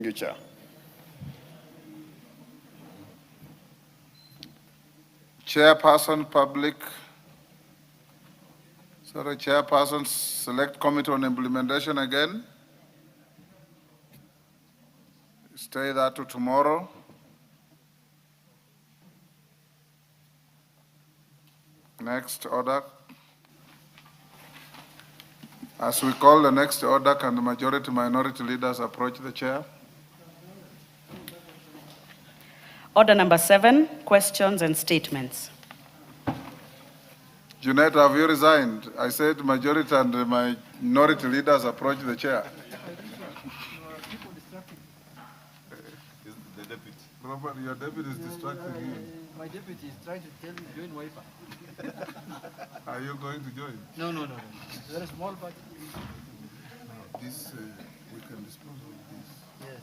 Future. Chairperson, Chairperson, Select Committee on Implementation again. Stay there to tomorrow. Next order. As we call the next order, can the majority minority leaders approach the chair? Order number 7, questions and statements. Junet, have you resigned? I said majority and minority leaders approach the chair. The deputy. Robert, your deputy is distracting you. My deputy is trying to tell me join Wiper. Are you going to join? No. It's a very small party. This, we can dispose of this. Yes.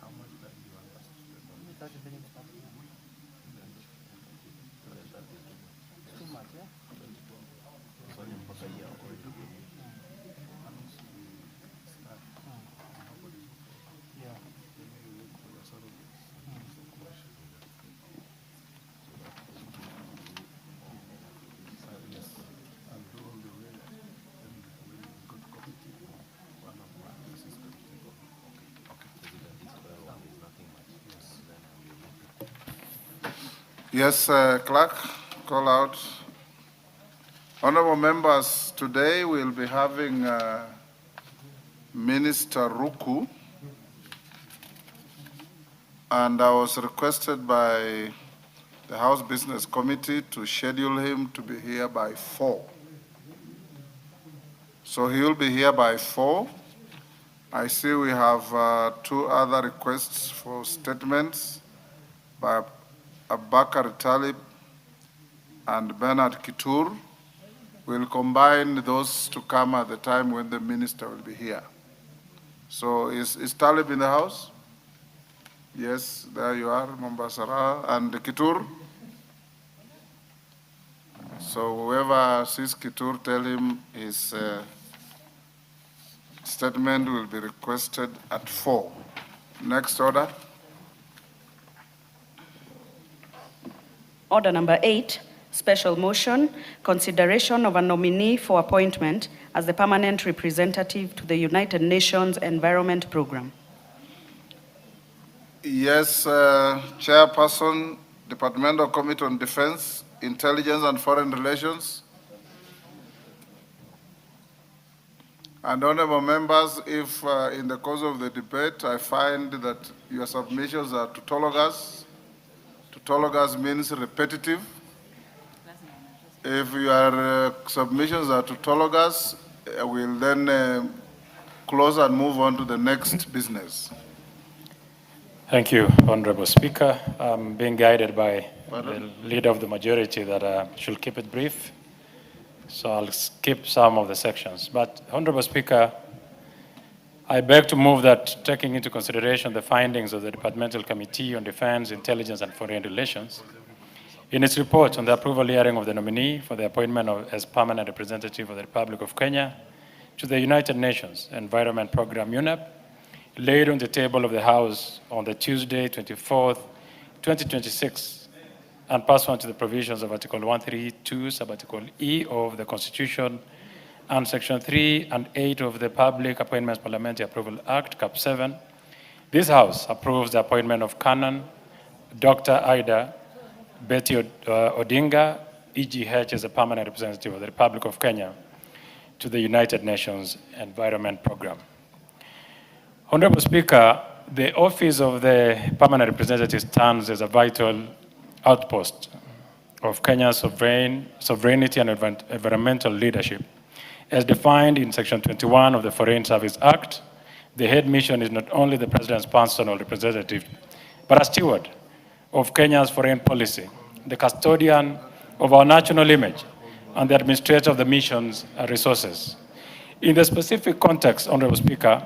How much time do you want us to spend on this? 30 minutes. It's too much, yeah? Yeah. Yes, clerk, call out. Honorable members, today we'll be having Minister Ruku, and I was requested by the House Business Committee to schedule him to be here by 4. So he will be here by 4. I see we have 2 other requests for statements by Abakar Talib and Bernard Kitur. We'll combine those to come at the time when the minister will be here. So is Talib in the house? Yes, there you are, Mombasara. And Kitur? So whoever sees Kitur, tell him his statement will be requested at 4. Next order. Order number 8, special motion, consideration of a nominee for appointment as the permanent representative to the United Nations Environment Program. Yes, Chairperson, Departmental Committee on Defense, Intelligence and Foreign Relations. And honorable members, if in the course of the debate I find that your submissions are tautologous means repetitive. If your submissions are tautologous, we'll then close and move on to the next business. Thank you, Honorable Speaker. I'm being guided by the leader of the majority that I should keep it brief, so I'll skip some of the sections. But, Honorable Speaker, I beg to move that, taking into consideration the findings of the Departmental Committee on Defense, Intelligence and Foreign Relations, in its report on the approval hearing of the nominee for the appointment as permanent representative of the Republic of Kenya to the United Nations Environment Program, UNEP, laid on the table of the House on the Tuesday, 24th, 2026, and pursuant to the provisions of Article 132, Sub-Article E of the Constitution, and Section 3 and 8 of the Public Appointments Parliamentary Approval Act, Cap 7, this House approves the appointment of Canon Dr. Ida Betty Odinga, EGH, as a permanent representative of the Republic of Kenya to the United Nations Environment Program. Honorable Speaker, the office of the permanent representative stands as a vital outpost of Kenya's sovereignty and environmental leadership. As defined in Section 21 of the Foreign Service Act, the head mission is not only the President's personal representative, but a steward of Kenya's foreign policy, the custodian of our national image, and the administrator of the mission's resources. In the specific context, Honorable Speaker,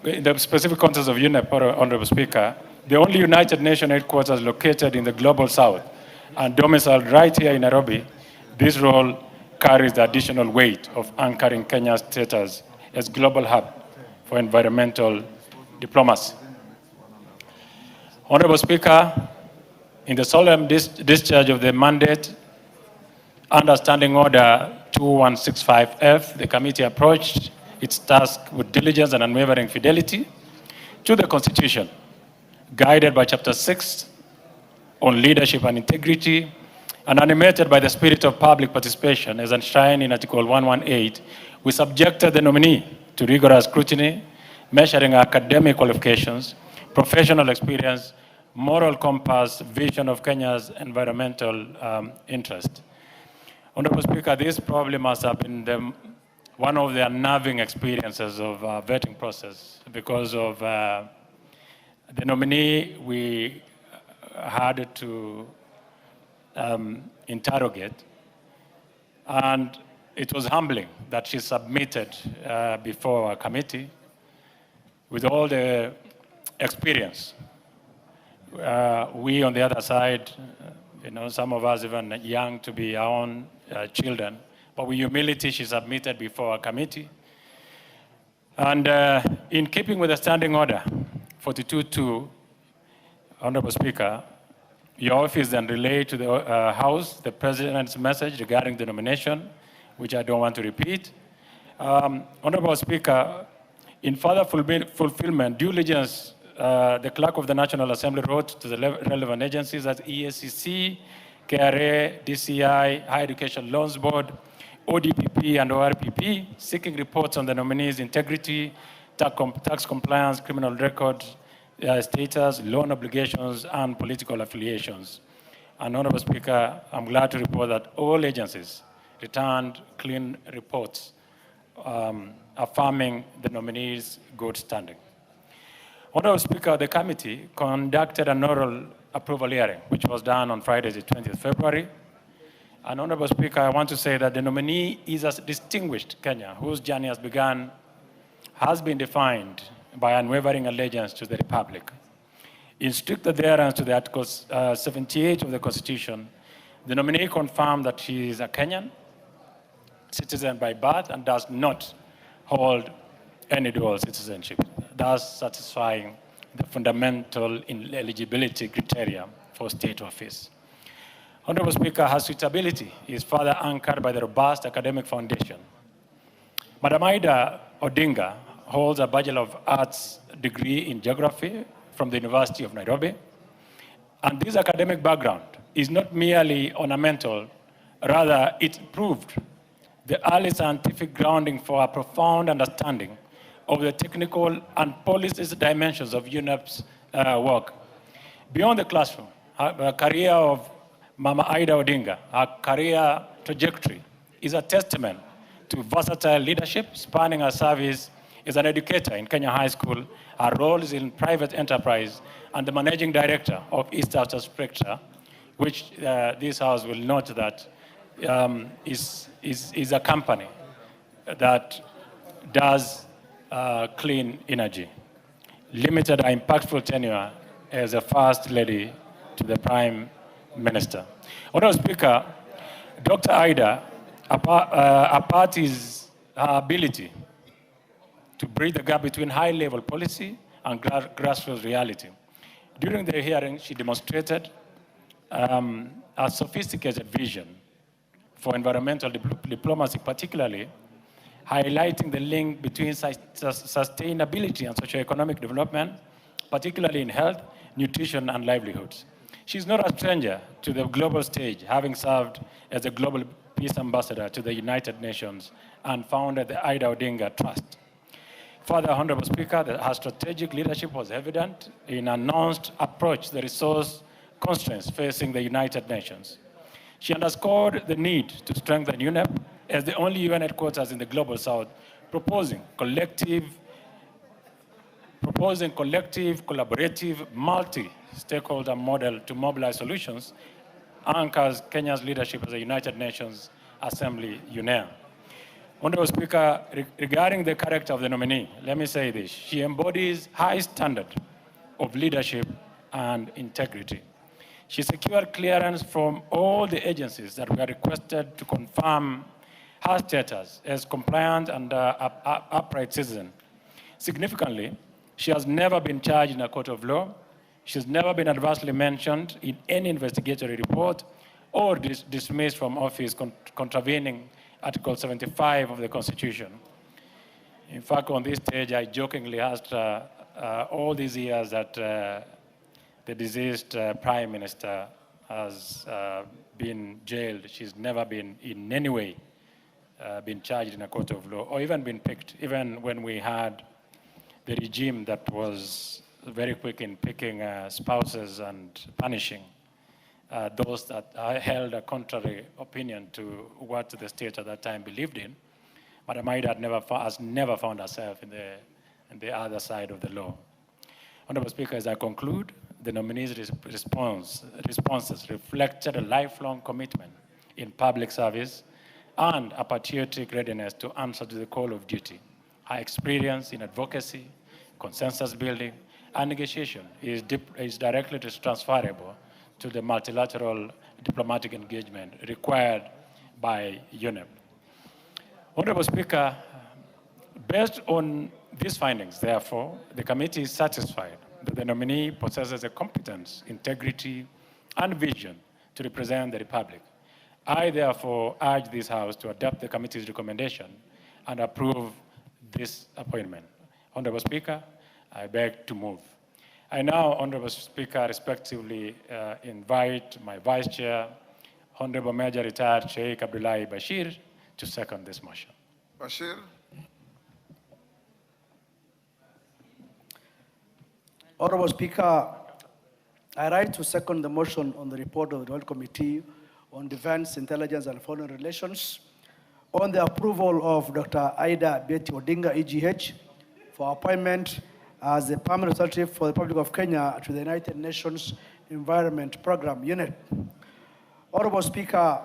in the specific context of UNEP, Honorable Speaker, the only United Nations headquarters located in the Global South and domiciled right here in Nairobi, this role carries the additional weight of anchoring Kenya's status as global hub for environmental diplomacy. Honorable Speaker, in the solemn discharge of the mandate under Standing Order 2165F, the committee approached its task with diligence and unwavering fidelity to the Constitution, guided by Chapter 6 on leadership and integrity, and animated by the spirit of public participation as enshrined in Article 118, we subjected the nominee to rigorous scrutiny, measuring academic qualifications, professional experience, moral compass, vision of Kenya's environmental interest. Honorable Speaker, this probably must have been one of the unnerving experiences of vetting process because of the nominee we had to interrogate, and it was humbling that she submitted before our committee with all the experience. We on the other side, some of us even young to be our own children, but with humility she submitted before our committee. And in keeping with the Standing Order 42.2, Honorable Speaker, your office then relayed to the House the President's message regarding the nomination, which I don't want to repeat. Honorable Speaker, in further fulfillment, due diligence, the Clerk of the National Assembly wrote to the relevant agencies at EACC, KRA, DCI, Higher Education Loans Board, ODPP and ORPP, seeking reports on the nominee's integrity, tax compliance, criminal record status, loan obligations, and political affiliations. And Honorable Speaker, I'm glad to report that all agencies returned clean reports affirming the nominee's good standing. Honorable Speaker, the committee conducted an oral approval hearing, which was done on Friday, the 20th February. And Honorable Speaker, I want to say that the nominee is a distinguished Kenyan whose journey has been defined by unwavering allegiance to the Republic. In strict adherence to the Article 78 of the Constitution, the nominee confirmed that she is a Kenyan citizen by birth and does not hold any dual citizenship, thus satisfying the fundamental eligibility criteria for state office. Honorable Speaker, her suitability is further anchored by the robust academic foundation. Madam Ida Odinga holds a Bachelor of Arts degree in Geography from the University of Nairobi. And this academic background is not merely ornamental, rather it proved the early scientific grounding for a profound understanding of the technical and policy dimensions of UNEP's work. Beyond the classroom, her career of Mama Ida Odinga, her career trajectory is a testament to versatile leadership spanning her service as an educator in Kenya High School, her roles in private enterprise, and the managing director of East Africa Spectra, which this House will note that is a company that does clean energy. Limited her impactful tenure as a First Lady to the Prime Minister. Honorable Speaker, Dr. Ida, apart is her ability to bridge the gap between high-level policy and grassroots reality. During the hearing, she demonstrated a sophisticated vision for environmental diplomacy, particularly highlighting the link between sustainability and socioeconomic development, particularly in health, nutrition, and livelihoods. She's not a stranger to the global stage, having served as a global peace ambassador to the United Nations and founded the Ida Odinga Trust. Further, Honorable Speaker, her strategic leadership was evident in an announced approach to the resource constraints facing the United Nations. She underscored the need to strengthen UNEP as the only UN headquarters in the Global South, proposing collective, collaborative, multi-stakeholder model to mobilize solutions, anchors Kenya's leadership as a United Nations Assembly UNEA. Honorable Speaker, regarding the character of the nominee, let me say this. She embodies high standard of leadership and integrity. She secured clearance from all the agencies that were requested to confirm her status as compliant and upright citizen. Significantly, she has never been charged in a court of law. She has never been adversely mentioned in any investigatory report or dismissed from office contravening Article 75 of the Constitution. In fact, on this stage, I jokingly asked all these years that the deceased Prime Minister has been jailed. She's never been in any way been charged in a court of law or even been picked, even when we had the regime that was very quick in picking spouses and punishing those that held a contrary opinion to what the state at that time believed in. But Amaida has never found herself in the other side of the law. Honorable Speaker, as I conclude, the nominees' responses reflected a lifelong commitment in public service and a patriotic readiness to answer to the call of duty. Her experience in advocacy, consensus building, and negotiation is directly transferable to the multilateral diplomatic engagement required by UNEP. Honorable Speaker, based on these findings, therefore, the committee is satisfied that the nominee possesses the competence, integrity, and vision to represent the Republic. I therefore urge this House to adopt the committee's recommendation and approve this appointment. Honorable Speaker, I beg to move. I now, Honorable Speaker, respectively invite my Vice Chair, Honorable Major Retired Sheikh Abdullahi Bashir, to second this motion. Bashir? Honorable Speaker, I rise to second the motion on the report of the Royal Committee on Defense, Intelligence, and Foreign Relations on the approval of Dr. Ida Betty Odinga, EGH, for appointment as the permanent representative for the Republic of Kenya to the United Nations Environment Program, UNEP. Honorable Speaker,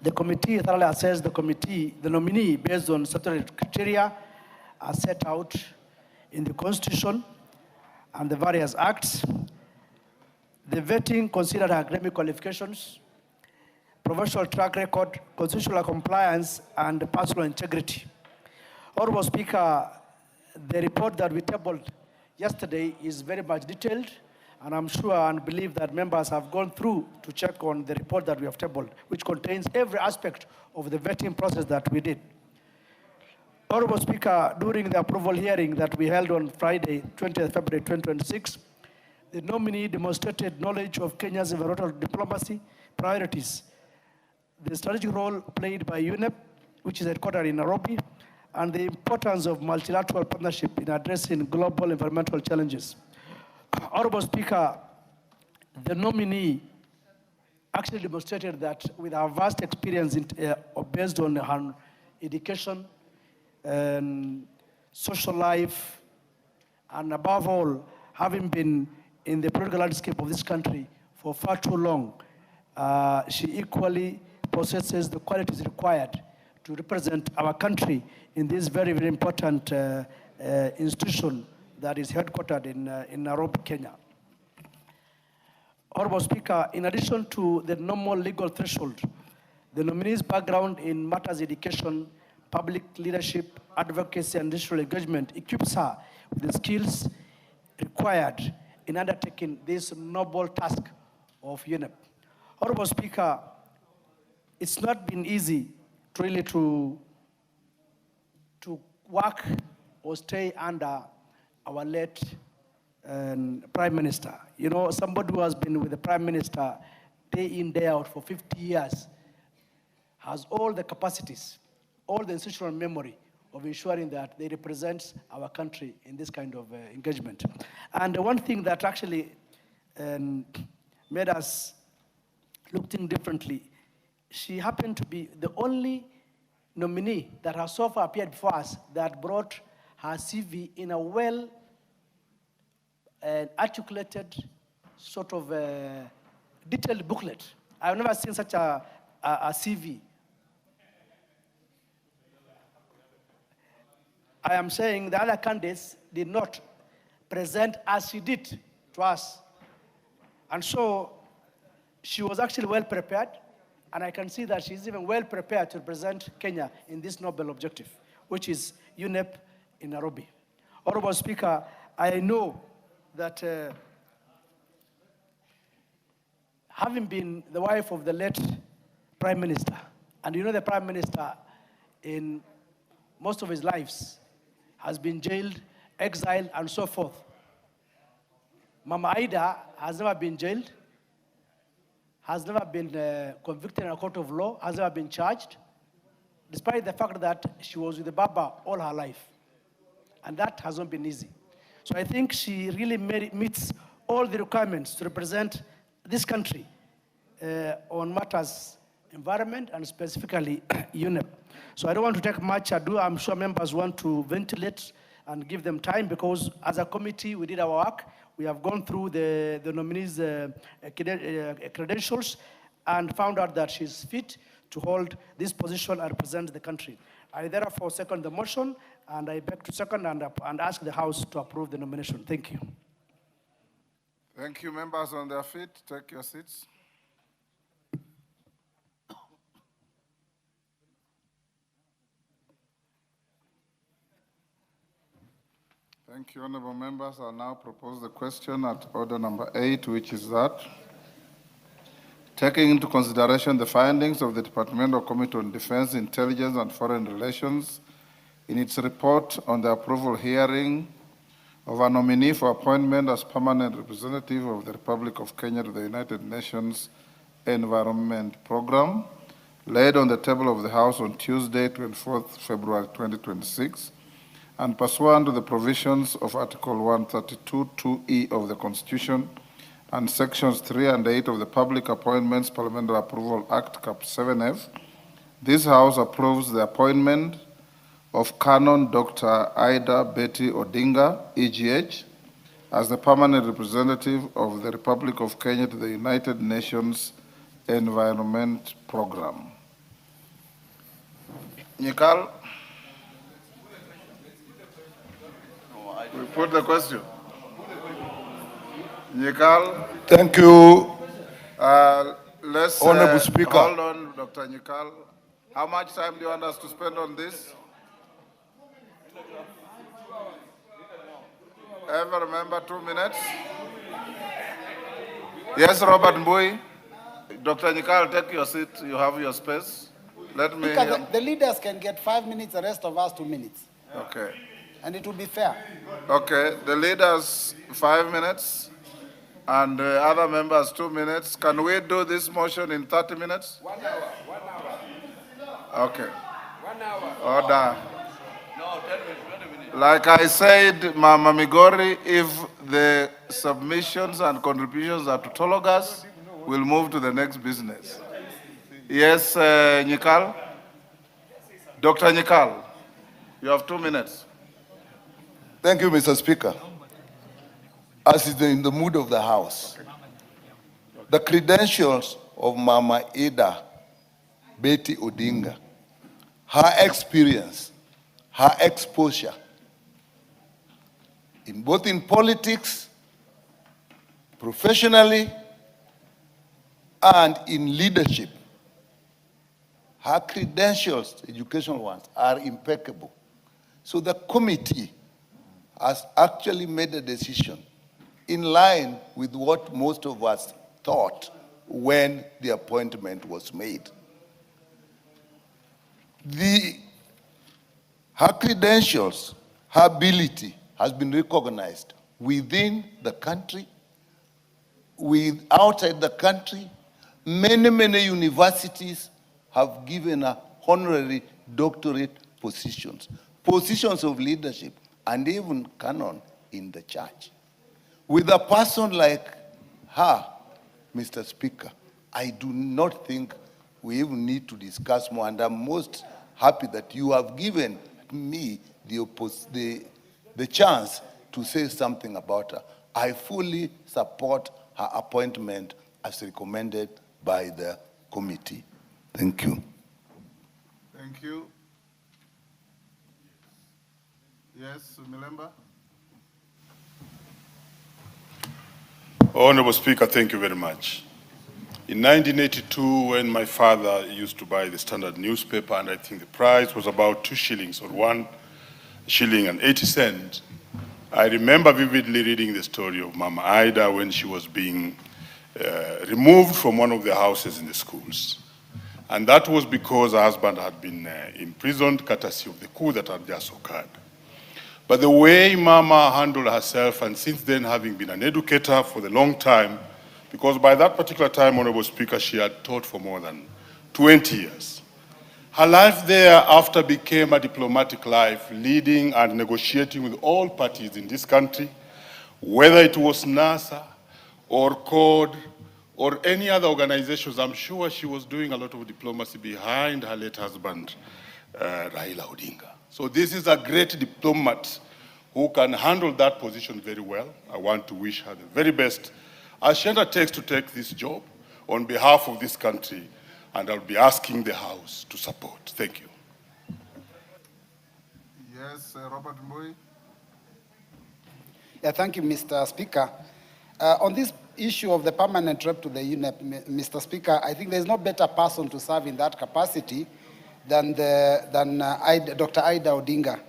the committee thoroughly assessed the nominee based on certain criteria as set out in the Constitution and the various acts. The vetting considered academic qualifications, professional track record, constitutional compliance, and personal integrity. Honorable Speaker, the report that we tabled yesterday is very much detailed, and I'm sure and believe that members have gone through to check on the report that we have tabled, which contains every aspect of the vetting process that we did. Honorable Speaker, during the approval hearing that we held on Friday, 20th February 2026, the nominee demonstrated knowledge of Kenya's environmental diplomacy priorities, the strategic role played by UNEP, which is headquartered in Nairobi, and the importance of multilateral partnership in addressing global environmental challenges. Honorable Speaker, the nominee actually demonstrated that with our vast experience based on her education, social life, and above all, having been in the political landscape of this country for far too long, she equally possesses the qualities required to represent our country in this very, very important institution that is headquartered in Nairobi, Kenya. Honorable Speaker, in addition to the normal legal threshold, the nominee's background in matters education, public leadership, advocacy, and digital engagement equips her with the skills required in undertaking this noble task of UNEP. Honorable Speaker, it's not been easy really to work or stay under our late Prime Minister. You know, somebody who has been with the Prime Minister day in, day out for 50 years has all the capacities, all the institutional memory of ensuring that they represent our country in this kind of engagement. And the one thing that actually made us look things differently, she happened to be the only nominee that has so far appeared before us that brought her CV in a well articulated sort of detailed booklet. I've never seen such a CV. I am saying the other candidates did not present as she did to us. And so she was actually well prepared, And I can see that she's even well prepared to represent Kenya in this noble objective, which is UNEP in Nairobi. Honorable Speaker, I know that having been the wife of the late Prime Minister, and you know the Prime Minister in most of his lives has been jailed, exiled, and so forth. Mama Ida has never been jailed, has never been convicted in a court of law, has never been charged, despite the fact that she was with the Baba all her life. And that has not been easy. So I think she really meets all the requirements to represent this country on matters environment and specifically UNEP. So I don't want to take much ado. I'm sure members want to ventilate and give them time, because as a committee, we did our work. We have gone through the nominees' credentials and found out that she's fit to hold this position and represent the country. I therefore second the motion, and I beg to second and ask the House to approve the nomination. Thank you. Thank you. Members on their feet, take your seats. Thank you, honorable members. I'll now propose the question at order number 8, which is that, taking into consideration the findings of the Departmental Committee on Defense, Intelligence, and Foreign Relations in its report on the approval hearing of a nominee for appointment as permanent representative of the Republic of Kenya to the United Nations Environment Program, laid on the table of the House on Tuesday, 24th February 2026, and pursuant to the provisions of Article 132(2)(e) of the Constitution and Sections 3 and 8 of the Public Appointments Parliamentary Approval Act, Cap 7F, this House approves the appointment of Canon Dr. Ida Betty Odinga, EGH, as the permanent representative of the Republic of Kenya to the United Nations Environment Program. Nyikal? We put the question. Nyikal? Thank you, Let's Honorable Speaker. Hold on, Dr. Nyikal. How much time do you want us to spend on this? Ever remember 2 minutes? Yes, Robert Mbui. Dr. Nyikal, take your seat. You have your space. Let me hear. The leaders can get 5 minutes, the rest of us 2 minutes. Okay. And it will be fair. Okay, the leaders 5 minutes and other members 2 minutes. Can we do this motion in 30 minutes? 1 hour, 1 hour. Okay. 1 hour. Order. No, 10 minutes, 20 minutes. Like I said, Mama Migori, if the submissions and contributions are tautologous, we'll move to the next business. Yes, Nyikal? Dr. Nyikal, you have 2 minutes. Thank you, Mr. Speaker. As is in the mood of the House, the credentials of Mama Ida Betty Odinga, her experience, her exposure, in both in politics, professionally, and in leadership, her credentials, educational ones, are impeccable. So the committee has actually made a decision in line with what most of us thought when the appointment was made. Her credentials, her ability has been recognized within the country, outside the country. Many universities have given her honorary doctorate positions, positions of leadership, and even canon in the church. With a person like her, Mr. Speaker, I do not think we even need to discuss more, and I'm most happy that you have given me the chance to say something about her. I fully support her appointment as recommended by the committee. Thank you. Thank you. Yes, Milemba? Honorable Speaker, thank you very much. In 1982, when my father used to buy the Standard newspaper, and I think the price was about 2 shillings or 1 shilling and 80 cents, I remember vividly reading the story of Mama Ida when she was being removed from one of the houses in the schools. And that was because her husband had been imprisoned, courtesy of the coup that had just occurred. But the way Mama handled herself, and since then having been an educator for the long time, because by that particular time, Honorable Speaker, she had taught for more than 20 years. Her life thereafter became a diplomatic life, leading and negotiating with all parties in this country, whether it was NASA or CORD or any other organizations. I'm sure she was doing a lot of diplomacy behind her late husband, Raila Odinga. So this is a great diplomat who can handle that position very well. I want to wish her the very best as she undertakes to take this job on behalf of this country, and I'll be asking the House to support. Thank you. Yes, Robert Mbui. Yeah, thank you, Mr. Speaker. On this issue of the permanent rep to the UNEP, Mr. Speaker, I think there's no better person to serve in that capacity than Dr. Ida Odinga.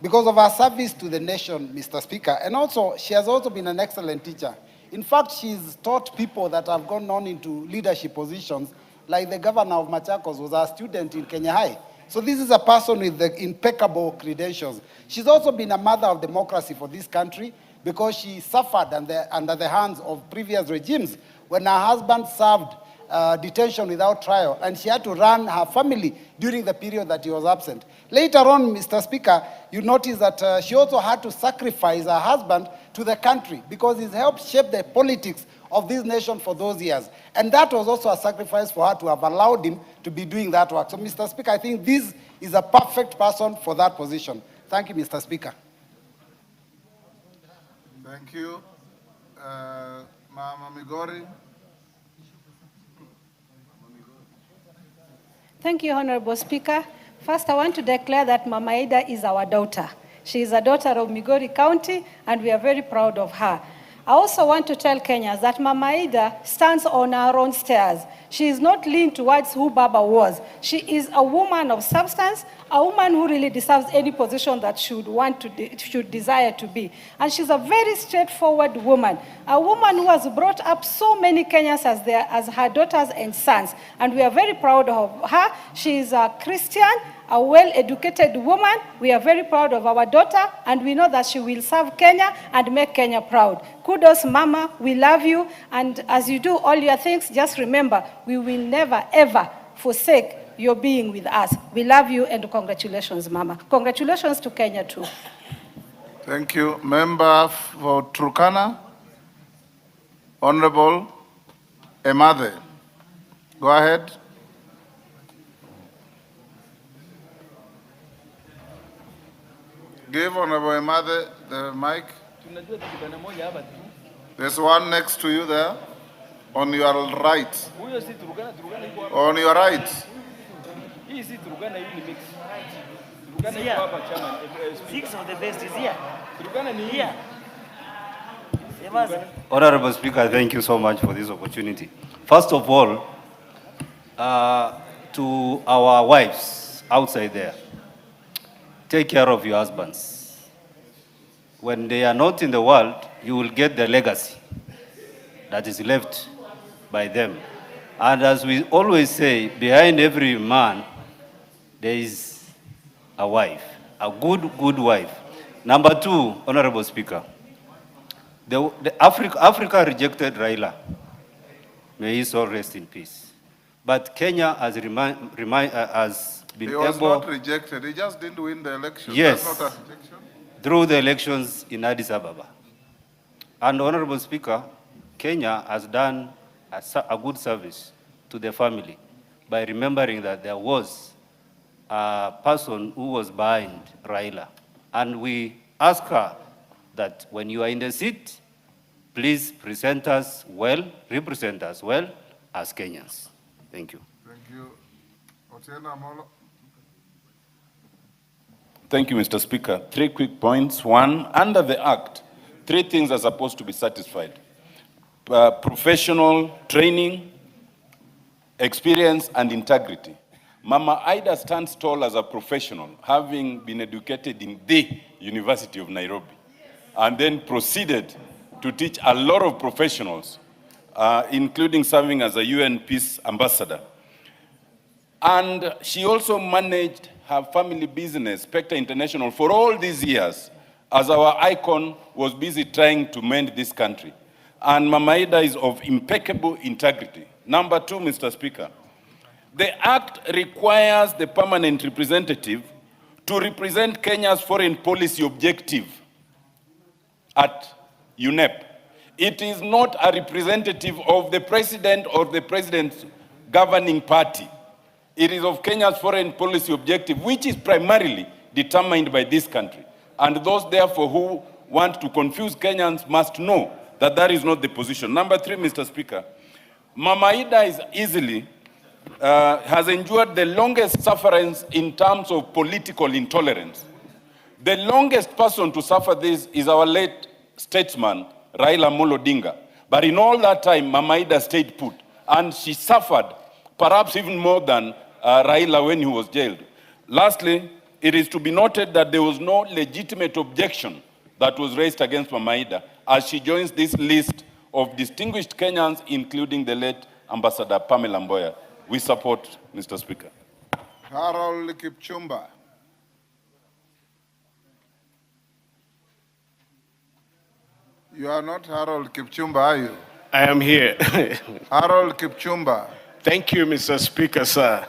Because of her service to the nation, Mr. Speaker, and also she has also been an excellent teacher. In fact, she's taught people that have gone on into leadership positions, like the governor of Machakos was a student in Kenya High. So this is a person with the impeccable credentials. She's also been a mother of democracy for this country because she suffered under the hands of previous regimes when her husband served detention without trial, and she had to run her family during the period that he was absent. Later on, Mr. Speaker, you notice that she also had to sacrifice her husband to the country because he's helped shape the politics of this nation for those years. And that was also a sacrifice for her to have allowed him to be doing that work. So, Mr. Speaker, I think this is a perfect person for that position. Thank you, Mr. Speaker. Thank you. Mama Migori. Thank you, Honorable Speaker. First, I want to declare that Mama Ida is our daughter. She is a daughter of Migori County, and we are very proud of her. I also want to tell Kenyans that Mama Ida stands on her own stairs. She is not leaning towards who Baba was. She is a woman of substance, a woman who really deserves any position that should desire to be. And she's a very straightforward woman, a woman who has brought up so many Kenyans as her daughters and sons. And we are very proud of her. She is a Christian, a well-educated woman. We are very proud of our daughter, and we know that she will serve Kenya and make Kenya proud. Kudos, Mama. We love you. And as you do all your things, just remember, we will never, ever forsake your being with us. We love you, and congratulations, Mama. Congratulations to Kenya, too. Thank you. Member for Turkana, Honorable Emade. Go ahead. Give Honorable Emade the mic. There's one next to you there, on your right. On your right. Six of the best is here. Here. Honorable Speaker, thank you so much for this opportunity. First of all, to our wives outside there, take care of your husbands. When they are not in the world, you will get the legacy that is left by them. And as we always say, behind every man, there is a wife, a good wife. Number two, Honorable Speaker, Africa rejected Raila. May his soul rest in peace. But Kenya has been He was able, not rejected. He just didn't win the election. Yes. That's not a rejection. Through the elections in Addis Ababa. And Honorable Speaker, Kenya has done a good service to the family by remembering that there was a person who was behind Raila. And we ask her that when you are in the seat, please represent us well as Kenyans. Thank you. Thank you. Otieno Amolo. Thank you, Mr. Speaker. 3 quick points. One, under the Act, 3 things are supposed to be satisfied. Professional training, experience, and integrity. Mama Ida stands tall as a professional, having been educated in the University of Nairobi, and then proceeded to teach a lot of professionals, including serving as a UN Peace Ambassador. And she also managed her family business, Spectre International, for all these years, as our icon was busy trying to mend this country. And Mama Ida is of impeccable integrity. Number two, Mr. Speaker, the Act requires the permanent representative to represent Kenya's foreign policy objective at UNEP. It is not a representative of the president or the president's governing party. It is of Kenya's foreign policy objective, which is primarily determined by this country. And those, therefore, who want to confuse Kenyans must know that that is not the position. Number three, Mr. Speaker, Mama Ida is easily has endured the longest sufferance in terms of political intolerance. The longest person to suffer this is our late statesman, Raila Odinga. But in all that time, Mama Ida stayed put, and she suffered perhaps even more than Raila when he was jailed. Lastly, it is to be noted that there was no legitimate objection that was raised against Mama Ida, as she joins this list of distinguished Kenyans, including the late Ambassador Pamela Mboya. We support, Mr. Speaker. Harold Kipchumba. You are not Harold Kipchumba, are you? I am here. Harold Kipchumba. Thank you, Mr. Speaker, sir.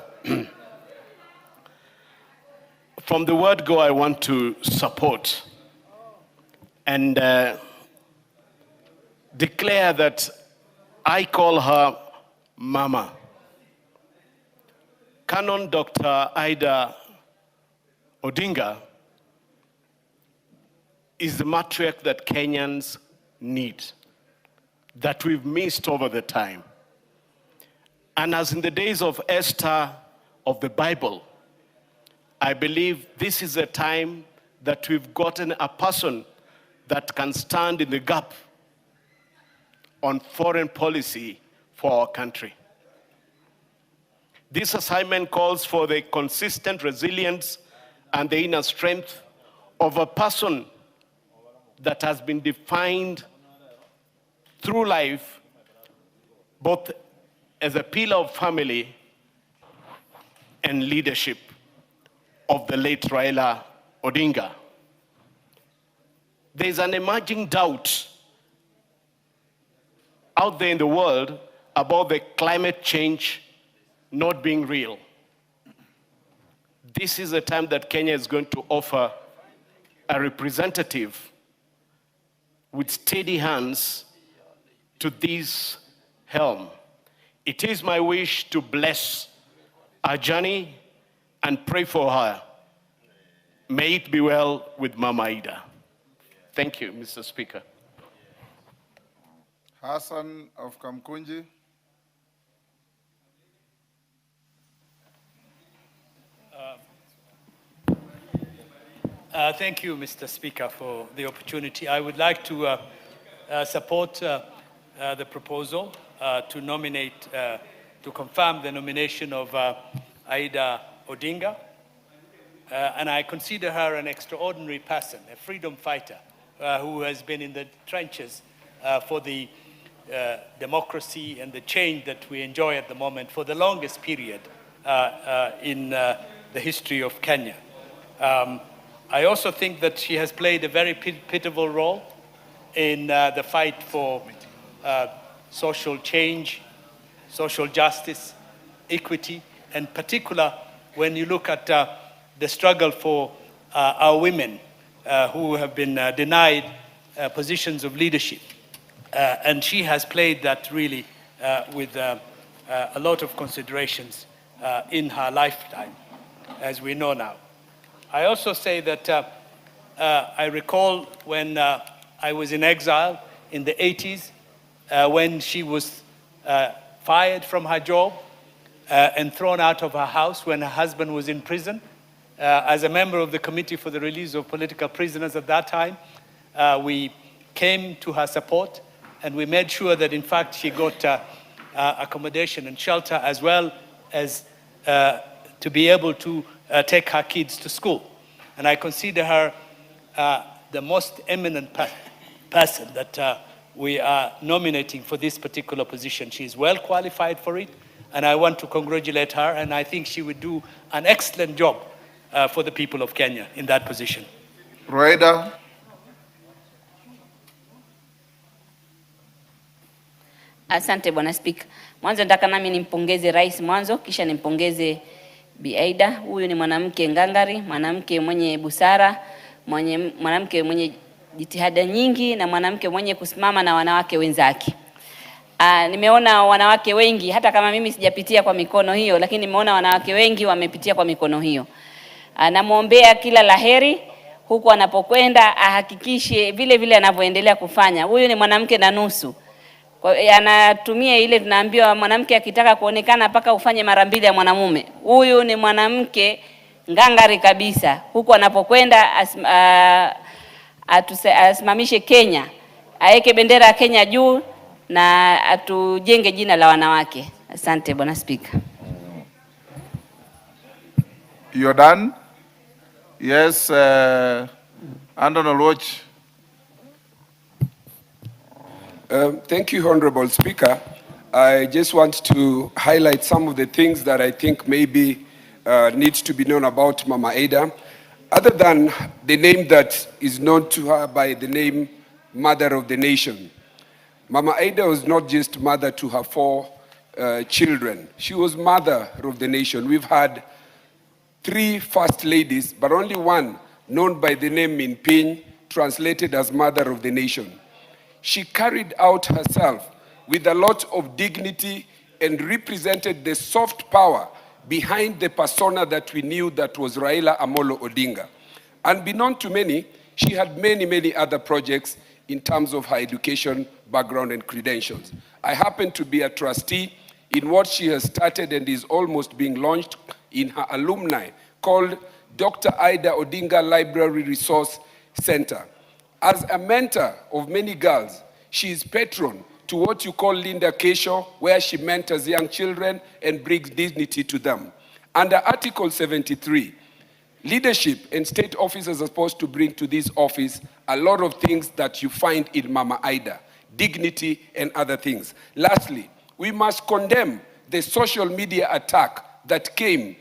From the word go, I want to support and declare that I call her Mama. Canon Dr. Ida Odinga is the matriarch that Kenyans need, that we've missed over the time. And as in the days of Esther of the Bible, I believe this is a time that we've gotten a person that can stand in the gap on foreign policy for our country. This assignment calls for the consistent resilience and the inner strength of a person that has been defined through life both as a pillar of family and leadership of the late Raila Odinga. There's an emerging doubt out there in the world about the climate change not being real. This is a time that Kenya is going to offer a representative with steady hands to this helm. It is my wish to bless our journey and pray for her. May it be well with Mama Ida. Thank you, Mr. Speaker. Hassan of Kamkunji. Thank you, Mr. Speaker, for the opportunity. I would like to support the proposal to nominate, to confirm the nomination of Ida Odinga. And I consider her an extraordinary person, a freedom fighter who has been in the trenches for the democracy and the change that we enjoy at the moment for the longest period in the history of Kenya. I also think that she has played a very pivotal role in the fight for social change, social justice, equity, and particular when you look at the struggle for our women who have been denied positions of leadership. And she has played that really with a lot of considerations in her lifetime, as we know now. I also say that I recall when I was in exile in the 80s, when she was fired from her job and thrown out of her house when her husband was in prison. As a member of the Committee for the Release of Political Prisoners at that time, we came to her support and we made sure that in fact she got accommodation and shelter, as well as to be able to take her kids to school. And I consider her the most eminent person that we are nominating for this particular position. She is well qualified for it, and I want to congratulate her, and I think she would do an excellent job for the people of Kenya in that position. Raila. Asante Bwana Spika. Mwanzo nataka nami nimpongeze rais mwanzo, kisha nimpongeze Bi Aida. Huyu ni mwanamke ngangari, mwanamke mwenye busara, mwanamke mwenye jitihada nyingi na mwanamke mwenye kusimama na wanawake wenzake. Nimeona wanawake wengi, hata kama mimi sijapitia kwa mikono hiyo, lakini nimeona wanawake wengi wamepitia kwa mikono hiyo. Namuombea kila laheri huku anapokwenda, ahakikishe vile vile anavyoendelea kufanya. Huyu ni mwanamke na nusu. Anatumia ile tunaambiwa mwanamke akitaka kuonekana mpaka ufanye mara mbili ya mwanamume. Huyu ni mwanamke ngangari kabisa. Huku anapokwenda asimamishe Kenya, aweke bendera ya Kenya juu na atujenge jina la wanawake. Asante Bwana Spika. You're done? Yes, Andon Oloch. Thank you, Honorable Speaker. I just want to highlight some of the things that I think maybe needs to be known about Mama Aida. Other than the name that is known to her by the name Mother of the Nation, Mama Aida was not just mother to her 4 children. She was mother of the nation. We've had 3 first ladies, but only one known by the name Minpiny, translated as Mother of the Nation. She carried out herself with a lot of dignity and represented the soft power behind the persona that we knew that was Raila Amolo Odinga. Unbeknown to many, she had many, many other projects in terms of her education, background, and credentials. I happen to be a trustee in what she has started and is almost being launched in her alumni called Dr. Aida Odinga Library Resource Center. As a mentor of many girls, she is patron to what you call Linda Kesho, where she mentors young children and brings dignity to them. Under Article 73, leadership and state officers are supposed to bring to this office a lot of things that you find in Mama Aida, dignity and other things. Lastly, we must condemn the social media attack that came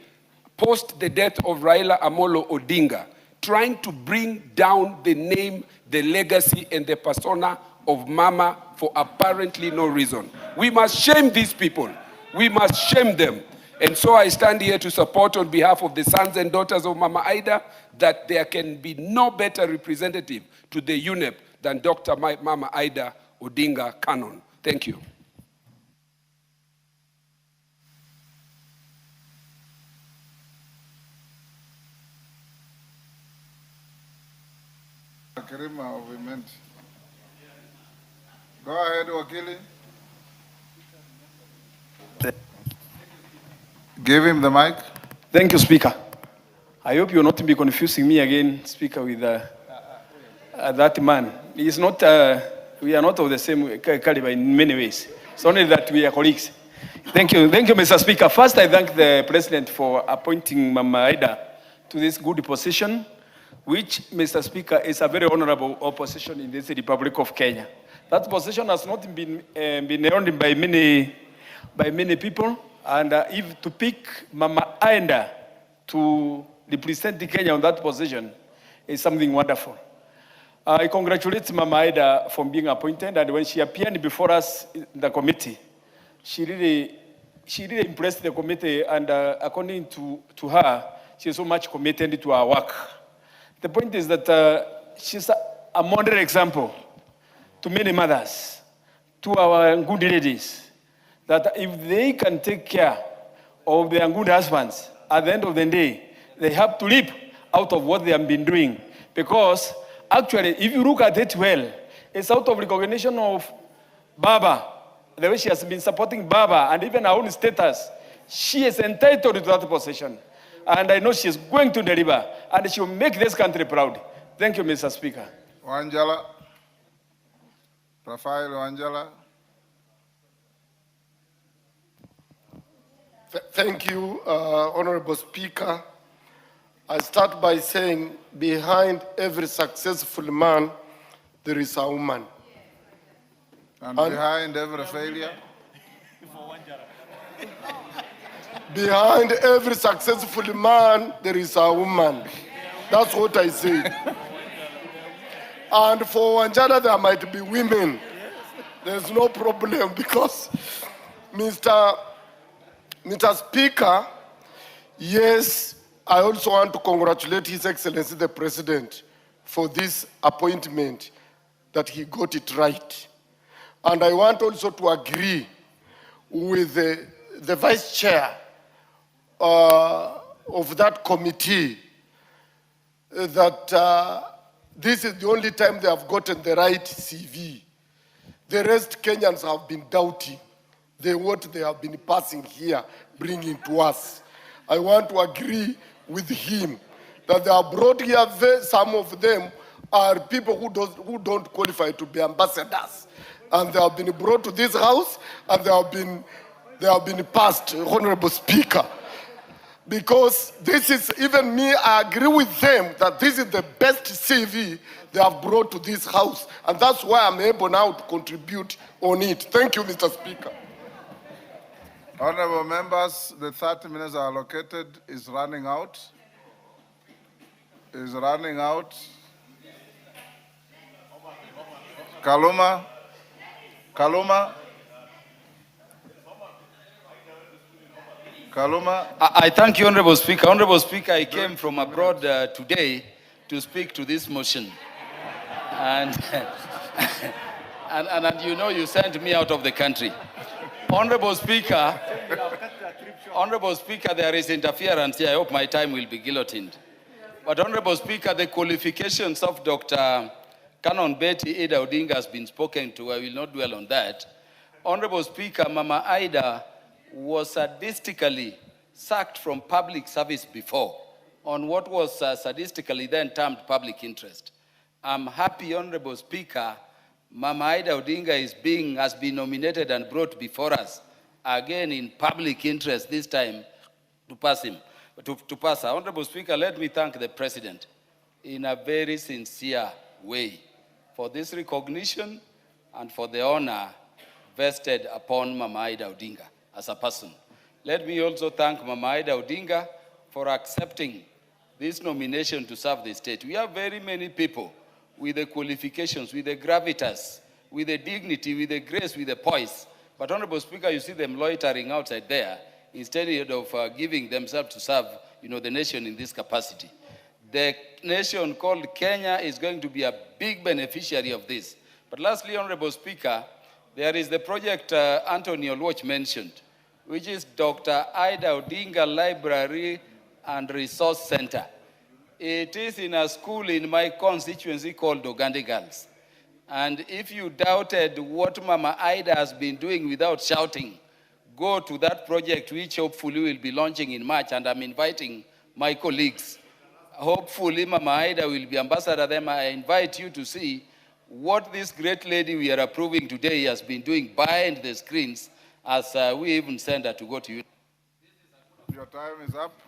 post the death of Raila Amolo Odinga, trying to bring down the name, the legacy, and the persona of Mama for apparently no reason. We must shame these people. We must shame them. And so I stand here to support on behalf of the sons and daughters of Mama Aida that there can be no better representative to the UNEP than Dr. Mama Aida Odinga Canon. Thank you. Karima of Imend. Go ahead, Wakili. Give him the mic. Thank you, Speaker. I hope you'll not be confusing me again, Speaker, with that man. He is not, we are not of the same caliber in many ways. It's only that we are colleagues. Thank you, Mr. Speaker. First, I thank the President for appointing Mama Aida to this good position, which, Mr. Speaker, is a very honorable position in this Republic of Kenya. That position has not been earned by many people, and if to pick Mama Aida to represent Kenya on that position is something wonderful. I congratulate Mama Aida for being appointed, and when she appeared before us in the committee, she really impressed the committee, and according to her, she is so much committed to her work. The point is that she's a model example to many mothers, to our good ladies, that if they can take care of their good husbands, at the end of the day, they have to live out of what they have been doing. Because actually, if you look at it well, it's out of recognition of Baba, the way she has been supporting Baba, and even her own status. She is entitled to that position. And I know she is going to deliver, and she will make this country proud. Thank you, Mr. Speaker. Wanjala. Rafael Wanjala. Thank you, Honorable Speaker. I start by saying behind every successful man, there is a woman. And behind every failure? Behind every successful man, there is a woman. That's what I say. And for Wanjara, there might be women. There's no problem because Mr. Speaker, yes, I also want to congratulate His Excellency the President for this appointment, that he got it right. And I want also to agree with the Vice Chair of that committee that this is the only time they have gotten the right CV. The rest Kenyans have been doubting what they have been passing here, bringing to us. I want to agree with him that they are brought here, some of them are people who don't qualify to be ambassadors. And they have been brought to this house and they have been passed, Honorable Speaker. Because this is, even me, I agree with them that this is the best CV they have brought to this house. And that's why I'm able now to contribute on it. Thank you, Mr. Speaker. Honorable members, the 30 minutes allocated is running out. Kaluma. I thank you, Honorable Speaker. Honorable Speaker, I came from abroad today to speak to this motion. And, and you know you sent me out of the country. Honorable Speaker, there is interference here. I hope my time will be guillotined. But Honorable Speaker, the qualifications of Dr. Canon Betty Ida Odinga has been spoken to. I will not dwell on that. Honorable Speaker, Mama Ida was sadistically sacked from public service before on what was sadistically then termed public interest. I'm happy, Honorable Speaker, Mama Ida Odinga has been nominated and brought before us, again in public interest this time, to pass her. Honorable Speaker, let me thank the President in a very sincere way for this recognition and for the honor vested upon Mama Ida Odinga as a person. Let me also thank Mama Ida Odinga for accepting this nomination to serve the state. We have very many people with the qualifications, with the gravitas, with the dignity, with the grace, with the poise. But Honorable Speaker, you see them loitering outside there instead of giving themselves to serve, the nation in this capacity. The nation called Kenya is going to be a big beneficiary of this. But lastly, Honorable Speaker, there is the project Anthony Oluoch mentioned, which is Dr. Ida Odinga Library and Resource Center. It is in a school in my constituency called Ogande Girls. And if you doubted what Mama Ida has been doing without shouting, go to that project, which hopefully will be launching in March, and I'm inviting my colleagues. Hopefully Mama Ida will be ambassador there. I invite you to see what this great lady we are approving today has been doing behind the screens, as we even send her to go to you. Your time is up.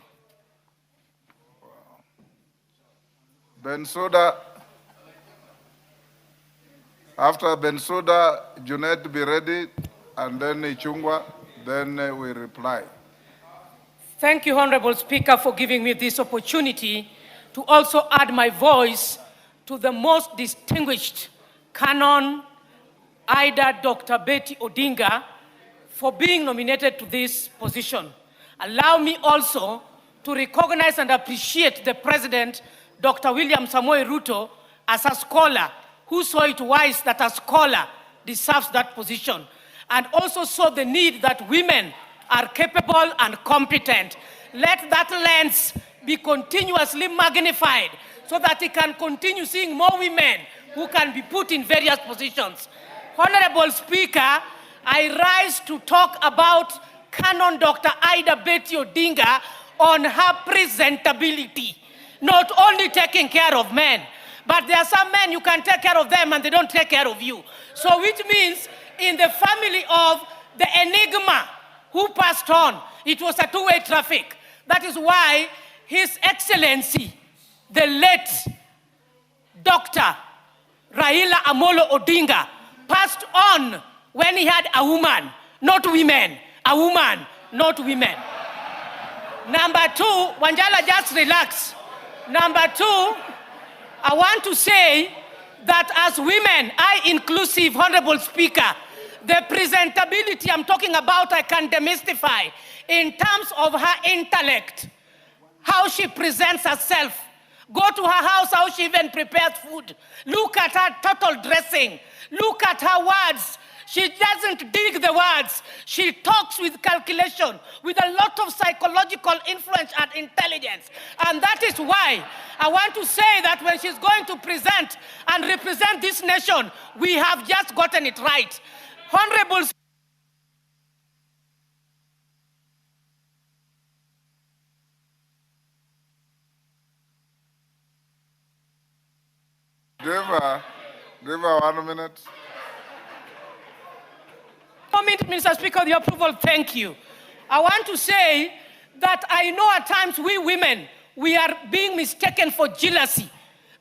Bensouda. After Bensouda, Junaid be ready, and then Ichungwa, then we reply. Thank you, Honorable Speaker, for giving me this opportunity to also add my voice to the most distinguished Canon Ida Dr. Betty Odinga for being nominated to this position. Allow me also to recognize and appreciate the President, Dr. William Samoei Ruto, as a scholar who saw it wise that a scholar deserves that position, and also saw the need that women are capable and competent. Let that lens be continuously magnified so that he can continue seeing more women who can be put in various positions. Honorable Speaker, I rise to talk about Canon Dr. Ida Betty Odinga on her presentability. Not only taking care of men, but there are some men you can take care of them and they don't take care of you. So which means in the family of the enigma who passed on, it was a two-way traffic. That is why His Excellency, the late Dr. Raila Amolo Odinga, passed on when he had a woman, not women. A woman, not women. Number two, Wanjala, just relax. Number two, I want to say that as women, I inclusive, Honorable Speaker, the presentability I'm talking about, I can demystify in terms of her intellect, how she presents herself. Go to her house, how she even prepares food. Look at her total dressing. Look at her words. She doesn't dig the words. She talks with calculation, with a lot of psychological influence and intelligence. And that is why I want to say that when she's going to present and represent this nation, we have just gotten it right. Honorable Give her 1 minute. Mr. Speaker, with your approval, thank you. I want to say that I know at times we women, we are being mistaken for jealousy,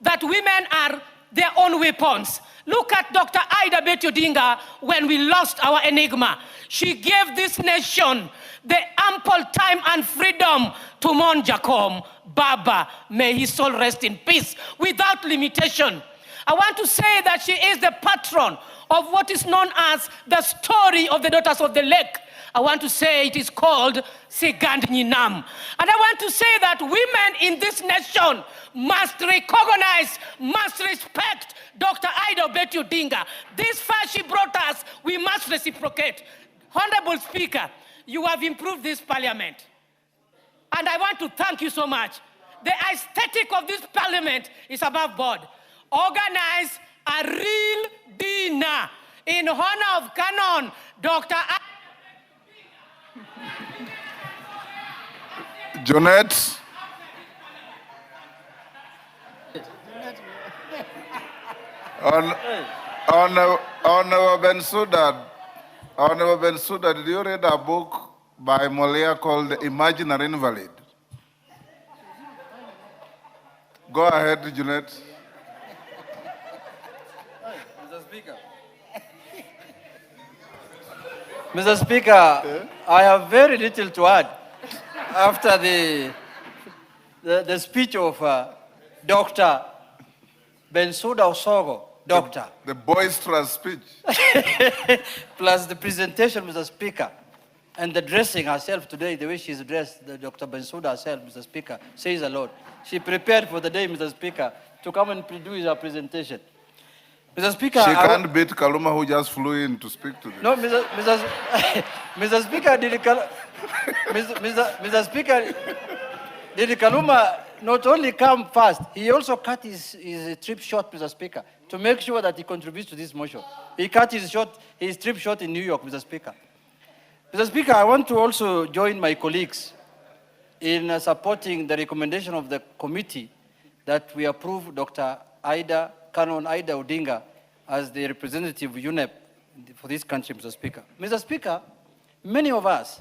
that women are their own weapons. Look at Dr. Ida Betty Odinga when we lost our enigma. She gave this nation the ample time and freedom to mourn Jacob Baba. May his soul rest in peace without limitation. I want to say that she is the patron of what is known as the story of the daughters of the lake. I want to say it is called Sigandnyi Nam. And I want to say that women in this nation must recognize, must respect Dr. Ida Betty Odinga. This far she brought us, we must reciprocate. Honorable Speaker, you have improved this parliament. And I want to thank you so much. The aesthetic of this parliament is above board. Organize a real dinner in honor of Canon Dr. Jonette. Honorable Bensouda, did you read a book by Molière called The Imaginary Invalid? Go ahead, Jonette. Mr. Speaker, I have very little to add after the speech of Dr. Bensouda Osogo, Doctor. The boisterous speech. Plus the presentation, Mr. Speaker, and the dressing herself today, the way she's dressed, Dr. Bensouda herself, Mr. Speaker, says a lot. She prepared for the day, Mr. Speaker, to come and do her presentation. Mr. Speaker, she can't beat Kaluma, who just flew in to speak to them. No, Mr. Speaker, Mr. Speaker, did Kaluma not only come fast, he also cut his trip short, Mr. Speaker, to make sure that he contributes to this motion. He cut his trip short in New York, Mr. Speaker. Mr. Speaker, I want to also join my colleagues in supporting the recommendation of the committee that we approve Dr. Canon Ida Odinga as the representative of UNEP for this country, Mr. Speaker. Mr. Speaker, many of us,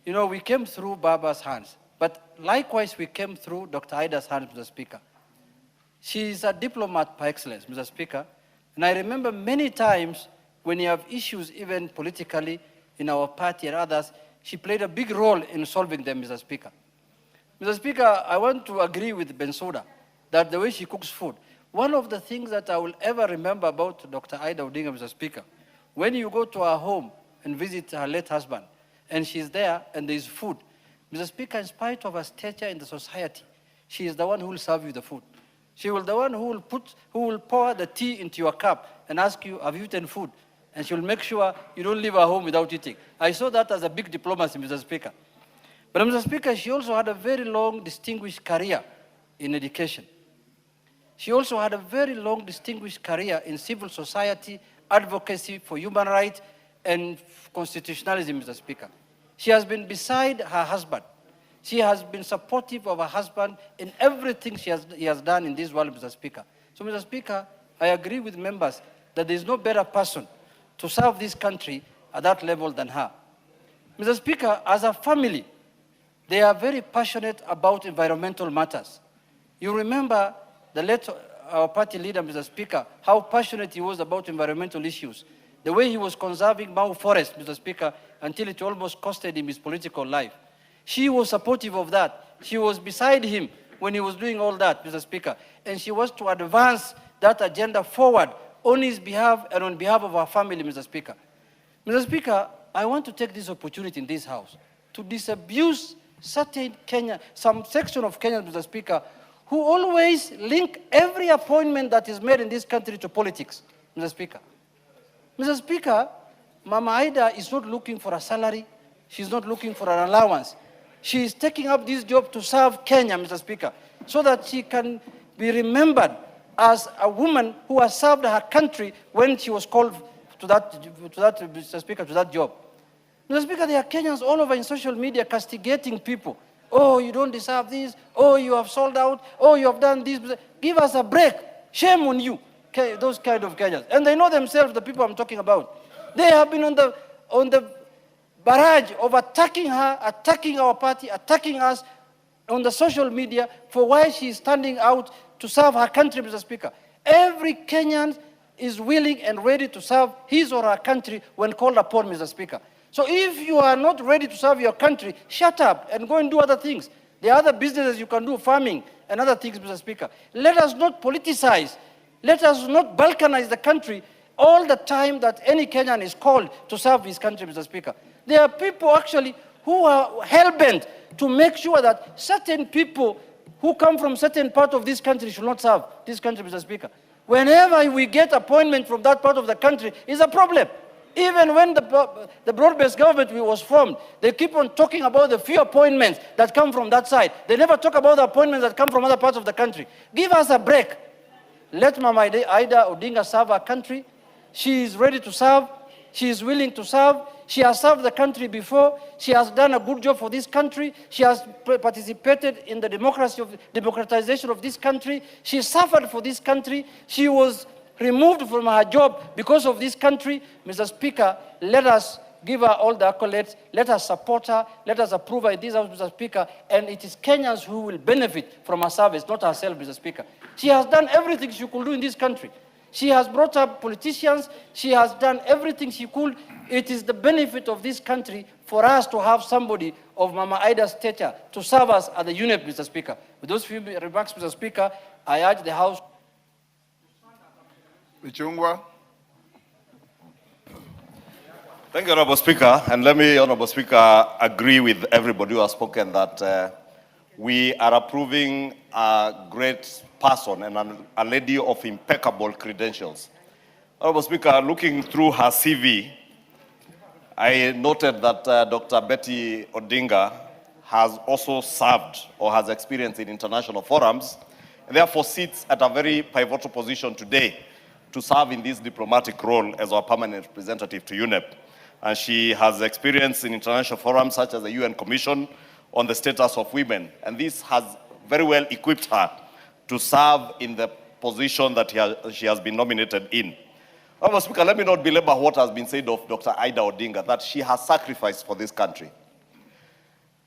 you know, we came through Baba's hands, but likewise we came through Dr. Ida's hands, Mr. Speaker. She is a diplomat par excellence, Mr. Speaker, and I remember many times when you have issues even politically in our party and others, she played a big role in solving them, Mr. Speaker. Mr. Speaker, I want to agree with Bensouda that the way she cooks food, one of the things that I will ever remember about Dr. Ida Odinga, Mr. Speaker, when you go to her home and visit her late husband, and she's there and there's food, Mr. Speaker, in spite of her stature in the society, she is the one who will serve you the food. She will be the one who will pour the tea into your cup and ask you, have you eaten food? And she will make sure you don't leave her home without eating. I saw that as a big diplomacy, Mr. Speaker. But Mr. Speaker, she also had a very long, distinguished career in education. She also had a very long, distinguished career in civil society, advocacy for human rights, and constitutionalism, Mr. Speaker. She has been beside her husband. She has been supportive of her husband in everything he has done in this world, Mr. Speaker. So, Mr. Speaker, I agree with members that there is no better person to serve this country at that level than her. Mr. Speaker, as a family, they are very passionate about environmental matters. You remember the late our party leader, Mr. Speaker, how passionate he was about environmental issues. The way he was conserving Mau Forest, Mr. Speaker, until it almost costed him his political life. She was supportive of that. She was beside him when he was doing all that, Mr. Speaker. And she was to advance that agenda forward on his behalf and on behalf of our family, Mr. Speaker. Mr. Speaker, I want to take this opportunity in this House to disabuse some section of Kenyans, Mr. Speaker, who always link every appointment that is made in this country to politics, Mr. Speaker. Mr. Speaker, Mama Ida is not looking for a salary. She's not looking for an allowance. She is taking up this job to serve Kenya, Mr. Speaker, so that she can be remembered as a woman who has served her country when she was called to that Mr. Speaker, to that job. Mr. Speaker, there are Kenyans all over in social media castigating people. Oh, you don't deserve this. Oh, you have sold out. Oh, you have done this. Give us a break. Shame on you, those kind of Kenyans. And they know themselves, the people I'm talking about. They have been on the barrage of attacking her, attacking our party, attacking us on the social media for why she is standing out to serve her country, Mr. Speaker. Every Kenyan is willing and ready to serve his or her country when called upon, Mr. Speaker. So if you are not ready to serve your country, shut up and go and do other things. There are other businesses you can do, farming and other things, Mr. Speaker. Let us not politicize. Let us not balkanize the country all the time that any Kenyan is called to serve his country, Mr. Speaker. There are people actually who are hell-bent to make sure that certain people who come from certain part of this country should not serve this country, Mr. Speaker. Whenever we get appointment from that part of the country, it's a problem. Even when the broad-based government was formed, they keep on talking about the few appointments that come from that side. They never talk about the appointments that come from other parts of the country. Give us a break. Let Mama Ida Odinga serve our country. She is ready to serve. She is willing to serve. She has served the country before. She has done a good job for this country. She has participated in the democratization of this country. She suffered for this country. She was removed from her job because of this country. Mr. Speaker, let us give her all the accolades. Let us support her. Let us approve her in this House, Mr. Speaker. And it is Kenyans who will benefit from her service, not herself, Mr. Speaker. She has done everything she could do in this country. She has brought up politicians. She has done everything she could. It is the benefit of this country for us to have somebody of Mama Ida's stature to serve us at the UNEP, Mr. Speaker. With those few remarks, Mr. Speaker, I urge the House. Michungwa. Thank you, Honorable Speaker. And let me, Honorable Speaker, agree with everybody who has spoken that we are approving a great person and a lady of impeccable credentials. Honorable Speaker, looking through her CV, I noted that Dr. Betty Odinga has also served or has experience in international forums, and therefore sits at a very pivotal position today to serve in this diplomatic role as our permanent representative to UNEP. And she has experience in international forums such as the UN Commission on the Status of Women. And this has very well equipped her to serve in the position that she has been nominated in. Honorable Speaker, let me not belabor what has been said of Dr. Ida Odinga, that she has sacrificed for this country.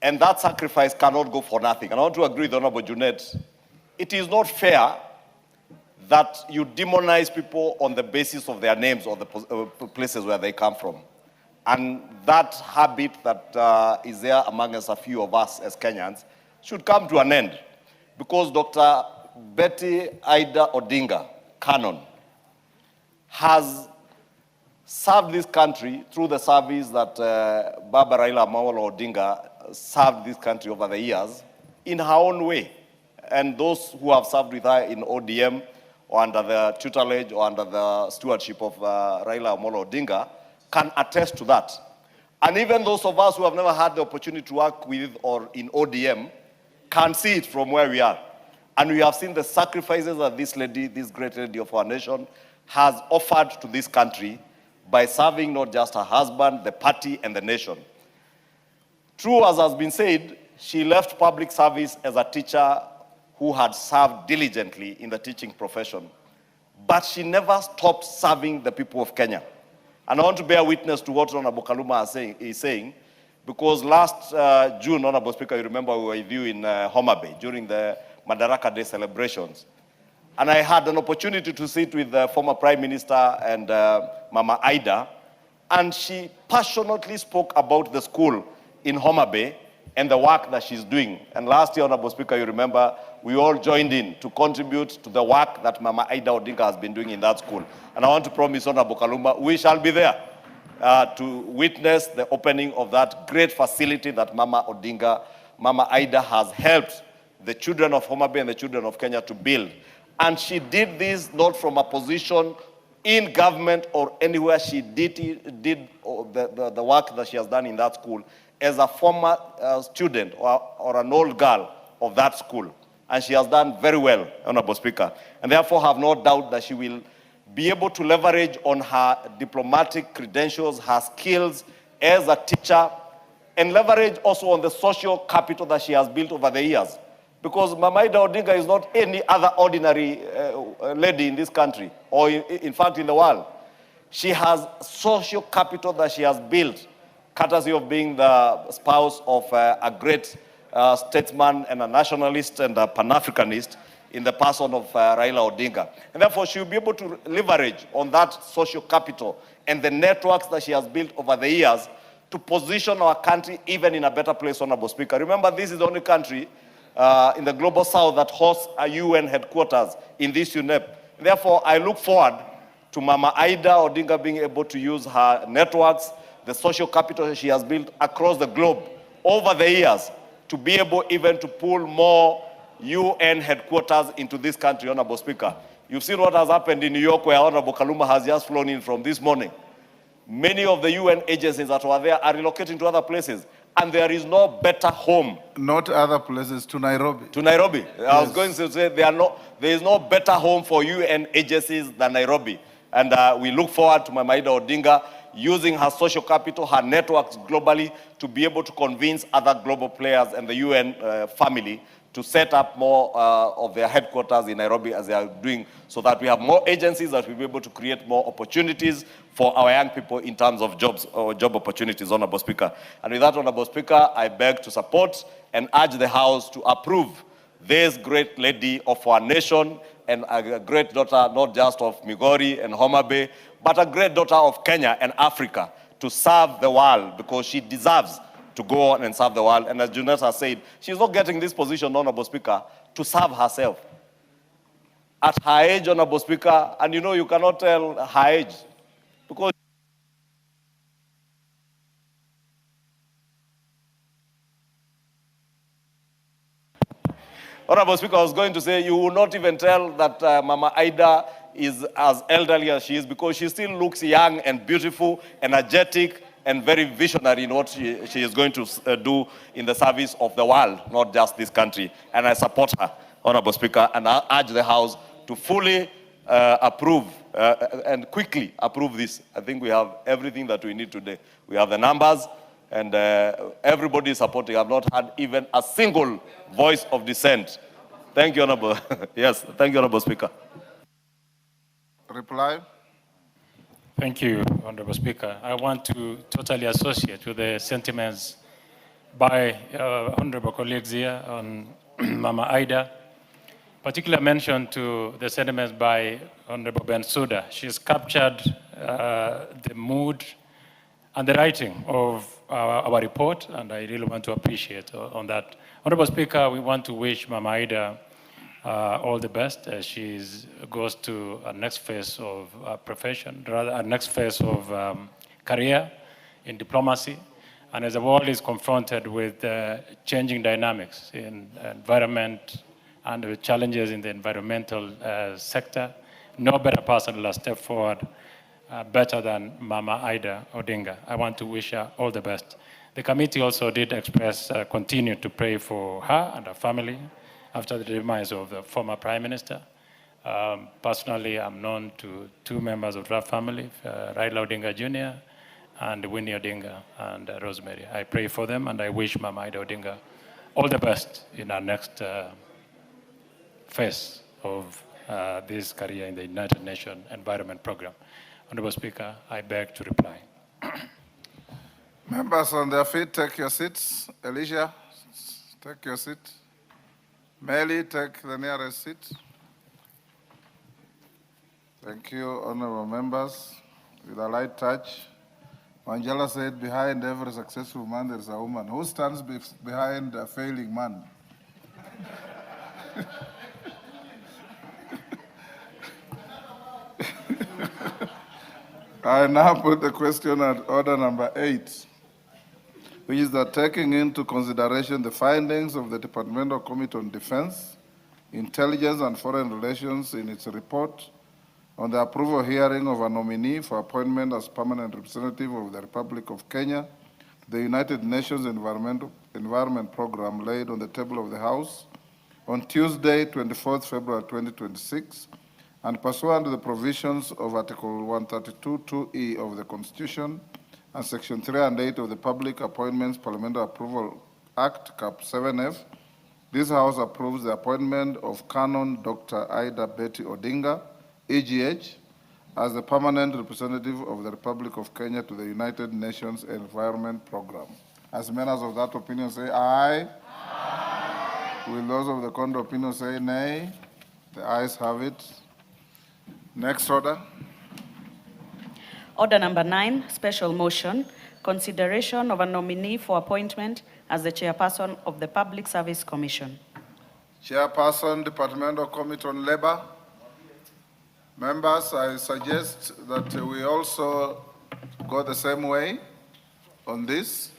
And that sacrifice cannot go for nothing. And I want to agree with Honorable Junet. It is not fair that you demonize people on the basis of their names or the places where they come from. And that habit that is there among us, a few of us as Kenyans, should come to an end. Because Dr. Betty Ida Odinga, Canon, has served this country through the service that Baba Raila Odinga served this country over the years in her own way. And those who have served with her in ODM or under the tutelage or under the stewardship of Raila Odinga can attest to that. And even those of us who have never had the opportunity to work with or in ODM can see it from where we are. And we have seen the sacrifices that this lady, this great lady of our nation, has offered to this country by serving not just her husband, the party, and the nation. True, as has been said, she left public service as a teacher who had served diligently in the teaching profession. But she never stopped serving the people of Kenya. And I want to bear witness to what Honorable Kaluma is saying, Because last June, Honorable Speaker, you remember we were with you in Homa Bay during the Madaraka Day celebrations. And I had an opportunity to sit with the former Prime Minister and Mama Ida, and she passionately spoke about the school in Homa Bay and the work that she's doing. And last year, Honorable Speaker, you remember, we all joined in to contribute to the work that Mama Ida Odinga has been doing in that school. And I want to promise Honorable Kalumba, we shall be there to witness the opening of that great facility that Mama Ida has helped the children of Homa Bay and the children of Kenya to build. And she did this not from a position in government or anywhere. She did the work that she has done in that school as a former student or an old girl of that school. And she has done very well, Honorable Speaker. And therefore have no doubt that she will be able to leverage on her diplomatic credentials, her skills as a teacher, and leverage also on the social capital that she has built over the years. Because Mama Ida Odinga is not any other ordinary lady in this country, or in fact in the world. She has social capital that she has built, courtesy of being the spouse of a great statesman and a nationalist and a Pan-Africanist in the person of Raila Odinga. And therefore, she will be able to leverage on that social capital and the networks that she has built over the years to position our country even in a better place, Honorable Speaker. Remember, this is the only country in the global south that hosts a UN headquarters in this UNEP. Therefore, I look forward to Mama Ida Odinga being able to use her networks, the social capital she has built across the globe over the years to be able even to pull more UN headquarters into this country, Honorable Speaker. You've seen what has happened in New York, where Honorable Kaluma has just flown in from this morning. Many of the UN agencies that were there are relocating to other places. And there is no better home. Not other places, to Nairobi. To Nairobi. Yes. I was going to say there is no better home for UN agencies than Nairobi. And we look forward to Mama Ida Odinga using her social capital, her networks globally, to be able to convince other global players and the UN family to set up more of their headquarters in Nairobi as they are doing, so that we have more agencies that will be able to create more opportunities for our young people in terms of jobs or job opportunities, Honorable Speaker. And with that, Honorable Speaker, I beg to support and urge the House to approve this great lady of our nation and a great daughter, not just of Migori and Homa Bay, but a great daughter of Kenya and Africa to serve the world, because she deserves to go on and serve the world. And as Junet has said, she's not getting this position, Honorable Speaker, to serve herself. At her age, Honorable Speaker, and you know you cannot tell her age, because Honorable Speaker, I was going to say, you will not even tell that Mama Ida is as elderly as she is, because she still looks young and beautiful, energetic, and very visionary in what she is going to do in the service of the world, not just this country. And I support her, Honorable Speaker, and I urge the House to fully approve and quickly approve this. I think we have everything that we need today. We have the numbers, and everybody is supporting. I have not had even a single voice of dissent. Thank you, Honorable. Yes, thank you, Honorable Speaker. Reply. Thank you, Honorable Speaker. I want to totally associate with the sentiments by honorable colleagues here on Mama Ida. Particular mention to the sentiments by Honorable Bensouda. She's captured the mood and the writing of our report, and I really want to appreciate on that. Honorable Speaker, we want to wish Mama Ida all the best as she goes to a next phase of profession, rather a next phase of career in diplomacy. And as the world is confronted with changing dynamics in environment and the challenges in the environmental sector, no better person will step forward better than Mama Ida Odinga. I want to wish her all the best. The committee also did express, continue to pray for her and her family after the demise of the former Prime Minister. Personally, I'm known to two members of that family, Raila Odinga Jr. and Winnie Odinga and Rosemary. I pray for them, and I wish Mama Ida Odinga all the best in our next phase of this career in the United Nations Environment Program. Honorable Speaker, I beg to reply. Members on their feet, take your seats. Alicia, take your seat. Melly, take the nearest seat. Thank you, honorable members. With a light touch, Angela said, behind every successful man, there is a woman. Who stands behind a failing man? I now put the question at order number 8, which is that taking into consideration the findings of the Departmental Committee on Defense, Intelligence and Foreign Relations in its report on the approval hearing of a nominee for appointment as permanent representative of the Republic of Kenya, the United Nations Environment Program laid on the table of the House on Tuesday, 24th February 2026, and pursuant to the provisions of Article 132(2)(e) of the Constitution and Section 3 and 8 of the Public Appointments Parliamentary Approval Act, Cap 7F, this House approves the appointment of Canon Dr. Ida Betty Odinga, EGH, as the permanent representative of the Republic of Kenya to the United Nations Environment Program. As members of that opinion say aye. Aye. Will those of the contrary opinion say nay? The ayes have it. Next order. Order number 9, special motion, consideration of a nominee for appointment as the chairperson of the Public Service Commission. Chairperson, Departmental Committee on Labor. Members, I suggest that we also go the same way on this.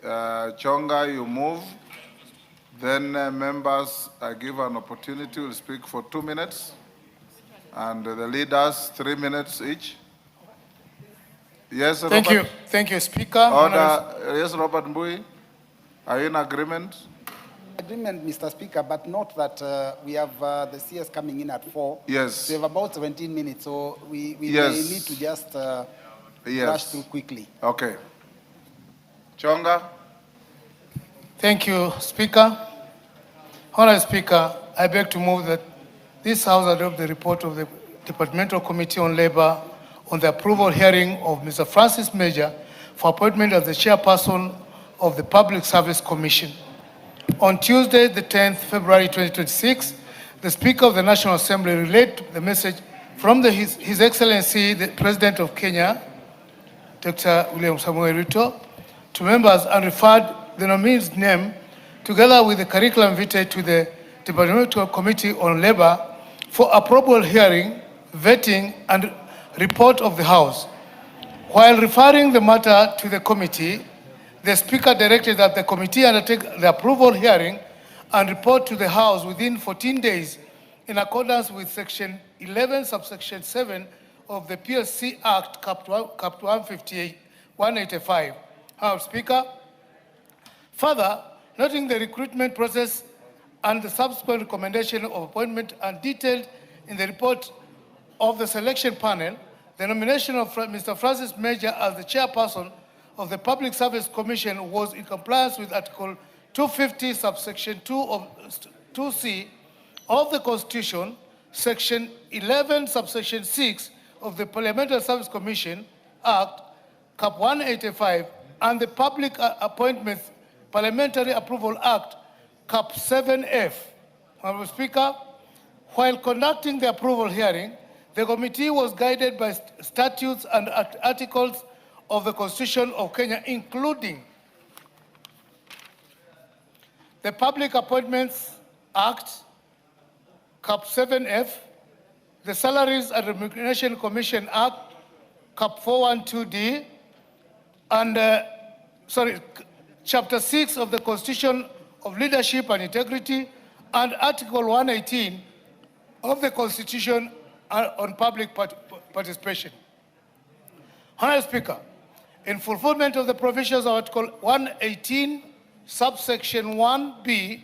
Chonga, you move. Then members, I give an opportunity to speak for 2 minutes. And the leaders, 3 minutes each. Yes, Robert. Thank you, Speaker. Order. Yes, Robert Mbui. Are you in agreement? Agreement, Mr. Speaker, but not that we have the CS coming in at 4. Yes. We have about 17 minutes, so we Yes. may need to just rush through quickly. Okay. Chonga. Thank you, Speaker. Honourable Speaker, I beg to move that this House adopt the report of the Departmental Committee on Labour on the approval hearing of Mr. Francis Major for appointment as the chairperson of the Public Service Commission. On Tuesday, the 10th February 2026, the Speaker of the National Assembly relayed the message from His Excellency, the President of Kenya, Dr. William Samuel Ruto, to members and referred the nominee's name together with the curriculum vitae to the Departmental Committee on Labour for approval hearing, vetting, and report of the House. While referring the matter to the committee, the Speaker directed that the committee undertake the approval hearing and report to the House within 14 days in accordance with Section 11, subsection 7 of the PSC Act, Cap 185. House Speaker. Further, noting the recruitment process and the subsequent recommendation of appointment are detailed in the report of the selection panel, the nomination of Mr. Francis Major as the chairperson of the Public Service Commission was in compliance with Article 250, subsection 2 of 2C of the Constitution, Section 11, subsection 6 of the Parliamentary Service Commission Act, Cap 185, and the Public Appointments Parliamentary Approval Act, Cap 7F. Honorable Speaker, while conducting the approval hearing, the committee was guided by statutes and articles of the Constitution of Kenya, including the Public Appointments Act, Cap 7F, the Salaries and Remuneration Commission Act, Cap 412D, and Chapter 6 of the Constitution of Leadership and Integrity, and Article 118 of the Constitution on Public Participation. Honourable Speaker, in fulfillment of the provisions of Article 118, subsection 1B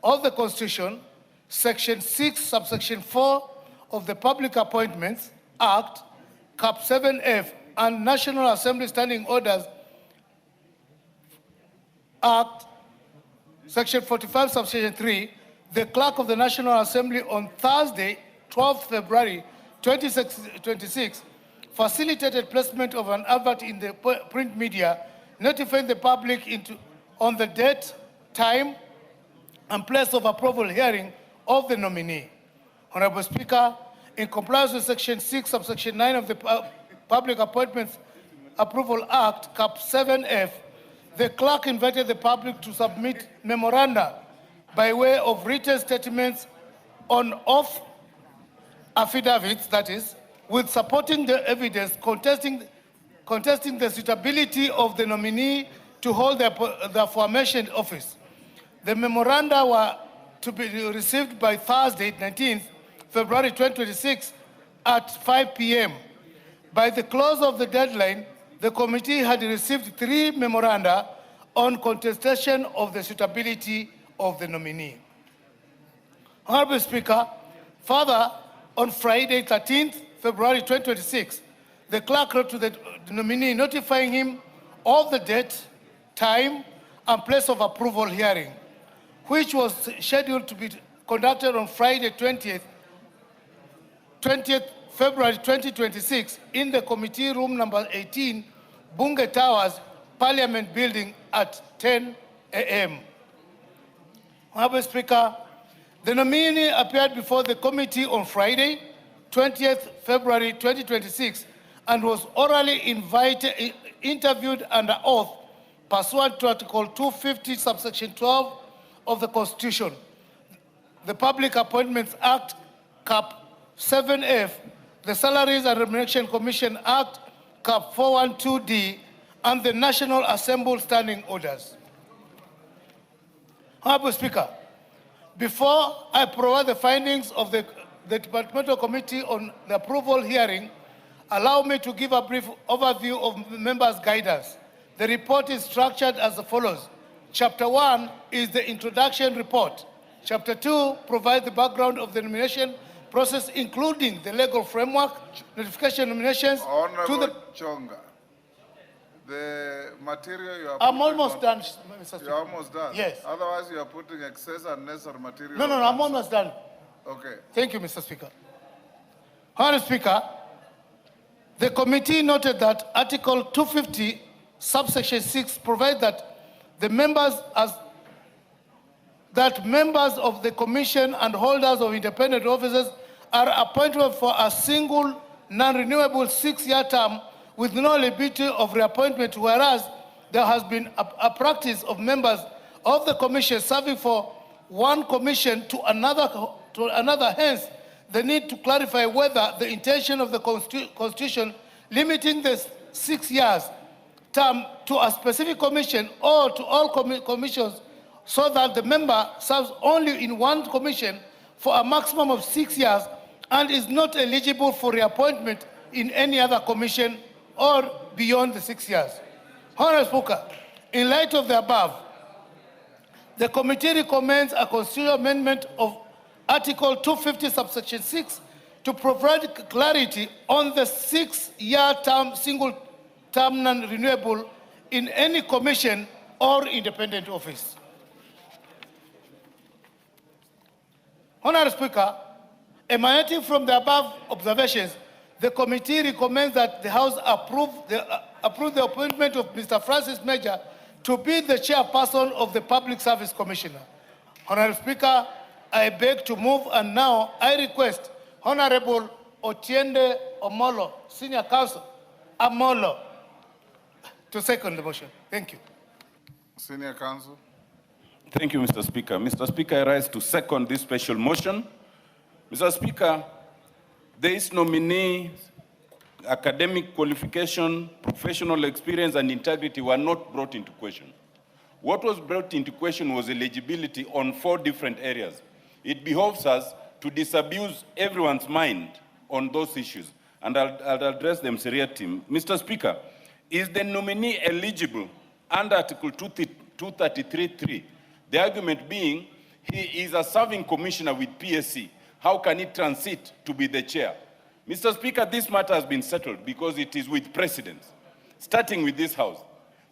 of the Constitution, Section 6, subsection 4 of the Public Appointments Act, Cap 7F, and National Assembly Standing Orders Act, Section 45, subsection 3, the Clerk of the National Assembly on Thursday, 12th February 2026, facilitated placement of an advert in the print media notifying the public on the date, time, and place of approval hearing of the nominee. Honorable Speaker, in compliance with Section 6, subsection 9 of the Public Appointments Approval Act, Cap 7F, the clerk invited the public to submit memoranda by way of written statements on oath affidavits, that is, with supporting the evidence contesting the suitability of the nominee to hold the aforementioned office. The memoranda were to be received by Thursday, 19th February 2026 at 5 p.m. By the close of the deadline, the committee had received 3 memoranda on contestation of the suitability of the nominee. Honorable Speaker, further, on Friday, 13th February 2026, the clerk wrote to the nominee notifying him of the date, time, and place of approval hearing, which was scheduled to be conducted on Friday, 20th February 2026 in the committee room number 18, Bunge Towers, Parliament Building at 10 a.m. Honorable Speaker, the nominee appeared before the committee on Friday, 20th February 2026, and was orally interviewed under oath pursuant to Article 250, subsection 12 of the Constitution, the Public Appointments Act, Cap 7F, the Salaries and Remuneration Commission Act, Cap 412D, and the National Assembly Standing Orders. Honorable Speaker, before I provide the findings of the Departmental Committee on the approval hearing, allow me to give a brief overview of members' guidance. The report is structured as follows. Chapter 1 is the introduction report. Chapter 2 provides the background of the nomination process, including the legal framework, notification nominations to the... Chonga, the material you are I'm almost done, Mr. Speaker. You're almost done? Yes. Otherwise, you are putting excess and unnecessary material. No, I'm almost done. Okay. Thank you, Mr. Speaker. Honorable Speaker, the committee noted that Article 250, subsection 6 provides that members of the commission and holders of independent offices are appointed for a single non-renewable 6-year term with no liability of reappointment, whereas there has been a practice of members of the commission serving for one commission to another. Hence, the need to clarify whether the intention of the Constitution limiting the 6 years term to a specific commission or to all commissions, so that the member serves only in one commission for a maximum of 6 years and is not eligible for reappointment in any other commission or beyond the 6 years. Honorable Speaker, in light of the above, the committee recommends a constitutional amendment of Article 250, subsection 6, to provide clarity on the 6-year term, single term non-renewable in any commission or independent office. Honorable Speaker, emanating from the above observations, the committee recommends that the House approve the appointment of Mr. Francis Major to be the chairperson of the Public Service Commissioner. Honorable Speaker, I beg to move, and now I request Honorable Otiende Omolo, Senior Counsel, Amolo, to second the motion. Thank you. Senior Counsel. Thank you, Mr. Speaker. Mr. Speaker, I rise to second this special motion. Mr. Speaker, this nominee academic qualification, professional experience, and integrity were not brought into question. What was brought into question was eligibility on 4 different areas. It behoves us to disabuse everyone's mind on those issues, and I'll address them seriatim. Mr. Speaker, is the nominee eligible under Article 233.3? The argument being, he is a serving commissioner with PSC. How can he transit to be the chair? Mr. Speaker, this matter has been settled because it is with precedence, starting with this House.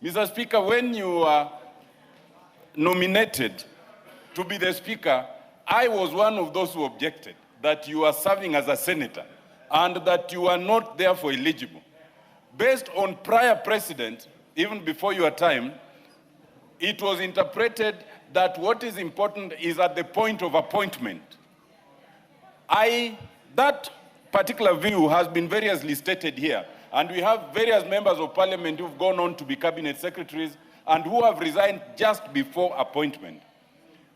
Mr. Speaker, when you are nominated to be the Speaker, I was one of those who objected that you are serving as a senator and that you are not therefore eligible. Based on prior precedent, even before your time, it was interpreted that what is important is at the point of appointment. That particular view has been variously stated here, and we have various members of parliament who've gone on to be cabinet secretaries and who have resigned just before appointment.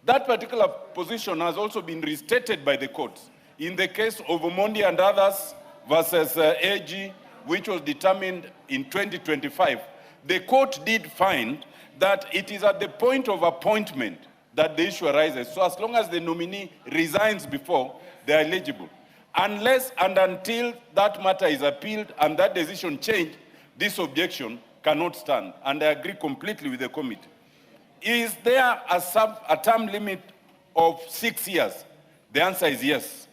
That particular position has also been restated by the courts. In the case of Omondi and others versus AG, which was determined in 2025, the court did find that it is at the point of appointment that the issue arises. So as long as the nominee resigns before, they are eligible. Unless and until that matter is appealed and that decision changed, this objection cannot stand. And I agree completely with the committee. Is there a term limit of 6 years? The answer is yes.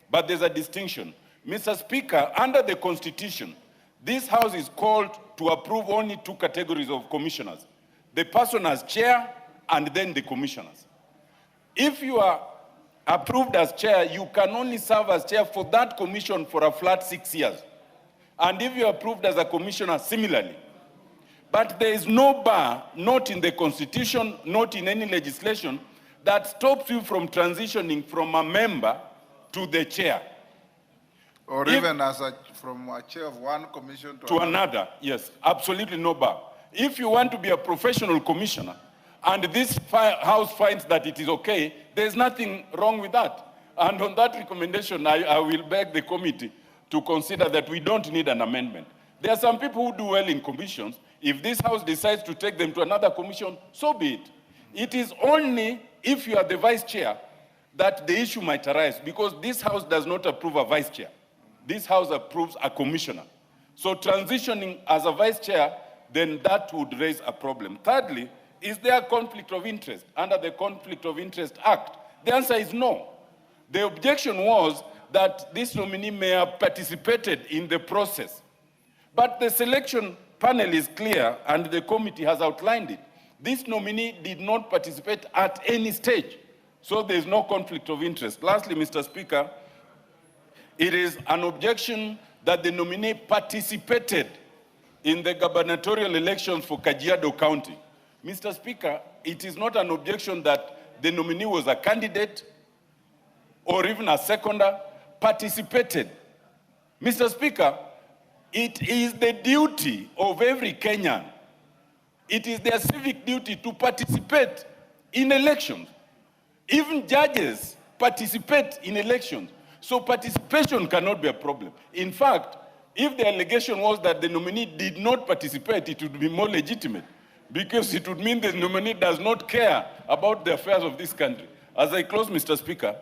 But there's a distinction. Mr. Speaker, under the Constitution, this House is called to approve only 2 categories of commissioners: the person as chair and then the commissioners. If you are approved as chair, you can only serve as chair for that commission for a flat 6 years. And if you are approved as a commissioner, similarly. But there is no bar, not in the Constitution, not in any legislation, that stops you from transitioning from a member to the chair. Or even from a chair of one commission to another. Yes, absolutely no bar. If you want to be a professional commissioner, and this House finds that it is okay, there's nothing wrong with that. And on that recommendation, I will beg the committee to consider that we don't need an amendment. There are some people who do well in commissions. If this House decides to take them to another commission, so be it. It is only if you are the vice chair that the issue might arise, because this House does not approve a vice chair. This House approves a commissioner. So transitioning as a vice chair, then that would raise a problem. Thirdly, is there a conflict of interest under the Conflict of Interest Act? The answer is no. The objection was that this nominee may have participated in the process. But the selection panel is clear, and the committee has outlined it. This nominee did not participate at any stage, so there is no conflict of interest. Lastly, Mr. Speaker, it is an objection that the nominee participated in the gubernatorial elections for Kajiado County. Mr. Speaker, it is not an objection that the nominee was a candidate or even a seconder, participated. Mr. Speaker, it is the duty of every Kenyan. It is their civic duty to participate in elections. Even judges participate in elections. So participation cannot be a problem. In fact, if the allegation was that the nominee did not participate, it would be more legitimate, because it would mean the nominee does not care about the affairs of this country. As I close, Mr. Speaker,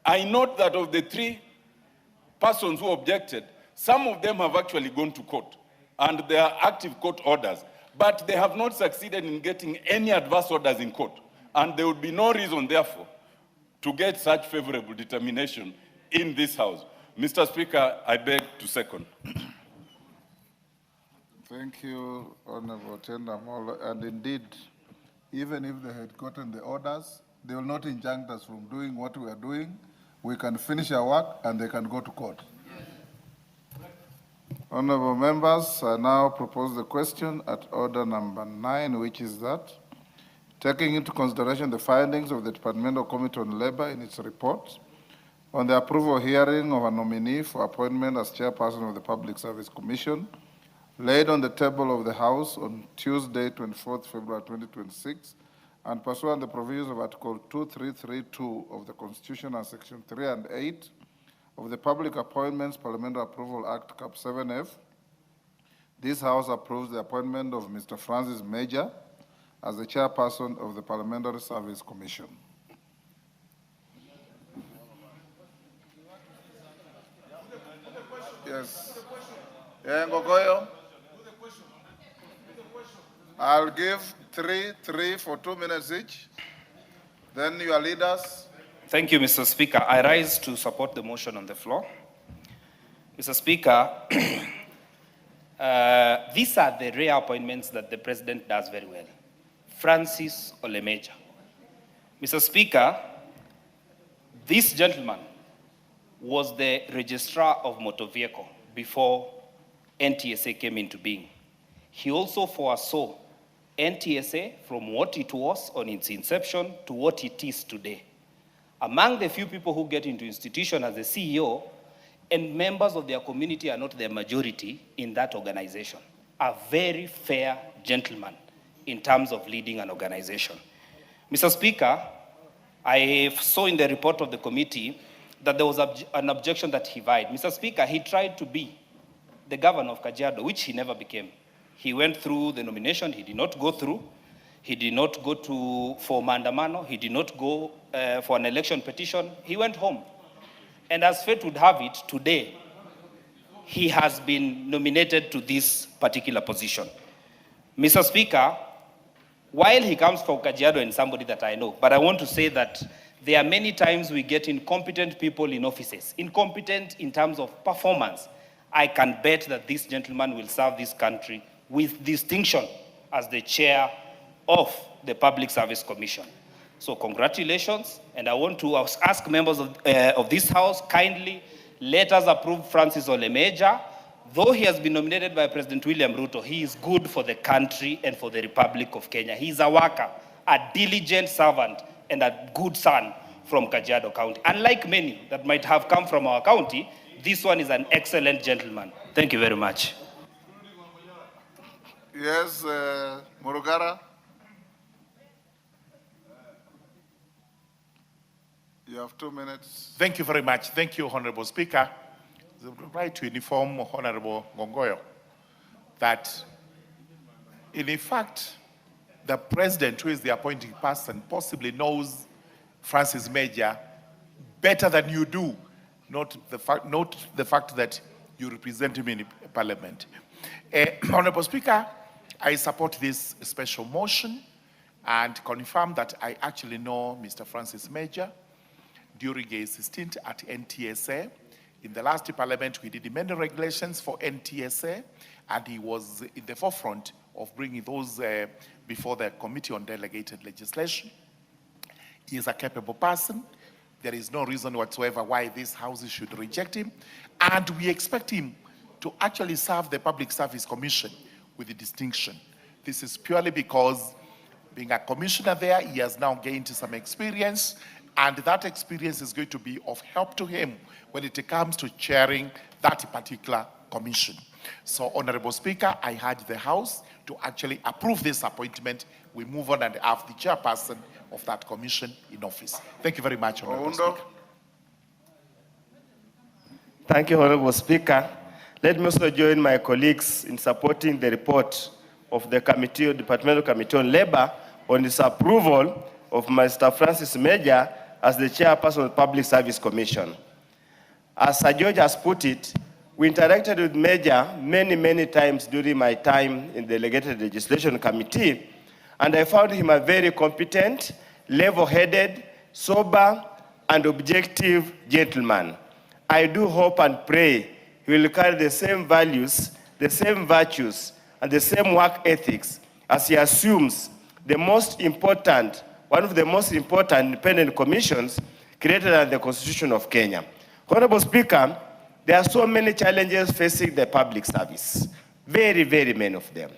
I note that of the 3 persons who objected, some of them have actually gone to court, and there are active court orders, but they have not succeeded in getting any adverse orders in court. And there would be no reason, therefore, to get such favorable determination in this House. Mr. Speaker, I beg to second. Thank you, Honorable Tenda Molo. And indeed, even if they had gotten the orders, they will not injunct us from doing what we are doing. We can finish our work and they can go to court. Honorable members, I now propose the question at order number 9, which is that, taking into consideration the findings of the Departmental Committee on Labor in its report on the approval hearing of a nominee for appointment as chairperson of the Public Service Commission, laid on the table of the House on Tuesday, 24th February 2026, and pursuant to the provisions of Article 2332 of the Constitution and Section 3 and 8 of the Public Appointments Parliamentary Approval Act, Cap 7F, this House approves the appointment of Mr. Francis Major as the chairperson of the Parliamentary Service Commission. Yes. Yeah, Ngogoyo. I'll give three for 2 minutes each. Then your leaders. Thank you, Mr. Speaker. I rise to support the motion on the floor. Mr. Speaker, these are the rare appointments that the president does very well. Francis Olemeja. Mr. Speaker, this gentleman was the registrar of motor vehicle before NTSA came into being. He also foresaw NTSA from what it was on its inception to what it is today. Among the few people who get into institution as a CEO, and members of their community are not the majority in that organization. A very fair gentleman in terms of leading an organization. Mr. Speaker, I saw in the report of the committee that there was an objection that he filed. Mr. Speaker, he tried to be the governor of Kajiado, which he never became. He went through the nomination, he did not go through. He did not go for maandamano, he did not go for an election petition, he went home. And as fate would have it, today, he has been nominated to this particular position. Mr. Speaker, while he comes from Kajiado and somebody that I know, but I want to say that there are many times we get incompetent people in offices, incompetent in terms of performance. I can bet that this gentleman will serve this country with distinction as the chair of the Public Service Commission. So congratulations, and I want to ask members of this House, kindly let us approve Francis Olemeja. Though he has been nominated by President William Ruto, he is good for the country and for the Republic of Kenya. He is a worker, a diligent servant, and a good son from Kajiado County. Unlike many that might have come from our county, this one is an excellent gentleman. Thank you very much. Yes, Murugara. You have 2 minutes. Thank you very much. Thank you, Honorable Speaker. I would like to inform Honorable Ngongoyo that, in fact, the president, who is the appointing person, possibly knows Francis Major better than you do, not the fact that you represent him in Parliament. Honorable Speaker, I support this special motion and confirm that I actually know Mr. Francis Major during his stint at NTSA. In the last Parliament, we did many regulations for NTSA, and he was in the forefront of bringing those before the Committee on Delegated Legislation. He is a capable person. There is no reason whatsoever why this House should reject him, and we expect him to actually serve the Public Service Commission with a distinction. This is purely because being a commissioner there, he has now gained some experience, and that experience is going to be of help to him when it comes to chairing that particular commission. So, Honorable Speaker, I urge the House to actually approve this appointment. We move on and have the chairperson of that commission in office. Thank you very much, Honorable Speaker. Thank you, Honorable Speaker. Let me also join my colleagues in supporting the report of the Departmental Committee on Labor on its approval of Mr. Francis Major as the chairperson of the Public Service Commission. As Sir George has put it, we interacted with Major many times during my time in the Delegated Legislation Committee, and I found him a very competent, level-headed, sober, and objective gentleman. I do hope and pray he will carry the same values, the same virtues, and the same work ethics as he assumes the most important, one of the most important independent commissions created under the Constitution of Kenya. Honorable Speaker, there are so many challenges facing the public service, very many of them.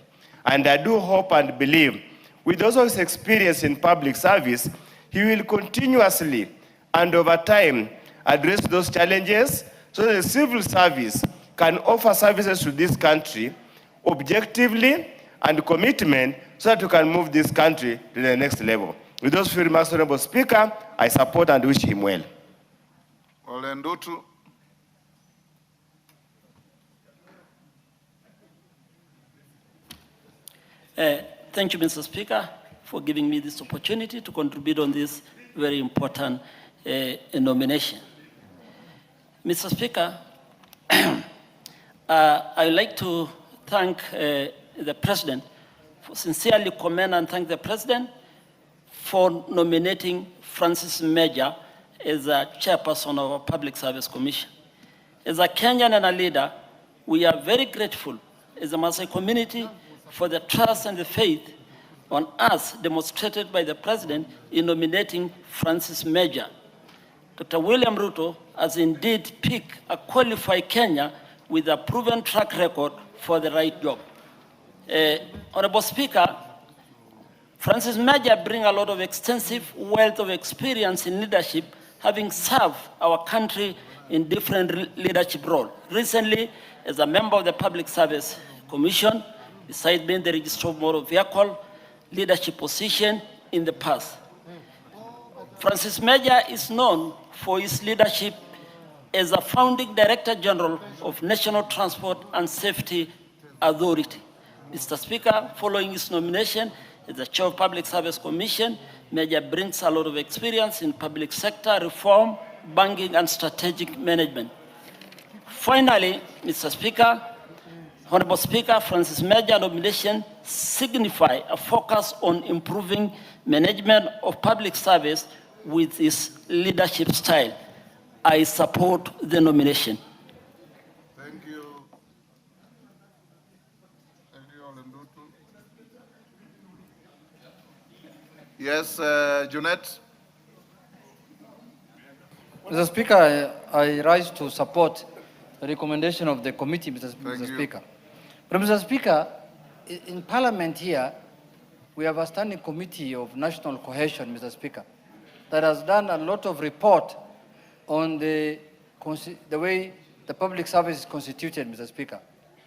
And I do hope and believe, with also his experience in public service, he will continuously and over time address those challenges so that the civil service can offer services to this country objectively and commitment so that we can move this country to the next level. With those few remarks, Honorable Speaker, I support and wish him well. Olendutu. Thank you, Mr. Speaker, for giving me this opportunity to contribute on this very important nomination. Mr. Speaker, I would like to thank the President, sincerely commend and thank the President for nominating Francis Major as a chairperson of our Public Service Commission. As a Kenyan and a leader, we are very grateful as a Maasai community for the trust and the faith on us demonstrated by the President in nominating Francis Major. Dr. William Ruto has indeed picked a qualified Kenyan with a proven track record for the right job. Honorable Speaker, Francis Major brings a lot of extensive wealth of experience in leadership, having served our country in different leadership roles. Recently, as a member of the Public Service Commission, besides being the Registrar of Motor Vehicle, leadership position in the past. Francis Major is known for his leadership as a founding Director General of National Transport and Safety Authority. Mr. Speaker, following his nomination as the Chair of Public Service Commission, Major brings a lot of experience in public sector reform, banking, and strategic management. Finally, Mr. Speaker, Honorable Speaker, Francis Major nomination signify a focus on improving management of public service with his leadership style. I support the nomination. Thank you. Thank you, Olendutu. Yes, Junet. Mr. Speaker, I rise to support the recommendation of the committee, Mr. Speaker. But Mr. Speaker, in Parliament here, we have a standing committee of national cohesion, Mr. Speaker, that has done a lot of report on the way the public service is constituted, Mr. Speaker.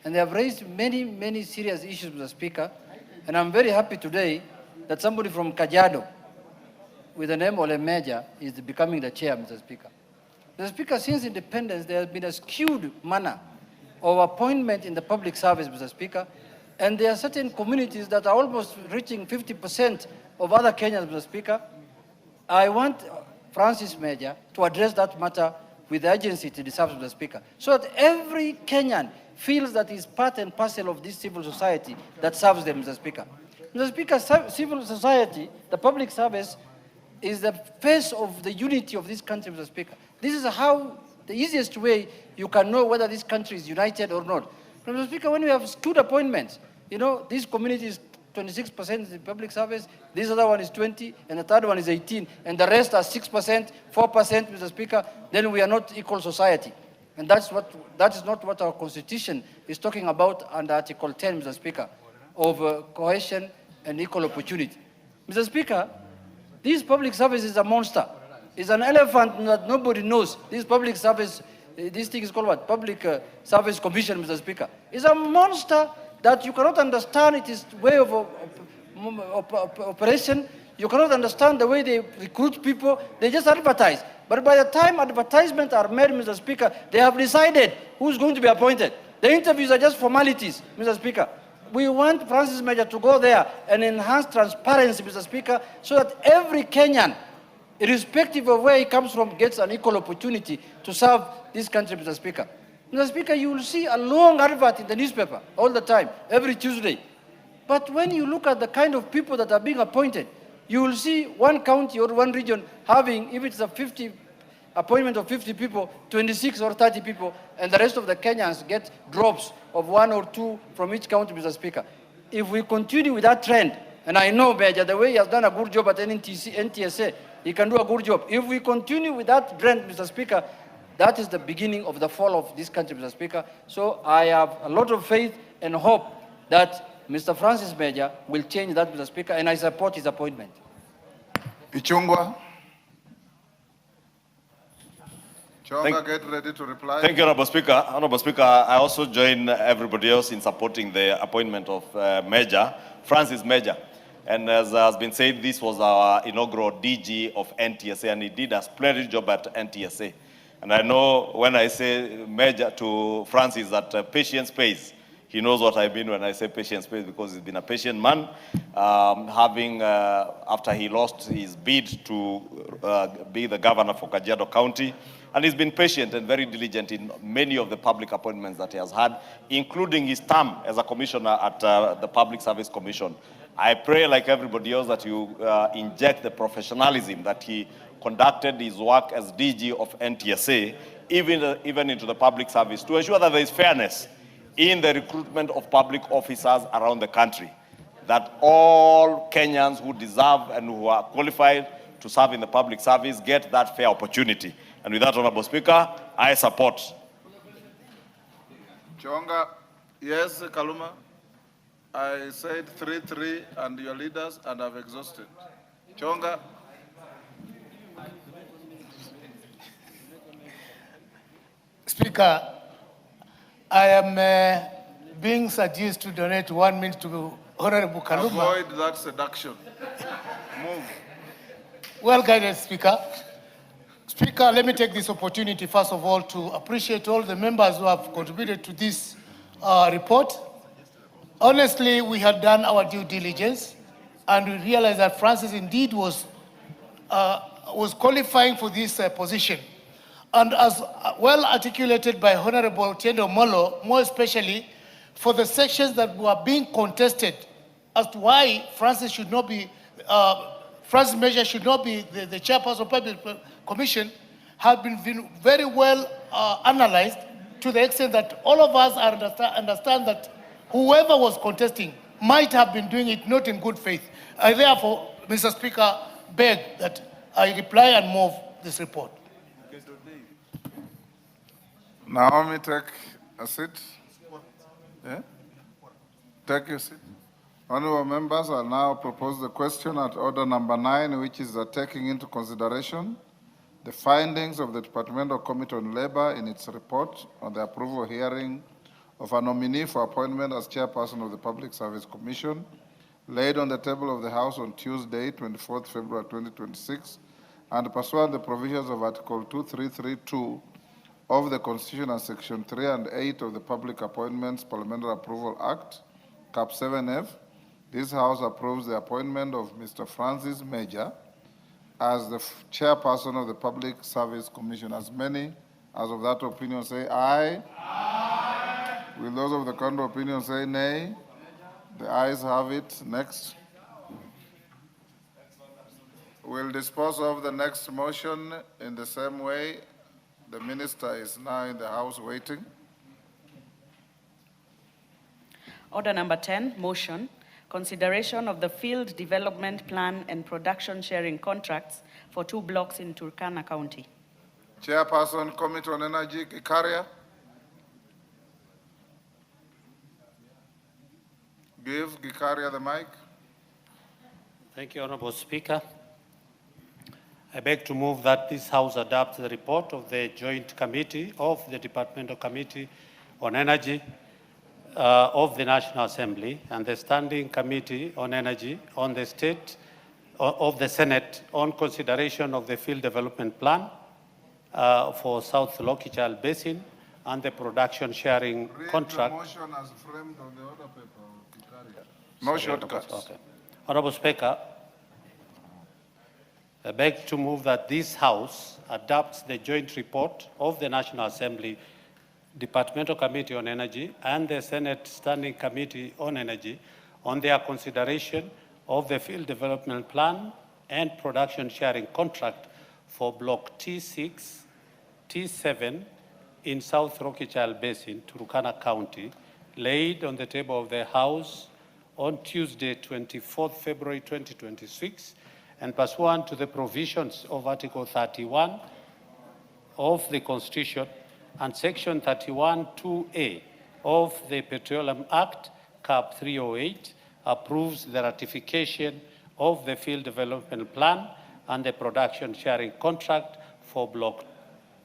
And they have raised many, many serious issues, Mr. Speaker. And I'm very happy today that somebody from Kajiado with the name Ole Major is becoming the chair, Mr. Speaker. Mr. Speaker, since independence, there has been a skewed manner of appointment in the public service, Mr. Speaker. And there are certain communities that are almost reaching 50% of other Kenyans, Mr. Speaker. I want Francis Major to address that matter with the agency it deserves, Mr. Speaker, so that every Kenyan feels that he's part and parcel of this civil society that serves them, Mr. Speaker. Mr. Speaker, civil society, the public service, is the face of the unity of this country, Mr. Speaker. This is how, the easiest way you can know whether this country is united or not. Mr. Speaker, when we have skewed appointments, you know, this community is 26% in the public service, this other one is 20, and the third one is 18, and the rest are 6%, 4%, Mr. Speaker, then we are not equal society. And that is not what our Constitution is talking about under Article 10, Mr. Speaker, of cohesion and equal opportunity. Mr. Speaker, this public service is a monster. It's an elephant that nobody knows. This public service, this thing is called what? Public Service Commission, Mr. Speaker. It's a monster that you cannot understand its way of operation. You cannot understand the way they recruit people. They just advertise. But by the time advertisements are made, Mr. Speaker, they have decided who's going to be appointed. The interviews are just formalities, Mr. Speaker. We want Francis Major to go there and enhance transparency, Mr. Speaker, so that every Kenyan, irrespective of where he comes from, gets an equal opportunity to serve this country, Mr. Speaker. Mr. Speaker, you will see a long advert in the newspaper all the time, every Tuesday. But when you look at the kind of people that are being appointed, you will see one county or one region having, if it's a 50 appointment of 50 people, 26 or 30 people, and the rest of the Kenyans get drops of 1 or 2 from each county, Mr. Speaker. If we continue with that trend, and I know Major, the way he has done a good job at NTSA, he can do a good job. If we continue with that trend, Mr. Speaker, that is the beginning of the fall of this country, Mr. Speaker. So I have a lot of faith and hope that Mr. Francis Major will change that, Mr. Speaker, and I support his appointment. Ichungwa. Chonga, get ready to reply. Thank you, Honorable Speaker. Honorable Speaker, I also join everybody else in supporting the appointment of Francis Major. And as has been said, this was our inaugural DG of NTSA, and he did a splendid job at NTSA. And I know when I say Major to Francis that patience pays. He knows what I mean when I say patience pays, because he's been a patient man, after he lost his bid to be the governor for Kajiado County. And he's been patient and very diligent in many of the public appointments that he has had, including his term as a commissioner at the Public Service Commission. I pray, like everybody else, that you inject the professionalism that he conducted his work as DG of NTSA, even into the public service, to ensure that there is fairness in the recruitment of public officers around the country, that all Kenyans who deserve and who are qualified to serve in the public service get that fair opportunity. And with that, Honorable Speaker, I support. Chonga, yes, Kaluma. I said 3-3 and your leaders, and I've exhausted. Chonga. Speaker, I am being seduced to donate 1 minute to Honorable Kaluma. Avoid that seduction. Move. Well guided, Speaker. Speaker, let me take this opportunity, first of all, to appreciate all the members who have contributed to this report. Honestly, we had done our due diligence, and we realized that Francis indeed was qualifying for this position. And as well articulated by Honorable Tiendo Molo, more especially for the sections that were being contested as to why Francis should not be, Francis Major should not be the chairperson of Public Commission, have been very well analyzed to the extent that all of us understand that whoever was contesting might have been doing it not in good faith. I therefore, Mr. Speaker, beg that I reply and move this report. Naomi, take a seat. Yeah? Take your seat. Honourable members, I now propose the question at order number 9, which is taking into consideration the findings of the Departmental Committee on Labour in its report on the approval hearing of a nominee for appointment as chairperson of the Public Service Commission, laid on the table of the House on Tuesday, 24th February 2026, and pursuant to the provisions of Article 2332 of the Constitution and Section 3 and 8 of the Public Appointments Parliamentary Approval Act, Cap 7F, this House approves the appointment of Mr. Francis Major as the chairperson of the Public Service Commission. As many as of that opinion say aye. Aye. Will those of the contrary opinion say nay? The ayes have it. Next. We'll dispose of the next motion in the same way. The minister is now in the House waiting. Order number 10, motion. Consideration of the field development plan and production sharing contracts for 2 blocks in Turkana County. Chairperson, Committee on Energy, Gikaria. Give Gikaria the mic. Thank you, Honorable Speaker. I beg to move that this House adopt the report of the Joint Committee of the Departmental Committee on Energy of the National Assembly and the Standing Committee on Energy on the State of the Senate on consideration of the Field Development Plan for South Lokichal Basin and the production sharing contract. The motion as framed on the order paper. No shortcuts. Okay. Honorable Speaker, I beg to move that this House adopts the joint report of the National Assembly Departmental Committee on Energy and the Senate Standing Committee on Energy on their consideration of the Field Development Plan and Production Sharing Contract for Block T6, T7 in South Lokichal Basin, Turkana County, laid on the table of the House on Tuesday, 24th February 2026, and pursuant to the provisions of Article 31 of the Constitution and Section 31(2)(a) of the Petroleum Act, Cap 308, approves the ratification of the Field Development Plan and the Production Sharing Contract for Block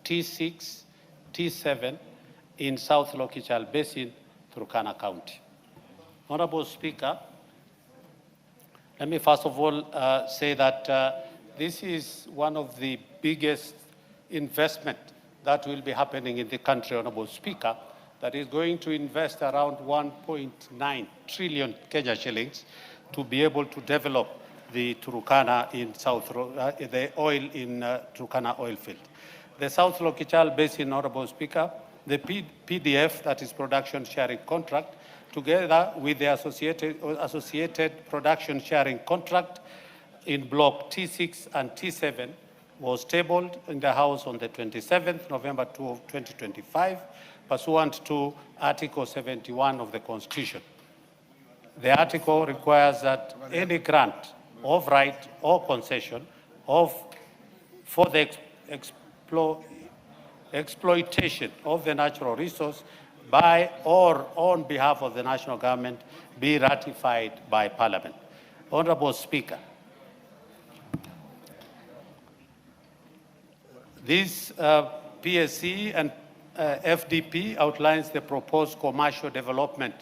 T6, T7 in South Lokichal Basin, Turkana County. Honorable Speaker, let me first of all say that this is one of the biggest investment that will be happening in the country, Honorable Speaker, that is going to invest around 1.9 trillion Kenya shillings to be able to develop the Turkana in the oil in Turkana oil field. The South Lokichal Basin, Honorable Speaker, the PDF, that is production sharing contract, together with the associated production sharing contract in Block T6 and T7, was tabled in the House on the 27th November 2025, pursuant to Article 71 of the Constitution. The article requires that any grant of right or concession for the exploitation of the natural resource by or on behalf of the national government be ratified by Parliament. Honorable Speaker, this PSC and FDP outlines the proposed commercial development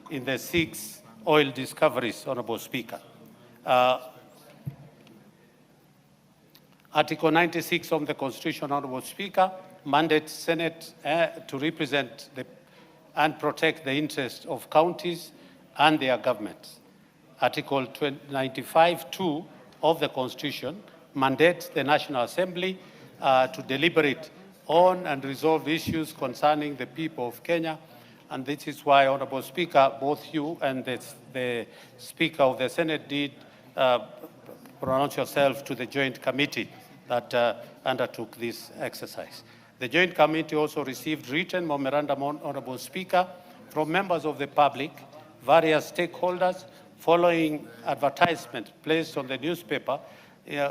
in the 6 oil discoveries, Honorable Speaker. Article 96 of the Constitution, Honorable Speaker, mandates Senate to represent and protect the interests of counties and their governments. Article 95(2) of the Constitution mandates the National Assembly to deliberate on and resolve issues concerning the people of Kenya. And this is why, Honorable Speaker, both you and the Speaker of the Senate did pronounce yourself to the joint committee that undertook this exercise. The joint committee also received written memorandum, Honorable Speaker, from members of the public, various stakeholders, following advertisement placed on the newspaper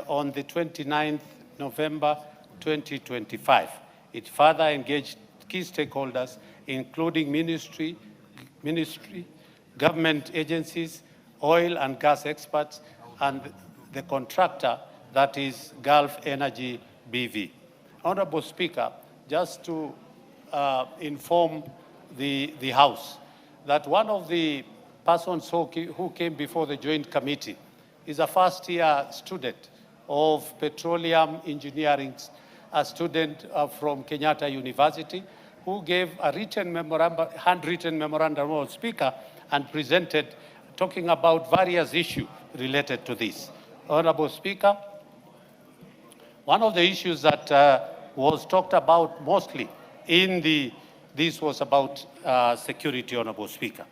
on the 29th November 2025. It further engaged key stakeholders, including ministry, government agencies, oil and gas experts, and the contractor, that is Gulf Energy BV. Honorable Speaker, just to inform the House that one of the persons who came before the joint committee is a first-year student of petroleum engineering, a student from Kenyatta University, who gave a written memorandum, handwritten memorandum, Honorable Speaker, and presented, talking about various issues related to this. Honorable Speaker, one of the issues that was talked about mostly in this was about security, Honorable Speaker.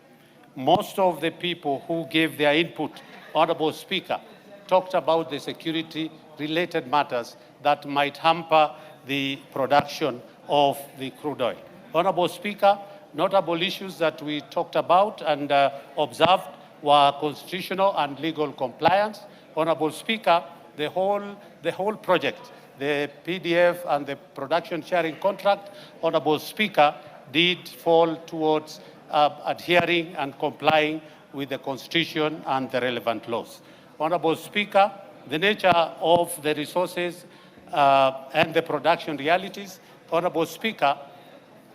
Most of the people who gave their input, Honorable Speaker, talked about the security-related matters that might hamper the production of the crude oil. Honorable Speaker, notable issues that we talked about and observed were constitutional and legal compliance. Honorable Speaker, the whole project, the PDF and the production sharing contract, Honorable Speaker, did fall towards adhering and complying with the Constitution and the relevant laws. Honorable Speaker, the nature of the resources and the production realities, Honorable Speaker,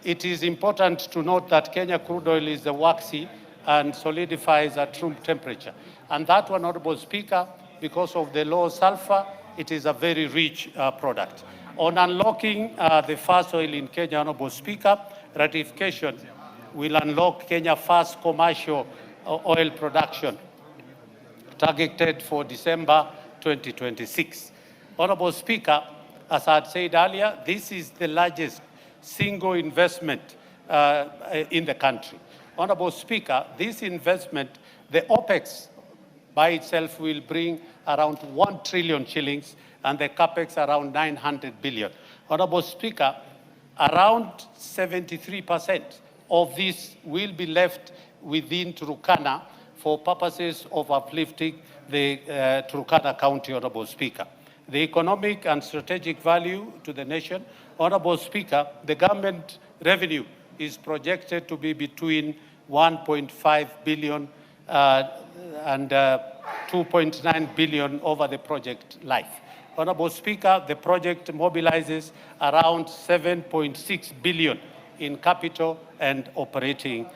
it is important to note that Kenya crude oil is the waxy and solidifies at room temperature. And that one, Honorable Speaker, because of the low sulfur, it is a very rich product. On unlocking the first oil in Kenya, Honorable Speaker, ratification will unlock Kenya's first commercial oil production, targeted for December 2026. Honorable Speaker, as I had said earlier, this is the largest single investment in the country. Honorable Speaker, this investment, the OPEX by itself will bring around 1 trillion shillings and the CAPEX around 900 billion. Honorable Speaker, around 73% of this will be left within Turkana for purposes of uplifting the Turkana County, Honorable Speaker. The economic and strategic value to the nation, Honorable Speaker, the government revenue is projected to be between 1.5 billion and 2.9 billion over the project life. Honorable Speaker, the project mobilizes around 7.6 billion in capital and operating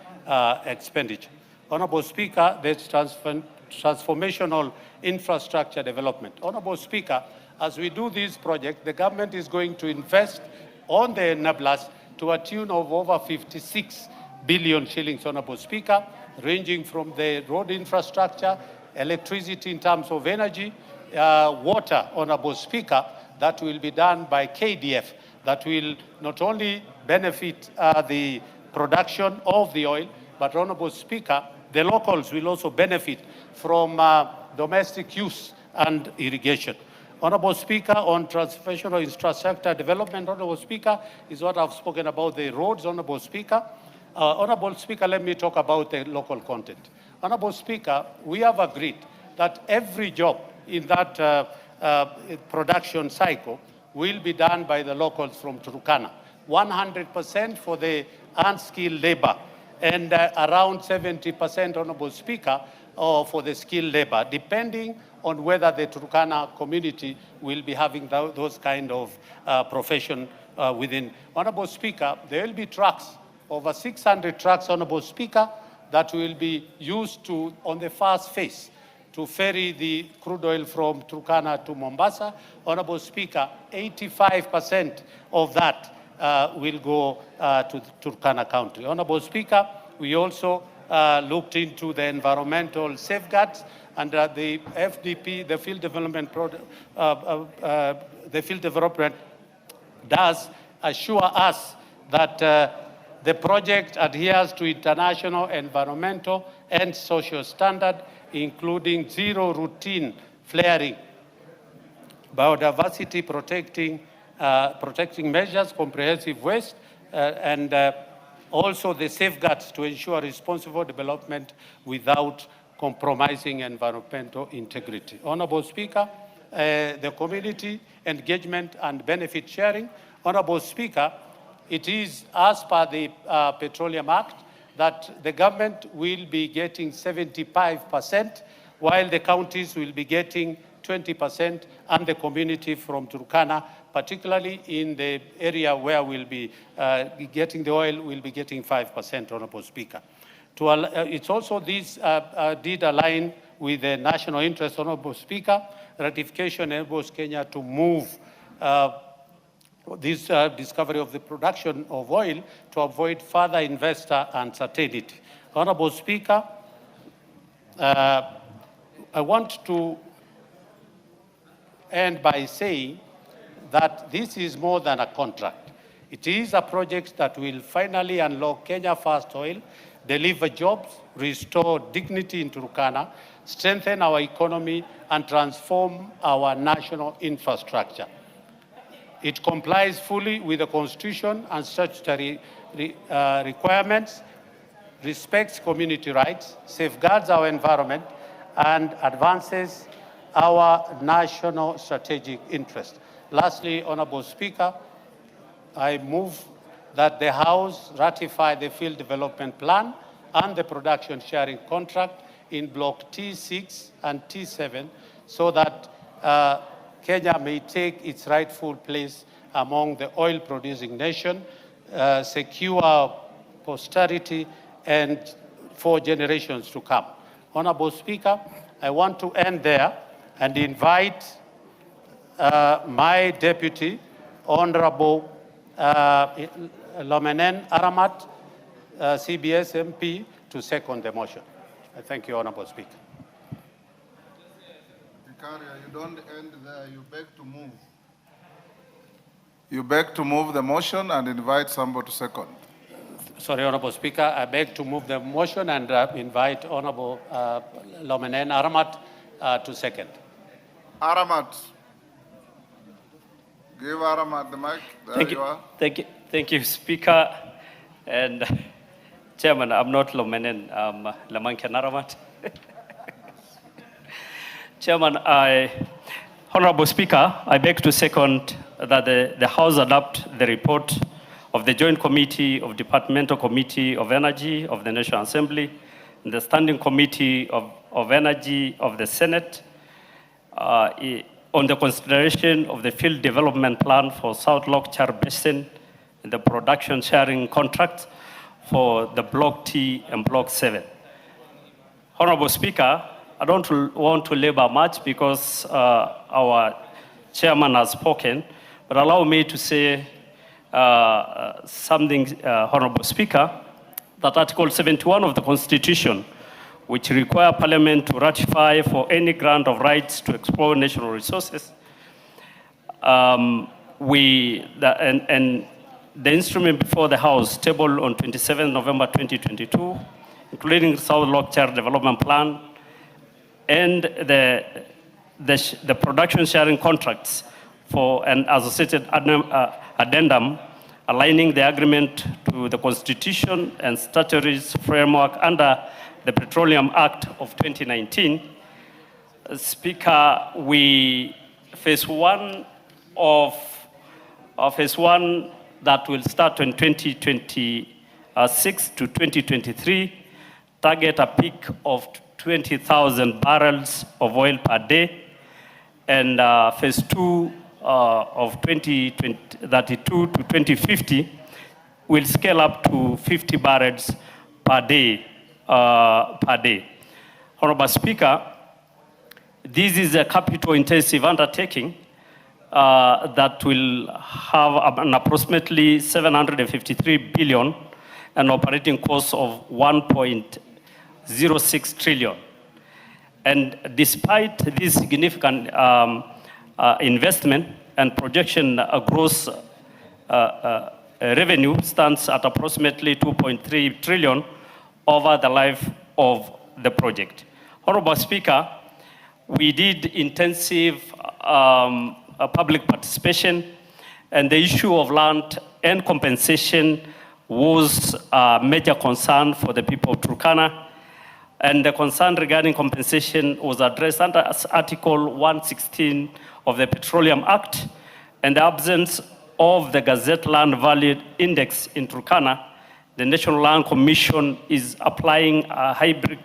expenditure. Honorable Speaker, there's transformational infrastructure development. Honorable Speaker, as we do this project, the government is going to invest on the enablers to a tune of over 56 billion shillings, Honorable Speaker, ranging from the road infrastructure, electricity in terms of energy, water, Honorable Speaker, that will be done by KDF, that will not only benefit the production of the oil, but Honorable Speaker, the locals will also benefit from domestic use and irrigation. Honorable Speaker, on transformational infrastructure development, Honorable Speaker, is what I've spoken about the roads, Honorable Speaker. Honorable Speaker, let me talk about the local content. Honorable Speaker, we have agreed that every job in that production cycle will be done by the locals from Turkana. 100% for the unskilled labor, and around 70%, Honorable Speaker, for the skilled labor, depending on whether the Turkana community will be having those kind of profession within. Honorable Speaker, there will be trucks, over 600 trucks, Honorable Speaker, that will be used on the first phase to ferry the crude oil from Turkana to Mombasa. Honorable Speaker, 85% of that will go to Turkana County. Honorable Speaker, we also looked into the environmental safeguards under the FDP, the field development does assure us that the project adheres to international environmental and social standard, including zero routine flaring, biodiversity protecting measures, comprehensive waste, and also the safeguards to ensure responsible development without compromising environmental integrity. Honorable Speaker, the community engagement and benefit sharing. Honorable Speaker, it is as per the Petroleum Act that the government will be getting 75%, while the counties will be getting 20%, and the community from Turkana, particularly in the area where we'll be getting the oil, will be getting 5%, Honorable Speaker. It's also this did align with the national interest, Honorable Speaker. Ratification enables Kenya to move this discovery of the production of oil to avoid further investor uncertainty. Honorable Speaker, I want to end by saying that this is more than a contract. It is a project that will finally unlock Kenya First Oil, deliver jobs, restore dignity in Turkana, strengthen our economy, and transform our national infrastructure. It complies fully with the Constitution and statutory requirements, respects community rights, safeguards our environment, and advances our national strategic interest. Lastly, Honorable Speaker, I move that the House ratify the field development plan and the production sharing contract in Block T6 and T7 so that Kenya may take its rightful place among the oil-producing nation, secure posterity, and for generations to come. Honorable Speaker, I want to end there and invite my deputy, Honorable Lomenen Aramat, CBS MP, to second the motion. I thank you, Honorable Speaker. You don't end there, you beg to move. You beg to move the motion and invite somebody to second. Sorry, Honorable Speaker, I beg to move the motion and invite Honorable Lomenen Aramat to second. Aramat. Give Aramat the mic. There you are. Thank you, Speaker. And Chairman, I'm not Lomenen, I'm Lamankan Aramat. Chairman, Honorable Speaker, I beg to second that the House adopt the report of the Joint Committee of Departmental Committee of Energy of the National Assembly and the Standing Committee of Energy of the Senate on the consideration of the field development plan for South Lochar Basin and the production sharing contract for the Block T and Block 7. Honorable Speaker, I don't want to labor much because our chairman has spoken, but allow me to say something, Honorable Speaker, that Article 71 of the Constitution, which require Parliament to ratify for any grant of rights to explore national resources, and the instrument before the House, tabled on 27 November 2022, including South Lochar Development Plan, and the production sharing contracts for an associated addendum aligning the agreement to the Constitution and statutory framework under the Petroleum Act of 2019. Speaker, phase one that will start in 2020, 6 to 2023 target a peak of 20,000 barrels of oil per day, and phase 2 of 2032 to 2050 will scale up to 50 barrels per day. Honorable Speaker, this is a capital-intensive undertaking that will have an approximately 753 billion and operating costs of 1.06 trillion. And despite this significant investment and projection, gross revenue stands at approximately 2.3 trillion over the life of the project. Honorable Speaker, we did intensive public participation, and the issue of land and compensation was a major concern for the people of Turkana. And the concern regarding compensation was addressed under Article 116 of the Petroleum Act, and the absence of the Gazette Land Value Index in Turkana. The National Land Commission is applying a hybrid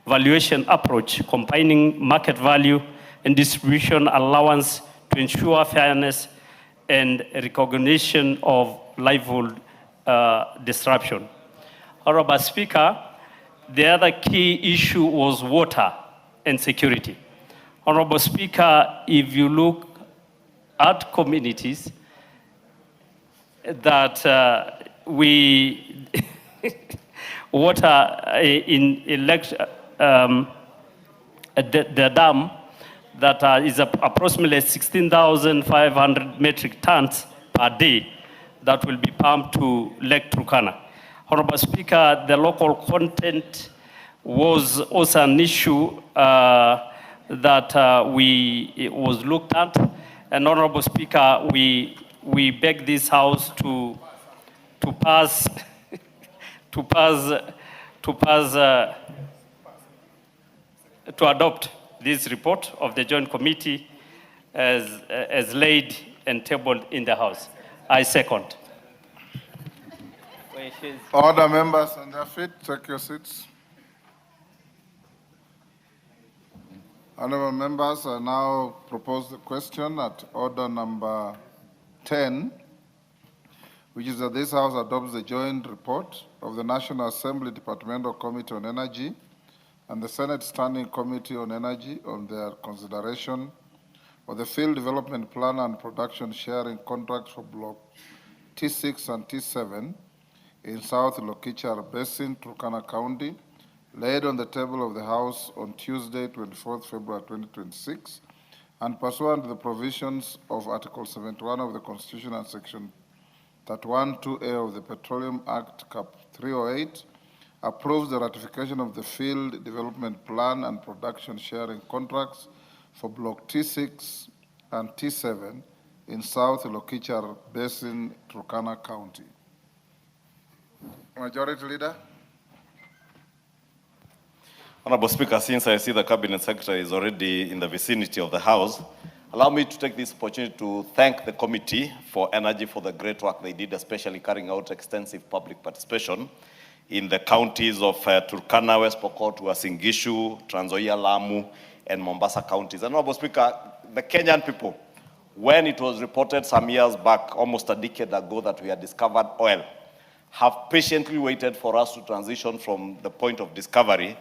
valuation approach, combining market value and distribution allowance to ensure fairness and recognition of livelihood disruption. Honorable Speaker, the other key issue was water and security. Honorable Speaker, if you look at communities that we water in the dam that is approximately 16,500 metric tons per day that will be pumped to Lake Turkana. Honorable Speaker, the local content was also an issue that it was looked at. And Honorable Speaker, we beg this House to adopt this report of the Joint Committee as laid and tabled in the House. I second. Order, members on their feet, take your seats. Honorable members, I now propose the question at order number 10, which is that this House adopts the joint report of the National Assembly Departmental Committee on Energy and the Senate Standing Committee on Energy on their consideration of the Field Development Plan and Production Sharing Contracts for Block T6 and T7 in South Lokichar Basin, Turkana County, laid on the table of the House on Tuesday, 24th February 2026, and pursuant to the provisions of Article 71 of the Constitution and Section 31(2)(a) of the Petroleum Act, Cap 308, approves the ratification of the Field Development Plan and Production Sharing Contracts for Block T6 and T7 in South Lokichar Basin, Turkana County. Majority Leader. Honorable Speaker, since I see the Cabinet Secretary is already in the vicinity of the House, allow me to take this opportunity to thank the Committee for Energy for the great work they did, especially carrying out extensive public participation in the counties of Turkana, West Pokot, Uasin Gishu, Trans Nzoia, Lamu, and Mombasa counties. And Honorable Speaker, the Kenyan people, when it was reported some years back, almost a decade ago, that we had discovered oil, have patiently waited for us to transition from the point of discovery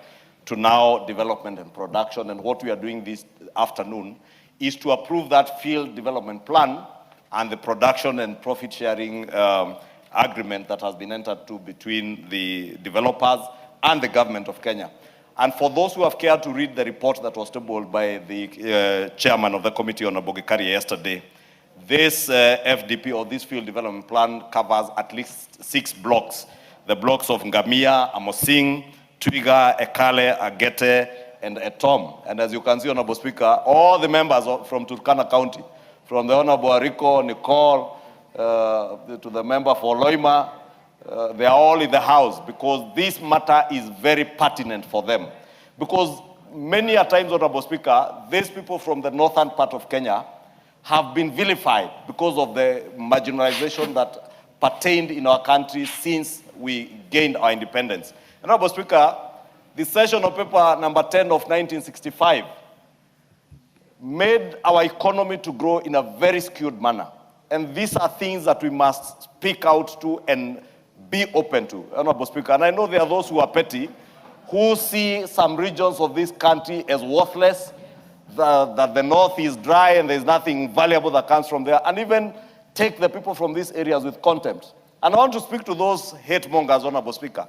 to now development and production. And what we are doing this afternoon is to approve that field development plan and the production and profit sharing agreement that has been entered to between the developers and the government of Kenya. And for those who have cared to read the report that was tabled by the chairman of the committee on Abogikari yesterday, this FDP or this field development plan covers at least 6 blocks. The blocks of Ngamia, Amosing, Twiga, Ekale, Agete, and Etom. And as you can see, Honorable Speaker, all the members from Turkana County, from the Honorable Ariko, Nicole, to the member for Loima, they are all in the House because this matter is very pertinent for them. Because many a times, Honorable Speaker, these people from the northern part of Kenya have been vilified because of the marginalization that pertained in our country since we gained our independence. Honorable Speaker, the session of paper number 10 of 1965 made our economy to grow in a very skewed manner. And these are things that we must speak out to and be open to, Honorable Speaker. And I know there are those who are petty, who see some regions of this country as worthless, that the north is dry and there's nothing valuable that comes from there, and even take the people from these areas with contempt. And I want to speak to those hate mongers, Honorable Speaker,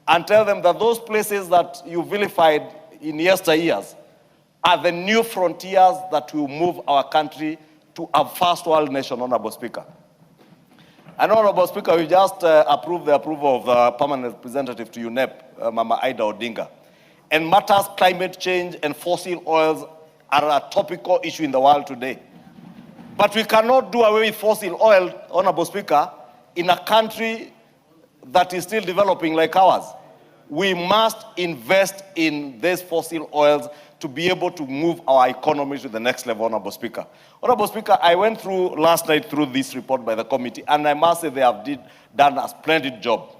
and tell them that those places that you vilified in yesteryears are the new frontiers that will move our country to a first world nation, Honorable Speaker. And Honorable Speaker, we just approved the approval of the permanent representative to UNEP, Mama Ida Odinga. And matters climate change and fossil oils are a topical issue in the world today. But we cannot do away with fossil oil, Honorable Speaker, in a country that is still developing like ours. We must invest in these fossil oils to be able to move our economy to the next level, Honorable Speaker. Honorable Speaker, I went through last night through this report by the committee, and I must say they have done a splendid job.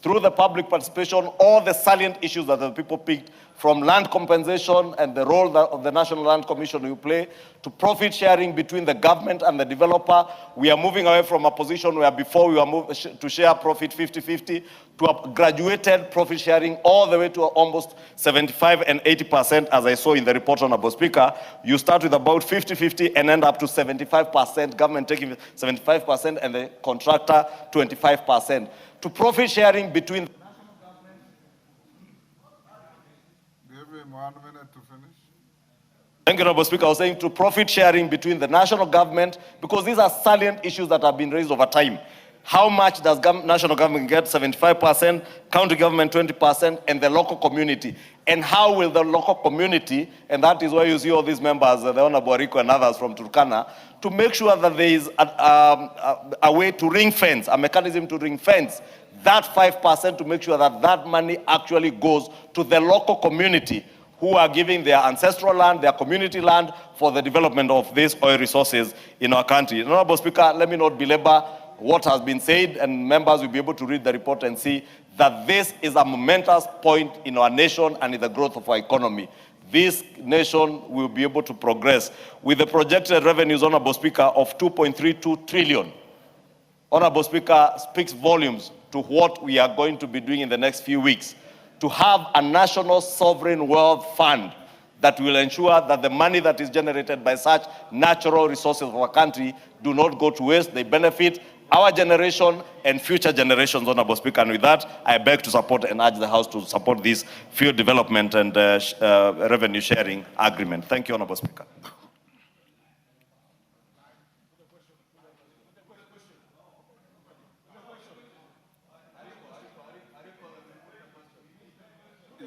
Through the public participation, all the salient issues that the people picked, from land compensation and the role that of the National Land Commission will play, to profit sharing between the government and the developer. We are moving away from a position where before we were to share profit 50-50, to a graduated profit sharing all the way to almost 75 and 80%, as I saw in the report, Honorable Speaker. You start with about 50-50 and end up to 75%, government taking 75% and the contractor 25%. To profit sharing between... Give him 1 minute to finish. Thank you, Honorable Speaker. I was saying to profit sharing between the national government, because these are salient issues that have been raised over time. How much does national government get? 75%, county government 20%, and the local community. And how will the local community, and that is why you see all these members, the Honorable Rico and others from Turkana, to make sure that there is a way to ring fence, a mechanism to ring fence that 5% to make sure that that money actually goes to the local community who are giving their ancestral land, their community land for the development of these oil resources in our country. Honorable Speaker, let me not belabor what has been said, and members will be able to read the report and see that this is a momentous point in our nation and in the growth of our economy. This nation will be able to progress with the projected revenues, Honorable Speaker, of 2.32 trillion. Honorable Speaker, speaks volumes to what we are going to be doing in the next few weeks, to have a national sovereign wealth fund that will ensure that the money that is generated by such natural resources of our country do not go to waste. They benefit our generation and future generations, Honorable Speaker. And with that, I beg to support and urge the House to support this field development and revenue sharing agreement. Thank you, Honorable Speaker.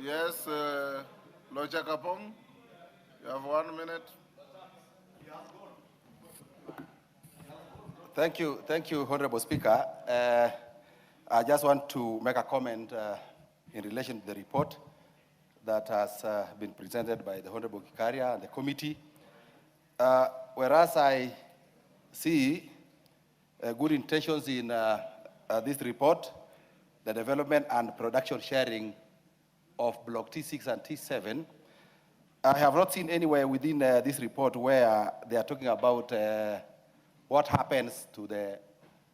Yes, Loja Kapong, you have 1 minute. Thank you, Honorable Speaker. I just want to make a comment in relation to the report that has been presented by the Honorable Kikaria and the committee. Whereas I see good intentions in this report, the development and production sharing of Block T6 and T7, I have not seen anywhere within this report where they are talking about what happens to the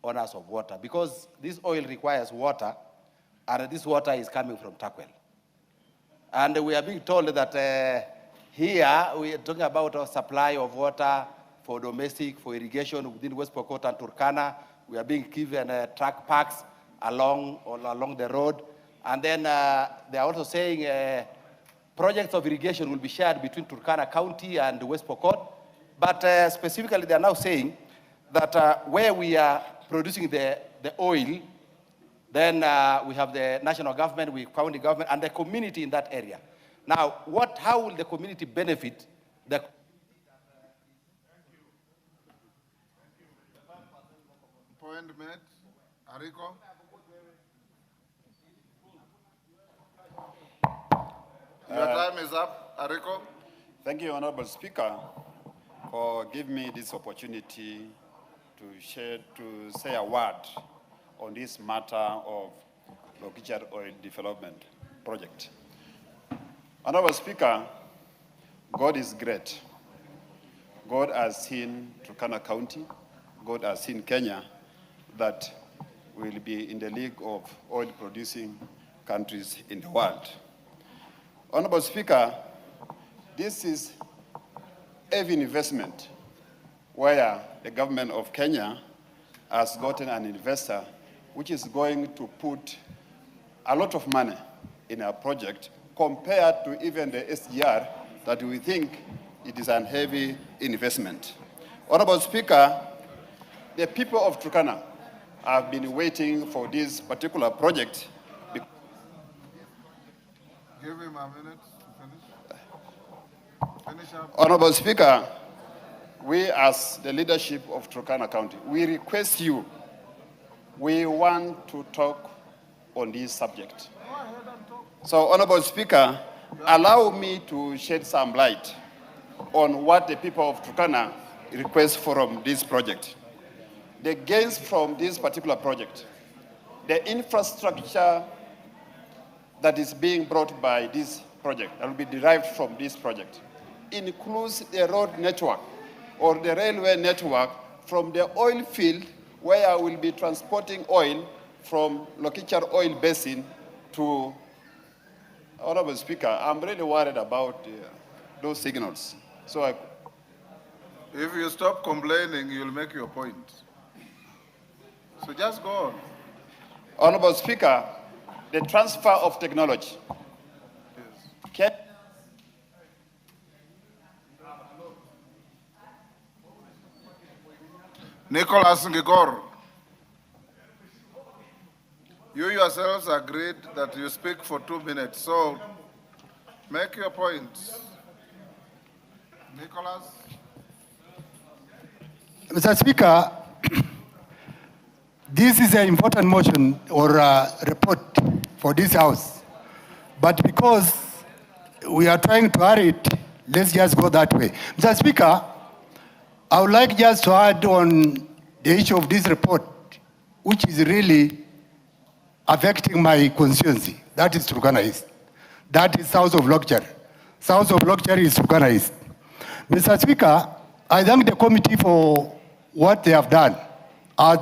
owners of water, because this oil requires water, and this water is coming from Takwel. And we are being told that here we are talking about a supply of water for domestic, for irrigation within West Pokot and Turkana. We are being given truck parks along the road. And then they are also saying projects of irrigation will be shared between Turkana County and West Pokot. But specifically, they are now saying that where we are producing the oil, then we have the national government, we have county government, and the community in that area. Now, how will the community benefit? Point made. Ariko. Your time is up. Ariko. Thank you, Honorable Speaker, for giving me this opportunity to say a word on this matter of Lokichar Oil Development Project. Honorable Speaker, God is great. God has seen Turkana County, God has seen Kenya, that will be in the league of oil-producing countries in the world. Honorable Speaker, this is heavy investment where the government of Kenya has gotten an investor which is going to put a lot of money in our project compared to even the SGR that we think it is a heavy investment. Honorable Speaker, the people of Turkana have been waiting for this particular project. Give him a minute to finish. Finish up. Honorable Speaker, we as the leadership of Turkana County, we request you, we want to talk on this subject. So, Honorable Speaker, allow me to shed some light on what the people of Turkana request from this project. The gains from this particular project, the infrastructure that is being brought by this project, that will be derived from this project, includes the road network or the railway network from the oil field where we'll be transporting oil from Lokichar Oil Basin to. Honorable Speaker, I'm really worried about those signals. So if you stop complaining, you'll make your point. So just go on. Honorable Speaker, the transfer of technology. Yes. Nicholas Ngigor, you yourselves agreed that you speak for 2 minutes, so make your points. Nicholas? Mr. Speaker, this is an important motion or report for this House. But because we are trying to hurry it, let's just go that way. Mr. Speaker, I would like just to add on the issue of this report, which is really affecting my constituency. That is Turkana East. That is south of Lokichar. South of Lokichar is Turkana East. Mr. Speaker, I thank the committee for what they have done.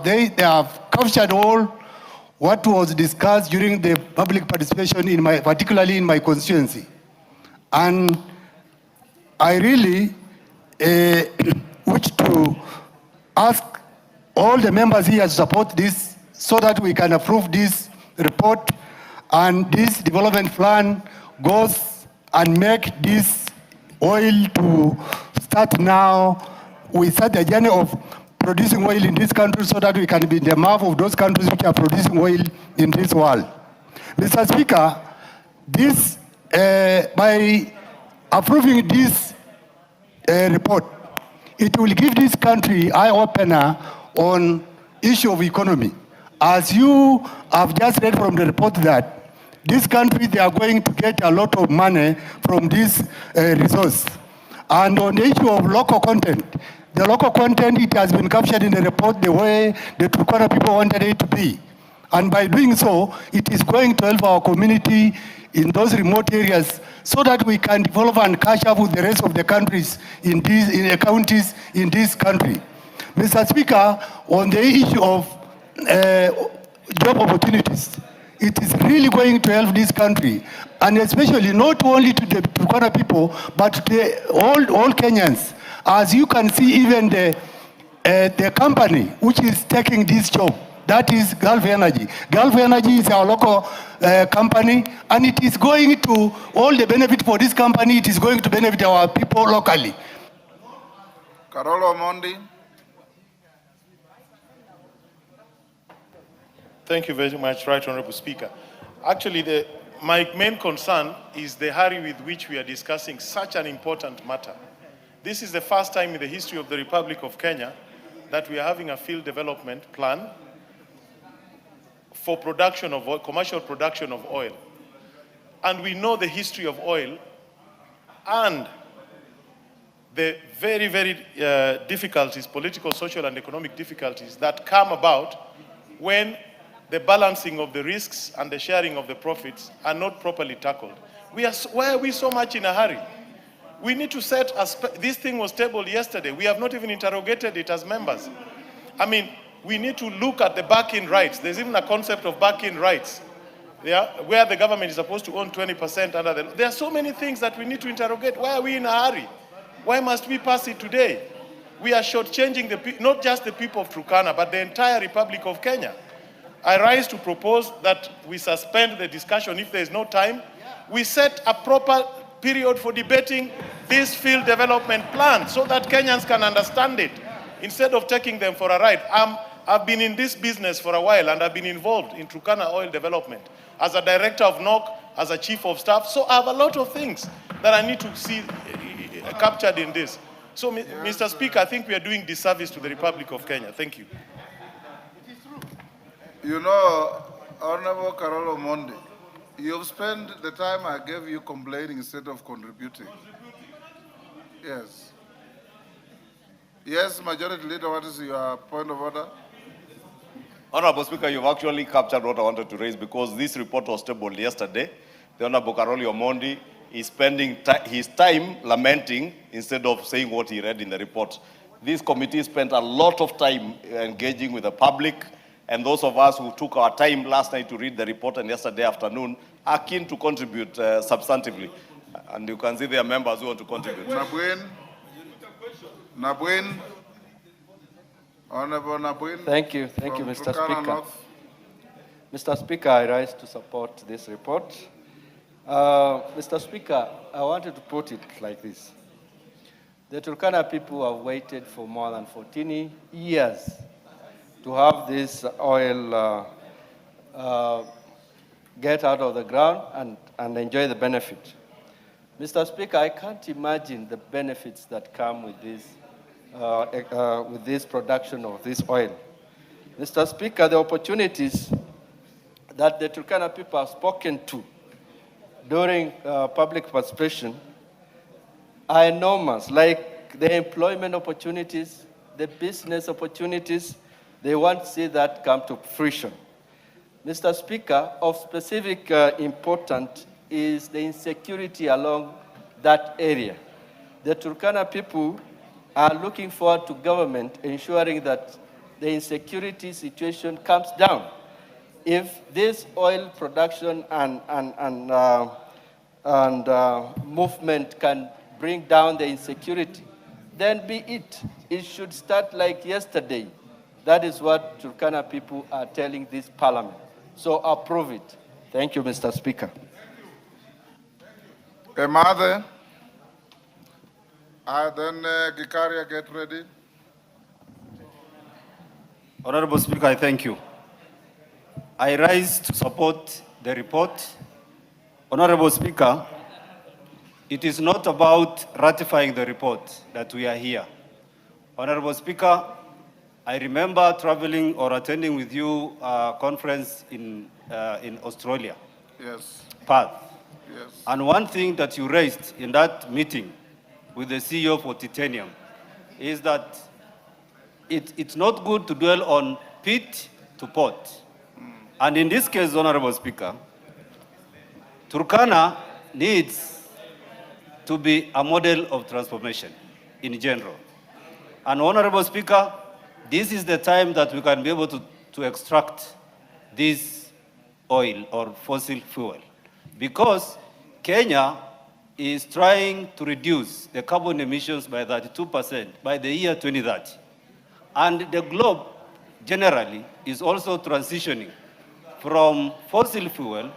They have captured all what was discussed during the public participation, particularly in my constituency. And I really wish to ask all the members here to support this so that we can approve this report and this development plan goes and make this oil to start now. We start the journey of producing oil in this country so that we can be in the map of those countries which are producing oil in this world. Mr. Speaker, this, by approving this report, it will give this country eye-opener on issue of economy. As you have just read from the report that this country, they are going to get a lot of money from this resource. And on the issue of local content, the local content, it has been captured in the report the way the Turkana people wanted it to be. And by doing so, it is going to help our community in those remote areas so that we can develop and catch up with the rest of the countries in the counties in this country. Mr. Speaker, on the issue of job opportunities, it is really going to help this country, and especially not only to the Turkana people, but to all Kenyans. As you can see, even the company which is taking this job, that is Gulf Energy. Gulf Energy is our local company, and it is going to, all the benefit for this company, it is going to benefit our people locally. Carolo Mondi. Thank you very much, Right Honorable Speaker. Actually, my main concern is the hurry with which we are discussing such an important matter. This is the first time in the history of the Republic of Kenya that we are having a field development plan for production of oil, commercial production of oil. And we know the history of oil and the very, very difficulties, political, social, and economic difficulties that come about when the balancing of the risks and the sharing of the profits are not properly tackled. Why are we so much in a hurry? We need to set this thing was tabled yesterday. We have not even interrogated it as members. I mean, we need to look at the back-in rights. There's even a concept of back-in rights, where the government is supposed to own 20% under the law. There are so many things that we need to interrogate. Why are we in a hurry? Why must we pass it today? We are shortchanging not just the people of Turkana, but the entire Republic of Kenya. I rise to propose that we suspend the discussion if there is no time. We set a proper period for debating this field development plan so that Kenyans can understand it, instead of taking them for a ride. I've been in this business for a while, and I've been involved in Turkana oil development as a director of NOC, as a chief of staff. So I have a lot of things that I need to see captured in this. So, Mr. Speaker, I think we are doing disservice to the Republic of Kenya. Thank you. You know, Honorable Carolo Mondi, you've spent the time I gave you complaining instead of contributing. Yes. Yes, Majority Leader, what is your point of order? Honorable Speaker, you've actually captured what I wanted to raise, because this report was tabled yesterday. The Honorable Carolo Mondi is spending his time lamenting instead of saying what he read in the report. This committee spent a lot of time engaging with the public, and those of us who took our time last night to read the report and yesterday afternoon are keen to contribute substantively. And you can see there are members who want to contribute. Nabwin. Honorable Nabwin. Thank you, Mr. Speaker. Mr. Speaker, I rise to support this report. Mr. Speaker, I wanted to put it like this. The Turkana people have waited for more than 14 years to have this oil get out of the ground and enjoy the benefit. Mr. Speaker, I can't imagine the benefits that come with this production of this oil. Mr. Speaker, the opportunities that the Turkana people have spoken to during public participation are enormous, like the employment opportunities, the business opportunities. They want to see that come to fruition. Mr. Speaker, of specific importance is the insecurity along that area. The Turkana people are looking forward to government ensuring that the insecurity situation comes down. If this oil production and movement can bring down the insecurity, then be it. It should start like yesterday. That is what Turkana people are telling this parliament. So approve it. Thank you, Mr. Speaker. Mother, then Gikaria, get ready. Honorable Speaker, I thank you. I rise to support the report. Honorable Speaker, it is not about ratifying the report that we are here. Honorable Speaker, I remember traveling or attending with you a conference in Australia. Yes. Perth. Yes. And one thing that you raised in that meeting with the CEO for Titanium is that it's not good to dwell on pit to port. And in this case, Honorable Speaker, Turkana needs to be a model of transformation in general. And Honorable Speaker, this is the time that we can be able to extract this oil or fossil fuel, because Kenya is trying to reduce the carbon emissions by 32% by the year 2030. And the globe generally is also transitioning from fossil fuel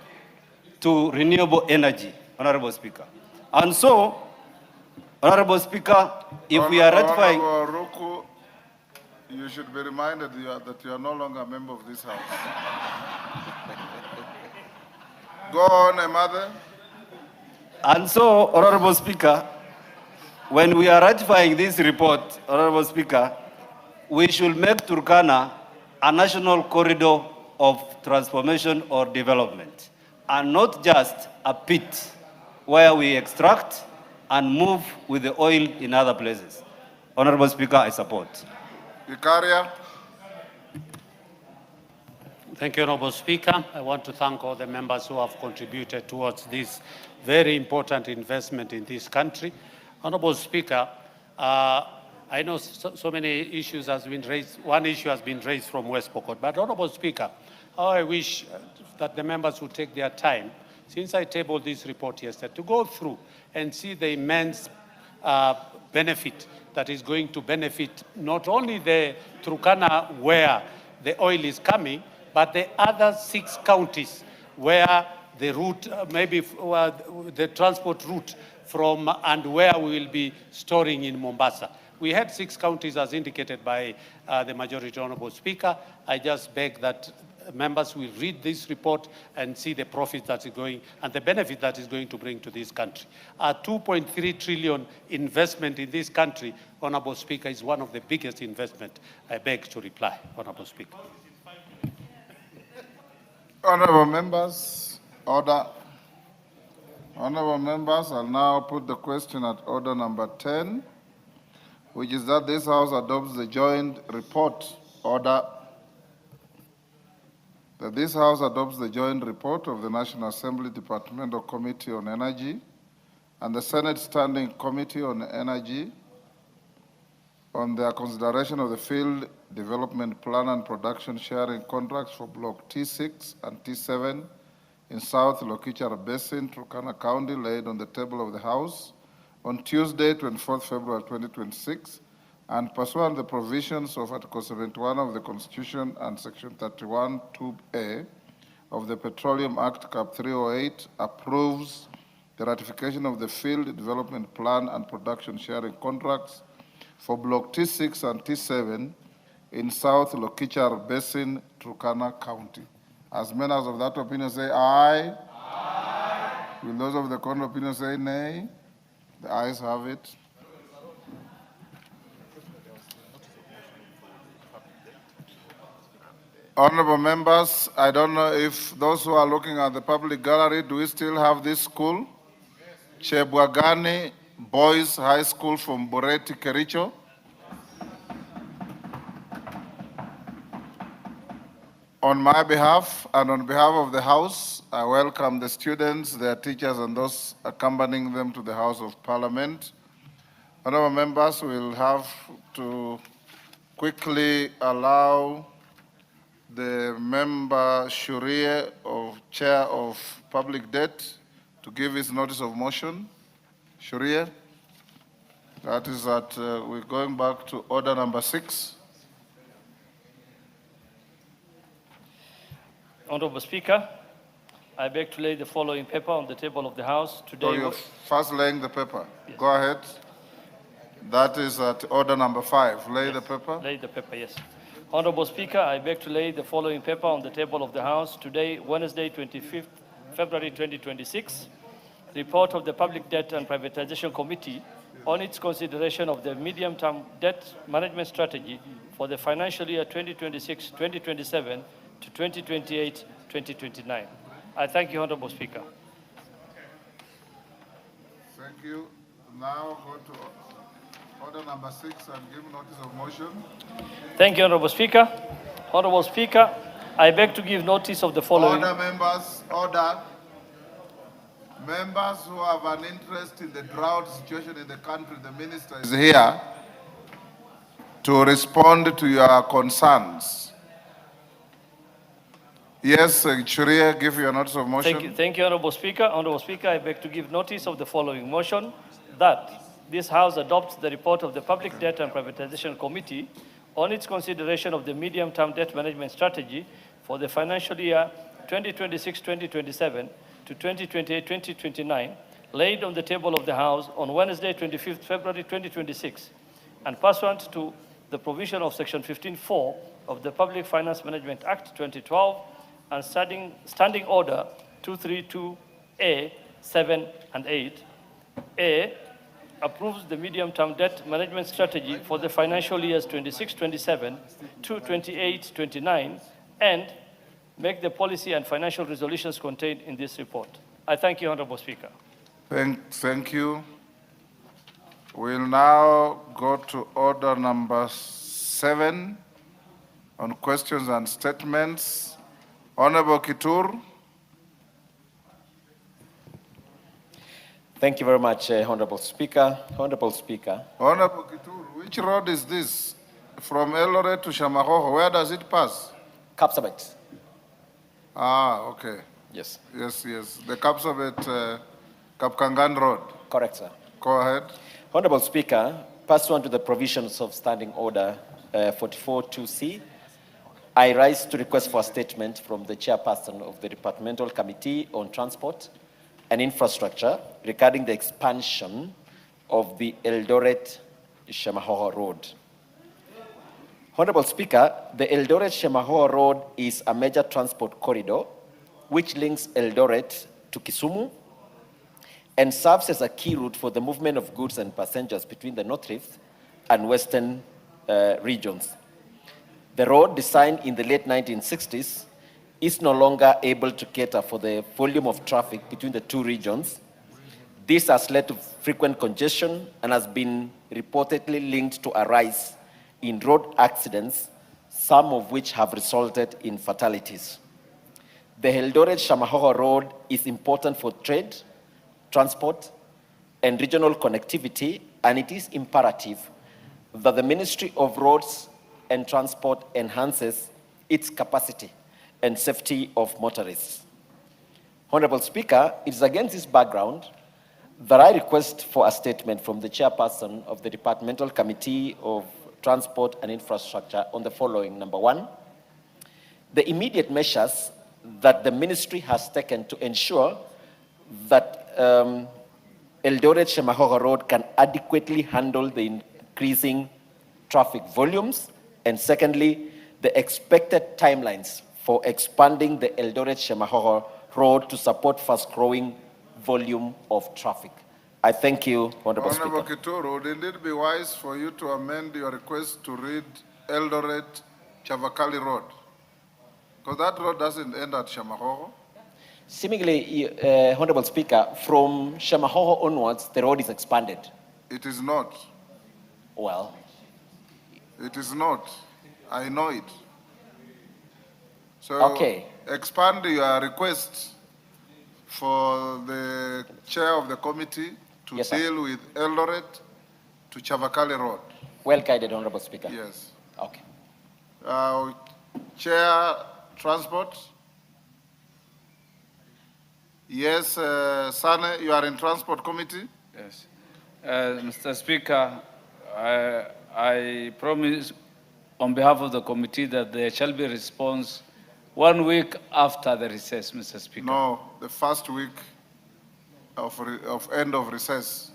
to renewable energy, Honorable Speaker. And so, Honorable Speaker, if we are ratifying... Honorable Ruku, you should be reminded that you are no longer a member of this house. Go on, Mother. And so, Honorable Speaker, when we are ratifying this report, Honorable Speaker, we should make Turkana a national corridor of transformation or development, and not just a pit where we extract and move with the oil in other places. Honorable Speaker, I support. Vicaria. Thank you, Honorable Speaker. I want to thank all the members who have contributed towards this very important investment in this country. Honorable Speaker, I know so many issues has been raised. One issue has been raised from West Pokot, but Honorable Speaker, how I wish that the members would take their time, since I tabled this report yesterday, to go through and see the immense benefit that is going to benefit not only the Turkana where the oil is coming, but the other 6 counties where the route, maybe the transport route from and where we will be storing in Mombasa. We had 6 counties as indicated by the Majority Honorable Speaker. I just beg that members will read this report and see the profit that is going and the benefit that is going to bring to this country. A 2.3 trillion investment in this country, Honorable Speaker, is one of the biggest investment. I beg to reply, Honorable Speaker. Honorable members, order. Honorable members, I'll now put the question at order number 10, which is that this House adopts the joint report. Order. That this House adopts the joint report of the National Assembly Departmental Committee on Energy and the Senate Standing Committee on Energy on their consideration of the Field Development Plan and Production Sharing Contracts for Block T6 and T7 in South Lokichar Basin, Turkana County, laid on the table of the House on Tuesday, 24th February 2026, and pursuant to the provisions of Article 71 of the Constitution and Section 31, 2A of the Petroleum Act, Cap 308, approves the ratification of the Field Development Plan and Production Sharing Contracts for Block T6 and T7 in South Lokichar Basin, Turkana County. As members of that opinion say aye. Aye. Will those of the contrary opinion say nay? The ayes have it. Honorable members, I don't know if those who are looking at the public gallery, do we still have this school? Chebwagani Boys High School from Bureti, Kericho. On my behalf and on behalf of the House, I welcome the students, their teachers, and those accompanying them to the House of Parliament. Honorable members, we'll have to quickly allow the member Shurie, Chair of Public Debt, to give his notice of motion. Shurie, that is that we're going back to order number 6. Honorable Speaker, I beg to lay the following paper on the table of the House today. So you're first laying the paper. Yes. Go ahead. That is at order number 5. Lay the paper. Lay the paper, yes. Honorable Speaker, I beg to lay the following paper on the table of the House today, Wednesday, 25th February 2026. Report of the Public Debt and Privatization Committee on its consideration of the medium-term debt management strategy for the financial year 2026-2027 to 2028-2029. I thank you, Honorable Speaker. Thank you. Now go to order number 6 and give notice of motion. Thank you, Honorable Speaker. Honorable Speaker, I beg to give notice of the following. Order, members. Order. Members who have an interest in the drought situation in the country, the minister is here to respond to your concerns. Yes, Shurie, give your notice of motion. Thank you, Honorable Speaker. Honorable Speaker, I beg to give notice of the following motion, that this House adopts the report of the Public Debt and Privatization Committee on its consideration of the medium-term debt management strategy for the financial year 2026-2027 to 2028-2029, laid on the table of the House on Wednesday, 25th February 2026, and pursuant to the provision of Section 15(4) of the Public Finance Management Act 2012 and Standing Order 232A, 7 and 8. A, approves the medium-term debt management strategy for the financial years 26-27 to 28-29 and make the policy and financial resolutions contained in this report. I thank you, Honorable Speaker. Thank you. We'll now go to order number 7 on questions and statements. Honorable Kitur. Thank you very much, Honorable Speaker. Honorable Speaker. Honorable Kitur, which road is this? From Eldoret to Shamahoho, where does it pass? Kapsabet. Ah, okay. Yes. Yes. The Kapsabet, Kapkangan Road. Correct, sir. Go ahead. Honorable Speaker, pursuant to the provisions of Standing Order 44.2c, I rise to request for a statement from the chairperson of the Departmental Committee on Transport and Infrastructure regarding the expansion of the Eldoret-Shamahoho Road. Honorable Speaker, the Eldoret-Shamahoho Road is a major transport corridor which links Eldoret to Kisumu and serves as a key route for the movement of goods and passengers between the North Rift and Western regions. The road, designed in the late 1960s, is no longer able to cater for the volume of traffic between the two regions. This has led to frequent congestion and has been reportedly linked to a rise in road accidents, some of which have resulted in fatalities. The Eldoret-Shamahoho Road is important for trade, transport, and regional connectivity, and it is imperative that the Ministry of Roads and Transport enhances its capacity and safety of motorists. Honorable Speaker, it is against this background that I request for a statement from the chairperson of the Departmental Committee of Transport and Infrastructure on the following. Number one, the immediate measures that the ministry has taken to ensure that Eldoret-Shamahoho Road can adequately handle the increasing traffic volumes, and secondly, the expected timelines for expanding the Eldoret-Shamahoho Road to support fast-growing volume of traffic. I thank you, Honorable Honorable Speaker. Kitur, would it indeed be wise for you to amend your request to read Eldoret-Chavakali Road? Because that road doesn't end at Shamahoho. Seemingly, Honorable Speaker, from Shamahoho onwards, the road is expanded. It is not. Well. It is not. I know it. So okay. Expand your request for the chair of the committee to deal with Eldoret to Chavakali Road. Well guided, Honorable Speaker. Yes. Okay. Chair Transport. Yes, Sane, you are in Transport Committee? Yes. Mr. Speaker, I promise on behalf of the committee that there shall be a response 1 week after the recess, Mr. Speaker. No, the first week of end of recess,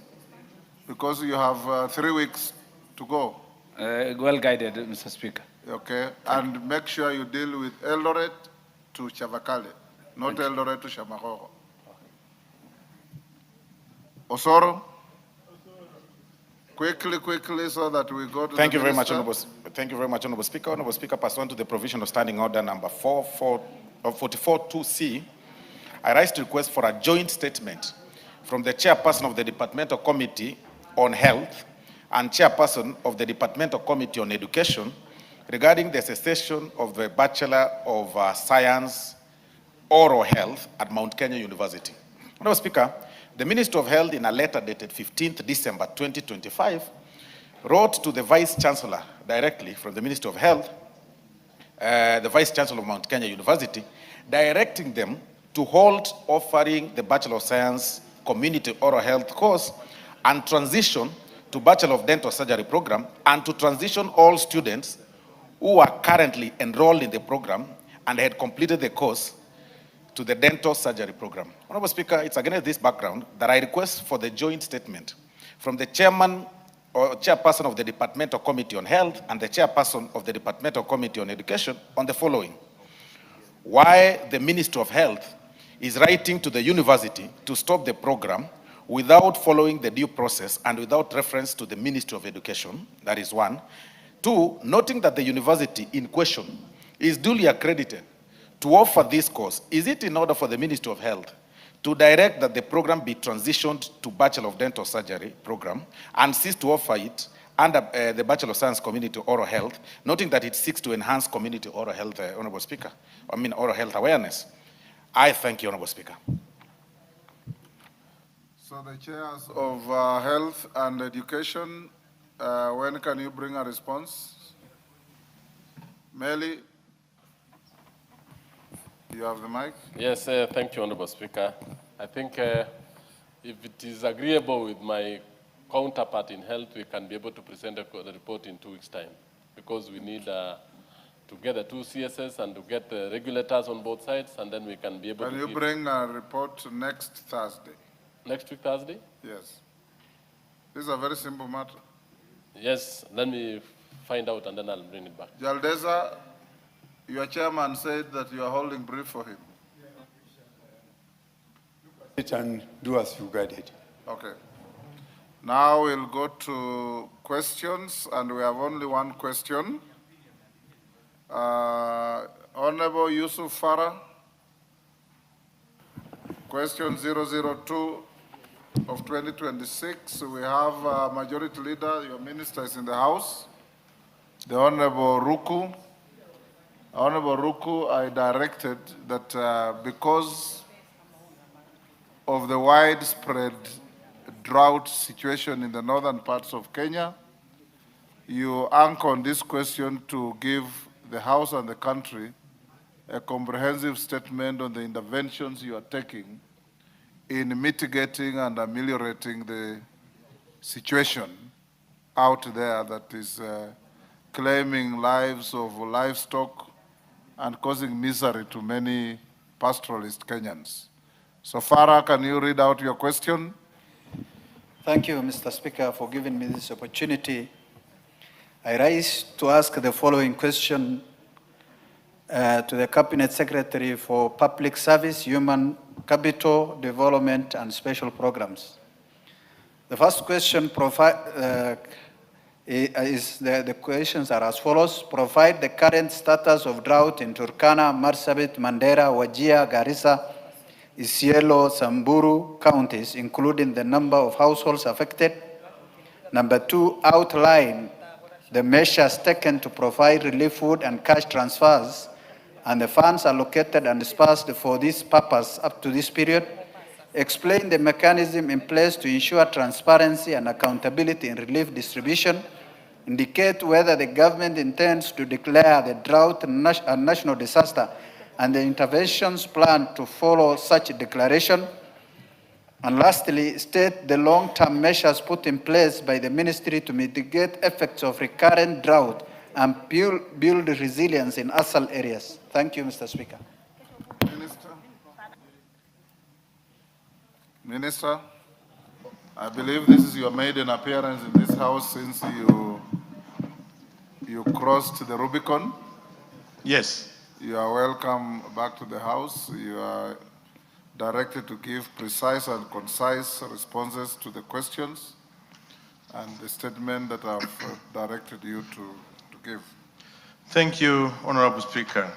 because you have 3 weeks to go. Well guided, Mr. Speaker. Okay, and make sure you deal with Eldoret to Chavakali, not Eldoret to Shamahoho. Osoro? Quickly, so that we go to Thank the you very much, minister. Thank you very much, Honorable Speaker. Honorable Speaker, pursuant to the provision of Standing Order number 44.2c, I rise to request for a joint statement from the chairperson of the Departmental Committee on Health and chairperson of the Departmental Committee on Education regarding the cessation of the Bachelor of Science Oral Health at Mount Kenya University. Honorable Speaker, the Minister of Health, in a letter dated 15th December 2025, wrote to the Vice Chancellor directly from the Minister of Health, the Vice Chancellor of Mount Kenya University, directing them to halt offering the Bachelor of Science Community Oral Health course and transition to Bachelor of Dental Surgery program, and to transition all students who are currently enrolled in the program and had completed the course to the dental surgery program. Honorable Speaker, it's against this background that I request for the joint statement from the chairman or chairperson of the Departmental Committee on Health and the chairperson of the Departmental Committee on Education on the following. Why the Minister of Health is writing to the university to stop the program without following the due process and without reference to the Ministry of Education. That is one. Two, noting that the university in question is duly accredited to offer this course, is it in order for the Ministry of Health to direct that the program be transitioned to Bachelor of Dental Surgery program and cease to offer it under the Bachelor of Science Community Oral Health, noting that it seeks to enhance community oral health, Honorable Speaker, oral health awareness. I thank you, Honorable Speaker. So the chairs of Health and Education, when can you bring a response? Meli, you have the mic. Yes, thank you, Honorable Speaker. I think if it is agreeable with my counterpart in health, we can be able to present the report in 2 weeks' time, because we need to get the 2 CSS and to get the regulators on both sides, and then we can be able to. Can you bring a report next Thursday? Next week, Thursday? Yes. This is a very simple matter. Yes, let me find out and then I'll bring it back. Jaldeza, your chairman said that you are holding brief for him. It and do as you guided. Okay. Now we'll go to questions, and we have only one question. Honorable Yusuf Farah, question 002 of 2026. We have Majority Leader, your minister is in the House, the Honorable Ruku. Honorable Ruku, I directed that because of the widespread drought situation in the northern parts of Kenya, you anchor on this question to give the House and the country a comprehensive statement on the interventions you are taking in mitigating and ameliorating the situation out there that is claiming lives of livestock and causing misery to many pastoralist Kenyans. So Farah, can you read out your question? Thank you, Mr. Speaker, for giving me this opportunity. I rise to ask the following question to the Cabinet Secretary for Public Service, Human Capital Development and Special Programs. The first question the questions are as follows. Provide the current status of drought in Turkana, Marsabit, Mandera, Wajir, Garissa, Isiolo, Samburu counties, including the number of households affected. Number 2, outline the measures taken to provide relief food and cash transfers and the funds allocated and dispersed for this purpose up to this period. Explain the mechanism in place to ensure transparency and accountability in relief distribution. Indicate whether the government intends to declare the drought a national disaster and the interventions planned to follow such a declaration. And lastly, state the long-term measures put in place by the ministry to mitigate effects of recurrent drought and build resilience in ASAL areas. Thank you, Mr. Speaker. Minister, I believe this is your maiden appearance in this House since you crossed the Rubicon. Yes. You are welcome back to the House. You are directed to give precise and concise responses to the questions and the statement that I've directed you to give. Thank you, Honorable Speaker.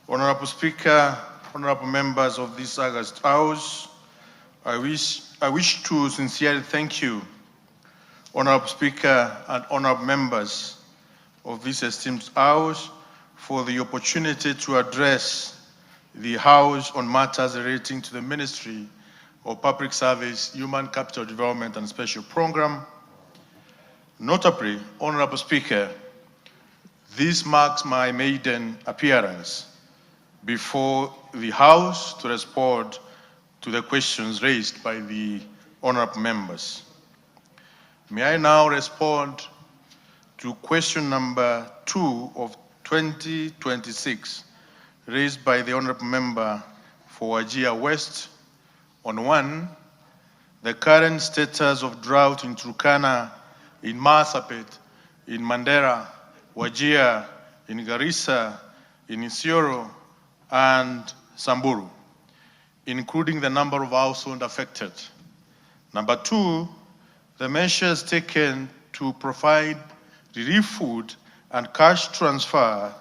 Honorable Speaker, honorable members of this august House, I wish to sincerely thank you, Honorable Speaker and honorable members of this esteemed House, for the opportunity to address the House on matters relating to the Ministry of Public Service, Human Capital Development and Special Program. Notably, Honorable Speaker, this marks my maiden appearance before the House to respond to the questions raised by the honorable members. May I now respond to question number 2 of 2026, raised by the honorable member for Wajir West. On 1, the current status of drought in Turkana, in Marsabit, in Mandera, Wajir, in Garissa, in Isiolo, and Samburu, including the number of households affected. Number 2, the measures taken to provide relief food and cash transfer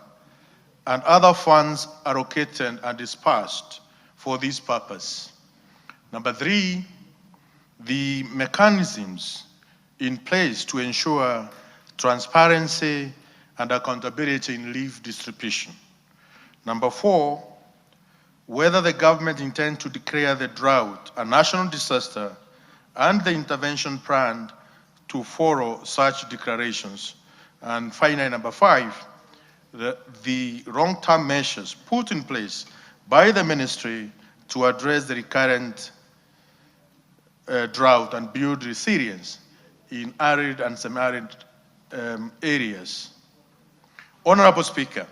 and other funds allocated and dispersed for this purpose. Number 3, the mechanisms in place to ensure transparency and accountability in leave distribution. Number 4, whether the government intends to declare the drought a national disaster and the intervention plan to follow such declarations. And finally, number 5, the long-term measures put in place by the ministry to address the recurrent drought and build resilience in arid and semi-arid areas. Honorable Speaker,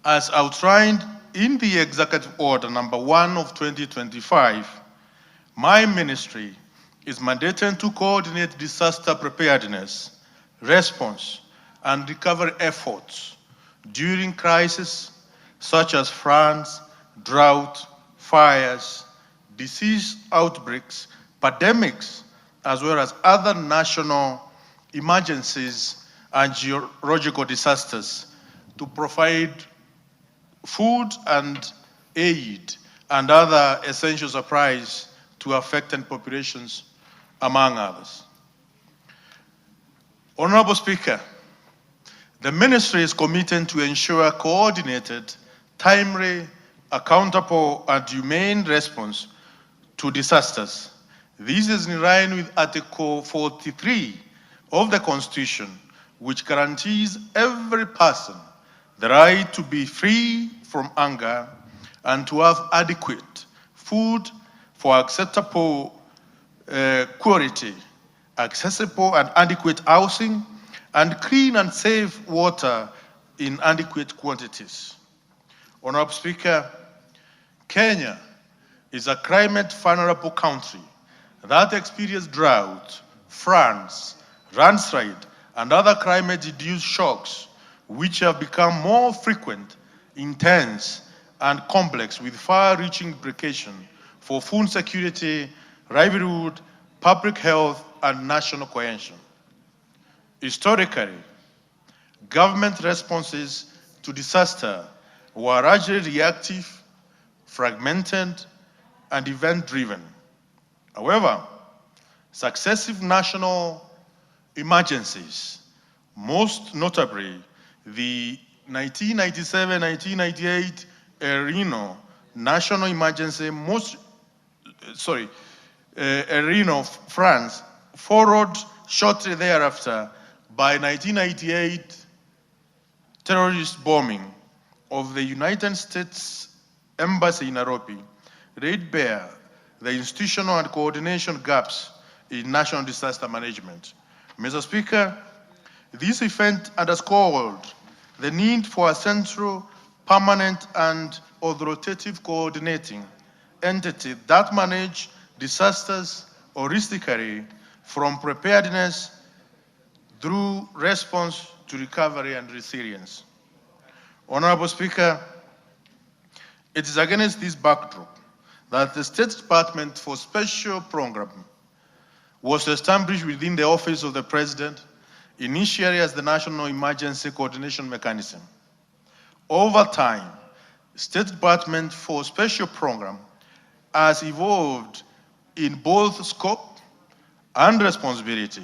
as outlined in the Executive Order number 1 of 2025, my ministry is mandated to coordinate disaster preparedness, response, and recovery efforts during crises such as floods, drought, fires, disease outbreaks, pandemics, as well as other national emergencies and geological disasters, to provide food and aid and other essential supplies to affected populations, among others. Honorable Speaker, the ministry is committed to ensure coordinated, timely, accountable, and humane response to disasters. This is in line with Article 43 of the Constitution, which guarantees every person the right to be free from hunger and to have adequate food for acceptable quality, accessible and adequate housing, and clean and safe water in adequate quantities. Honorable Speaker, Kenya is a climate vulnerable country that experienced drought, floods, landslide, and other climate-induced shocks, which have become more frequent, intense, and complex, with far-reaching implications for food security, livelihood, public health, and national cohesion. Historically, government responses to disaster were largely reactive, fragmented, and event-driven. However, successive national emergencies, most notably the 1997-1998 El Nino national emergency, El Nino, France, followed shortly thereafter by 1998 terrorist bombing of the United States Embassy in Nairobi, laid bare the institutional and coordination gaps in national disaster management. Mr. Speaker, this event underscored the need for a central, permanent, and authoritative coordinating entity that manage disasters holistically, from preparedness through response to recovery and resilience. Honorable Speaker, it is against this backdrop that the State Department for Special Program was established within the Office of the President, initially as the National Emergency Coordination Mechanism. Over time, State Department for Special Program has evolved in both scope and responsibility,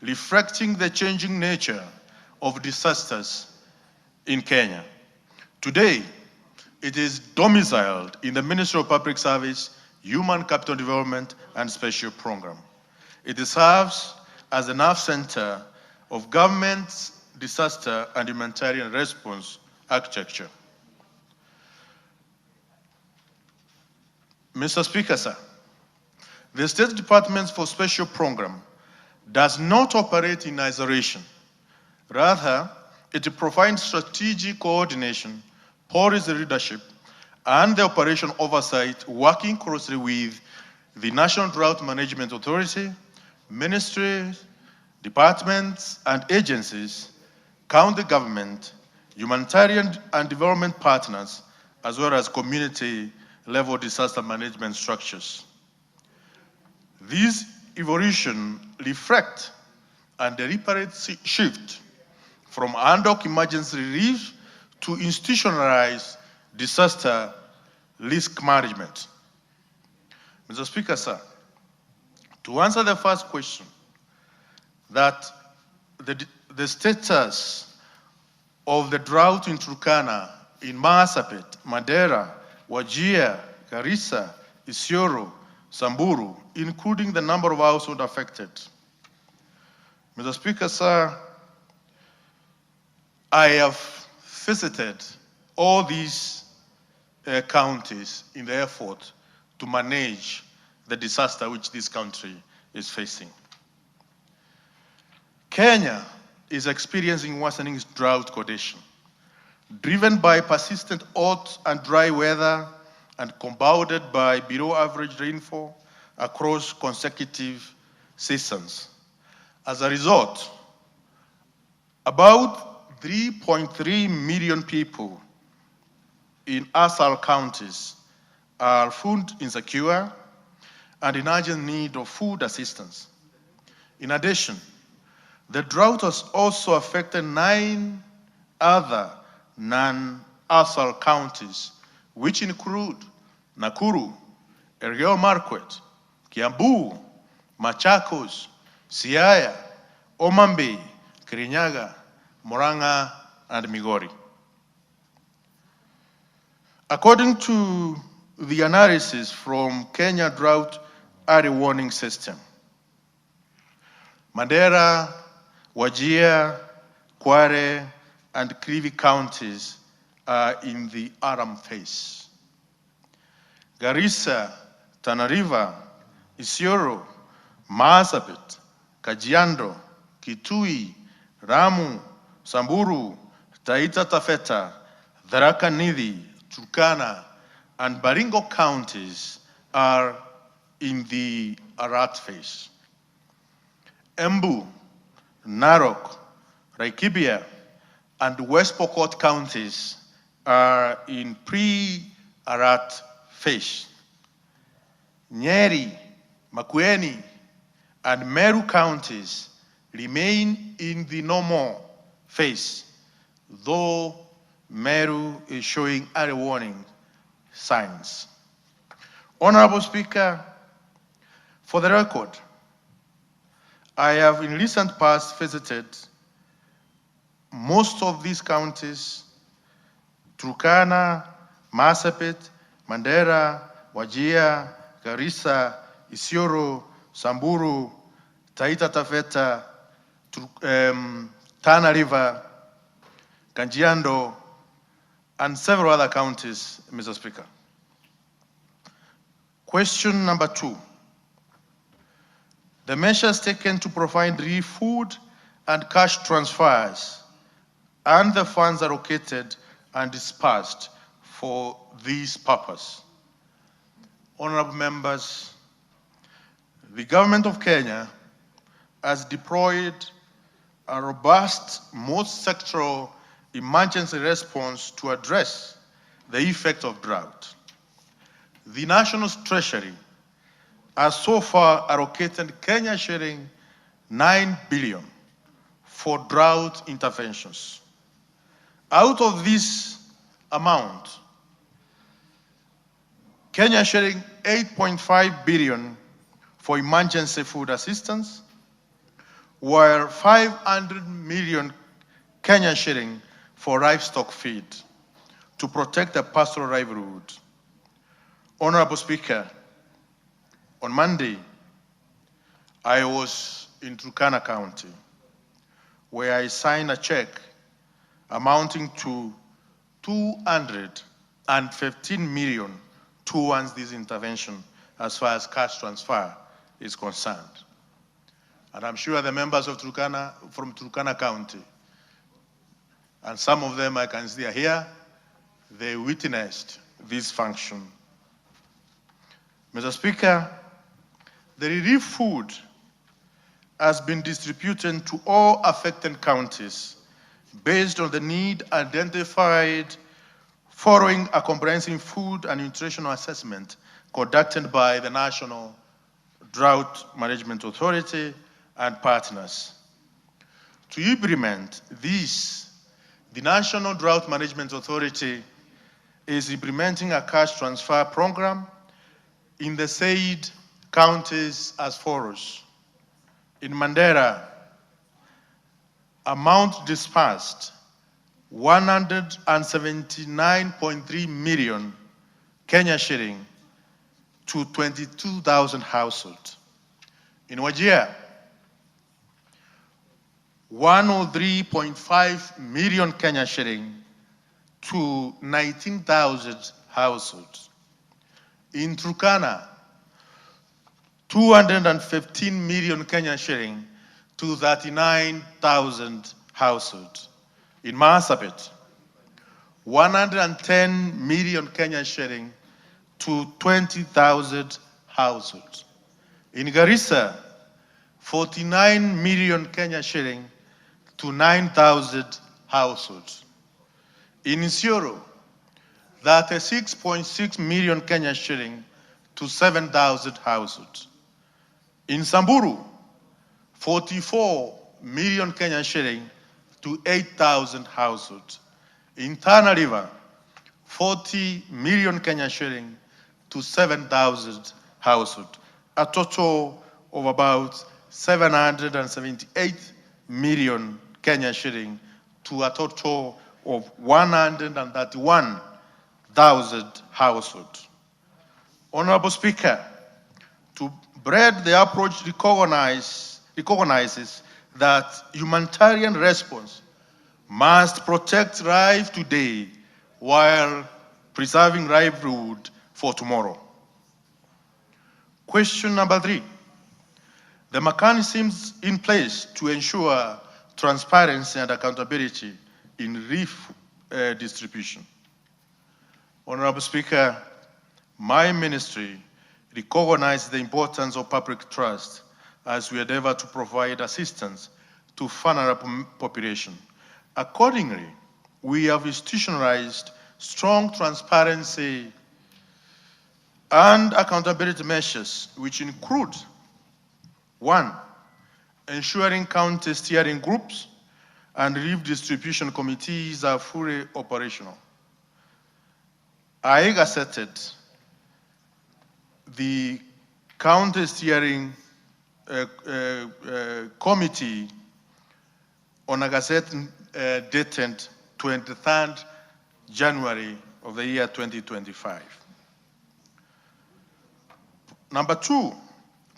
reflecting the changing nature of disasters in Kenya. Today, it is domiciled in the Ministry of Public Service, Human Capital Development, and Special Program. It serves as the nerve center of government's disaster and humanitarian response architecture. Mr. Speaker, sir, the State Department for Special Program does not operate in isolation. Rather, it provides strategic coordination, policy leadership, and the operation oversight, working closely with the National Drought Management Authority, ministries, departments, and agencies, county government, humanitarian and development partners, as well as community-level disaster management structures. These evolution reflect a deliberate shift from ad hoc emergency relief to institutionalized disaster risk management. Mr. Speaker, sir, to answer the first question, that the status of the drought in Turkana, in Marsabit, Mandera, Wajir, Garissa, Isiolo, Samburu, including the number of households affected. Mr. Speaker, sir, I have visited all these counties in the effort to manage the disaster which this country is facing. Kenya is experiencing worsening drought condition, driven by persistent hot and dry weather and compounded by below average rainfall across consecutive seasons. As a result, about 3.3 million people in ASAL counties are food insecure and in urgent need of food assistance. In addition, the drought has also affected 9 other non-ASAL counties, which include Nakuru, Elgeyo Marakwet, Kiambu, Machakos, Siaya, Omambe, Kirinyaga, Murang'a, and Migori. According to the analysis from Kenya Drought Early Warning System, Mandera, Wajir, Kware, and Kilifi counties are in the alarm phase. Garissa, Tana River, Isiolo, Marsabit, Kajiado, Kitui, Ramu, Samburu, Taita Taveta, Tharaka Nithi, Turkana, and Baringo counties are in the alert phase. Embu, Narok, Laikipia, and West Pokot counties are in pre-alert phase. Nyeri, Makwiny, and Meru counties remain in the normal phase, though Meru is showing early warning signs. Honorable Speaker, for the record, I have in recent past visited most of these counties: Turkana, Marsabit, Mandera, Wajir, Garissa, Isiolo, Samburu, Taita Taveta, Tana River, Kajiado, and several other counties, Mr. Speaker. Question number 2. The measures taken to provide relief food and cash transfers and the funds allocated and dispersed for this purpose. Honorable members, the government of Kenya has deployed a robust multi-sectoral emergency response to address the effect of drought. The National Treasury has so far allocated Kenya shilling 9 billion for drought interventions. Out of this amount, Kenya sharing 8.5 billion for emergency food assistance, while 500 million Kenya shilling for livestock feed to protect the pastoral livelihood. Honorable Speaker, on Monday, I was in Turkana County, where I signed a check amounting to 215 million towards this intervention as far as cash transfer is concerned. And I'm sure the members of Turkana, from Turkana County, and some of them I can see are here, they witnessed this function. Mr. Speaker, the relief food has been distributed to all affected counties based on the need identified following a comprehensive food and nutritional assessment conducted by the National Drought Management Authority and partners. To implement this, the National Drought Management Authority is implementing a cash transfer program in the said counties as follows. In Mandera, Amount dispersed, 179.3 million Kenya shilling to 22,000 households. In Wajir, 103.5 million Kenya shilling to 19,000 households. In Turkana, 215 million Kenya shilling to 39,000 households. In Marsabit, 110 million Kenya shilling to 20,000 households. In Garissa, 49 million Kenya shilling to 9,000 households. In Isiolo, 36.6 million Kenya shilling to 7,000 households. In Samburu, 44 million Kenya shilling to 8,000 households. In Tana River, 40 million Kenya shilling to 7,000 households. A total of about 778 million Kenya shilling to a total of 131,000 households. Honorable Speaker, to bread the approach recognizes that humanitarian response must protect life today while preserving livelihood for tomorrow. Question number 3. The mechanisms in place to ensure transparency and accountability in relief distribution. Honorable Speaker, my ministry recognizes the importance of public trust as we endeavor to provide assistance to vulnerable population. Accordingly, we have institutionalized strong transparency and accountability measures, which include 1, ensuring county steering groups and relief distribution committees are fully operational. I gazetted the county steering committee on a gazette dated 23rd January of the year 2025. Number 2,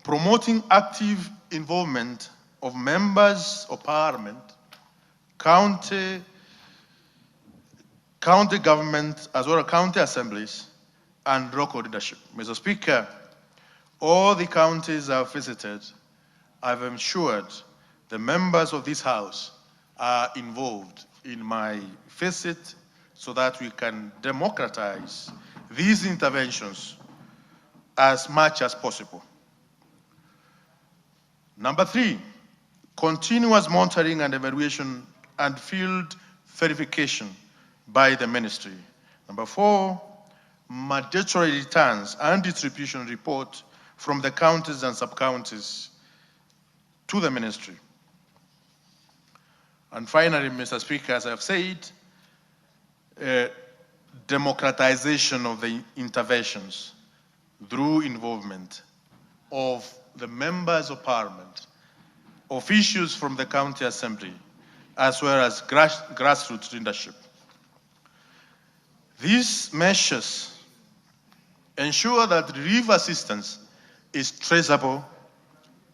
promoting active involvement of members of parliament, county government, as well as county assemblies and local leadership. Mr. Speaker, all the counties I've visited, I've ensured the members of this House are involved in my visit so that we can democratize these interventions as much as possible. Number 3, continuous monitoring and evaluation and field verification by the ministry. Number 4, mandatory returns and distribution report from the counties and sub-counties to the ministry. And finally, Mr. Speaker, as I've said, democratization of the interventions through involvement of the members of parliament, officials from the county assembly, as well as grassroots leadership. These measures ensure that relief assistance is traceable,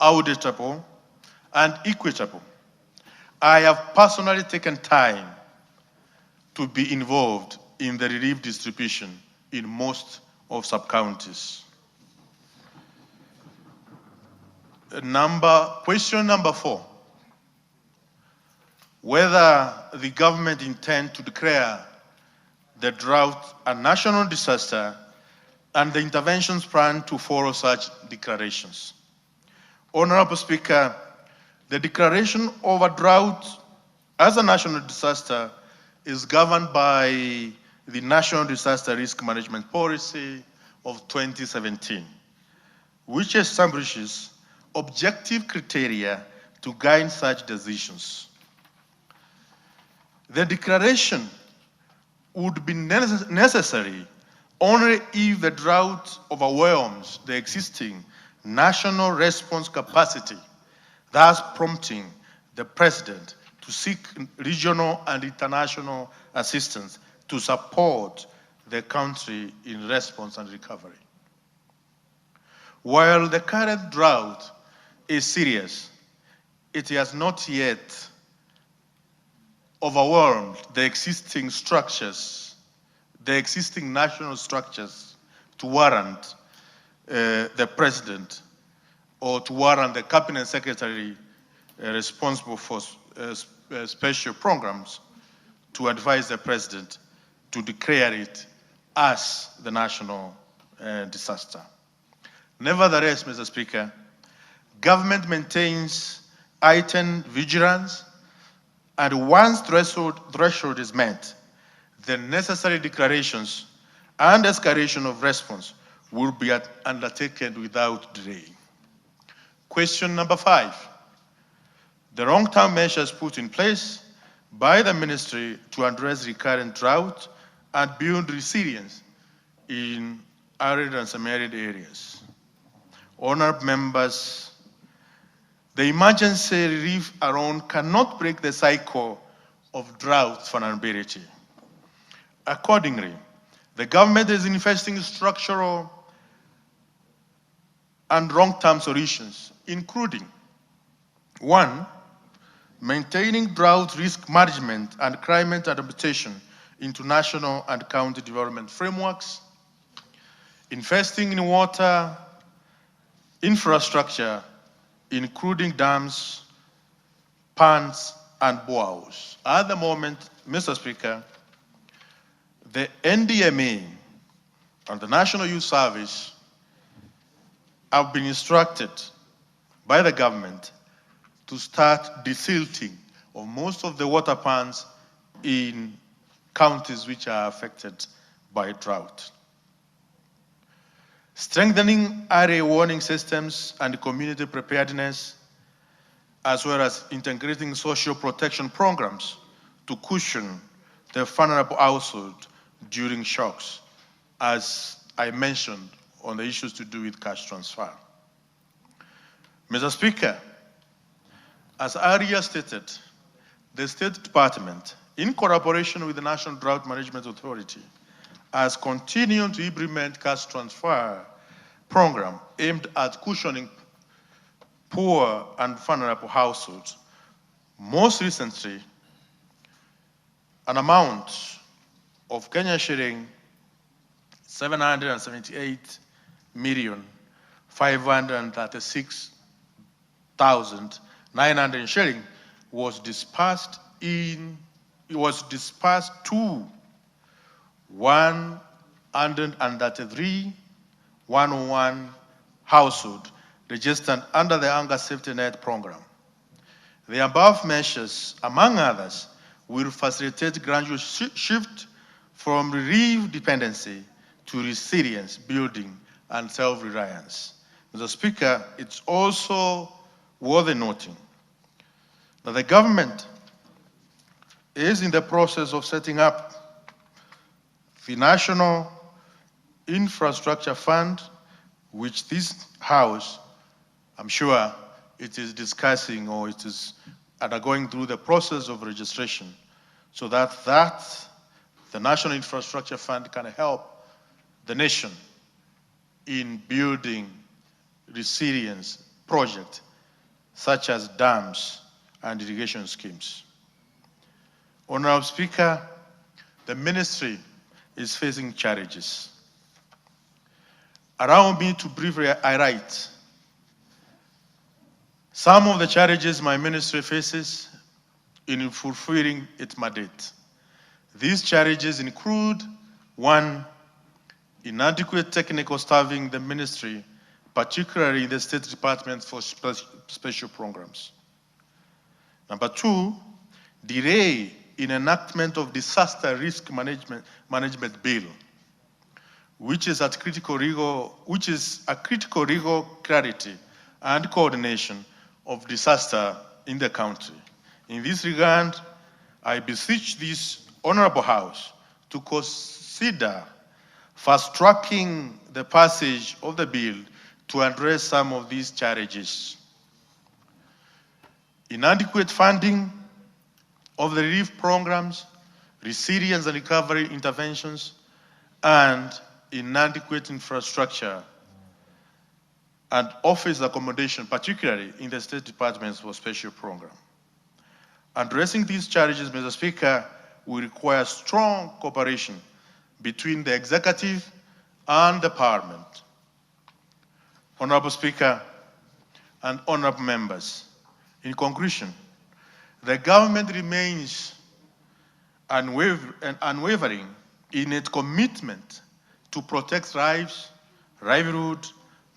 auditable, and equitable. I have personally taken time to be involved in the relief distribution in most of sub-counties. Question number 4, whether the government intends to declare the drought a national disaster and the interventions plan to follow such declarations. Honorable Speaker, the declaration of a drought as a national disaster is governed by the National Disaster Risk Management Policy of 2017, which establishes objective criteria to guide such decisions. The declaration would be necessary only if the drought overwhelms the existing national response capacity, thus prompting the President to seek regional and international assistance to support the country in response and recovery. While the current drought is serious, it has not yet overwhelmed the existing structures, the existing national structures to warrant the president or to warrant the cabinet secretary responsible for special programs to advise the president to declare it as the national disaster. Nevertheless, Mr. Speaker, government maintains heightened vigilance, and once threshold is met, the necessary declarations and escalation of response will be undertaken without delay. Question number 5. The long-term measures put in place by the ministry to address recurrent drought and build resilience in arid and semi-arid areas. Honourable members, the emergency relief alone cannot break the cycle of drought vulnerability. Accordingly, the government is investing in structural and long-term solutions, including 1, maintaining drought risk management and climate adaptation into national and county development frameworks, investing in water infrastructure, including dams, ponds, and boreholes. At the moment, Mr. Speaker, the NDMA and the National Youth Service have been instructed by the government to start desilting of most of the water ponds in counties which are affected by drought. Strengthening area warning systems and community preparedness, as well as integrating social protection programs to cushion the vulnerable household during shocks, as I mentioned on the issues to do with cash transfer. Mr. Speaker, as earlier stated, the State Department, in collaboration with the National Drought Management Authority, has continued to implement cash transfer program aimed at cushioning poor and vulnerable households. Most recently, an amount of Kenya shilling 778,536,900 shilling was dispersed to 133,101 households registered under the Hunger Safety Net program. The above measures, among others, will facilitate gradual shift from relief dependency to resilience building and self-reliance. Mr. Speaker, it's also worth noting that the government is in the process of setting up the National Infrastructure Fund, which this House, I'm sure it is discussing or it is undergoing through the process of registration, so that the National Infrastructure Fund can help the nation in building resilience projects such as dams and irrigation schemes. Honorable Speaker, the ministry is facing challenges. Allow me to briefly highlight some of the challenges my ministry faces in fulfilling its mandate. These challenges include: 1, inadequate technical staffing in the ministry, particularly in the State Department for Special Programs. Number 2, delay in enactment of disaster risk management bill, which is a critical legal clarity and coordination of disaster in the country. In this regard, I beseech this Honorable House to consider fast-tracking the passage of the bill to address some of these challenges. Inadequate funding of the relief programs, resilience and recovery interventions, and inadequate infrastructure and office accommodation, particularly in the State Departments for Special Program. Addressing these challenges, Mr. Speaker, will require strong cooperation between the executive and the Parliament. Honorable Speaker and honorable members, in conclusion, the government remains unwavering in its commitment to protect lives, livelihood,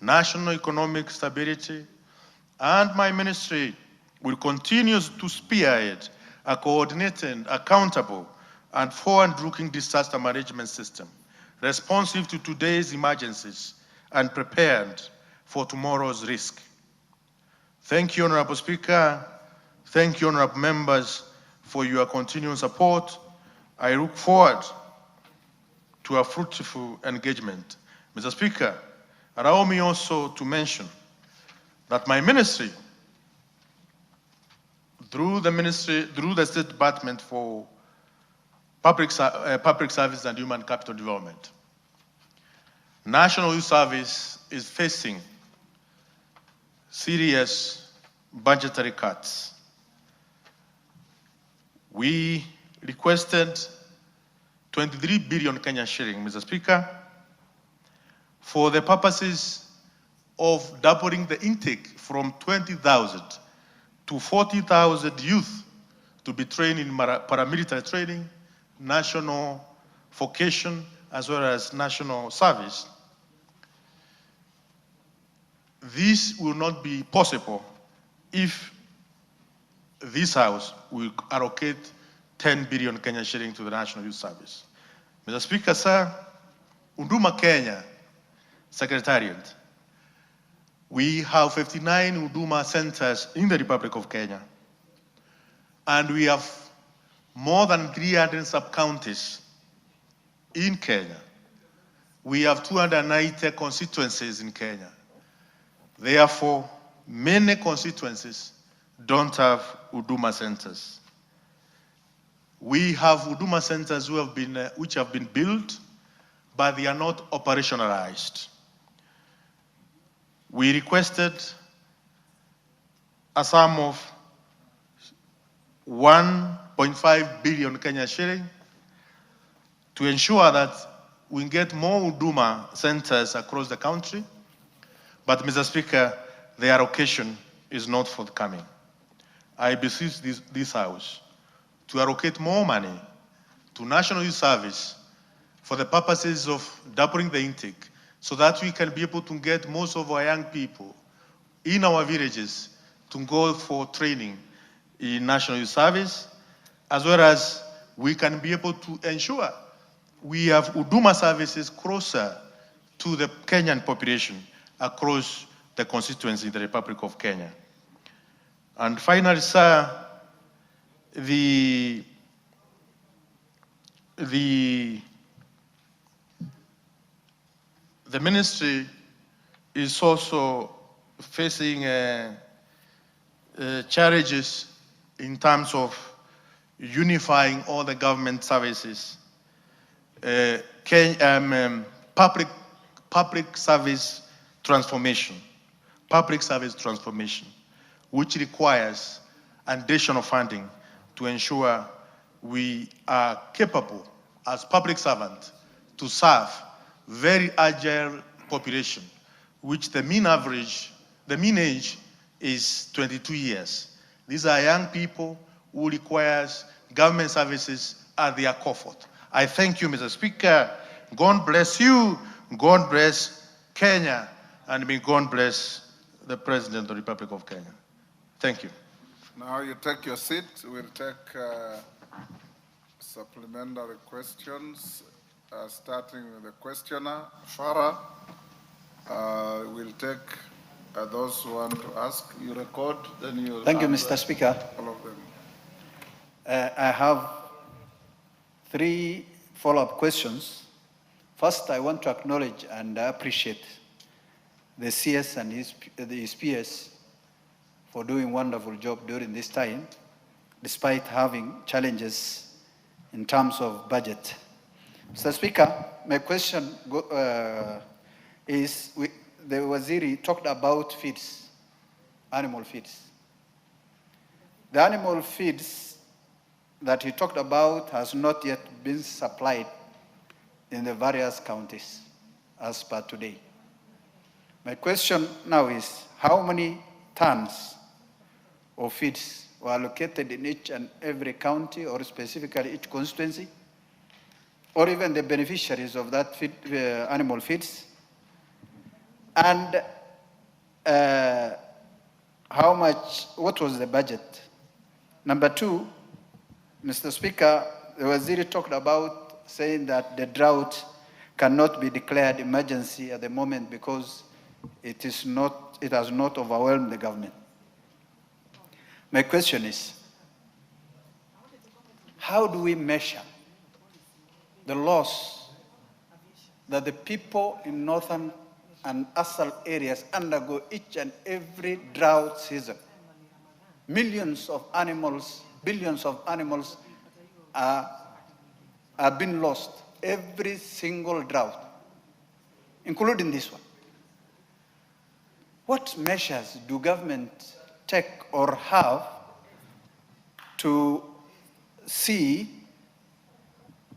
national economic stability, and my ministry will continue to spearhead a coordinated, accountable, and forward-looking disaster management system, responsive to today's emergencies and prepared for tomorrow's risk. Thank you, Honorable Speaker. Thank you, honorable members, for your continued support. I look forward to a fruitful engagement. Mr. Speaker, allow me also to mention that my ministry, through the State Department for Public Service and Human Capital Development, National Youth Service is facing serious budgetary cuts. We requested 23 billion Kenyan shilling, Mr. Speaker, for the purposes of doubling the intake from 20,000 to 40,000 youth to be trained in paramilitary training, national vocation, as well as national service. This will not be possible if this House will allocate 10 billion Kenyan shilling to the National Youth Service. Mr. Speaker, sir, Huduma Kenya Secretariat, we have 59 Huduma centers in the Republic of Kenya, and we have more than 300 sub-counties in Kenya. We have 290 constituencies in Kenya. Therefore, many constituencies don't have Huduma centers. We have Huduma centers which have been built, but they are not operationalized. We requested a sum of 1.5 billion Kenya shilling to ensure that we get more Huduma centers across the country. But, Mr. Speaker, the allocation is not forthcoming. I beseech this House to allocate more money to National Youth Service for the purposes of doubling the intake, so that we can be able to get most of our young people in our villages to go for training in National Youth Service, as well as we can be able to ensure we have Huduma services closer to the Kenyan population across the constituency in the Republic of Kenya. And finally, sir, the ministry is also facing challenges in terms of unifying all the government services, public service transformation, which requires additional funding to ensure we are capable as public servants to serve very agile population, which the mean age is 22 years. These are young people who requires government services at their comfort. I thank you, Mr. Speaker. God bless you, God bless Kenya, and may God bless the President of the Republic of Kenya. Thank you. Now you take your seat. We'll take supplementary questions, starting with the questioner, Farah. We'll take those who want to ask. You record, then you. Thank you, Mr. Speaker. All of them. I have 3 follow-up questions. First, I want to acknowledge and appreciate the CS and his PS for doing a wonderful job during this time. despite having challenges in terms of budget. Mr. Speaker, my question is, the Waziri talked about feeds, animal feeds. The animal feeds that he talked about has not yet been supplied in the various counties as per today. My question now is, how many tons of feeds were allocated in each and every county, or specifically each constituency, or even the beneficiaries of that feed, animal feeds? And how much, what was the budget? Number two, Mr. Speaker, the Waziri talked about saying that the drought cannot be declared emergency at the moment because it has not overwhelmed the government. My question is, how do we measure the loss that the people in northern and asal areas undergo each and every drought season? Millions of animals, billions of animals are being lost every single drought, including this one. What measures do government take or have to see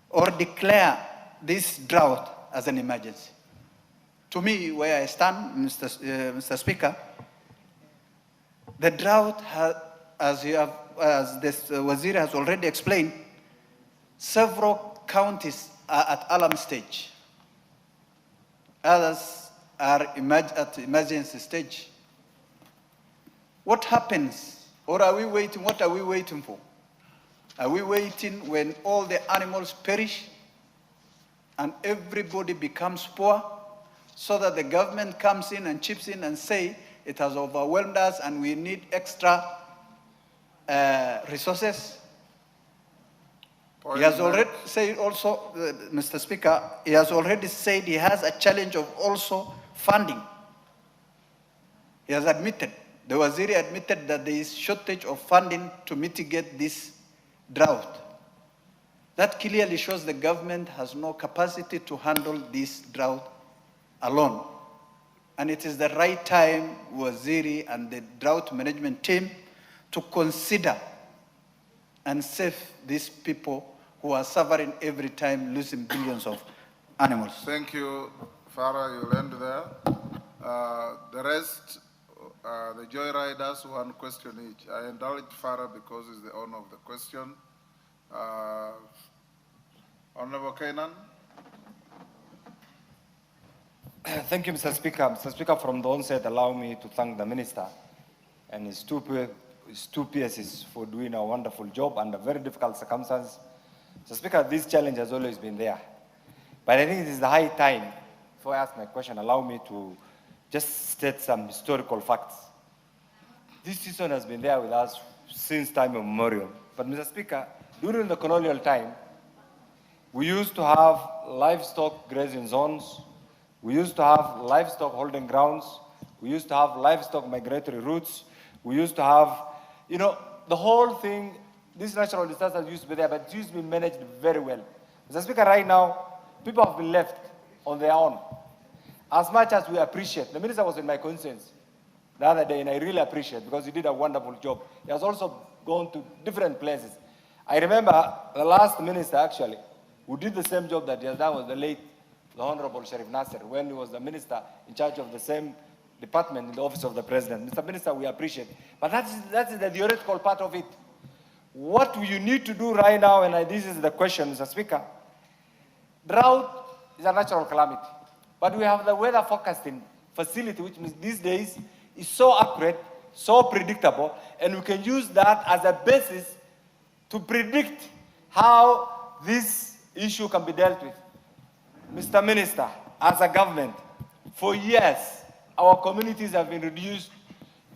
or declare this drought as an emergency? To me, where I stand, Mr. Speaker, the drought has, as this Wazir has already explained, several counties are at alarm stage. Others are at emergency stage. What happens, or are we waiting? What are we waiting for? Are we waiting when all the animals perish and everybody becomes poor, so that the government comes in and chips in and say it has overwhelmed us and we need extra resources? He has already said also, Mr. Speaker, he has already said he has a challenge of also funding. He has admitted, the Waziri admitted that there is shortage of funding to mitigate this drought. That clearly shows the government has no capacity to handle this drought alone. And it is the right time, Waziri and the drought management team, to consider and save these people who are suffering every time, losing billions of animals. Thank you, Farah. You'll end there. The rest, the joyriders, one question each. I indulge Farah because he's the owner of the question. Honorable Kenyan. Thank you, Mr. Speaker. Mr. Speaker, from the onset, allow me to thank the Minister and his two PSs for doing a wonderful job under very difficult circumstances. Mr. Speaker, this challenge has always been there. But I think it is the high time, before I ask my question, allow me to just state some historical facts. This season has been there with us since time immemorial. But Mr. Speaker, during the colonial time, we used to have livestock grazing zones. We used to have livestock holding grounds. We used to have livestock migratory routes. We used to have, you know, the whole thing, these natural disasters used to be there, but it used to be managed very well. Mr. Speaker, right now, people have been left on their own. As much as we appreciate, the Minister was in my conscience the other day, and I really appreciate, because he did a wonderful job. He has also gone to different places. I remember the last Minister, actually, who did the same job that he has done was the Honorable Sharif Nasser, when he was the Minister in charge of the same department in the office of the President. Mr. Minister, we appreciate. But that's the theoretical part of it. What you need to do right now, and this is the question, Mr. Speaker, drought is a natural calamity. But we have the weather forecasting facility, which means these days is so accurate, so predictable, and we can use that as a basis to predict how this issue can be dealt with. Mr. Minister, as a government, for years, our communities have been reduced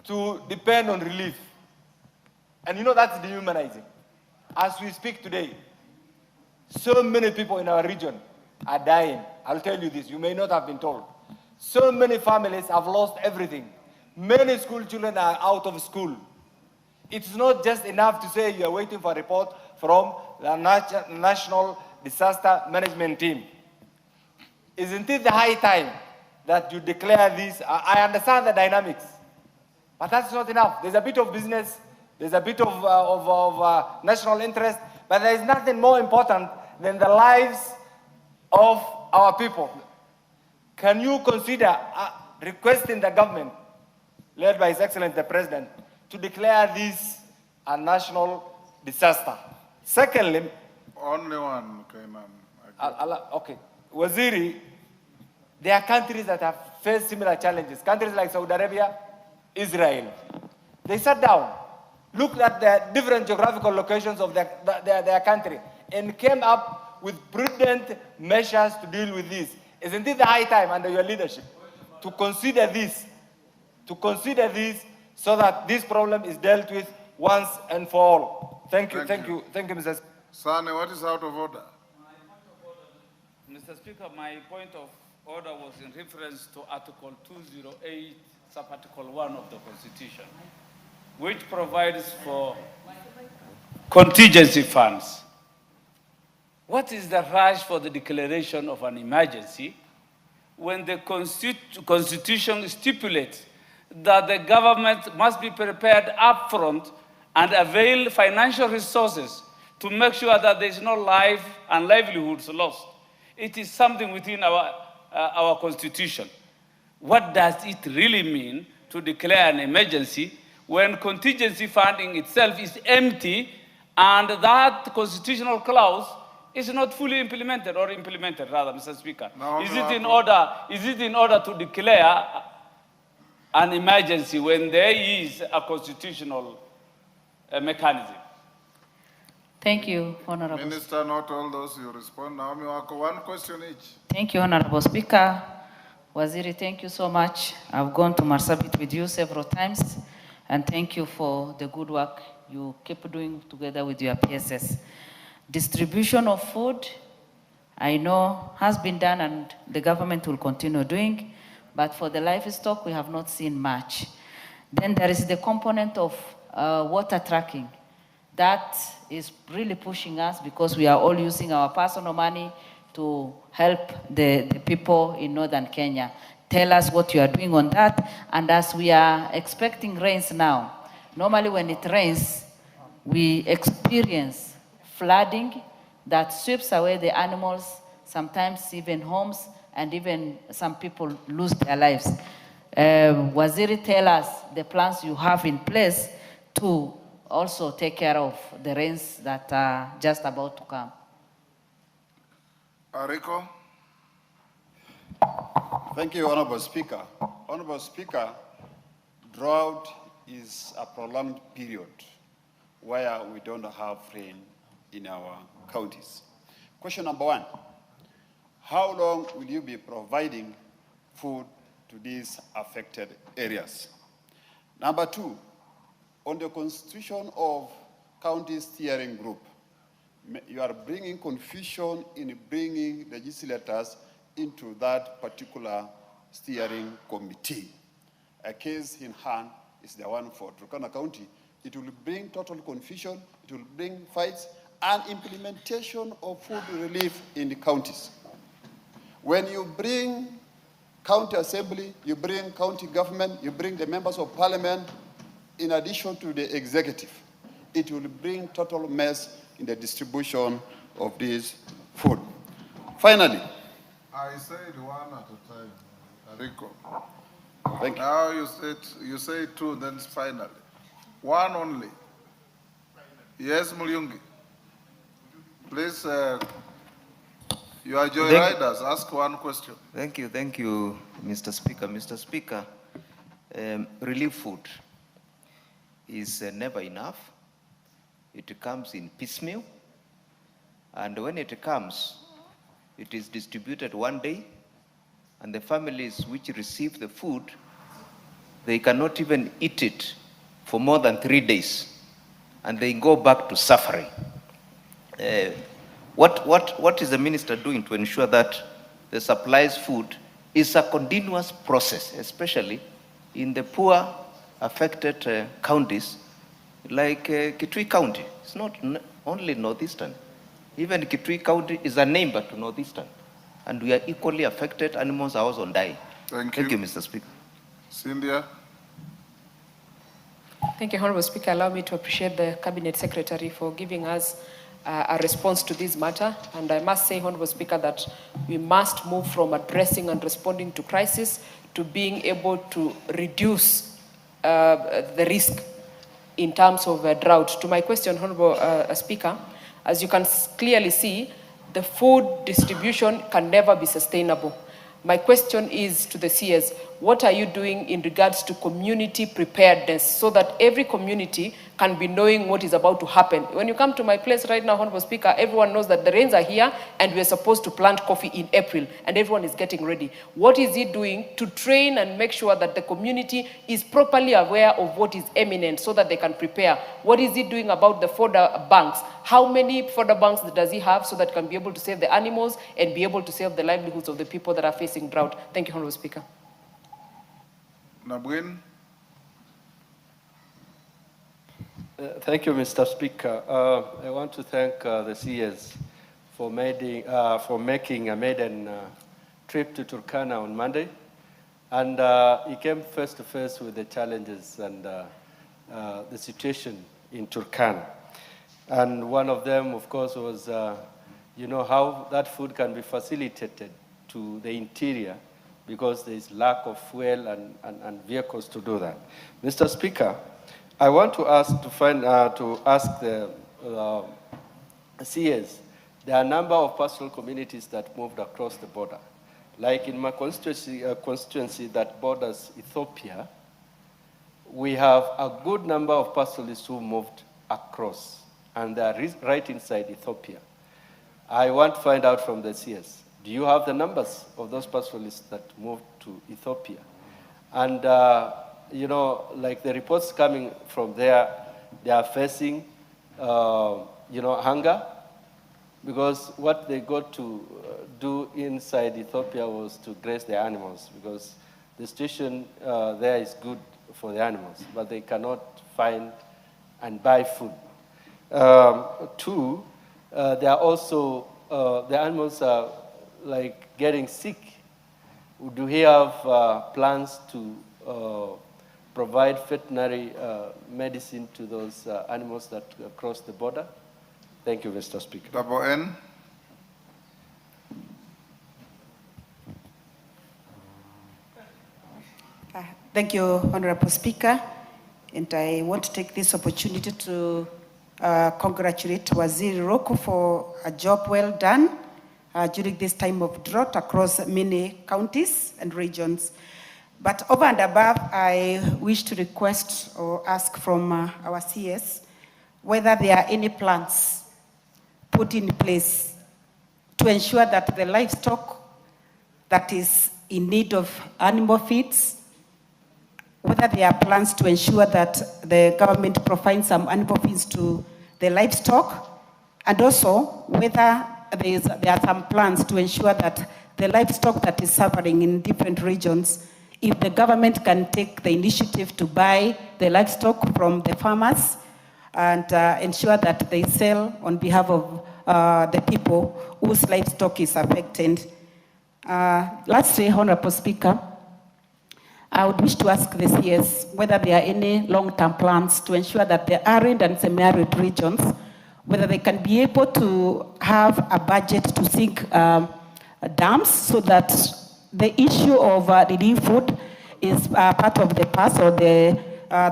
to depend on relief. And you know, that's dehumanizing. As we speak today, so many people in our region are dying. I'll tell you this, you may not have been told. So many families have lost everything. Many school children are out of school. It's not just enough to say you are waiting for a report from the National Disaster Management Team. Isn't it the high time that you declare this? I understand the dynamics, but that's not enough. There's a bit of business, there's a bit of national interest, but there is nothing more important than the lives of our people. Can you consider requesting the government, led by His Excellency the President, to declare this a national disaster? Secondly, only one, okay, ma'am. Okay, Waziri, there are countries that have faced similar challenges. Countries like Saudi Arabia, Israel. They sat down, looked at the different geographical locations of their country, and came up with prudent measures to deal with this. Isn't it the high time under your leadership to consider this, so that this problem is dealt with once and for all? Thank you, Mr. Sane, what is out of order? Mr. Speaker, my point of order was in reference to Article 208, Sub-Article 1 of the Constitution, which provides for contingency funds. What is the rush for the declaration of an emergency when the Constitution stipulates that the government must be prepared upfront and avail financial resources to make sure that there is no life and livelihoods lost? It is something within our Constitution. What does it really mean to declare an emergency when contingency funding itself is empty and that constitutional clause is not fully implemented, or implemented rather, Mr. Speaker? Is it in order to declare an emergency when there is a constitutional mechanism? Thank you, Honorable. Minister, not all those you respond. Now, one question each. Thank you, Honorable Speaker. Waziri, thank you so much. I've gone to Marsabit with you several times, and thank you for the good work you keep doing together with your PSS. Distribution of food, I know, has been done and the government will continue doing, but for the livestock, we have not seen much. Then there is the component of water tracking. That is really pushing us because we are all using our personal money to help the people in northern Kenya. Tell us what you are doing on that. And as we are expecting rains now, normally when it rains, we experience flooding that sweeps away the animals, sometimes even homes, and even some people lose their lives. Waziri, tell us the plans you have in place to also take care of the rains that are just about to come. Rico. Thank you, Honorable Speaker. Honorable Speaker, drought is a prolonged period where we don't have rain in our counties. Question number one, how long will you be providing food to these affected areas? Number two, on the constitution of county steering group, you are bringing confusion in bringing legislators into that particular steering committee. A case in hand is the one for Turkana County. It will bring total confusion, it will bring fights, and implementation of food relief in the counties. When you bring county assembly, you bring county government, you bring the members of parliament, in addition to the executive, it will bring total mess in the distribution of this food. Finally, I said one at a time, Rico. Thank you. Now you say two, then finally. One only. Yes, Mulyungi. Please, you are joyriders. Ask one question. Thank you, Mr. Speaker. Mr. Speaker, relief food is never enough. It comes in piecemeal, and when it comes, it is distributed one day, and the families which receive the food, they cannot even eat it for more than 3 days, and they go back to suffering. What is the minister doing to ensure that the supplies food is a continuous process, especially in the poor affected counties like Kitui County. It's not only Northeastern. Even Kitui County is a neighbor to Northeastern. And we are equally affected. Animals are also dying. Thank you, Mr. Speaker. Cynthia. Thank you, Honorable Speaker. Allow me to appreciate the Cabinet Secretary for giving us a response to this matter. And I must say, Honorable Speaker, that we must move from addressing and responding to crisis to being able to reduce the risk in terms of drought. To my question, Honorable Speaker, as you can clearly see, the food distribution can never be sustainable. My question is to the CS, what are you doing in regards to community preparedness so that every community can be knowing what is about to happen? When you come to my place right now, Honorable Speaker, everyone knows that the rains are here and we're supposed to plant coffee in April and everyone is getting ready. What is he doing to train and make sure that the community is properly aware of what is imminent so that they can prepare? What is he doing about the fodder banks? How many fodder banks does he have so that he can be able to save the animals and be able to save the livelihoods of the people that are facing drought? Thank you, Honorable Speaker. Makwiny. Thank you, Mr. Speaker. I want to thank the CS for making a maiden trip to Turkana on Monday. And he came face to face with the challenges and the situation in Turkana. And one of them, of course, was, how that food can be facilitated to the interior because there is lack of fuel and vehicles to do that. Mr. Speaker, I want to ask the CS, there are a number of pastoral communities that moved across the border. Like in my constituency that borders Ethiopia, we have a good number of pastoralists who moved across, and they are right inside Ethiopia. I want to find out from the CS, do you have the numbers of those pastoralists that moved to Ethiopia? And, like the reports coming from there, they are facing, hunger, because what they got to do inside Ethiopia was to graze their animals, because the situation there is good for the animals, but they cannot find and buy food. Two, they are also, the animals are like getting sick. Do we have plans to provide veterinary medicine to those animals that cross the border? Thank you, Mr. Speaker. Double N. Thank you, Honorable Speaker. And I want to take this opportunity to congratulate Waziri Roko for a job well done during this time of drought across many counties and regions. But over and above, I wish to request or ask from our CS whether there are any plans put in place to ensure that the livestock that is in need of animal feeds, whether there are plans to ensure that the government provides some animal feeds to the livestock, and also whether there are some plans to ensure that the livestock that is suffering in different regions, if the government can take the initiative to buy the livestock from the farmers and ensure that they sell on behalf of the people whose livestock is affected. Lastly, Honorable Speaker, I would wish to ask the CS whether there are any long-term plans to ensure that the arid and semi-arid regions, whether they can be able to have a budget to sink dams so that the issue of relief food is part of the past or the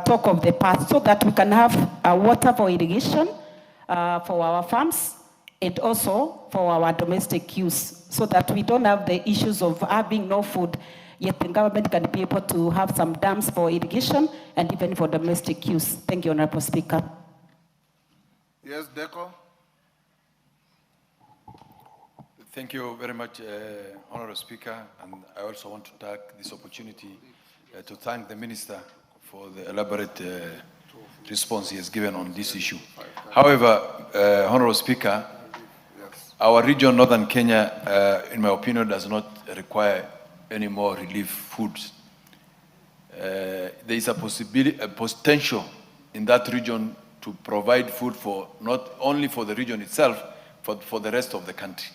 talk of the past, so that we can have water for irrigation for our farms and also for our domestic use, so that we don't have the issues of having no food, yet the government can be able to have some dams for irrigation and even for domestic use. Thank you, Honorable Speaker. Yes, Deco. Thank you very much, Honorable Speaker, and I also want to take this opportunity to thank the Minister for the elaborate response he has given on this issue. However, Honorable Speaker, our region, Northern Kenya, in my opinion, does not require any more relief foods. There is a potential in that region to provide food for not only for the region itself, but for the rest of the country.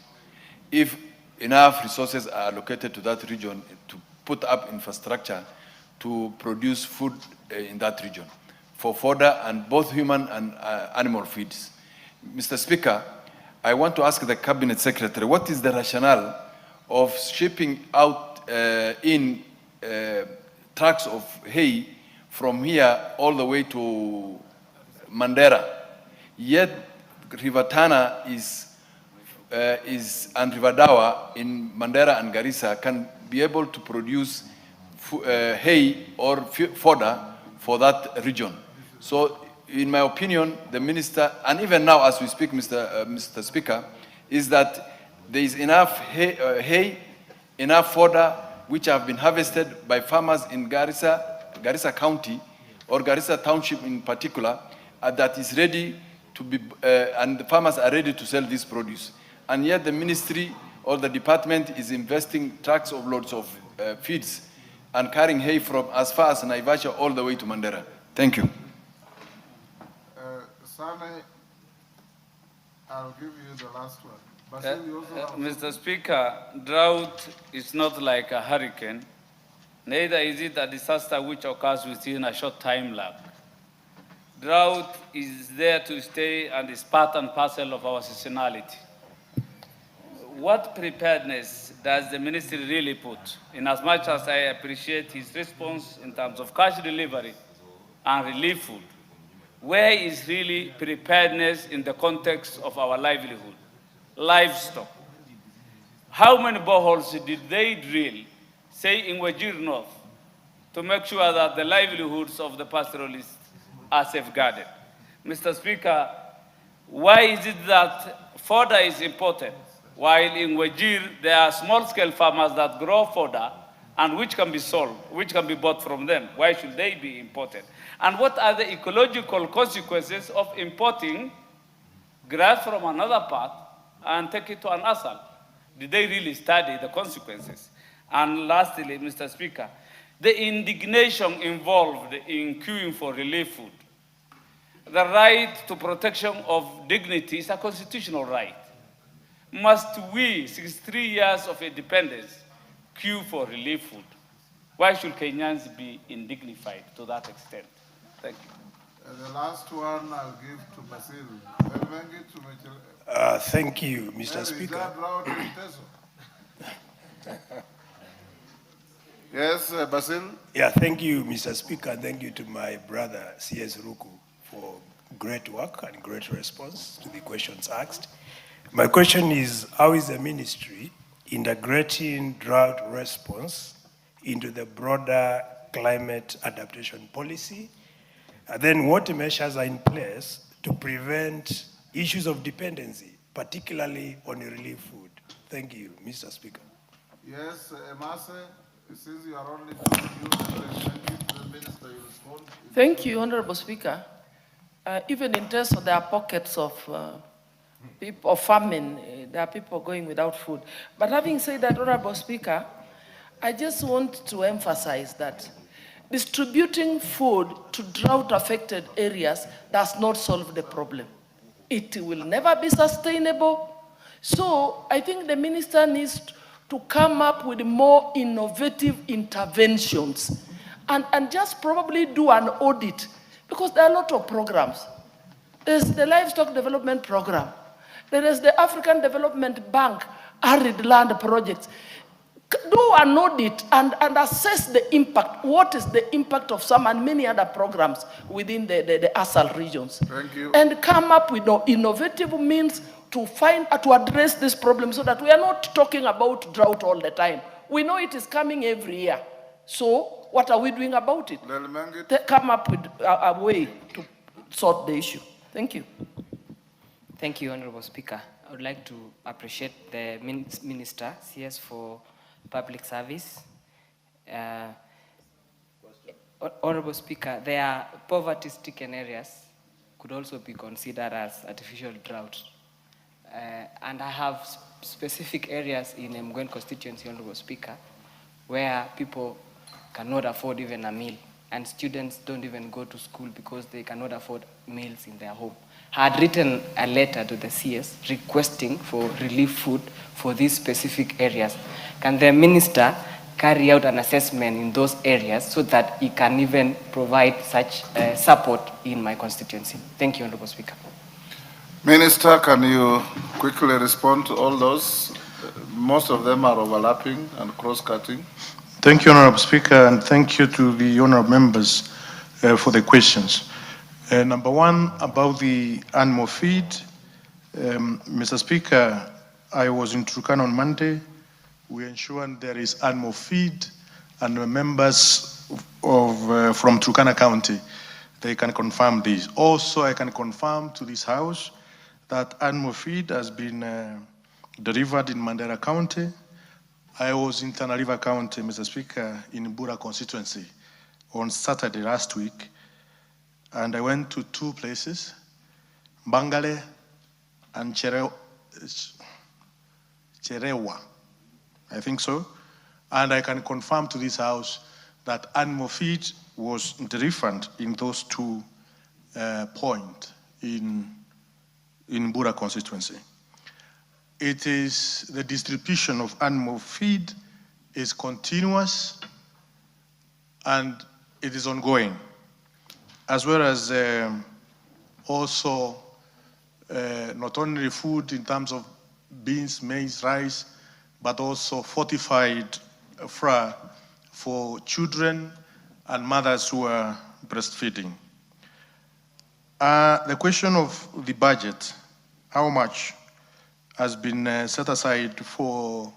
If enough resources are allocated to that region to put up infrastructure to produce food in that region for fodder and both human and animal feeds. Mr. Speaker, I want to ask the Cabinet Secretary, what is the rationale of shipping out in trucks of hay from here all the way to Mandera, yet River Tana and River Dawa in Mandera and Garissa can be able to produce hay or fodder for that region. So, in my opinion, the minister, and even now as we speak, Mr. Speaker, is that there is enough hay, enough fodder which have been harvested by farmers in Garissa County or Garissa Township in particular, that is ready to be, and the farmers are ready to sell this produce. And yet the ministry or the department is investing trucks of loads of feeds and carrying hay from as far as Naivasha all the way to Mandera. Thank you. Sane, I'll give you the last one. Basil, you also have... Mr. Speaker, drought is not like a hurricane. Neither is it a disaster which occurs within a short time lag. Drought is there to stay and is part and parcel of our seasonality. What preparedness does the ministry really put? In as much as I appreciate his response in terms of cash delivery and relief food, where is really preparedness in the context of our livelihood, livestock? How many boreholes did they drill, say in Wajir North, to make sure that the livelihoods of the pastoralists are safeguarded? Mr. Speaker, why is it that fodder is important, while in Wajir there are small-scale farmers that grow fodder and which can be sold, which can be bought from them? Why should they be imported? And what are the ecological consequences of importing grass from another part and take it to an asal? Did they really study the consequences? And lastly, Mr. Speaker, the indignation involved in queuing for relief food. The right to protection of dignity is a constitutional right. Must we, 63 years of independence, queue for relief food? Why should Kenyans be indignified to that extent? Thank you. The last one I'll give to Basil. Thank you, Mr. Speaker. Yes, Basil. Yeah, thank you, Mr. Speaker. Thank you to my brother, C.S. Ruku, for great work and great response to the questions asked. My question is, how is the ministry integrating drought response into the broader climate adaptation policy? And then what measures are in place to prevent issues of dependency, particularly on relief food? Thank you, Mr. Speaker. Yes, Emase, since you are only the minister, you respond. Thank you, Honorable Speaker. Even in terms of there are pockets of people of famine, there are people going without food. But having said that, Honorable Speaker, I just want to emphasize that distributing food to drought-affected areas does not solve the problem. It will never be sustainable. So I think the minister needs to come up with more innovative interventions and just probably do an audit, because there are a lot of programs. There's the Livestock Development Program. There is the African Development Bank Arid Land Projects. Do an audit and assess the impact. What is the impact of some and many other programs within the ASAL regions? Thank you. And come up with innovative means to address this problem, so that we are not talking about drought all the time. We know it is coming every year. So what are we doing about it? Come up with a way to sort the issue. Thank you. Thank you, Honorable Speaker. I would like to appreciate the Minister, CS, for public service. Honorable Speaker, there are poverty-stricken areas could also be considered as artificial drought. And I have specific areas in Mgwen constituency, Honorable Speaker, where people cannot afford even a meal. and students don't even go to school because they cannot afford meals in their home. I had written a letter to the CS requesting for relief food for these specific areas. Can the minister carry out an assessment in those areas so that he can even provide such support in my constituency? Thank you, Honorable Speaker. Minister, can you quickly respond to all those? Most of them are overlapping and cross-cutting. Thank you, Honorable Speaker, and thank you to the honorable members for the questions. Number one, about the animal feed. Mr. Speaker, I was in Turkana on Monday. We ensured there is animal feed, and the members from Turkana County, they can confirm this. Also, I can confirm to this House that animal feed has been delivered in Mandera County. I was in Tana River County, Mr. Speaker, in Bura constituency on Saturday last week, and I went to two places, Bangale and Cherewa, I think so. And I can confirm to this House that animal feed was delivered in those two points in Bura constituency. It is the distribution of animal feed is continuous and it is ongoing, as well as also not only food in terms of beans, maize, rice, but also fortified flour for children and mothers who are breastfeeding. The question of the budget, how much has been set aside for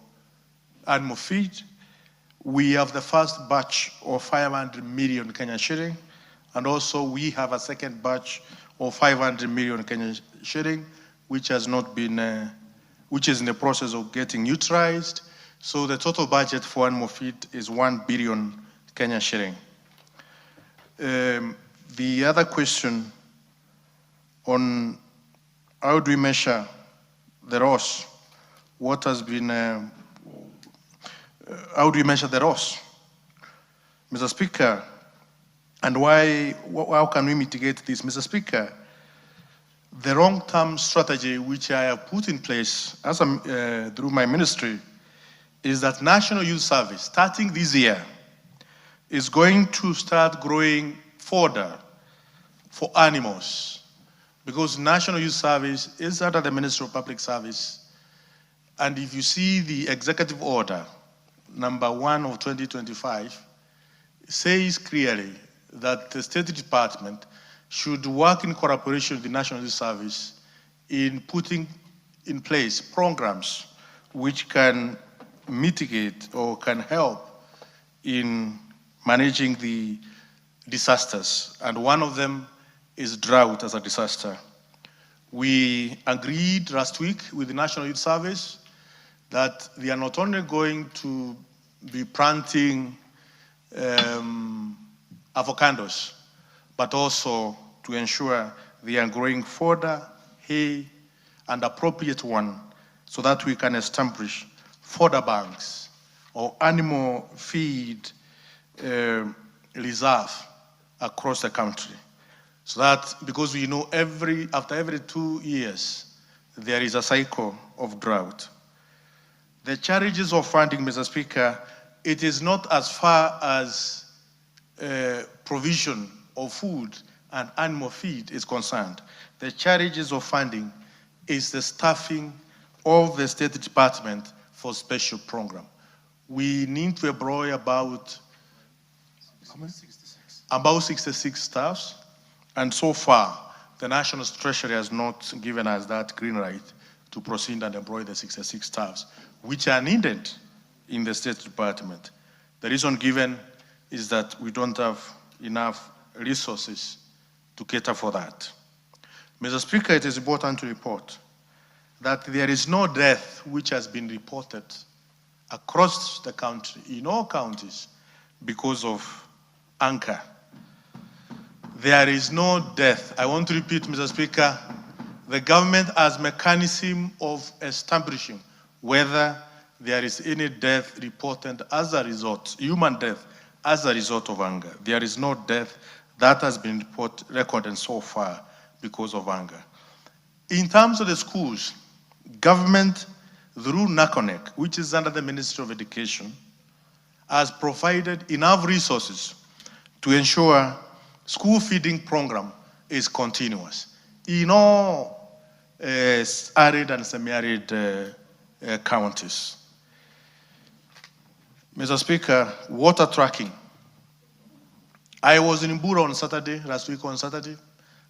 animal feed. We have the first batch of 500 million Kenyan shilling, and also we have a second batch of 500 million Kenyan shilling, which has not been, which is in the process of getting utilized. So the total budget for animal feed is 1 billion Kenyan shilling. The other question on how do we measure the loss? What has been, how do we measure the loss? Mr. Speaker, and how can we mitigate this? Mr. Speaker, the long-term strategy which I have put in place as through my ministry is that National Youth Service, starting this year, is going to start growing fodder for animals, because National Youth Service is under the Ministry of Public Service. And if you see the executive order, number 1 of 2025, says clearly that the State Department should work in cooperation with the National Youth Service in putting in place programs which can mitigate or can help in managing the disasters. And one of them is drought as a disaster. We agreed last week with the National Youth Service that they are not only going to be planting avocados, but also to ensure they are growing fodder, hay, and appropriate one, so that we can establish fodder banks or animal feed reserve across the country. So that, because we know after every 2 years, there is a cycle of drought. The challenges of funding, Mr. Speaker, it is not as far as provision of food and animal feed is concerned. The challenges of funding is the staffing of the State Department for special program. We need to employ about 66 staffs, and so far, the National Treasury has not given us that green light to proceed and employ the 66 staffs, which are needed in the State Department. The reason given is that we don't have enough resources to cater for that. Mr. Speaker, it is important to report that there is no death which has been reported across the country, in all counties, because of hunger. There is no death. I want to repeat, Mr. Speaker, the government has mechanism of establishing whether there is any death reported as a result, human death, as a result of anger. There is no death that has been recorded so far because of anger. In terms of the schools, government through NACONEC, which is under the Ministry of Education, has provided enough resources to ensure school feeding program is continuous in all arid and semi-arid counties. Mr. Speaker, water tracking. I was in Mbura on Saturday, last week on Saturday.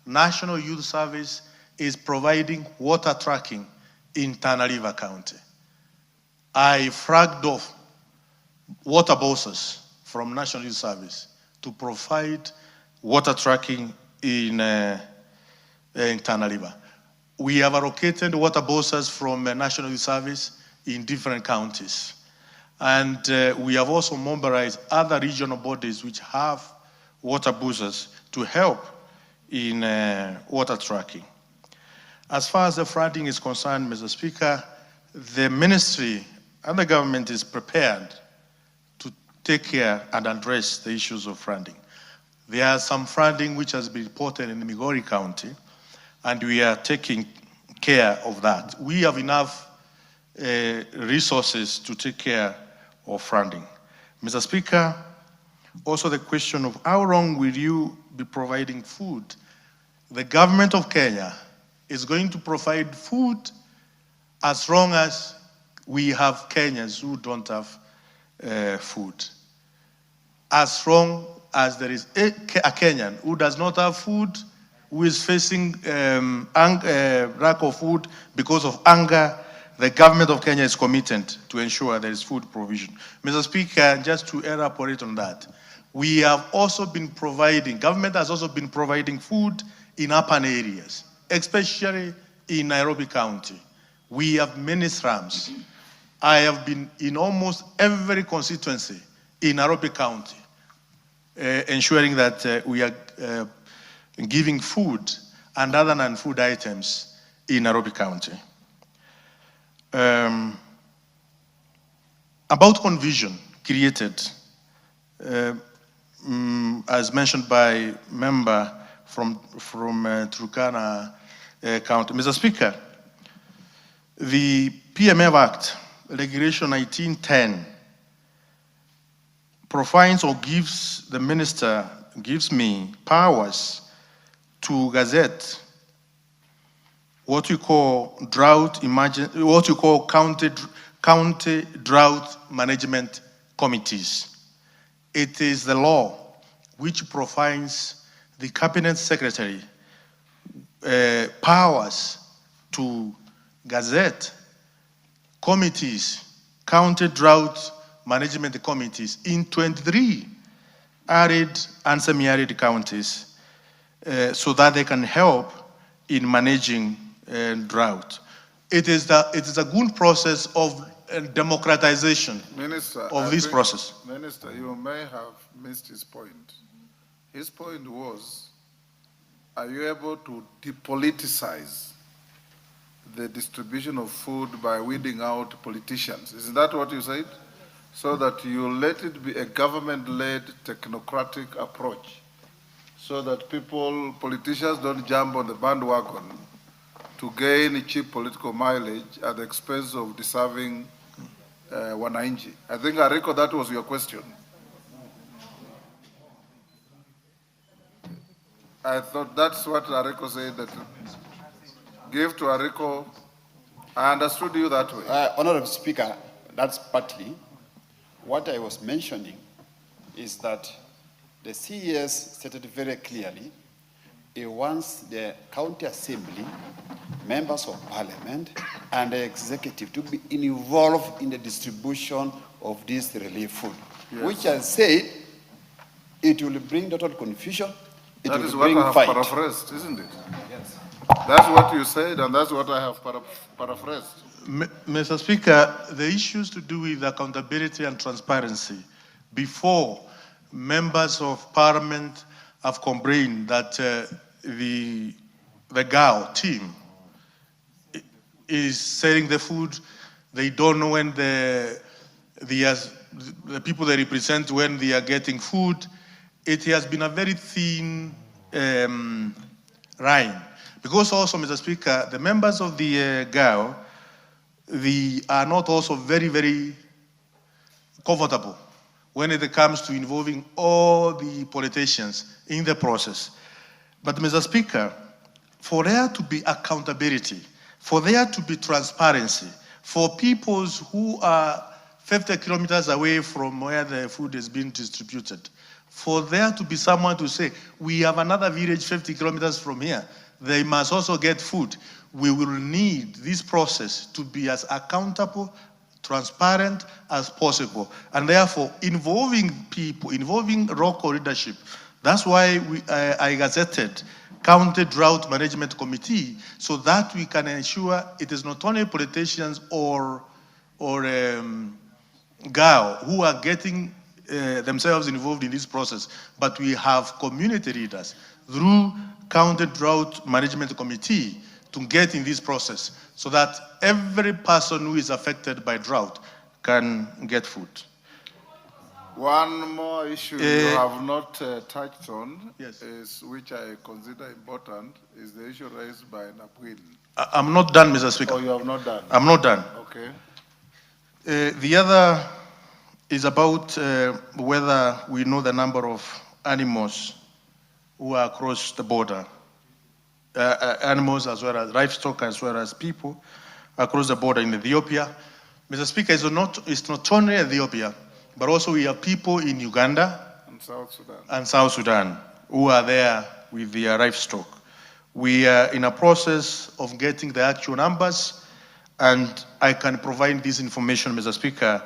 National Youth Service is providing water tracking in Tana River County. I flagged off water bosses from National Youth Service to provide water tracking in Tana River. We have allocated water bosses from National Youth Service in different counties. And we have also mobilized other regional bodies which have water boosters to help in water tracking. As far as the flooding is concerned, Mr. Speaker, the ministry and the government is prepared to take care and address the issues of flooding. There are some flooding which has been reported in Migori County, and we are taking care of that. We have enough resources to take care of flooding. Mr. Speaker, also the question of how long will you be providing food? The government of Kenya is going to provide food as long as we have Kenyans who don't have food. As long as there is a Kenyan who does not have food, who is facing lack of food because of anger, the government of Kenya is committed to ensure there is food provision. Mr. Speaker, just to elaborate on that, we have also been providing, government has also been providing food in urban areas, especially in Nairobi County. We have many slums. I have been in almost every constituency in Nairobi County, ensuring that we are giving food and other non-food items in Nairobi County. About confusion created, as mentioned by member from Turkana County. Mr. Speaker, the PMF Act, Regulation 1910, provides or gives the minister, gives me powers to gazette what you call county drought management committees. It is the law which provides the cabinet secretary powers to gazette committees, county drought management committees in 23 arid and semi-arid counties so that they can help in managing drought. It is a good process of democratization Minister, of this process. Minister, you may have missed his point. His point was, are you able to depoliticize the distribution of food by weeding out politicians? Is that what you said? So that you let it be a government-led technocratic approach, so that politicians don't jump on the bandwagon to gain cheap political mileage at the expense of deserving wananchi. I think, Ariko, that was your question. I thought that's what Ariko said, that give to Ariko. I understood you that way. Honorable Speaker, that's partly. What I was mentioning is that the CES stated very clearly it wants the county assembly, members of parliament, and the executive to be involved in the distribution of this relief food, Yes. which I said it will bring total confusion. That is what I have paraphrased, isn't it? Yes. That's what you said, and that's what I have paraphrased. Mr. Speaker, the issues to do with accountability and transparency, before members of parliament have complained that the GAO team is selling the food, they don't know when the people they represent when they are getting food, it has been a very thin line. Because also, Mr. Speaker, the members of the GAO, they are not also very, very comfortable when it comes to involving all the politicians in the process. But Mr. Speaker, for there to be accountability, for there to be transparency, for people who are 50 kilometers away from where the food is being distributed, for there to be someone to say, we have another village 50 kilometers from here, they must also get food. We will need this process to be as accountable, transparent as possible. And therefore, involving people, involving local leadership. That's why I gazetted County Drought Management Committee, so that we can ensure it is not only politicians or GAO who are getting themselves involved in this process, but we have community leaders through County Drought Management Committee to get in this process so that every person who is affected by drought can get food. One more issue you have not touched on, is, which I consider important, is the issue raised by makwiny. I'm not done, Mr. Speaker. Oh, you have not done? I'm not done. Okay. The other is about whether we know the number of animals who are across the border. Animals as well as livestock as well as people across the border in Ethiopia. Mr. Speaker, it's not only Ethiopia, but also we have people in Uganda and South Sudan who are there with their livestock. We are in a process of getting the actual numbers, and I can provide this information, Mr. Speaker,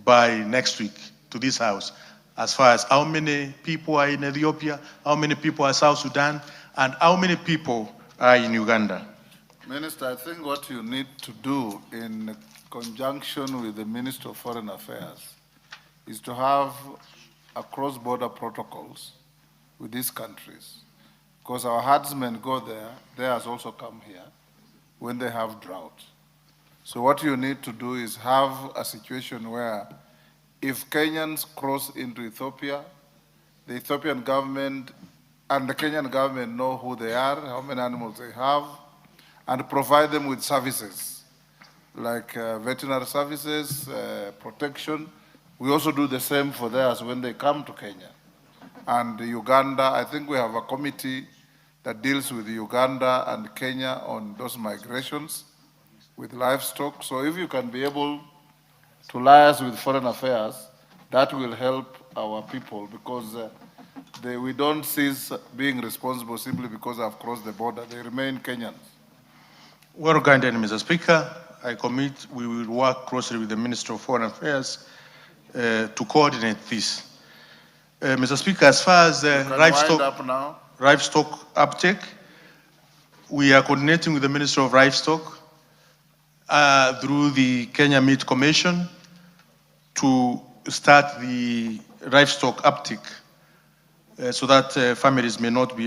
by next week to this House, as far as how many people are in Ethiopia, how many people are in South Sudan, and how many people are in Uganda. Minister, I think what you need to do in conjunction with the Minister of Foreign Affairs is to have a cross-border protocols with these countries, because our herdsmen go there, theirs also come here when they have drought. So what you need to do is have a situation where if Kenyans cross into Ethiopia, the Ethiopian government and the Kenyan government know who they are, how many animals they have, and provide them with services like veterinary services, protection. We also do the same for theirs when they come to Kenya. And Uganda, I think we have a committee that deals with Uganda and Kenya on those migrations with livestock. So if you can be able to liaise with foreign affairs, that will help our people, because we don't cease being responsible simply because I've crossed the border. They remain Kenyans. Well guided, Mr. Speaker. I commit we will work closely with the Minister of Foreign Affairs to coordinate this. Mr. Speaker, as far as livestock uptake, we are coordinating with the Minister of Livestock through the Kenya Meat Commission to start the livestock uptake so that families may not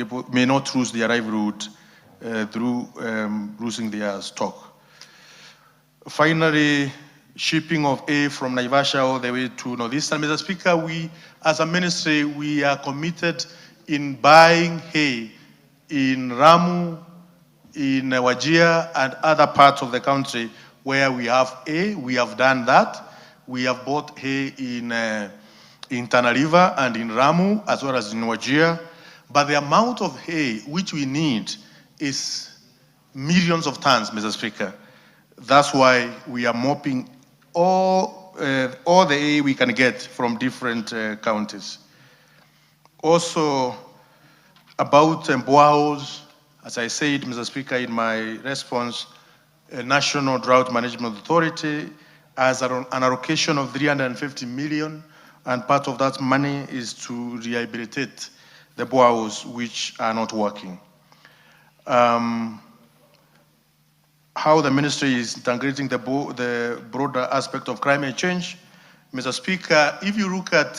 lose their livelihood through losing their stock. Finally, shipping of hay from Naivasha all the way to Northeastern. Mr. Speaker, we as a ministry, we are committed in buying hay in Ramu, in Wajir, and other parts of the country where we have hay. We have done that. We have bought hay in Tana River and in Ramu, as well as in Wajir. But the amount of hay which we need is millions of tons, Mr. Speaker. That's why we are mopping all the hay we can get from different counties. Also, about boreholes, as I said, Mr. Speaker, in my response, National Drought Management Authority has an allocation of 350 million, and part of that money is to rehabilitate the boreholes which are not working. How the ministry is integrating the broader aspect of climate change. Mr. Speaker, if you look at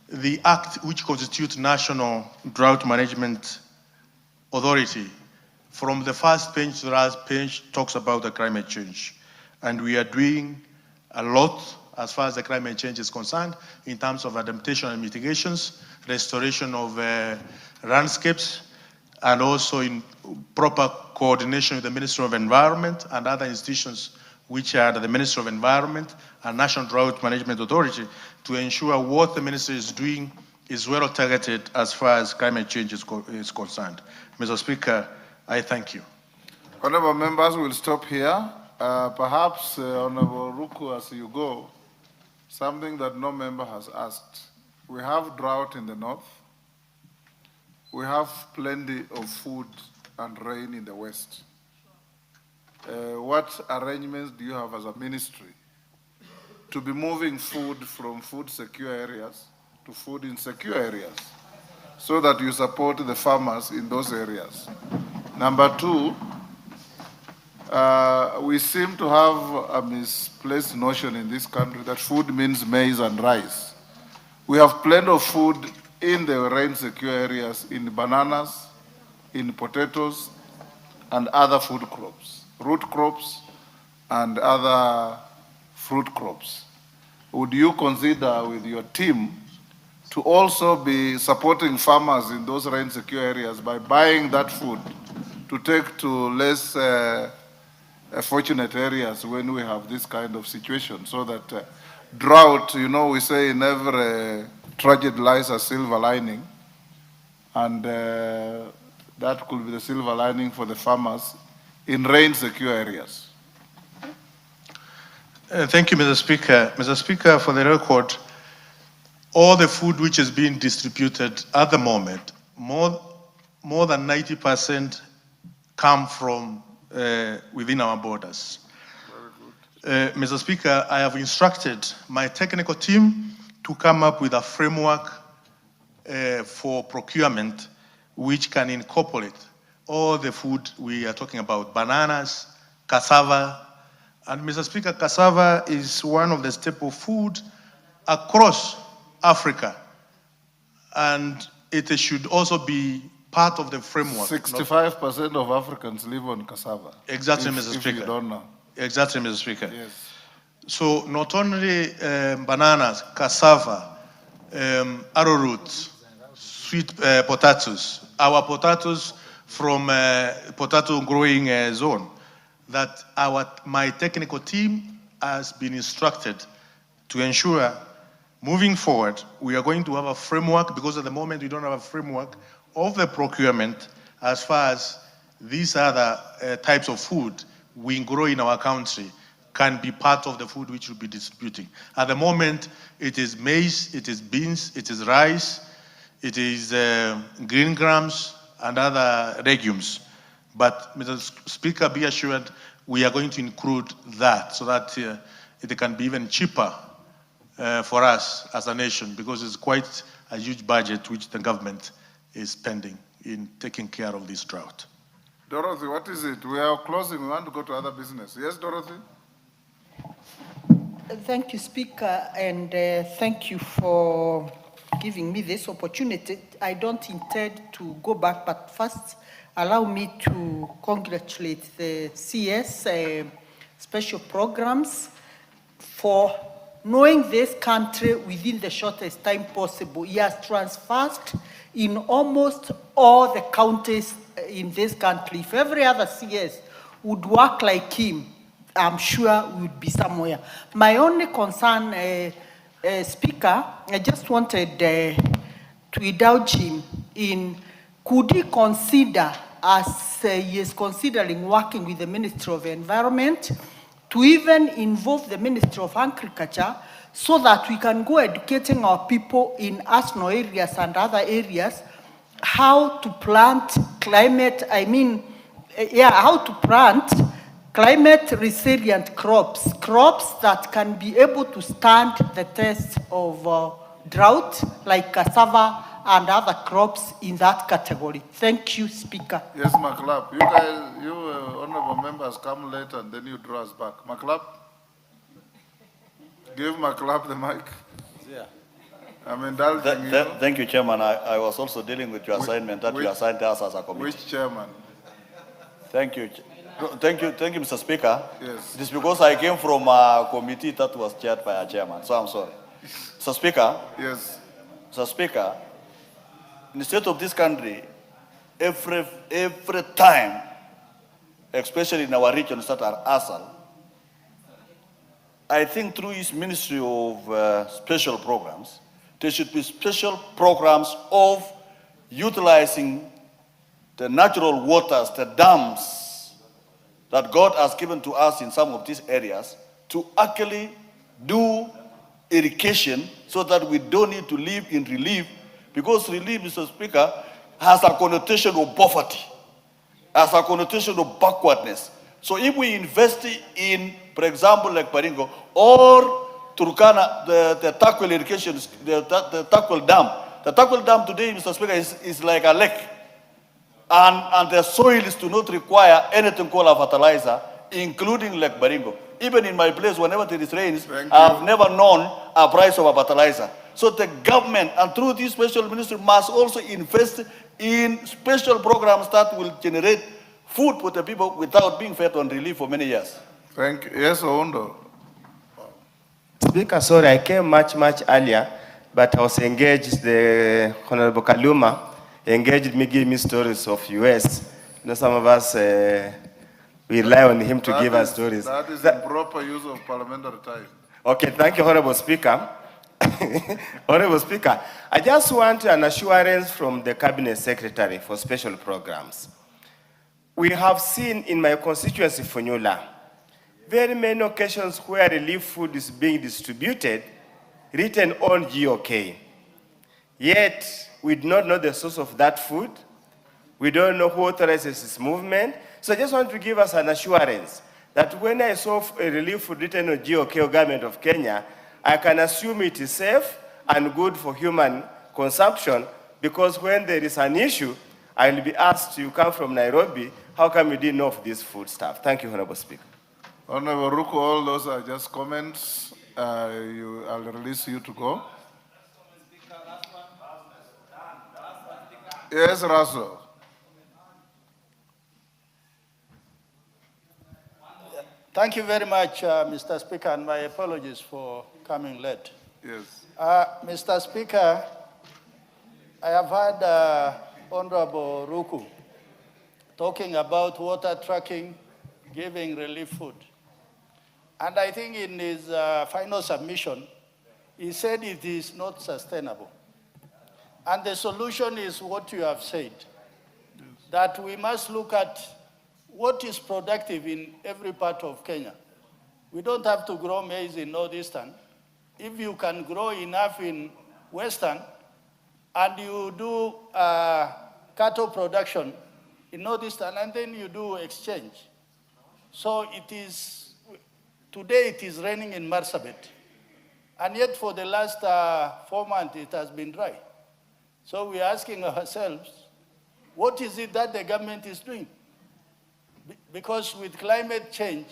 the act which constitutes National Drought Management Authority, from the first page to the last page talks about the climate change. And we are doing a lot as far as the climate change is concerned, in terms of adaptation and mitigations, restoration of landscapes, and also in proper coordination with the Ministry of Environment and other institutions which are the Ministry of Environment and National Drought Management Authority, to ensure what the ministry is doing is well targeted as far as climate change is concerned. Mr. Speaker, I thank you. Honorable members, we'll stop here. Perhaps, Honorable Ruku, as you go, something that no member has asked. We have drought in the north. We have plenty of food and rain in the west. What arrangements do you have as a ministry to be moving food from food secure areas to food insecure areas so that you support the farmers in those areas? Number two, we seem to have a misplaced notion in this country that food means maize and rice. We have plenty of food in the rain secure areas, in bananas, in potatoes, and other food crops, root crops, and other fruit crops. Would you consider with your team to also be supporting farmers in those rain secure areas by buying that food to take to less fortunate areas when we have this kind of situation, so that drought, you know, we say in every tragedy lies a silver lining, and that could be the silver lining for the farmers in rain secure areas. Thank you, Mr. Speaker. Mr. Speaker, for the record, all the food which is being distributed at the moment, more than 90% come from within our borders. Mr. Speaker, I have instructed my technical team to come up with a framework for procurement which can incorporate all the food we are talking about, bananas, cassava. And Mr. Speaker, cassava is one of the staple food across Africa. And it should also be part of the framework. 65% of Africans live on cassava. Exactly, Mr. Speaker. If you don't know. Exactly, Mr. Speaker. Yes. So not only bananas, cassava, arrowroot, sweet potatoes, our potatoes from potato growing zone, that my technical team has been instructed to ensure moving forward, we are going to have a framework, because at the moment we don't have a framework of the procurement as far as these other types of food we grow in our country can be part of the food which we'll be distributing. At the moment, it is maize, it is beans, it is rice, it is green grams and other legumes. But, Mr. Speaker, be assured we are going to include that so that it can be even cheaper for us as a nation, because it's quite a huge budget which the government is spending in taking care of this drought. Dorothy, what is it? We are closing. We want to go to other business. Yes, Dorothy? Thank you, Speaker, and thank you for giving me this opportunity. I don't intend to go back, but first allow me to congratulate the CS special programs for knowing this country within the shortest time possible. He has transversed in almost all the counties in this country. If every other CS would work like him, I'm sure we would be somewhere. My only concern, Speaker, I just wanted to indulge him in, could he consider, as he is considering working with the Ministry of Environment, to even involve the Ministry of Agriculture so that we can go educating our people in Asno areas and other areas how to plant how to plant climate resilient crops, crops that can be able to stand the test of drought, like cassava and other crops in that category. Thank you, Speaker. Yes, Maclap. You guys, honorable members, come late and then you draw us back. Maclap? Give Maclap the mic. Yeah. I'm indulging you. Thank you, Chairman. I was also dealing with your assignment that you assigned us as a committee. Which chairman? Thank you. No, thank you, Mr. Speaker. Yes. It is because I came from a committee that was chaired by a chairman, so I'm sorry. Mr. Speaker. Yes. Mr. Speaker, in the state of this country, every time, especially in our regions that are ASAL, I think through his Ministry of Special Programs, there should be special programs of utilizing the natural waters, the dams that God has given to us in some of these areas to actually do irrigation so that we don't need to live in relief, because relief, Mr. Speaker, has a connotation of poverty, has a connotation of backwardness. So if we invest in, for example, like Baringo or Turkana, the Takwel irrigation, the Takwel Dam today, Mr. Speaker, is like a lake. And the soil is to not require anything called a fertilizer, including Lake Baringo. Even in my place, whenever there is rains, I've never known a price of a fertilizer. So the government, and through this special ministry, must also invest in special programs that will generate food for the people without being fed on relief for many years. Thank you. Yes, Ondo. Speaker, sorry, I came much earlier, but I was engaged, the Honorable Kaluma engaged me, gave me stories of US. You know, some of us, we rely on him to give us stories. That is improper use of parliamentary time. Okay, thank you, Honorable Speaker. Honorable Speaker, I just want an assurance from the Cabinet Secretary for Special Programs. We have seen in my constituency, Funyula, very many occasions where relief food is being distributed, written on GOK. Yet, we do not know the source of that food. We don't know who authorizes this movement. So I just want to give us an assurance that when I saw a relief food written on GOK or Government of Kenya, I can assume it is safe and good for human consumption, because when there is an issue, I will be asked, you come from Nairobi, how come you didn't know of this food stuff? Thank you, Honorable Speaker. Honorable Ruku, all those are just comments. I'll release you to go. Yes, Russell. Thank you very much, Mr. Speaker, and my apologies for coming late. Yes. Mr. Speaker, I have heard Honorable Ruku talking about water tracking, giving relief food. And I think in his final submission, he said it is not sustainable. And the solution is what you have said, that we must look at what is productive in every part of Kenya. We don't have to grow maize in northeastern. If you can grow enough in western, and you do cattle production in northeastern, and then you do exchange. So it is, today it is raining in Marsabit. And yet for the last 4 months, it has been dry. So we're asking ourselves, what is it that the government is doing? Because with climate change,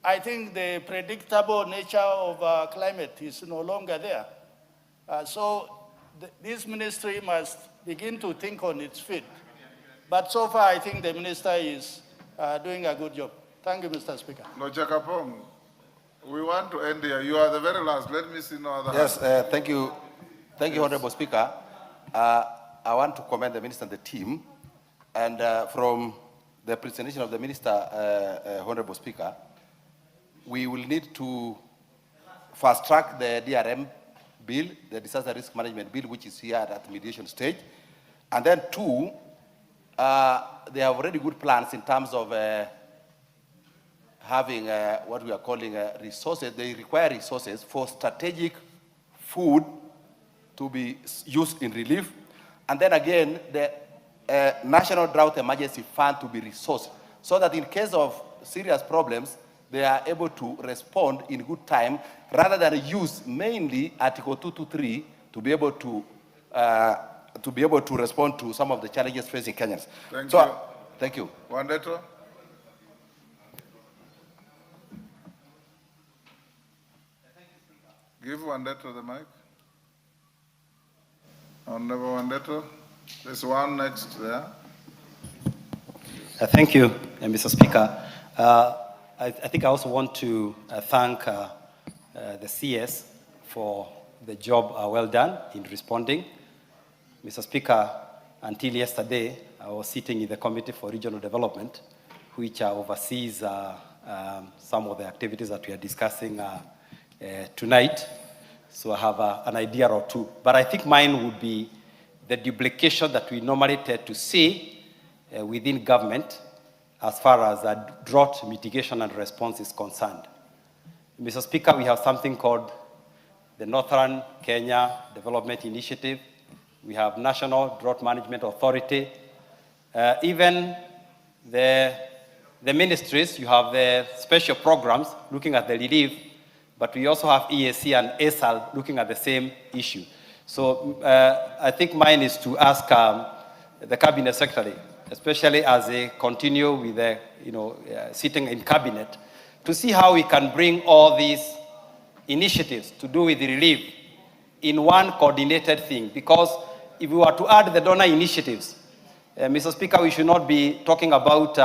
I think the predictable nature of climate is no longer there. This ministry must begin to think on its feet. But so far, I think the minister is doing a good job. Thank you, Mr. Speaker. No, Jakapong, we want to end here. You are the very last. Let me see no other. Yes, thank you. Thank you, Honorable Speaker. I want to commend the minister and the team. And from the presentation of the minister, Honorable Speaker, we will need to fast track the DRM bill, the disaster risk management bill, which is here at mediation stage. And then two, they have already good plans in terms of having what we are calling resources. They require resources for strategic food to be used in relief. And then again, the National Drought Emergency Fund to be resourced so that in case of serious problems, they are able to respond in good time rather than use mainly Article 223 to be able to respond to some of the challenges facing Kenyans. Thank you. Thank you. Wandeto? Give Wandeto the mic. Honorable Wandeto. There's one next there. Thank you, Mr. Speaker. I think I also want to thank the CS for the job well done in responding. Mr. Speaker, until yesterday, I was sitting in the Committee for Regional Development, which oversees some of the activities that we are discussing tonight. So I have an idea or two. But I think mine would be the duplication that we normally tend to see within government as far as drought mitigation and response is concerned. Mr. Speaker, we have something called the Northern Kenya Development Initiative. We have National Drought Management Authority. Even the ministries, you have the special programs looking at the relief, but we also have EAC and ASAL looking at the same issue. So I think mine is to ask the Cabinet Secretary, especially as they continue with the, sitting in Cabinet, to see how we can bring all these initiatives to do with the relief in one coordinated thing. Because if we were to add the donor initiatives, Mr. Speaker, we should not be talking about,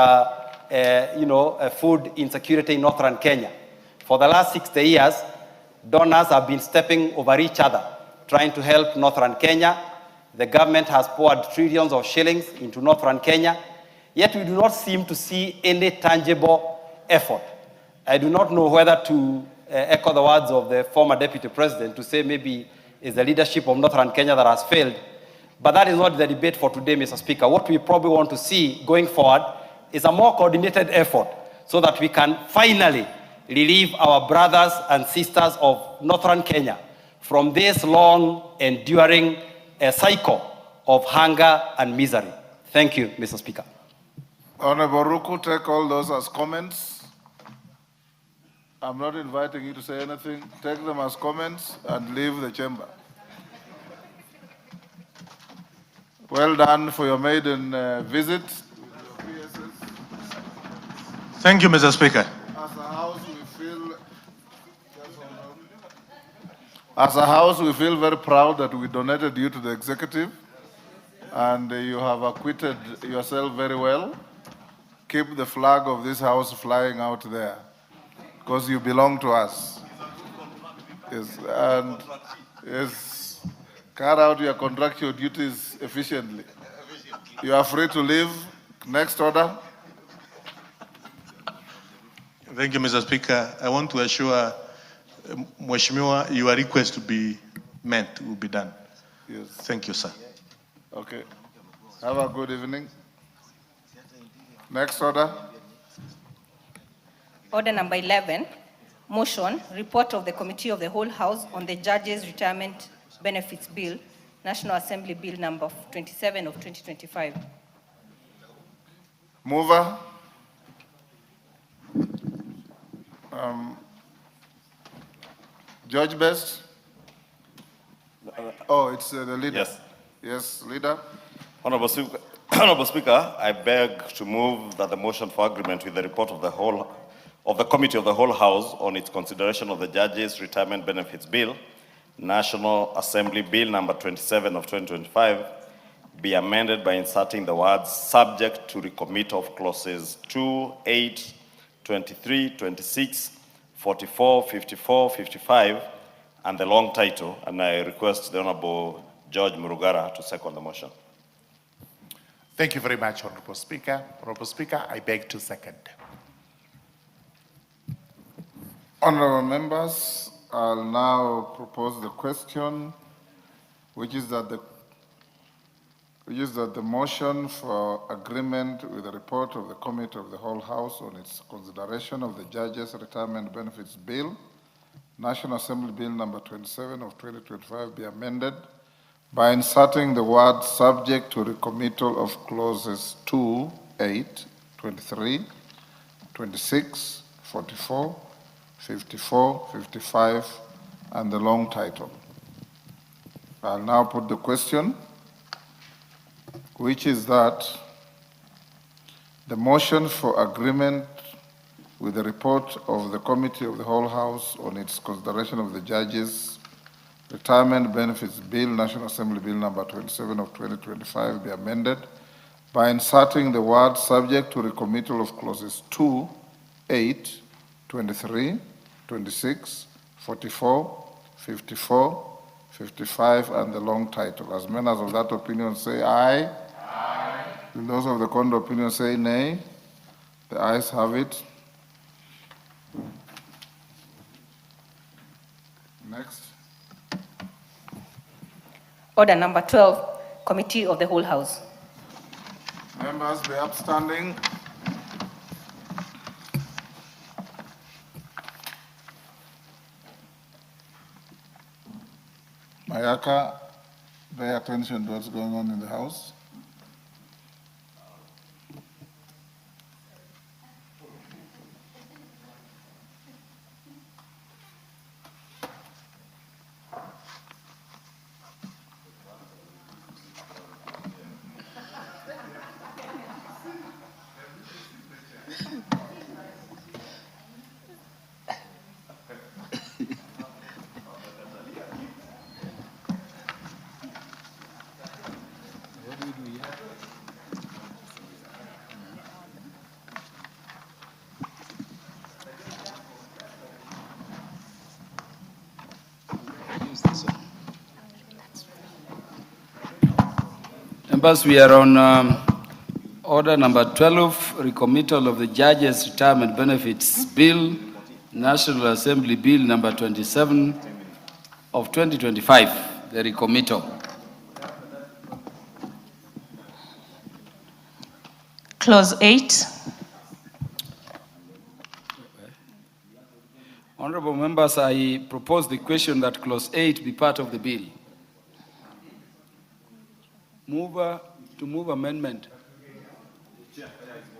food insecurity in Northern Kenya. For the last 60 years, donors have been stepping over each other, trying to help Northern Kenya. The government has poured trillions of shillings into Northern Kenya, yet we do not seem to see any tangible effort. I do not know whether to echo the words of the former Deputy President to say maybe it's the leadership of Northern Kenya that has failed, but that is not the debate for today, Mr. Speaker. What we probably want to see going forward is a more coordinated effort so that we can finally relieve our brothers and sisters of Northern Kenya from this long enduring cycle of hunger and misery. Thank you, Mr. Speaker. Honorable Ruku, take all those as comments. I'm not inviting you to say anything. Take them as comments and leave the chamber. Well done for your maiden visit. Thank you, Mr. Speaker. As a house, we feel very proud that we donated you to the executive, and you have acquitted yourself very well. Keep the flag of this house flying out there, because you belong to us. Yes, and yes, carry out your contractual duties efficiently. You are free to leave. Next order. Thank you, Mr. Speaker. I want to assure Mheshimiwa, your request to be met will be done. Yes. Thank you, sir. Okay. Have a good evening. Next order. Order number 11, motion, report of the Committee of the Whole House on the Judges' Retirement Benefits Bill, National Assembly Bill number 27 of 2025. Mover. Judge Best? Oh, it's the leader. Yes. Yes, leader. Honorable Speaker, I beg to move that the motion for agreement with the report of the Committee of the Whole House on its consideration of the Judges' Retirement Benefits Bill, National Assembly Bill number 27 of 2025, be amended by inserting the words subject to recommit of clauses 2, 8, 23, 26, 44, 54, 55, and the long title, and I request the Honorable George Murugara to second the motion. Thank you very much, Honorable Speaker. Honorable Speaker, I beg to second. Honorable members, I'll now propose the question, which is that the motion for agreement with the report of the Committee of the Whole House on its consideration of the Judges' Retirement Benefits Bill, National Assembly Bill number 27 of 2025 be amended by inserting the word subject to recommittal of clauses 2, 8, 23, 26, 44, 54, 55, and the long title. I'll now put the question, which is that the motion for agreement with the report of the Committee of the Whole House on its consideration of the Judges' Retirement Benefits Bill, National Assembly Bill number 27 of 2025 be amended by inserting the word subject to recommittal of clauses 2, 8, 23, 26, 44, 54, 55, and the long title. As members of that opinion say aye. Aye. Those of the contrary opinion say nay. The ayes have it. Next. Order number 12, Committee of the Whole House. Members be upstanding. Mayaka, pay attention to what's going on in the House. Members, we are on order number 12, recommittal of the Judges' Retirement Benefits Bill, National Assembly Bill number 27 of 2025, the recommittal. Clause 8. Honorable members, I propose the question that clause 8 be part of the bill. Mover to move amendment.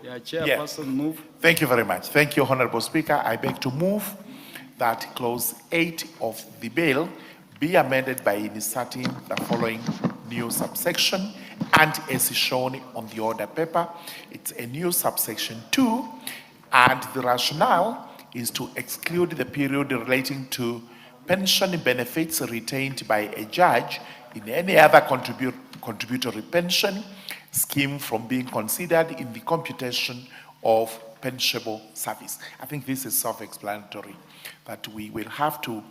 Yeah, chairperson, move. Thank you very much. Thank you, Honorable Speaker. I beg to move that clause 8 of the bill be amended by inserting the following new subsection, and as shown on the order paper, it's a new subsection 2, and the rationale is to exclude the period relating to pension benefits retained by a judge in any other contributory pension scheme from being considered in the computation of pensionable service. I think this is self-explanatory, that we will have to,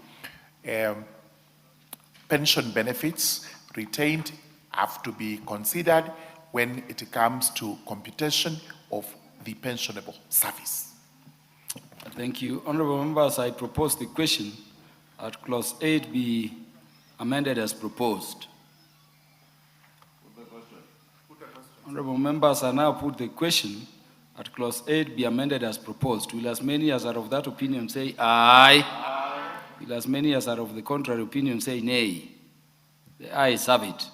pension benefits retained have to be considered when it comes to computation of the pensionable service. Thank you. Honorable members, I propose the question that clause 8 be amended as proposed. Honorable members, I now put the question that clause 8 be amended as proposed. Will as many as are of that opinion say aye? Aye. Will as many as are of the contrary opinion say nay? The ayes have it.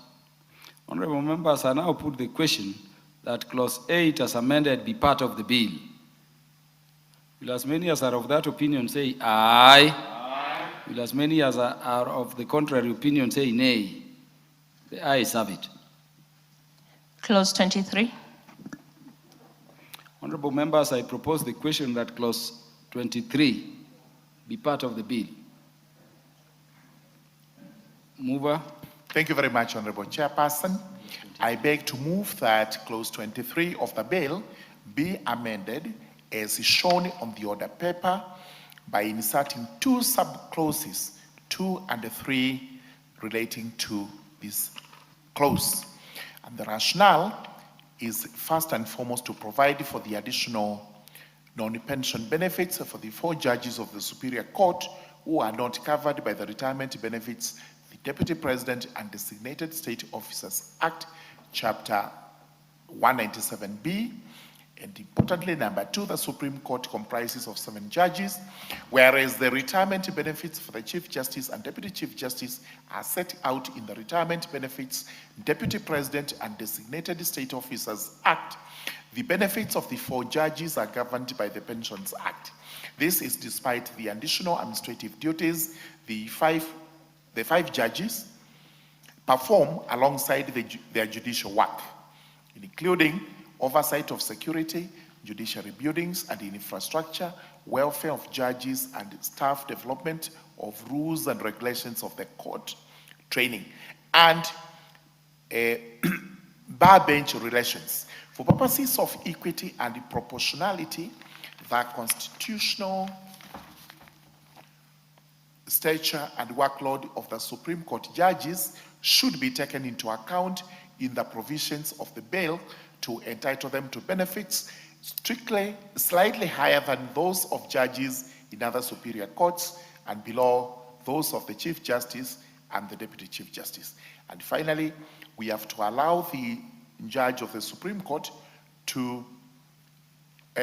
Honorable members, I now put the question that clause 8 as amended be part of the bill. Will as many as are of that opinion say aye? Aye. Will as many as are of the contrary opinion say nay? The ayes have it. Clause 23. Honorable members, I propose the question that clause 23 be part of the bill. Mover. Thank you very much, Honorable Chairperson. I beg to move that clause 23 of the bill be amended as shown on the order paper by inserting 2 subclauses, 2 and 3, relating to this clause. And the rationale is first and foremost to provide for the additional non-pension benefits for the 4 judges of the Superior Court who are not covered by the retirement benefits, the Deputy President and Designated State Officers Act, Chapter 197B. And importantly, number 2, the Supreme Court comprises of 7 judges, whereas the retirement benefits for the Chief Justice and Deputy Chief Justice are set out in the Retirement Benefits, Deputy President and Designated State Officers Act. The benefits of the 4 judges are governed by the Pensions Act. This is despite the additional administrative duties the five judges perform alongside their judicial work, including oversight of security, judiciary buildings and infrastructure, welfare of judges and staff, development of rules and regulations of the court, training, and bar bench relations. For purposes of equity and proportionality, the constitutional stature and workload of the Supreme Court judges should be taken into account in the provisions of the bill to entitle them to benefits slightly higher than those of judges in other superior courts and below those of the Chief Justice and the Deputy Chief Justice. And finally, we have to allow the judge of the Supreme Court to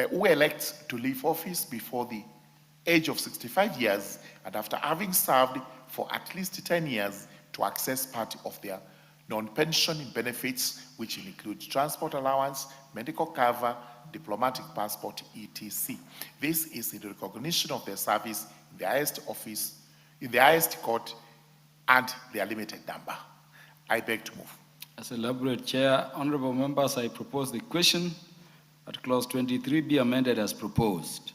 who elects to leave office before the age of 65 years and after having served for at least 10 years to access part of their non-pension benefits, which include transport allowance, medical cover, diplomatic passport, etc. This is in recognition of their service in the highest office, in the highest court, and their limited number. I beg to move. As elaborate chair, honorable members, I propose the question that clause 23 be amended as proposed.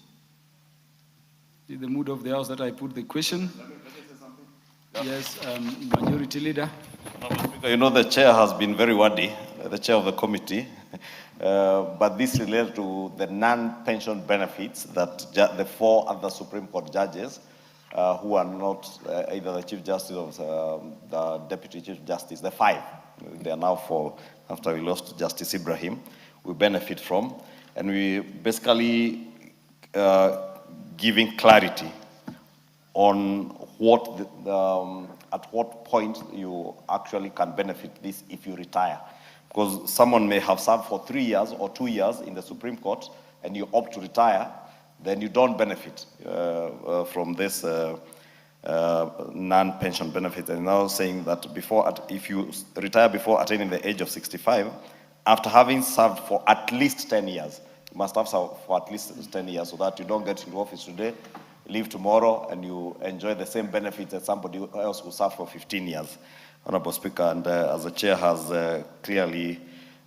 In the mood of the House that I put the question. Yes, Majority Leader. You know, the chair has been very wordy, the chair of the committee, but this relates to the non-pension benefits that the 4 other Supreme Court judges who are not either the Chief Justice or the Deputy Chief Justice, the 5, they are now 4 after we lost Justice Ibrahim, we benefit from. And we basically giving clarity on what at what point you actually can benefit this if you retire. Because someone may have served for 3 years or 2 years in the Supreme Court and you opt to retire, then you don't benefit from this non-pension benefit. And now saying that if you retire before attaining the age of 65, after having served for at least 10 years, you must have served for at least 10 years so that you don't get into office today, leave tomorrow, and you enjoy the same benefits as somebody else who served for 15 years. Honorable Speaker, and as the chair has clearly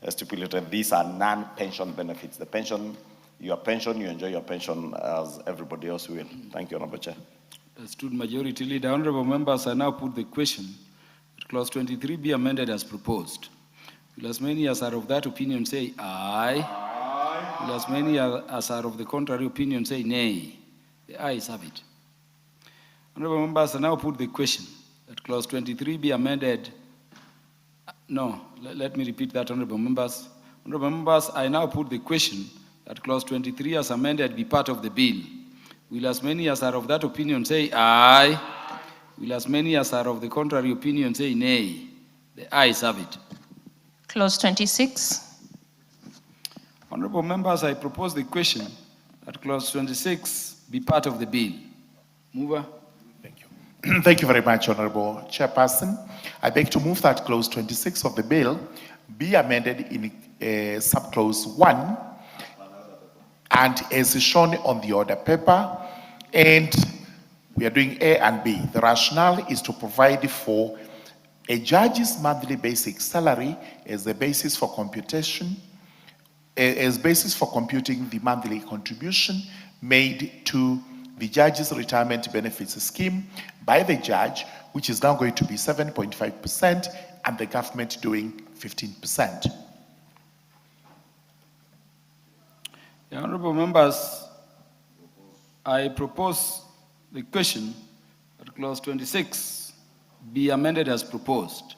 stipulated, these are non-pension benefits. The pension, you enjoy your pension as everybody else will. Thank you, Honorable Chair. Stood Majority Leader. Honorable members, I now put the question that clause 23 be amended as proposed. Will as many as are of that opinion say aye? Aye. Will as many as are of the contrary opinion say nay? The ayes have it. Honorable members, I now put the question that clause 23 be amended. No, let me repeat that, honorable members. Honorable members, I now put the question that clause 23 as amended be part of the bill. Will as many as are of that opinion say aye? Will as many as are of the contrary opinion say nay? The ayes have it. Clause 26. Honorable members, I propose the question that clause 26 be part of the bill. Mover. Thank you. Thank you very much, Honorable Chairperson. I beg to move that clause 26 of the bill be amended in subclause 1 and as shown on the order paper. And we are doing A and B. The rationale is to provide for a judge's monthly basic salary as the basis for computation, as basis for computing the monthly contribution made to the judge's retirement benefits scheme by the judge, which is now going to be 7.5%, and the government doing 15%. Yeah, honorable members, I propose the question that clause 26 be amended as proposed.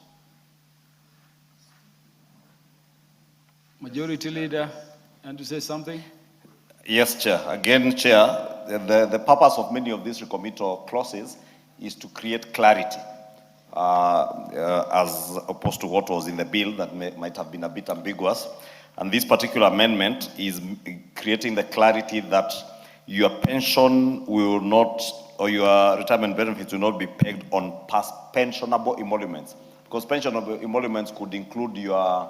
Majority Leader, and to say something? Yes, Chair. Again, Chair, the purpose of many of these recommittal clauses is to create clarity as opposed to what was in the bill that might have been a bit ambiguous. And this particular amendment is creating the clarity that your pension will not, or your retirement benefits will not be pegged on past pensionable emoluments. Because pensionable emoluments could include your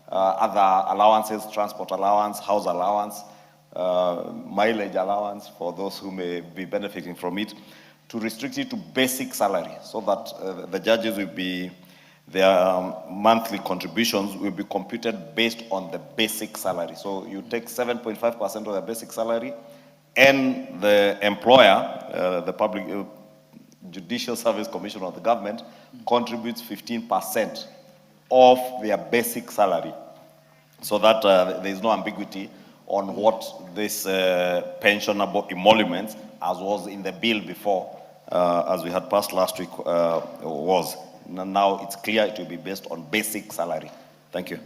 other allowances, transport allowance, house allowance, mileage allowance for those who may be benefiting from it, to restrict it to basic salary so that the judges will be, their monthly contributions will be computed based on the basic salary. So you take 7.5% of the basic salary, and the employer, the Public Judicial Service Commission of the government, contributes 15% of their basic salary. so that there is no ambiguity on what this pensionable emoluments, as was in the bill before, as we had passed last week, was. Now it's clear it will be based on basic salary. Thank you.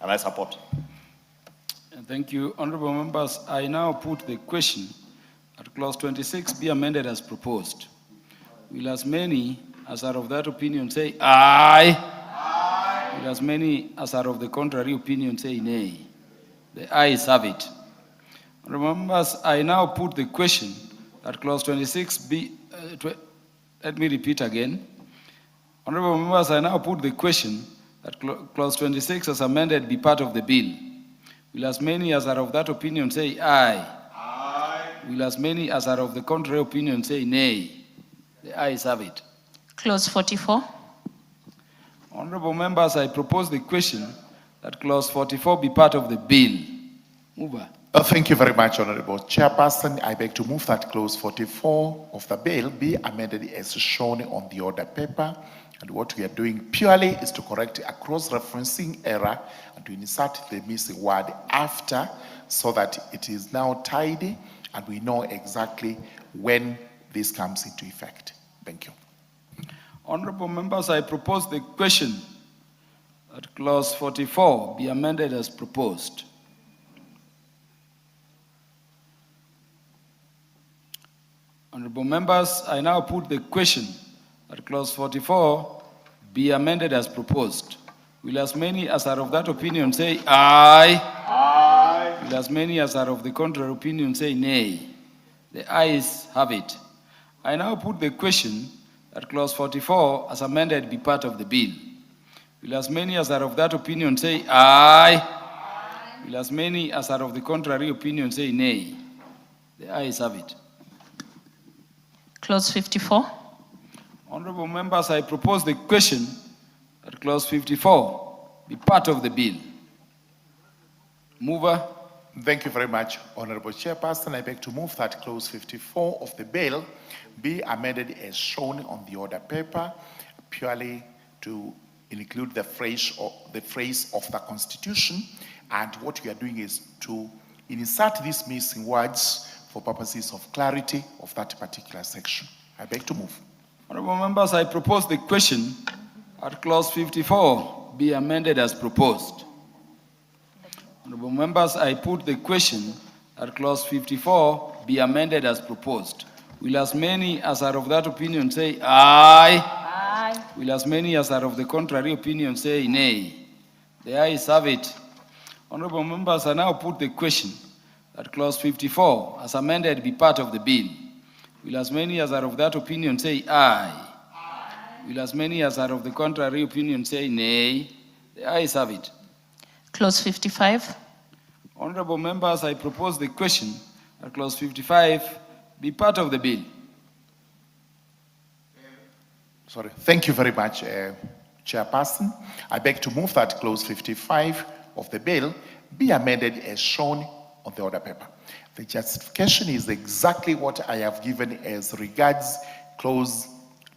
And I support. Thank you. Honorable members, I now put the question that clause 26 be amended as proposed. Will as many as are of that opinion say aye? Aye. Will as many as are of the contrary opinion say nay? The ayes have it. Honorable members, I now put the question that clause 26 be, let me repeat again. Honorable members, I now put the question that clause 26 as amended be part of the bill. Will as many as are of that opinion say aye? Aye. Will as many as are of the contrary opinion say nay? The ayes have it. Clause 44. Honorable members, I propose the question that clause 44 be part of the bill. Mover. Thank you very much, Honorable Chairperson. I beg to move that clause 44 of the bill be amended as shown on the order paper. And what we are doing purely is to correct a cross-referencing error and to insert the missing word after, so that it is now tidy and we know exactly when this comes into effect. Thank you. Honorable members, I propose the question that clause 44 be amended as proposed. Honorable members, I now put the question that clause 44 be amended as proposed. Will as many as are of that opinion say aye? Aye. Will as many as are of the contrary opinion say nay? The ayes have it. I now put the question that clause 44 as amended be part of the bill. Will as many as are of that opinion say aye? Aye. Will as many as are of the contrary opinion say nay? The ayes have it. Clause 54. Honorable members, I propose the question that clause 54 be part of the bill. Mover. Thank you very much, Honorable Chairperson. I beg to move that clause 54 of the bill be amended as shown on the order paper, purely to include the phrase of the Constitution. And what we are doing is to insert these missing words for purposes of clarity of that particular section. I beg to move. Honorable members, I propose the question at clause 54 be amended as proposed. Honorable members, I put the question that clause 54 be amended as proposed. Will as many as are of that opinion say aye? Aye. Will as many as are of the contrary opinion say nay? The ayes have it. Honorable members, I now put the question that clause 54 as amended be part of the bill. Will as many as are of that opinion say aye? Aye. Will as many as are of the contrary opinion say nay? The ayes have it. Clause 55. Honorable members, I propose the question that clause 55 be part of the bill. Sorry. Thank you very much, Chairperson. I beg to move that clause 55 of the bill be amended as shown on the order paper. The justification is exactly what I have given as regards clause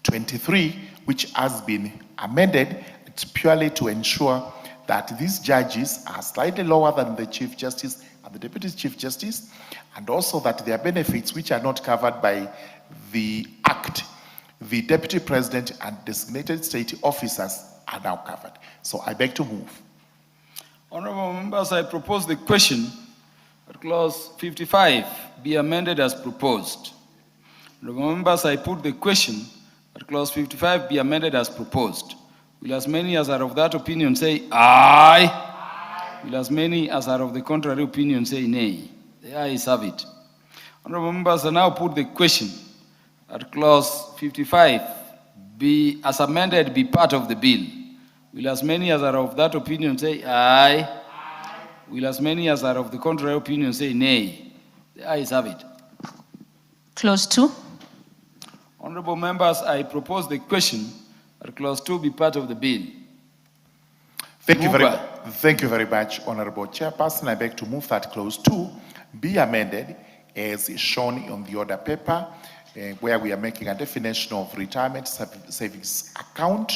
23, which has been amended. It's purely to ensure that these judges are slightly lower than the Chief Justice and the Deputy Chief Justice, and also that their benefits, which are not covered by the Act, the Deputy President and designated state officers are now covered. So I beg to move. Honorable members, I propose the question that clause 55 be amended as proposed. Honorable members, I put the question that clause 55 be amended as proposed. Will as many as are of that opinion say aye? Aye. Will as many as are of the contrary opinion say nay? The ayes have it. Honorable members, I now put the question that clause 55 be as amended be part of the bill. Will as many as are of that opinion say aye? Aye. Will as many as are of the contrary opinion say nay? The ayes have it. Clause 2. Honorable members, I propose the question that clause 2 be part of the bill. Thank you very much, Honorable Chairperson. I beg to move that clause 2 be amended as shown on the order paper, where we are making a definition of retirement savings account.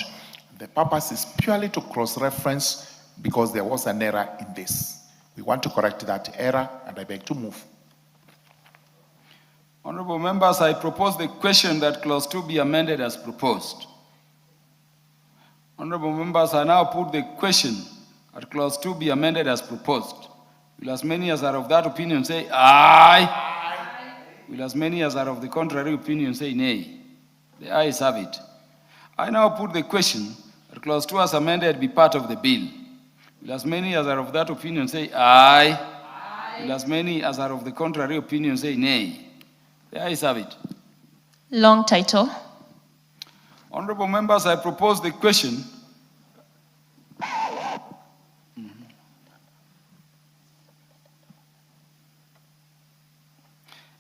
The purpose is purely to cross-reference because there was an error in this. We want to correct that error, and I beg to move. Honorable members, I propose the question that clause 2 be amended as proposed. Honorable members, I now put the question that clause 2 be amended as proposed. Will as many as are of that opinion say aye? Aye. Will as many as are of the contrary opinion say nay? The ayes have it. I now put the question that clause 2 as amended be part of the bill. Will as many as are of that opinion say aye? Aye. Will as many as are of the contrary opinion say nay? The ayes have it. Long title. Honorable members, I propose the question.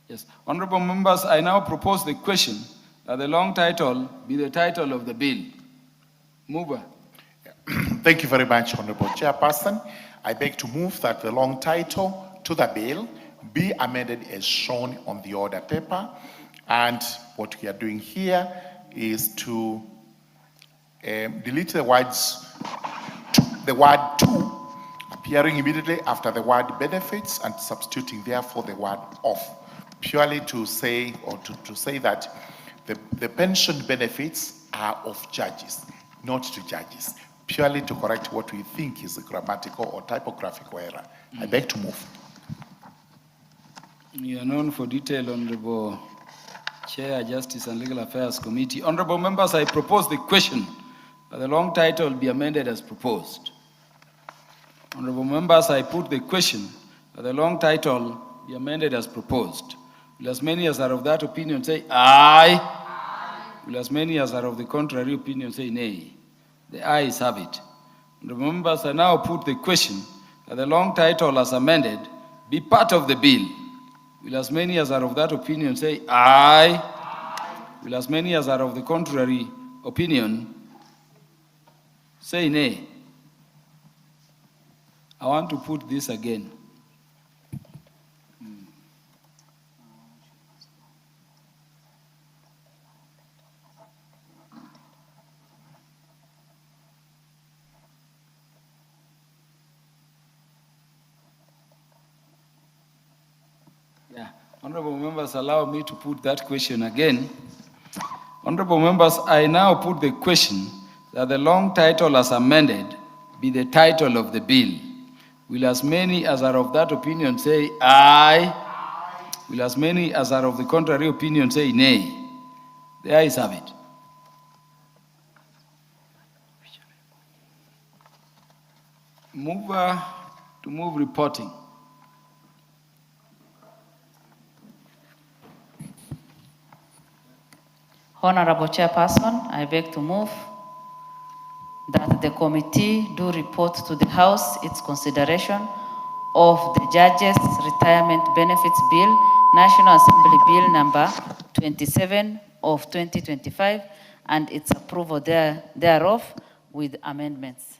Yes, honorable members, I now propose the question that the long title be the title of the bill. Mover. Thank you very much, Honorable Chairperson. I beg to move that the long title to the bill be amended as shown on the order paper. And what we are doing here is to delete the word to appearing immediately after the word benefits and substituting therefore the word of, purely to say to say that the pension benefits are of judges, not to judges, purely to correct what we think is a grammatical or typographical error. I beg to move. You are known for detail, Honorable Chair, Justice and Legal Affairs Committee. Honorable members, I propose the question that the long title be amended as proposed. Honorable members, I put the question that the long title be amended as proposed. Will as many as are of that opinion say aye? Aye. Will as many as are of the contrary opinion say nay? The ayes have it. Honorable members, I now put the question that the long title as amended be part of the bill. Will as many as are of that opinion say aye? Aye. Will as many as are of the contrary opinion say nay? I want to put this again. Yeah. Honorable members, allow me to put that question again. Honorable members, I now put the question that the long title as amended be the title of the bill. Will as many as are of that opinion say aye? Aye. Will as many as are of the contrary opinion say nay? The ayes have it. Mover to move reporting. Honorable Chairperson, I beg to move that the committee do report to the House its consideration of the Judges' Retirement Benefits Bill, National Assembly Bill number 27 of 2025, and its approval thereof with amendments.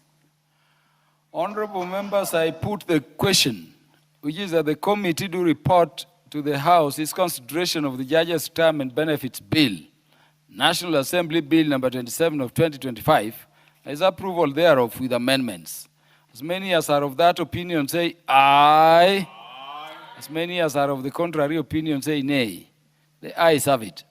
Honorable members, I put the question, which is that the committee do report to the House its consideration of the Judges' Retirement Benefits Bill, National Assembly Bill number 27 of 2025, its approval thereof with amendments. As many as are of that opinion say aye. Aye. As many as are of the contrary opinion say nay. The ayes have it.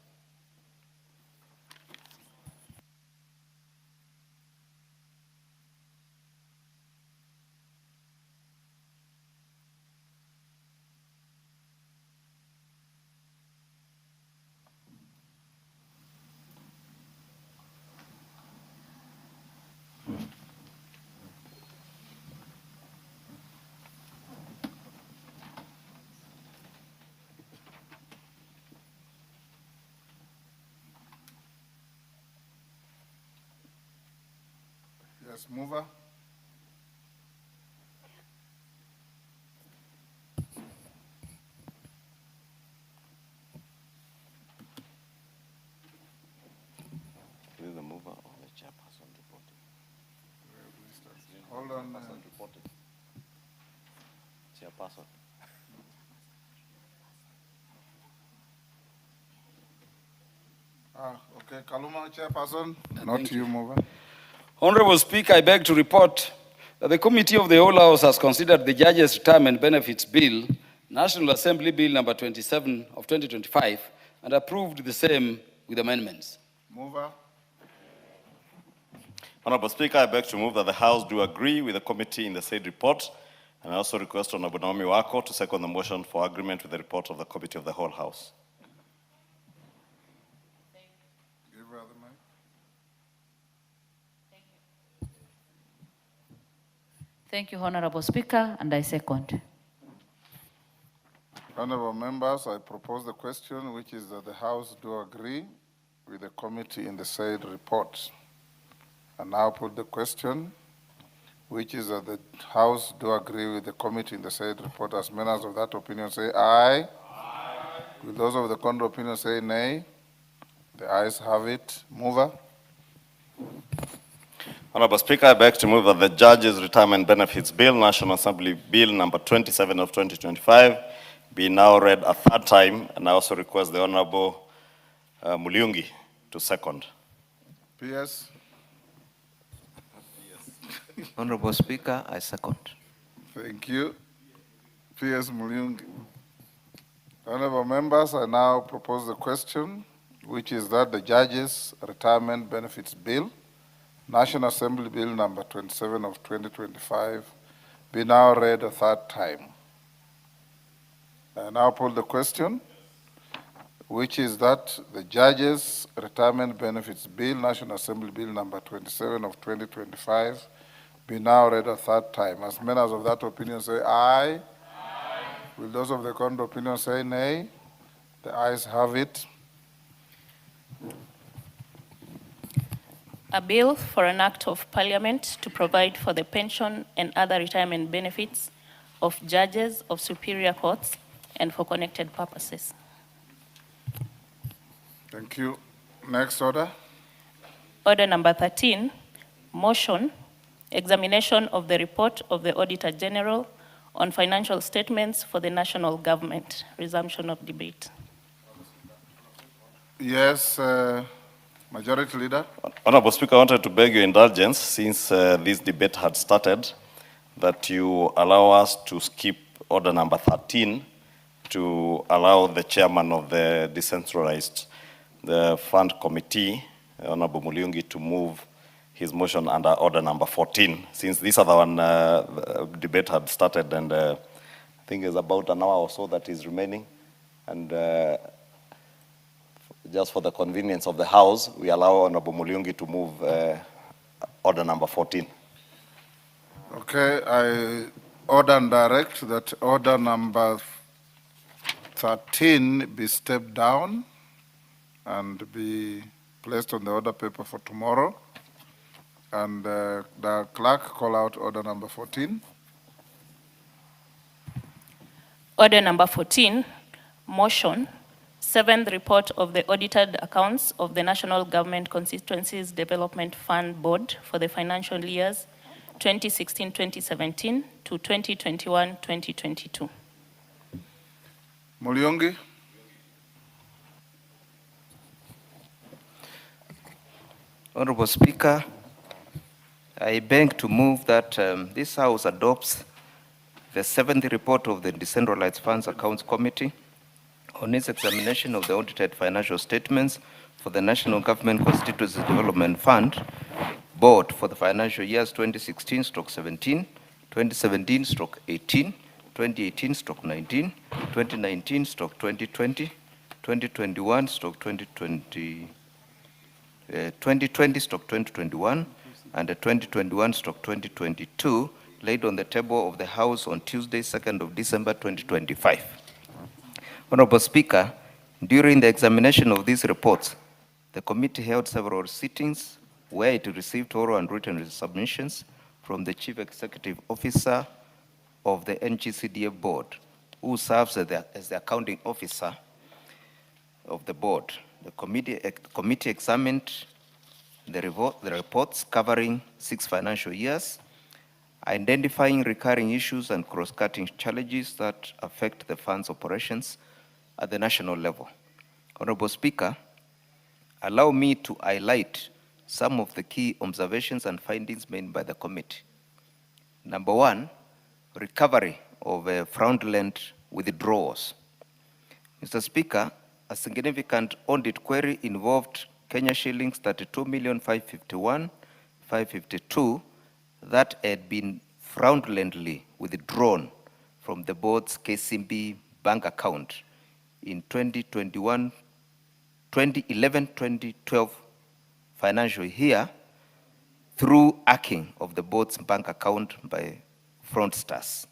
Yes, mover. Is it the mover or the chairperson reporting? Hold on. Chairperson reporting. Chairperson. Okay, Kaluma, Chairperson, not you, mover. Honorable Speaker, I beg to report The Committee of the Whole House has considered the Judges' Retirement Benefits Bill, National Assembly Bill number 27 of 2025, and approved the same with amendments. Mover. Honorable Speaker, I beg to move that the House do agree with the committee in the said report, and I also request Honorable Naomi Wako to second the motion for agreement with the report of the Committee of the Whole House. Give her the mic. Thank you, Honorable Speaker, and I second. Honorable members, I propose the question, which is that the House do agree with the committee in the said report. And now put the question, which is that the House do agree with the committee in the said report. As members of that opinion say aye. Aye. Will those of the contrary opinion say nay? The ayes have it. Mover. Honorable Speaker, I beg to move that the Judges' Retirement Benefits Bill, National Assembly Bill number 27 of 2025, be now read a third time, and I also request the Honorable Muliungi to second. PS. Honorable Speaker, I second. Thank you. PS Muliungi. Honorable members, I now propose the question, which is that the Judges' Retirement Benefits Bill, National Assembly Bill number 27 of 2025, be now read a third time. I now put the question, which is that the Judges' Retirement Benefits Bill, National Assembly Bill number 27 of 2025, be now read a third time. As members of that opinion say aye. Aye. Will those of the contrary opinion say nay? The ayes have it. A bill for an act of parliament to provide for the pension and other retirement benefits of judges of superior courts and for connected purposes. Thank you. Next order. Order number 13, motion, examination of the report of the Auditor General on financial statements for the national government. Resumption of debate. Yes, Majority Leader. Honorable Speaker, I wanted to beg your indulgence, since this debate had started, that you allow us to skip order number 13 to allow the chairman of the decentralized fund committee, Honorable Muliungi, to move his motion under order number 14, since this other one debate had started, and I think it's about an hour or so that is remaining. And just for the convenience of the House, we allow Honorable Muliungi to move order number 14. Okay, I order and direct that order number 13 be stepped down and be placed on the order paper for tomorrow. And the clerk call out order number 14. Order number 14, motion, 7th report of the audited accounts of the National Government Constituencies Development Fund Board for the financial years 2016-2017 to 2021-2022. Muliungi. Honorable Speaker, I beg to move that this House adopts the 7th report of the Decentralized Funds Accounts Committee on its examination of the audited financial statements for the National Government Constituencies Development Fund Board for the financial years 2016-17, 2017-18, 2018-19, 2019-2020, 2021-2020, 2020-2021, and the 2021-2022 laid on the table of the House on Tuesday, 2nd of December 2025. Honorable Speaker, during the examination of these reports, the committee held several sittings where it received oral and written submissions from the Chief Executive Officer of the NGCDA Board, who serves as the accounting officer of the board. The committee examined the reports covering 6 financial years, identifying recurring issues and cross-cutting challenges that affect the fund's operations at the national level. Honorable Speaker, allow me to highlight some of the key observations and findings made by the committee. Number one, recovery of fraudulent withdrawals. Mr. Speaker, a significant audit query involved Kenya shillings 32,551,552 that had been fraudulently withdrawn from the board's KCB bank account in 2011-2012 financial year through hacking of the board's bank account by fraudsters.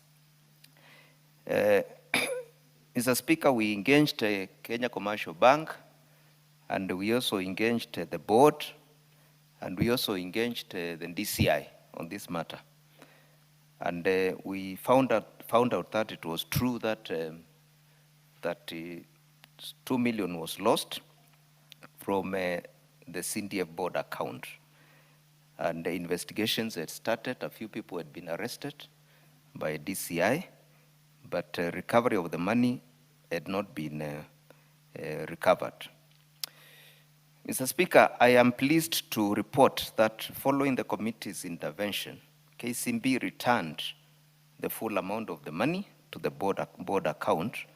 Mr. Speaker, we engaged Kenya Commercial Bank, and we also engaged the board, and we also engaged the DCI on this matter. And we found out that it was true that 2 million was lost from the CDF board account. And the investigations had started. A few people had been arrested by DCI, but recovery of the money had not been recovered. Mr. Speaker, I am pleased to report that following the committee's intervention, KCB returned the full amount of the money to the board account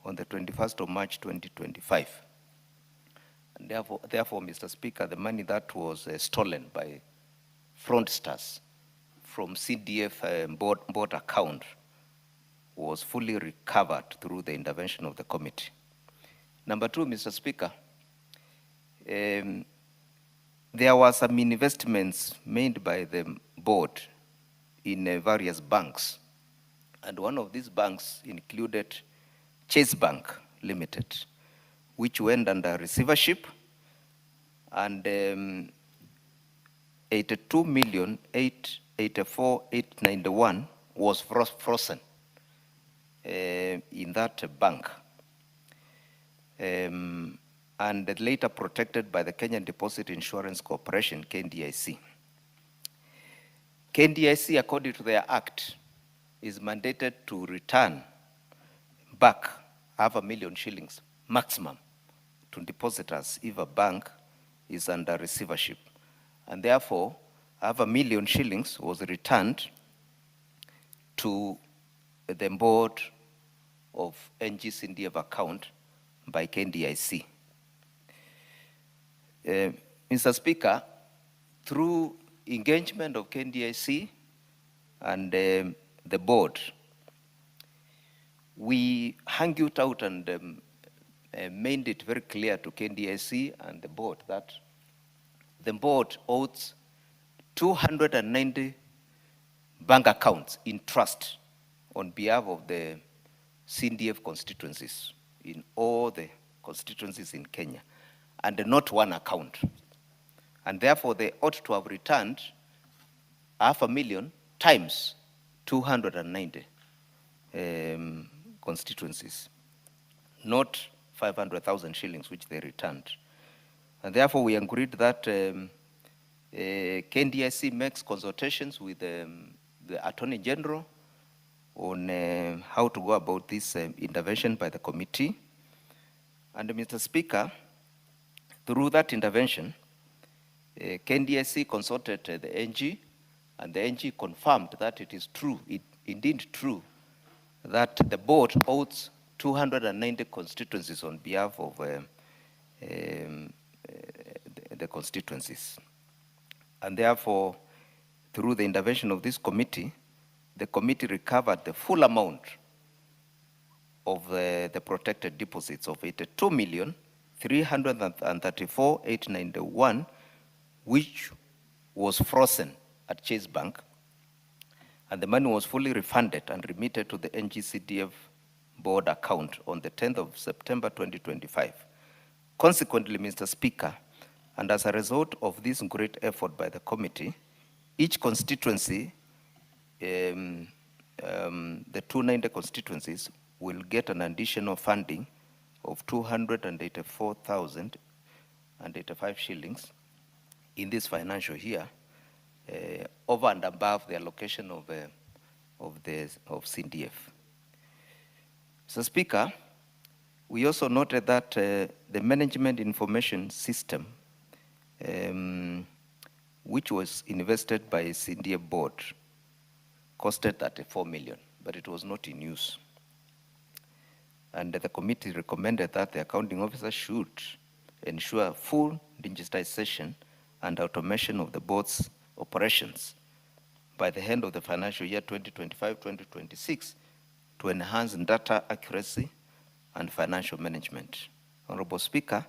on the 21st of March 2025. And therefore, Mr. Speaker, the money that was stolen by fraudsters from CDF board account was fully recovered through the intervention of the committee. Number two, Mr. Speaker, there were some investments made by the board in various banks. And one of these banks included Chase Bank Limited, which went under receivership, and 82,884,891 was frozen in that bank, and later protected by the Kenyan Deposit Insurance Corporation, KNDIC. KNDIC, according to their act, is mandated to return back 500,000 shillings maximum to depositors if a bank is under receivership. And therefore, 500,000 shillings was returned to the board of NGCDF account by KNDIC. Mr. Speaker, through engagement of KNDIC and the board, we hung it out and made it very clear to KNDIC and the board that the board owes 290 bank accounts in trust on behalf of the CDF constituencies in all the constituencies in Kenya, and not one account. And therefore, they ought to have returned 500,000 times 290 constituencies, not 500,000 shillings, which they returned. And therefore, we agreed that KNDIC makes consultations with the Attorney General on how to go about this intervention by the committee. And Mr. Speaker, through that intervention, KNDIC consulted the NG, and the NG confirmed that it is true, indeed true, that the board owes 290 constituencies on behalf of the constituencies. And therefore, through the intervention of this committee, the committee recovered the full amount of the protected deposits of 82,334,891, which was frozen at Chase Bank, and the money was fully refunded and remitted to the NGCDF board account on the 10th of September 2025. Consequently, Mr. Speaker, and as a result of this great effort by the committee, each constituency, the 290 constituencies, will get an additional funding of 284,085 shillings in this financial year, over and above the allocation of CDF. Mr. Speaker, we also noted that the management information system, which was invested by CDF board, costed 34 million, but it was not in use. And the committee recommended that the accounting officer should ensure full digitization and automation of the board's operations by the end of the financial year 2025-2026 to enhance data accuracy and financial management. Honorable Speaker,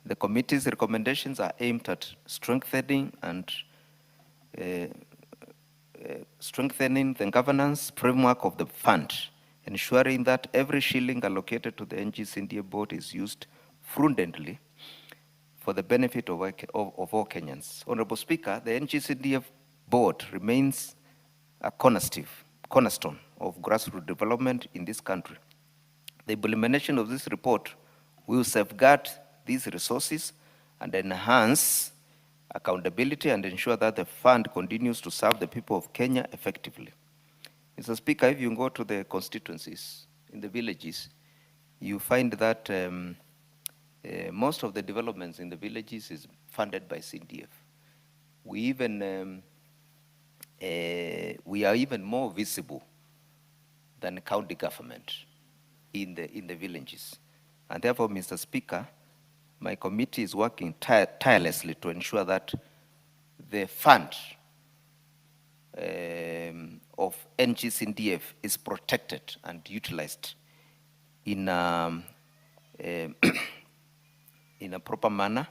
the committee's recommendations are aimed at strengthening the governance framework of the fund, ensuring that every shilling allocated to the NGCDF board is used prudently for the benefit of all Kenyans. Honorable Speaker, the NGCDF board remains a cornerstone of grassroots development in this country. The implementation of this report will safeguard these resources and enhance accountability and ensure that the fund continues to serve the people of Kenya effectively. Mr. Speaker, if you go to the constituencies, in the villages, you find that most of the developments in the villages is funded by CDF. We are even more visible than the county government in the villages. And therefore, Mr. Speaker, my committee is working tirelessly to ensure that the fund of NGCDF is protected and utilized in a proper manner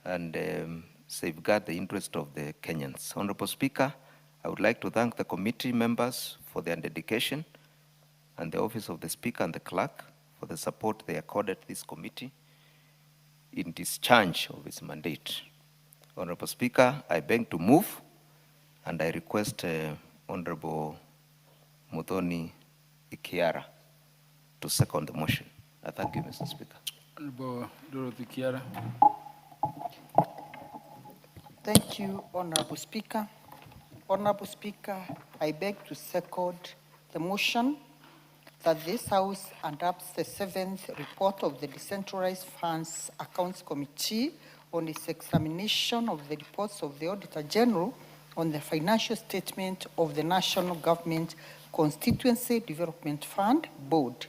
and safeguard the interest of the Kenyans. Honorable Speaker, I would like to thank the committee members for their dedication and the Office of the Speaker and the Clerk for the support they accorded this committee in discharge of its mandate. Honorable Speaker, I beg to move and I request Honorable Muthoni Ikiara to second the motion. I thank you, Mr. Speaker. Honorable Dorothy Kiara. Thank you, Honorable Speaker. Honorable Speaker, I beg to second the motion that this House adopts the 7th report of the Decentralized Funds Accounts Committee on its examination of the reports of the Auditor General on the financial statement of the National Government Constituency Development Fund Board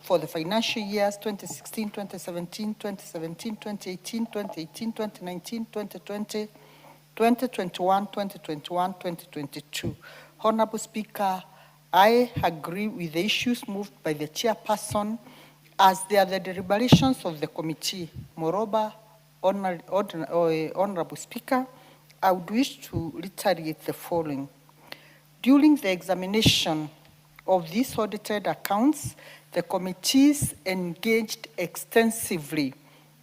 for the financial years 2016, 2017, 2017, 2018, 2018, 2019, 2020, 2021, 2021, 2022. Honorable Speaker, I agree with the issues moved by the chairperson as they are the deliberations of the committee. Moreover, Honorable Speaker, I would wish to reiterate the following. During the examination of these audited accounts, the committees engaged extensively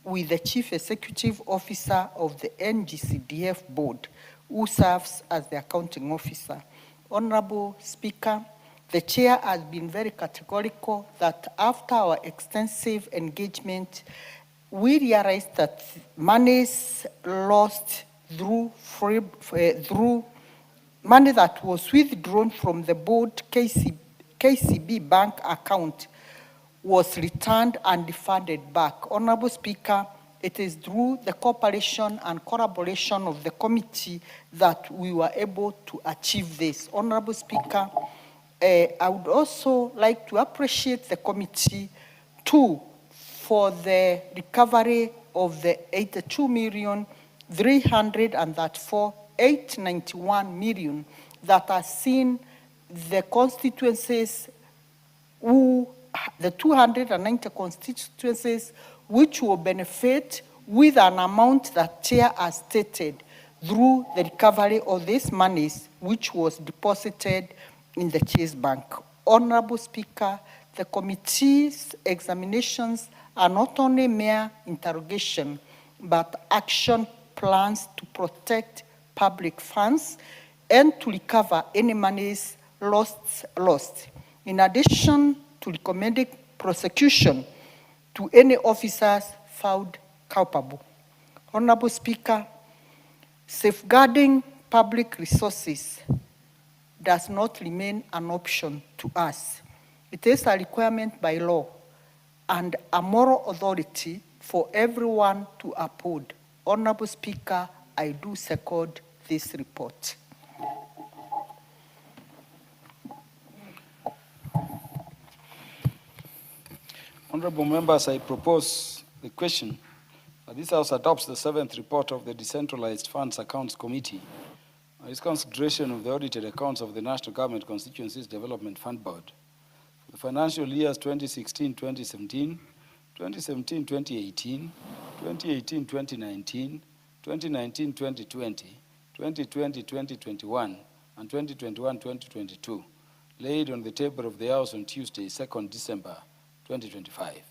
with the Chief Executive Officer of the NGCDF Board, who serves as the accounting officer. Honorable Speaker, the chair has been very categorical that after our extensive engagement, we realized that monies lost through money that was withdrawn from the board KCB bank account was returned and refunded back. Honorable Speaker, it is through the cooperation and collaboration of the committee that we were able to achieve this. Honorable Speaker, I would also like to appreciate the committee too for the recovery of the 82,334,891 million that are seen the constituencies the 290 constituencies which will benefit with an amount that Chair has stated through the recovery of these monies which was deposited in the Chase Bank. Honorable Speaker, the committee's examinations are not only mere interrogation, but action plans to protect public funds and to recover any monies lost. In addition to recommending prosecution to any officers found culpable. Honorable Speaker, safeguarding public resources does not remain an option to us. It is a requirement by law and a moral authority for everyone to uphold. Honorable Speaker, I do second this report. Honorable members, I propose the question that this House adopts the 7th report of the Decentralized Funds Accounts Committee on its consideration of the audited accounts of the National Government Constituencies Development Fund Board for the financial years 2016-2017, 2017-2018, 2018-2019, 2019-2020, 2020-2021, and 2021-2022, laid on the table of the House on Tuesday, 2nd December 2025.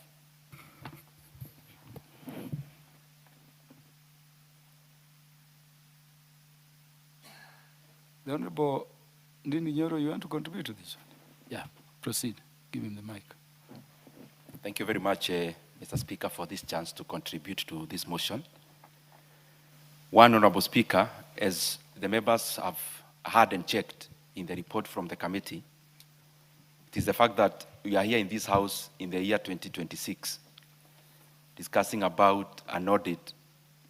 The Honorable Ndini Nyoro, you want to contribute to this one? Yeah, proceed. Give him the mic. Thank you very much, Mr. Speaker, for this chance to contribute to this motion. One, Honorable Speaker, as the members have heard and checked in the report from the committee, it is the fact that we are here in this House in the year 2026, discussing about an audit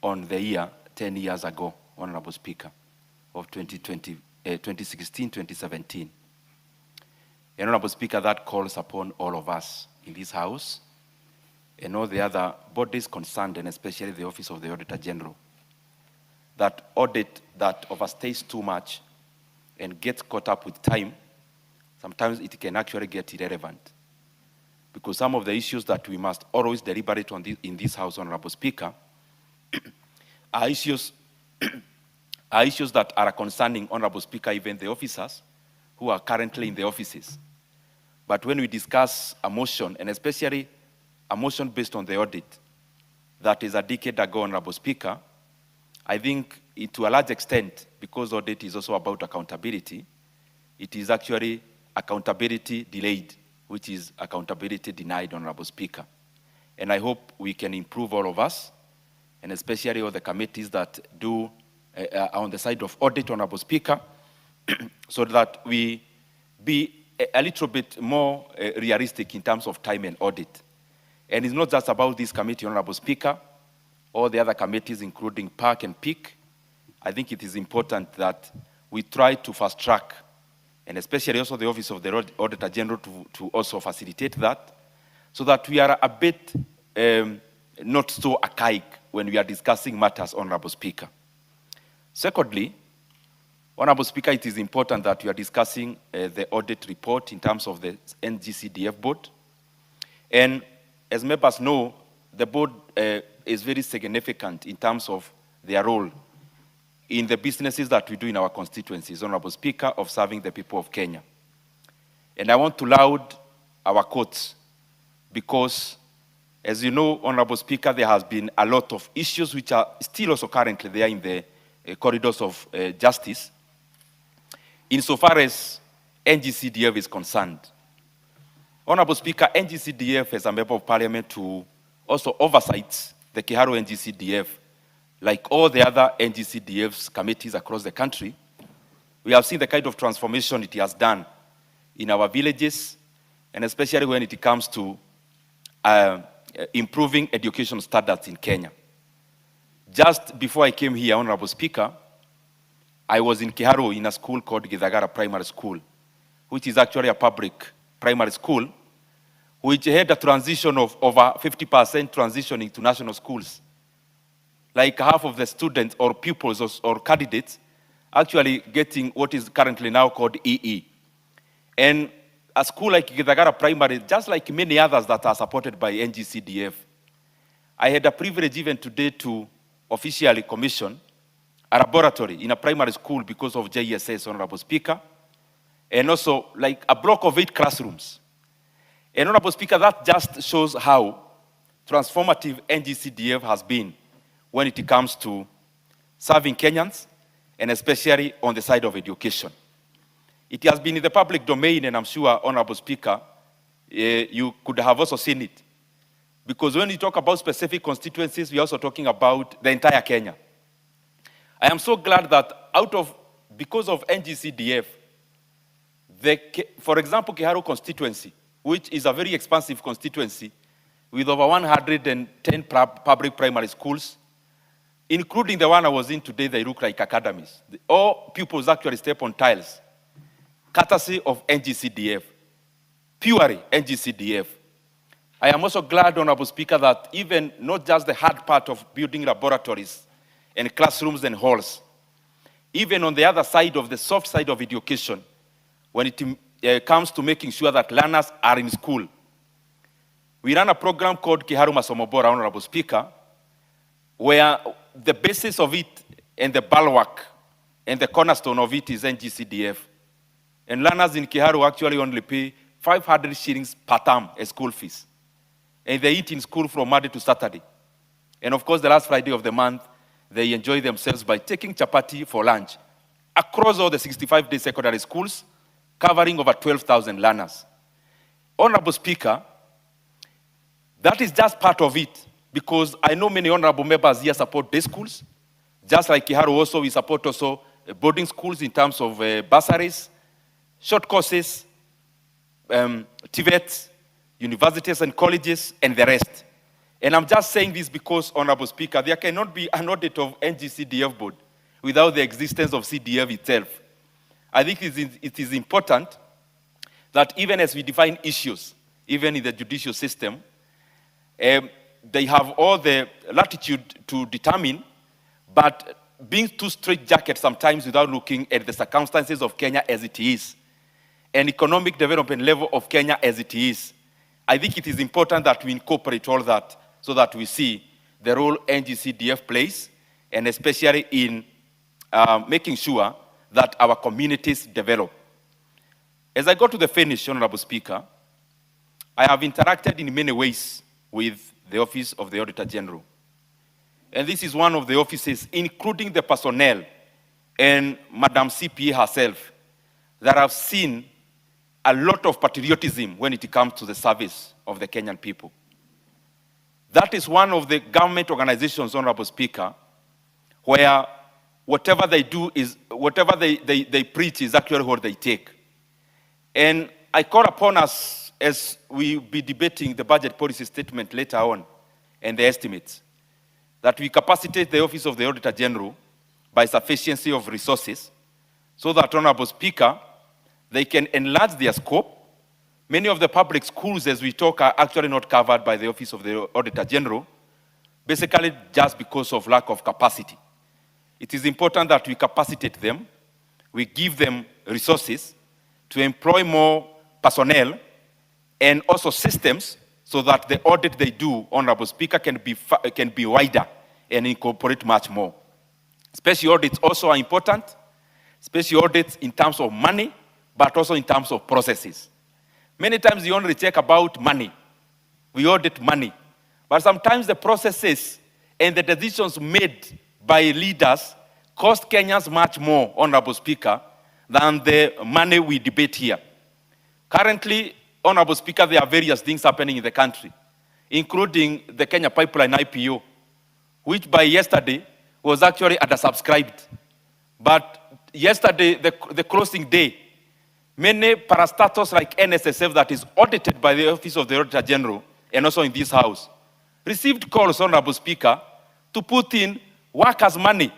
on the year 10 years ago, Honorable Speaker, of 2016-2017. Honorable Speaker, that calls upon all of us in this House and all the other bodies concerned, and especially the Office of the Auditor General, that audit that overstays too much and gets caught up with time, sometimes it can actually get irrelevant. Because some of the issues that we must always deliberate on in this House, Honorable Speaker, are issues that are concerning, Honorable Speaker, even the officers who are currently in the offices. But when we discuss a motion, and especially a motion based on the audit that is a decade ago, Honorable Speaker, I think to a large extent, because audit is also about accountability, it is actually accountability delayed, which is accountability denied, Honorable Speaker. And I hope we can improve, all of us, and especially all the committees that do on the side of audit, Honorable Speaker, so that we be a little bit more realistic in terms of time and audit. And it's not just about this committee, Honorable Speaker, all the other committees, including PAC and PIC. I think it is important that we try to fast track, and especially also the Office of the Auditor General to also facilitate that, so that we are a bit not so archaic when we are discussing matters, Honorable Speaker. Secondly, Honorable Speaker, it is important that we are discussing the audit report in terms of the NGCDF board. And as members know, the board is very significant in terms of their role in the businesses that we do in our constituencies, Honorable Speaker, of serving the people of Kenya. And I want to laud our courts because, as you know, Honorable Speaker, there has been a lot of issues which are still also currently there in the corridors of justice, insofar as NGCDF is concerned. Honorable Speaker, NGCDF as a member of parliament to also oversight the Kiharu NGCDF, like all the other NGCDF's committees across the country. We have seen the kind of transformation it has done in our villages, and especially when it comes to improving education standards in Kenya. Just before I came here, Honorable Speaker, I was in Kiharu in a school called Githagara Primary School, which is actually a public primary school, which had a transition of over 50% transitioning to national schools. Like half of the students or pupils or candidates actually getting what is currently now called EE. And a school like Githagara Primary, just like many others that are supported by NGCDF, I had a privilege even today to officially commission a laboratory in a primary school because of JSS, Honorable Speaker, and also like a block of 8 classrooms. And Honorable Speaker, that just shows how transformative NGCDF has been when it comes to serving Kenyans, and especially on the side of education. It has been in the public domain, and I'm sure, Honorable Speaker, you could have also seen it. Because when you talk about specific constituencies, we're also talking about the entire Kenya. I am so glad that because of NGCDF, for example, Kiharu constituency, which is a very expansive constituency with over 110 public primary schools, including the one I was in today, they look like academies. All pupils actually step on tiles, courtesy of NGCDF, purely NGCDF. I am also glad, Honorable Speaker, that even not just the hard part of building laboratories and classrooms and halls, even on the other side of the soft side of education, when it comes to making sure that learners are in school. We run a program called Kiharu Masomo Bora, Honorable Speaker, where the basis of it and the bulwark and the cornerstone of it is NGCDF. And learners in Kiharu actually only pay 500 shillings per term as school fees. And they eat in school from Monday to Saturday. And of course, the last Friday of the month, they enjoy themselves by taking chapati for lunch across all the 65-day secondary schools, covering over 12,000 learners. Honorable Speaker, that is just part of it, because I know many honorable members here support day schools. Just like Kiharu also, we support also boarding schools in terms of bursaries, short courses, TVETs, universities and colleges, and the rest. And I'm just saying this because, Honorable Speaker, there cannot be an audit of NGCDF board without the existence of CDF itself. I think it is important that even as we define issues, even in the judicial system, they have all the latitude to determine, but being too straitjacket sometimes without looking at the circumstances of Kenya as it is, and economic development level of Kenya as it is, I think it is important that we incorporate all that so that we see the role NGCDF plays, and especially in making sure that our communities develop. As I go to the finish, Honorable Speaker, I have interacted in many ways with the Office of the Auditor General. And this is one of the offices, including the personnel and Madam CPA herself, that have seen a lot of patriotism when it comes to the service of the Kenyan people. That is one of the government organizations, Honorable Speaker, where whatever they do is, whatever they preach is actually what they take. And I call upon us, as we be debating the budget policy statement later on and the estimates, that we capacitate the Office of the Auditor General by sufficiency of resources so that, Honorable Speaker, they can enlarge their scope. Many of the public schools, as we talk, are actually not covered by the Office of the Auditor General, basically just because of lack of capacity. It is important that we capacitate them, we give them resources to employ more personnel and also systems so that the audit they do, Honorable Speaker, can be wider and incorporate much more. Special audits also are important, special audits in terms of money, but also in terms of processes. Many times you only check about money. We audit money. But sometimes the processes and the decisions made by leaders cost Kenyans much more, Honorable Speaker, than the money we debate here. Currently, Honorable Speaker, there are various things happening in the country, including the Kenya Pipeline IPO, which by yesterday was actually undersubscribed. But yesterday, the closing day, many parastatals like NSSF that is audited by the Office of the Auditor General and also in this House, received calls, Honorable Speaker, to put in workers' money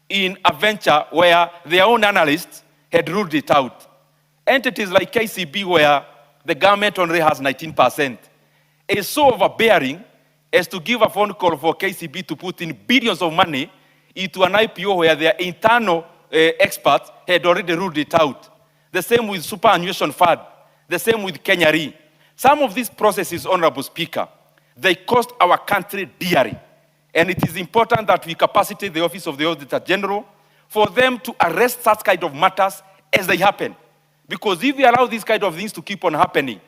in a venture where their own analysts had ruled it out. Entities like KCB, where the government only has 19%, is so overbearing as to give a phone call for KCB to put in billions of money into an IPO where their internal experts had already ruled it out. The same with superannuation fund, the same with Kenya Re. Some of these processes, Honorable Speaker, they cost our country dearly. And it is important that we capacitate the Office of the Auditor General for them to arrest such kind of matters as they happen. Because if we allow these kind of things to keep on happening,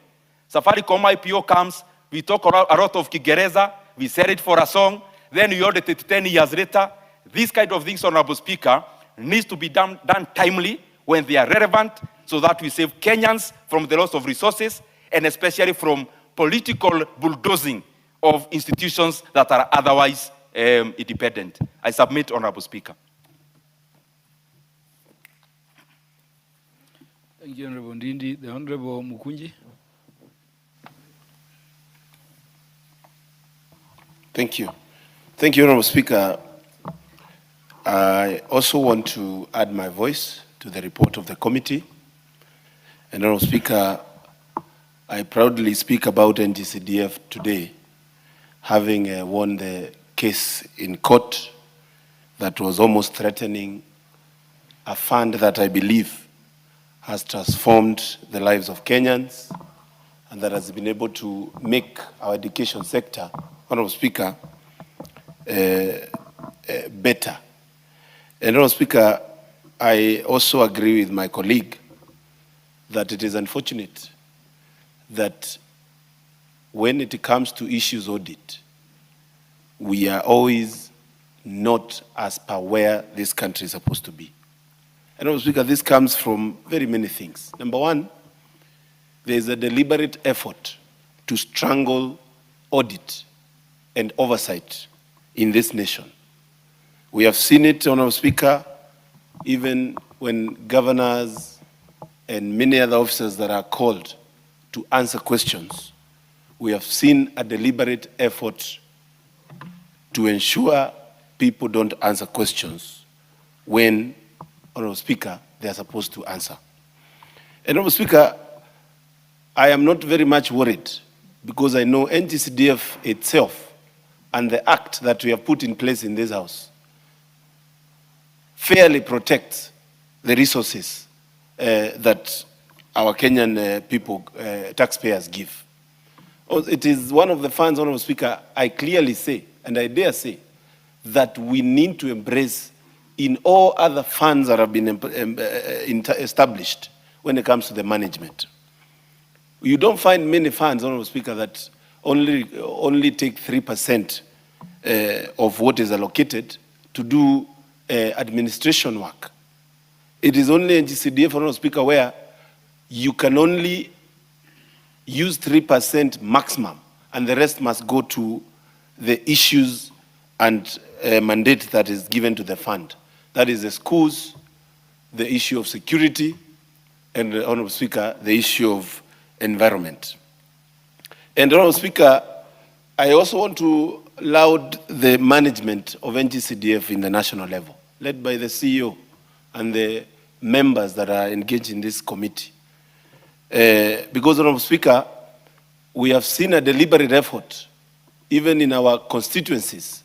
Safaricom IPO comes, we talk a lot of Kiingereza, we sell it for a song, then we audit it 10 years later. These kind of things, Honorable Speaker, needs to be done timely when they are relevant so that we save Kenyans from the loss of resources and especially from political bulldozing of institutions that are otherwise independent. I submit, Honorable Speaker. Thank you, Honorable Ndindi. The Honorable Mukunji. Thank you. Thank you, Honorable Speaker. I also want to add my voice to the report of the committee. And Honorable Speaker, I proudly speak about NGCDF today, having won the case in court that was almost threatening a fund that I believe has transformed the lives of Kenyans and that has been able to make our education sector, Honorable Speaker, better. And Honorable Speaker, I also agree with my colleague that it is unfortunate that when it comes to issues audit, we are always not as per where this country is supposed to be. And Honorable Speaker, this comes from very many things. Number one, there is a deliberate effort to strangle audit and oversight in this nation. We have seen it, Honorable Speaker, even when governors and many other officers that are called to answer questions. We have seen a deliberate effort to ensure people don't answer questions when, Honorable Speaker, they are supposed to answer. And Honorable Speaker, I am not very much worried because I know NGCDF itself and the act that we have put in place in this house fairly protects the resources that our Kenyan people, taxpayers, give. It is one of the funds, Honorable Speaker, I clearly say, and I dare say, that we need to embrace in all other funds that have been established when it comes to the management. You don't find many funds, Honorable Speaker, that only take 3% of what is allocated to do administration work. It is only NGCDF, Honorable Speaker, where you can only use 3% maximum, and the rest must go to the issues and mandate that is given to the fund. That is the schools, the issue of security, and, Honorable Speaker, the issue of environment. And, Honorable Speaker, I also want to laud the management of NGCDF in the national level, led by the CEO and the members that are engaged in this committee. Because, Honorable Speaker, we have seen a deliberate effort, even in our constituencies,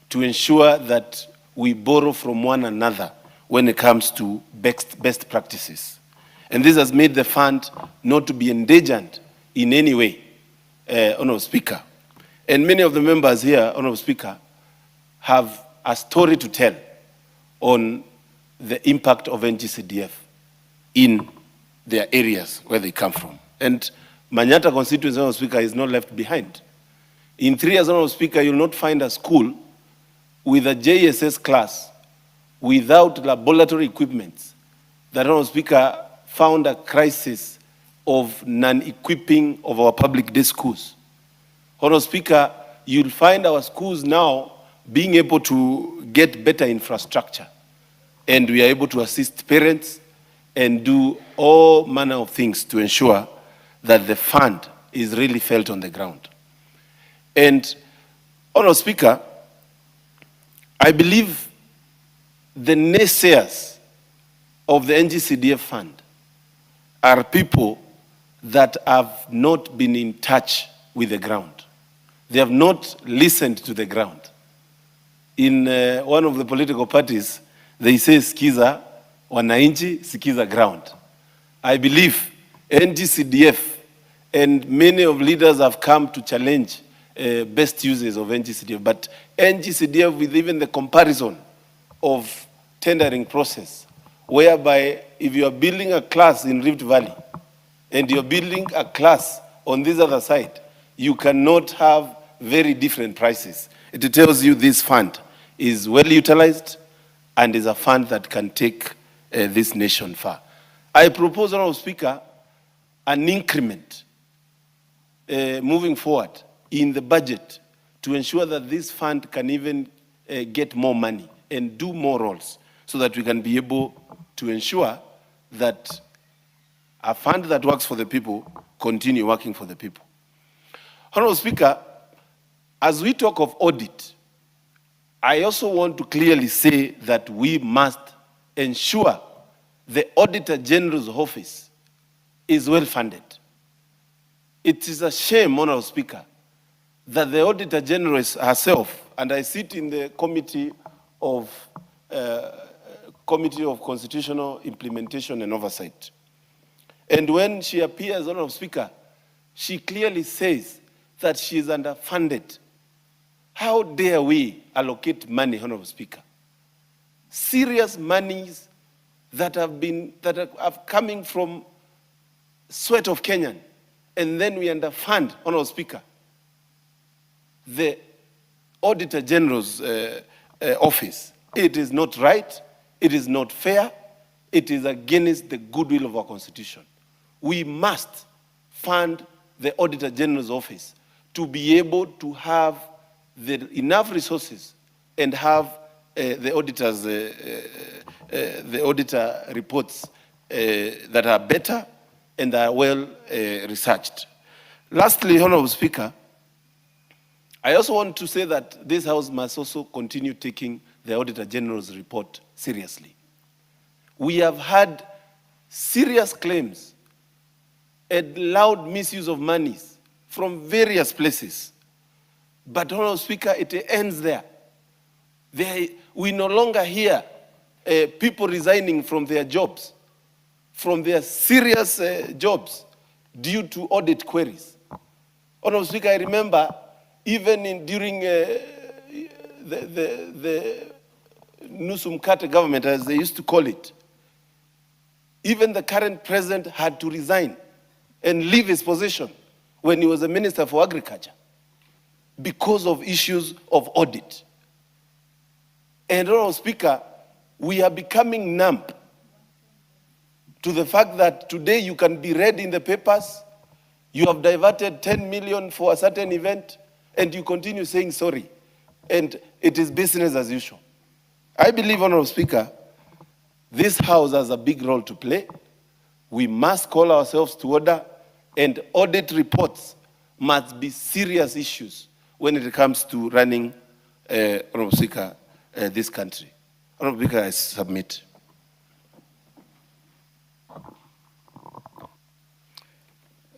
to ensure that we borrow from one another when it comes to best practices. And this has made the fund not to be endangered in any way, Honorable Speaker. And many of the members here, Honorable Speaker, have a story to tell on the impact of NGCDF in their areas where they come from. And Manyata constituency, Honorable Speaker, is not left behind. In 3 years, Honorable Speaker, you'll not find a school with a JSS class without laboratory equipment that, Honorable Speaker, found a crisis of non-equipping of our public day schools. Honorable Speaker, you'll find our schools now being able to get better infrastructure, and we are able to assist parents and do all manner of things to ensure that the fund is really felt on the ground. And, Honorable Speaker, I believe the naysayers of the NGCDF fund are people that have not been in touch with the ground. They have not listened to the ground. In one of the political parties, they say, sikiza wananchi, sikiza ground. I believe NGCDF and many of leaders have come to challenge best uses of NGCDF, but NGCDF with even the comparison of tendering process, whereby if you are building a class in Rift Valley and you're building a class on this other side, you cannot have very different prices. It tells you this fund is well utilized and is a fund that can take this nation far. I propose, Honorable Speaker, an increment moving forward in the budget to ensure that this fund can even get more money and do more roles so that we can be able to ensure that a fund that works for the people continue working for the people. Honorable Speaker, as we talk of audit, I also want to clearly say that we must ensure the Auditor General's office is well funded. it is a shame, Honorable Speaker, that the Auditor General herself, and I sit in the Committee of Constitutional Implementation and Oversight. And when she appears, Honorable Speaker, she clearly says that she is underfunded. How dare we allocate money, Honorable Speaker? Serious monies that are coming from sweat of Kenyan, and then we underfund, Honorable Speaker, the Auditor General's office. It is not right, it is not fair, it is against the goodwill of our Constitution. We must fund the Auditor General's office to be able to have enough resources and have the auditor reports that are better and are well researched. Lastly, Honorable Speaker, I also want to say that this House must also continue taking the Auditor General's report seriously. We have had serious claims and loud misuse of monies from various places. But, Honorable Speaker, it ends there. We no longer hear people resigning from their jobs, from their serious jobs, due to audit queries. Honorable Speaker, I remember even during the Nusumkate government, as they used to call it, even the current president had to resign and leave his position when he was a minister for agriculture because of issues of audit. And, Honorable Speaker, we are becoming numb to the fact that today you can be read in the papers, you have diverted 10 million for a certain event, and you continue saying sorry. And it is business as usual. I believe, Honorable Speaker, this House has a big role to play. We must call ourselves to order, and audit reports must be serious issues when it comes to running, Honorable Speaker, this country. Honorable Speaker, I submit.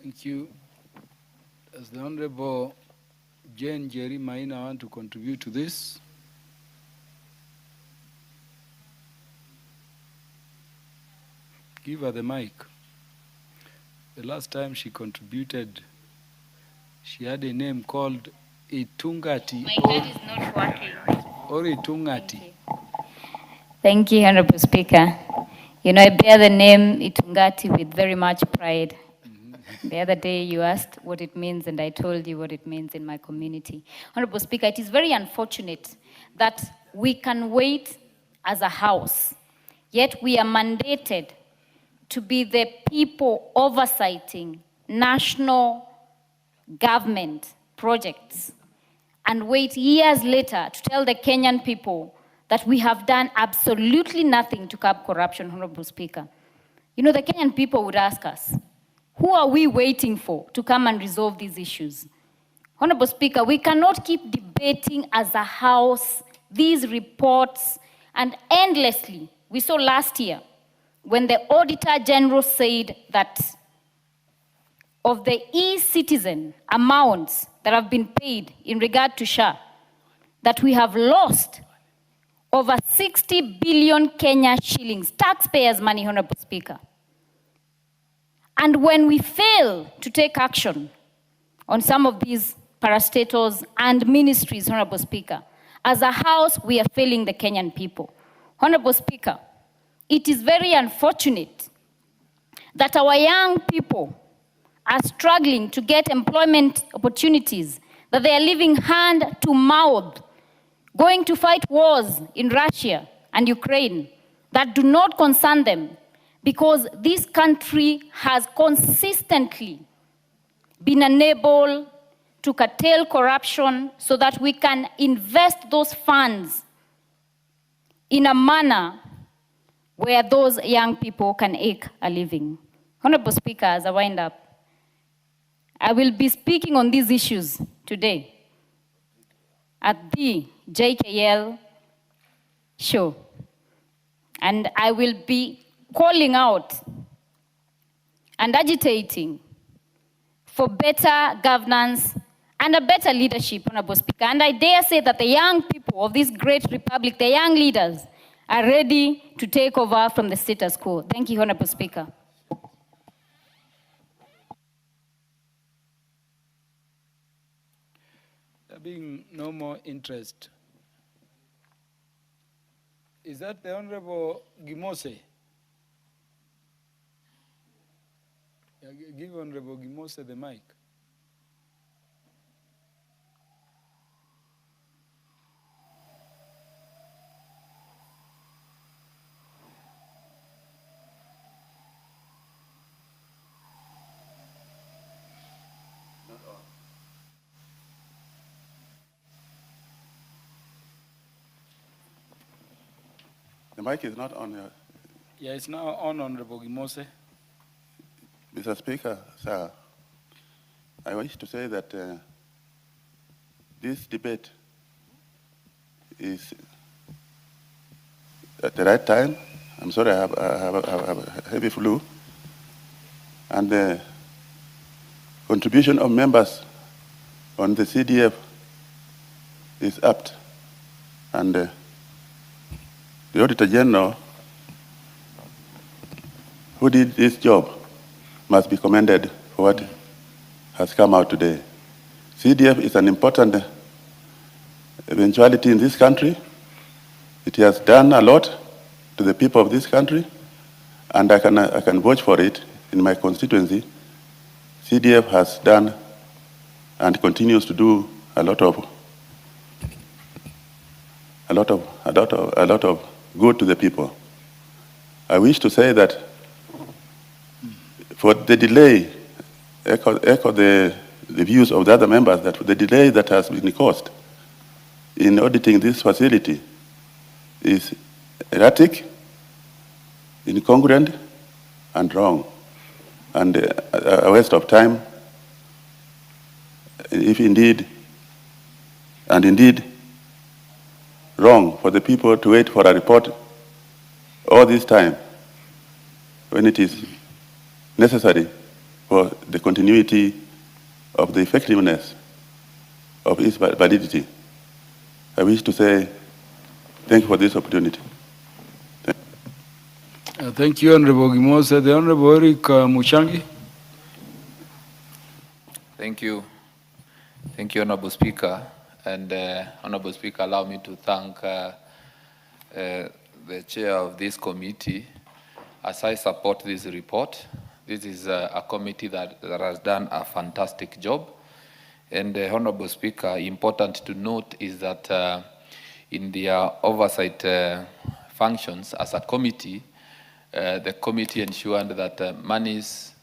Thank you. Does the Honorable Jane Jerry Maina want to contribute to this? Give her the mic. The last time she contributed, she had a name called Itungati. My card is not working. Or Itungati. Thank you, Honorable Speaker. You know, I bear the name Itungati with very much pride. The other day you asked what it means, and I told you what it means in my community. Honorable Speaker, it is very unfortunate that we can wait as a House, yet we are mandated to be the people oversighting national government projects and wait years later to tell the Kenyan people that we have done absolutely nothing to curb corruption, Honorable Speaker. You know, the Kenyan people would ask us, who are we waiting for to come and resolve these issues? Honorable Speaker, we cannot keep debating as a House these reports and endlessly. We saw last year when the Auditor General said that of the e-citizen amounts that have been paid in regard to SHA, that we have lost over 60 billion Kenya shillings, taxpayers' money, Honorable Speaker. And when we fail to take action on some of these parastatals and ministries, Honorable Speaker, as a House, we are failing the Kenyan people. Honorable Speaker, it is very unfortunate that our young people are struggling to get employment opportunities, that they are living hand to mouth, going to fight wars in Russia and Ukraine that do not concern them, because this country has consistently been unable to curtail corruption so that we can invest those funds in a manner where those young people can make a living. Honorable Speaker, as I wind up, I will be speaking on these issues today at the JKL show. And I will be calling out and agitating for for better governance and a better leadership, Honorable Speaker. And I dare say that the young people of this great republic, the young leaders, are ready to take over from the status quo. Thank you, Honorable Speaker. There being no more interest. Is that the Honorable Gimose? Yeah, give Honorable Gimose the mic. The mic is not on. Yeah, it's now on, Honorable Gimose. Mr. Speaker, sir, I wish to say that this debate is at the right time. I'm sorry, I have a heavy flu. And the contribution of members on the CDF is apt. And the Auditor General, who did this job, must be commended for what has come out today. CDF is an important eventuality in this country. It has done a lot to the people of this country, and I can vouch for it in my constituency. CDF has done and continues to do a lot of good to the people. I wish to say that for the delay, echo the views of the other members, that the delay that has been caused in auditing this facility is erratic, incongruent, and wrong, and a waste of time, if indeed, and indeed, wrong for the people to wait for a report all this time when it is necessary for the continuity of the effectiveness of its validity. I wish to say thank you for this opportunity. Thank you, Honorable Gimose. The Honorable Eric Muchangi. Thank you. Thank you, Honorable Speaker. And Honorable Speaker, allow me to thank the chair of this committee as I support this report. This is a committee that has done a fantastic job. And Honorable Speaker, important to note is that in their oversight functions as a committee, the committee ensured that monies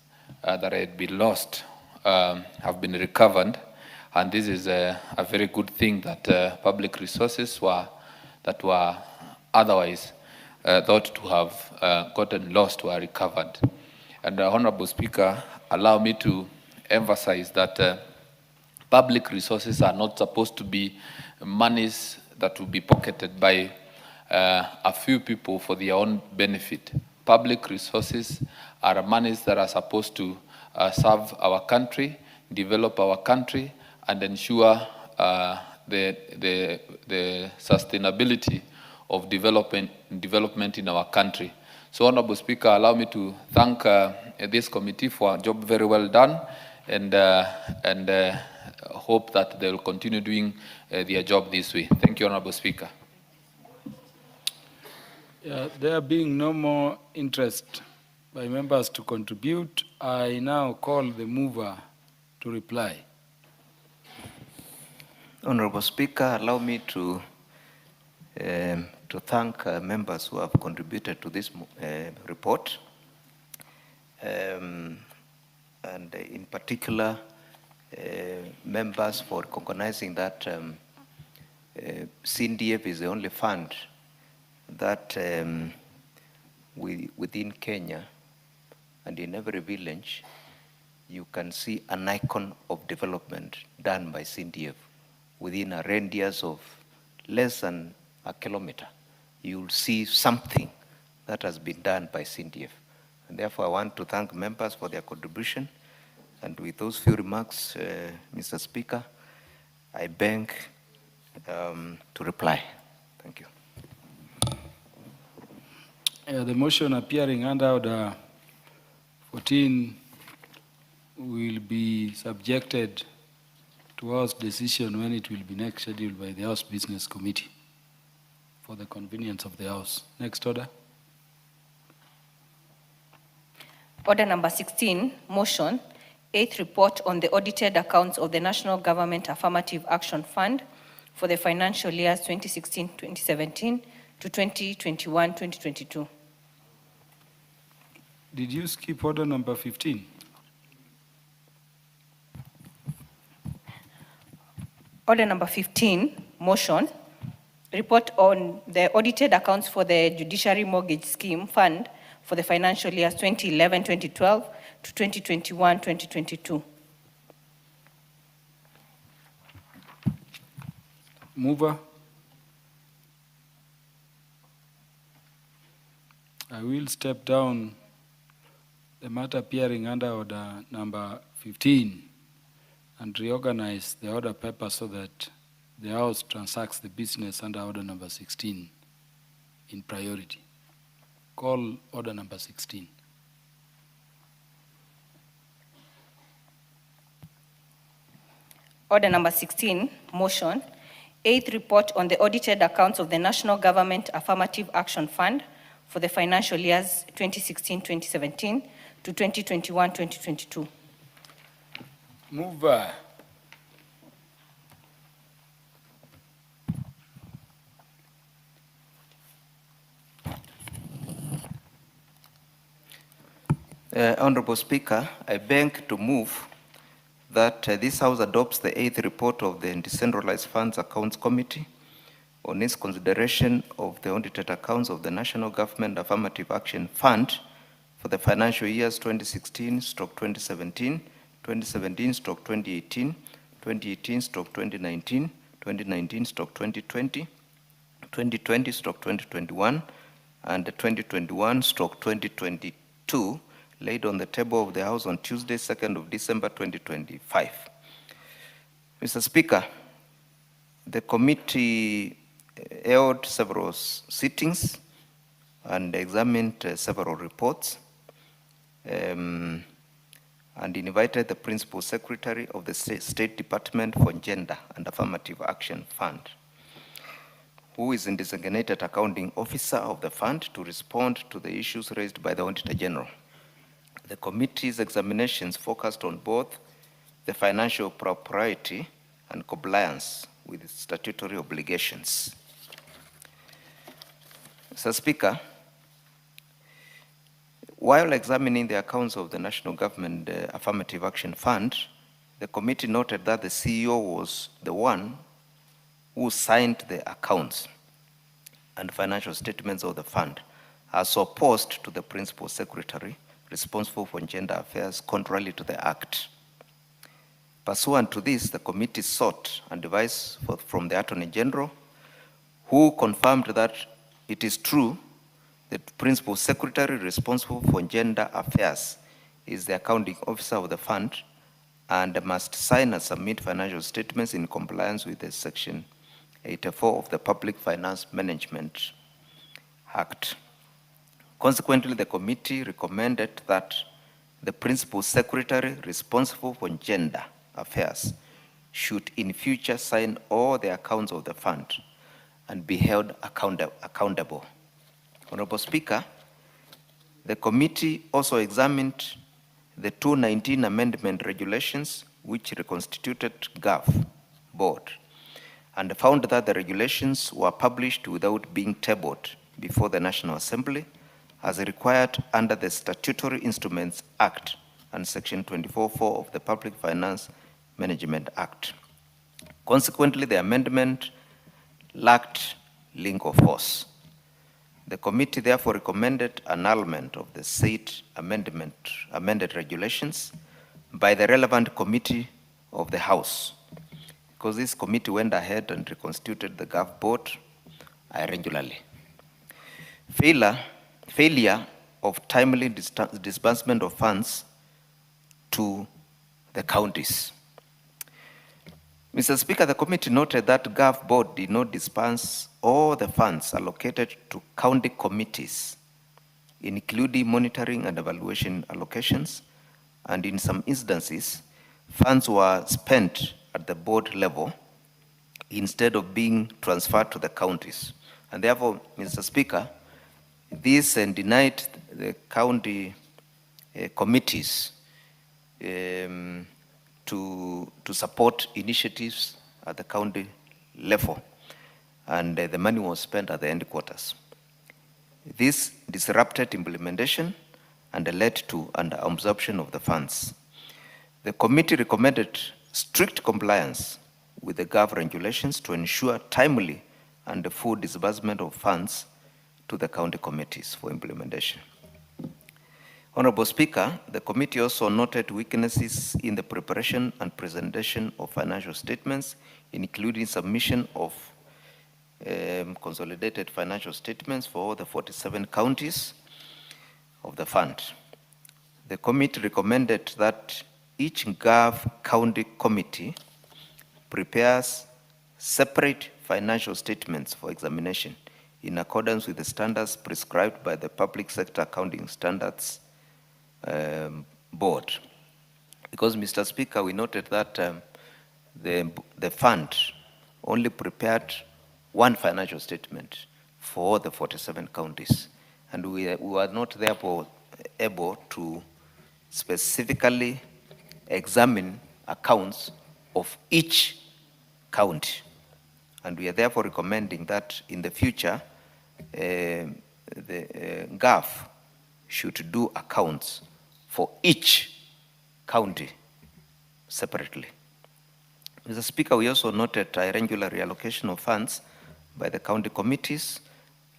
that had been lost have been recovered. And this is a very good thing that public resources that were otherwise thought to have gotten lost were recovered. And Honorable Speaker, allow me to emphasize that public resources are not supposed to be monies that will be pocketed by a few people for their own benefit. Public resources are monies that are supposed to serve our country, develop our country, and ensure the sustainability of development in our country. So, Honorable Speaker, allow me to thank this committee for a job very well done, and hope that they will continue doing their job this way. Thank you, Honorable Speaker. There being no more interest by members to contribute, I now call the mover to reply. Honorable Speaker, allow me to thank members who have contributed to this report, and in particular, members for recognizing that CDF is the only fund that within Kenya and in every village, you can see an icon of development done by CDF within a radius of less than a kilometer. You'll see something that has been done by CDF. And therefore, I want to thank members for their contribution And with those few remarks, Mr. Speaker, I beg to reply. Thank you. The motion appearing under Order 14 will be subjected to House decision when it will be next scheduled by the House Business Committee for the convenience of the House. Next order. Order number 16, motion, 8th report on the audited accounts of the National Government Affirmative Action Fund for the financial years 2016-2017 to 2021-2022. Did you skip order number 15? Order number 15, motion, report on the audited accounts for the Judiciary Mortgage Scheme Fund for the financial years 2011-2012 to 2021-2022. Mover. I will step down the matter appearing under order number 15 and reorganize the order paper so that the House transacts the business under order number 16 in priority. Call order number 16. Order number 16, motion, 8th report on the audited accounts of the National Government Affirmative Action Fund for the financial years 2016-2017 to 2021-2022. Mover. Honorable Speaker, I beg to move that this House adopts the 8th report of the Decentralized Funds Accounts Committee on its consideration of the audited accounts of the National Government Affirmative Action Fund for the financial years 2016-2017, 2017-2018, 2018-2019, 2019-2020, 2020-2021, and 2021-2022, laid on the table of the House on Tuesday, 2nd of December 2025. Mr. Speaker, the committee held several sittings and examined several reports and invited the Principal Secretary of the State Department for Gender and Affirmative Action Fund, who is a designated accounting officer of the fund, to respond to the issues raised by the Auditor General. The committee's examinations focused on both the financial propriety and compliance with its statutory obligations. Mr. Speaker, while examining the accounts of the National Government Affirmative Action Fund, the committee noted that the CEO was the one who signed the accounts and financial statements of the fund, as opposed to the Principal Secretary responsible for gender affairs, contrary to the Act. Pursuant to this, the committee sought advice from the Attorney General, who confirmed that it is true that the Principal Secretary responsible for gender affairs is the accounting officer of the fund and must sign and submit financial statements in compliance with the Section 84 of the Public Finance Management Act. Consequently, the committee recommended that the Principal Secretary responsible for gender affairs should in future sign all the accounts of the fund and be held accountable. Honorable Speaker, the committee also examined the 2019 amendment regulations which reconstituted GAF board and found that the regulations were published without being tabled before the National Assembly as required under the Statutory Instruments Act and Section 24(4) of the Public Finance Management Act. Consequently, the amendment lacked legal force. The committee therefore recommended annulment of the said amended regulations by the relevant committee of the House, because this committee went ahead and reconstituted the GAF board irregularly. Failure of timely disbursement of funds to the counties. Mr. Speaker, the committee noted that Gov Board did not dispense all the funds allocated to county committees, including monitoring and evaluation allocations, and in some instances, funds were spent at the board level instead of being transferred to the counties. And therefore, Mr. Speaker, this denied the county committees to support initiatives at the county level, and the money was spent at the headquarters. This disrupted implementation and led to an absorption of the funds. The committee recommended strict compliance with the Gov regulations to ensure timely and full disbursement of funds to the county committees for implementation. Honorable Speaker, the committee also noted weaknesses in the preparation and presentation of financial statements, including submission of consolidated financial statements for all the 47 counties of the fund. The committee recommended that each Gov county committee prepares separate financial statements for examination in accordance with the standards prescribed by the Public Sector Accounting Standards Board. Because, Mr. Speaker, we noted that the fund only prepared one financial statement for the 47 counties, and we were not therefore able to specifically examine accounts of each county. And we are therefore recommending that in the future, the Gov should do accounts for each county separately. Mr. Speaker, we also noted a regular reallocation of funds by the county committees,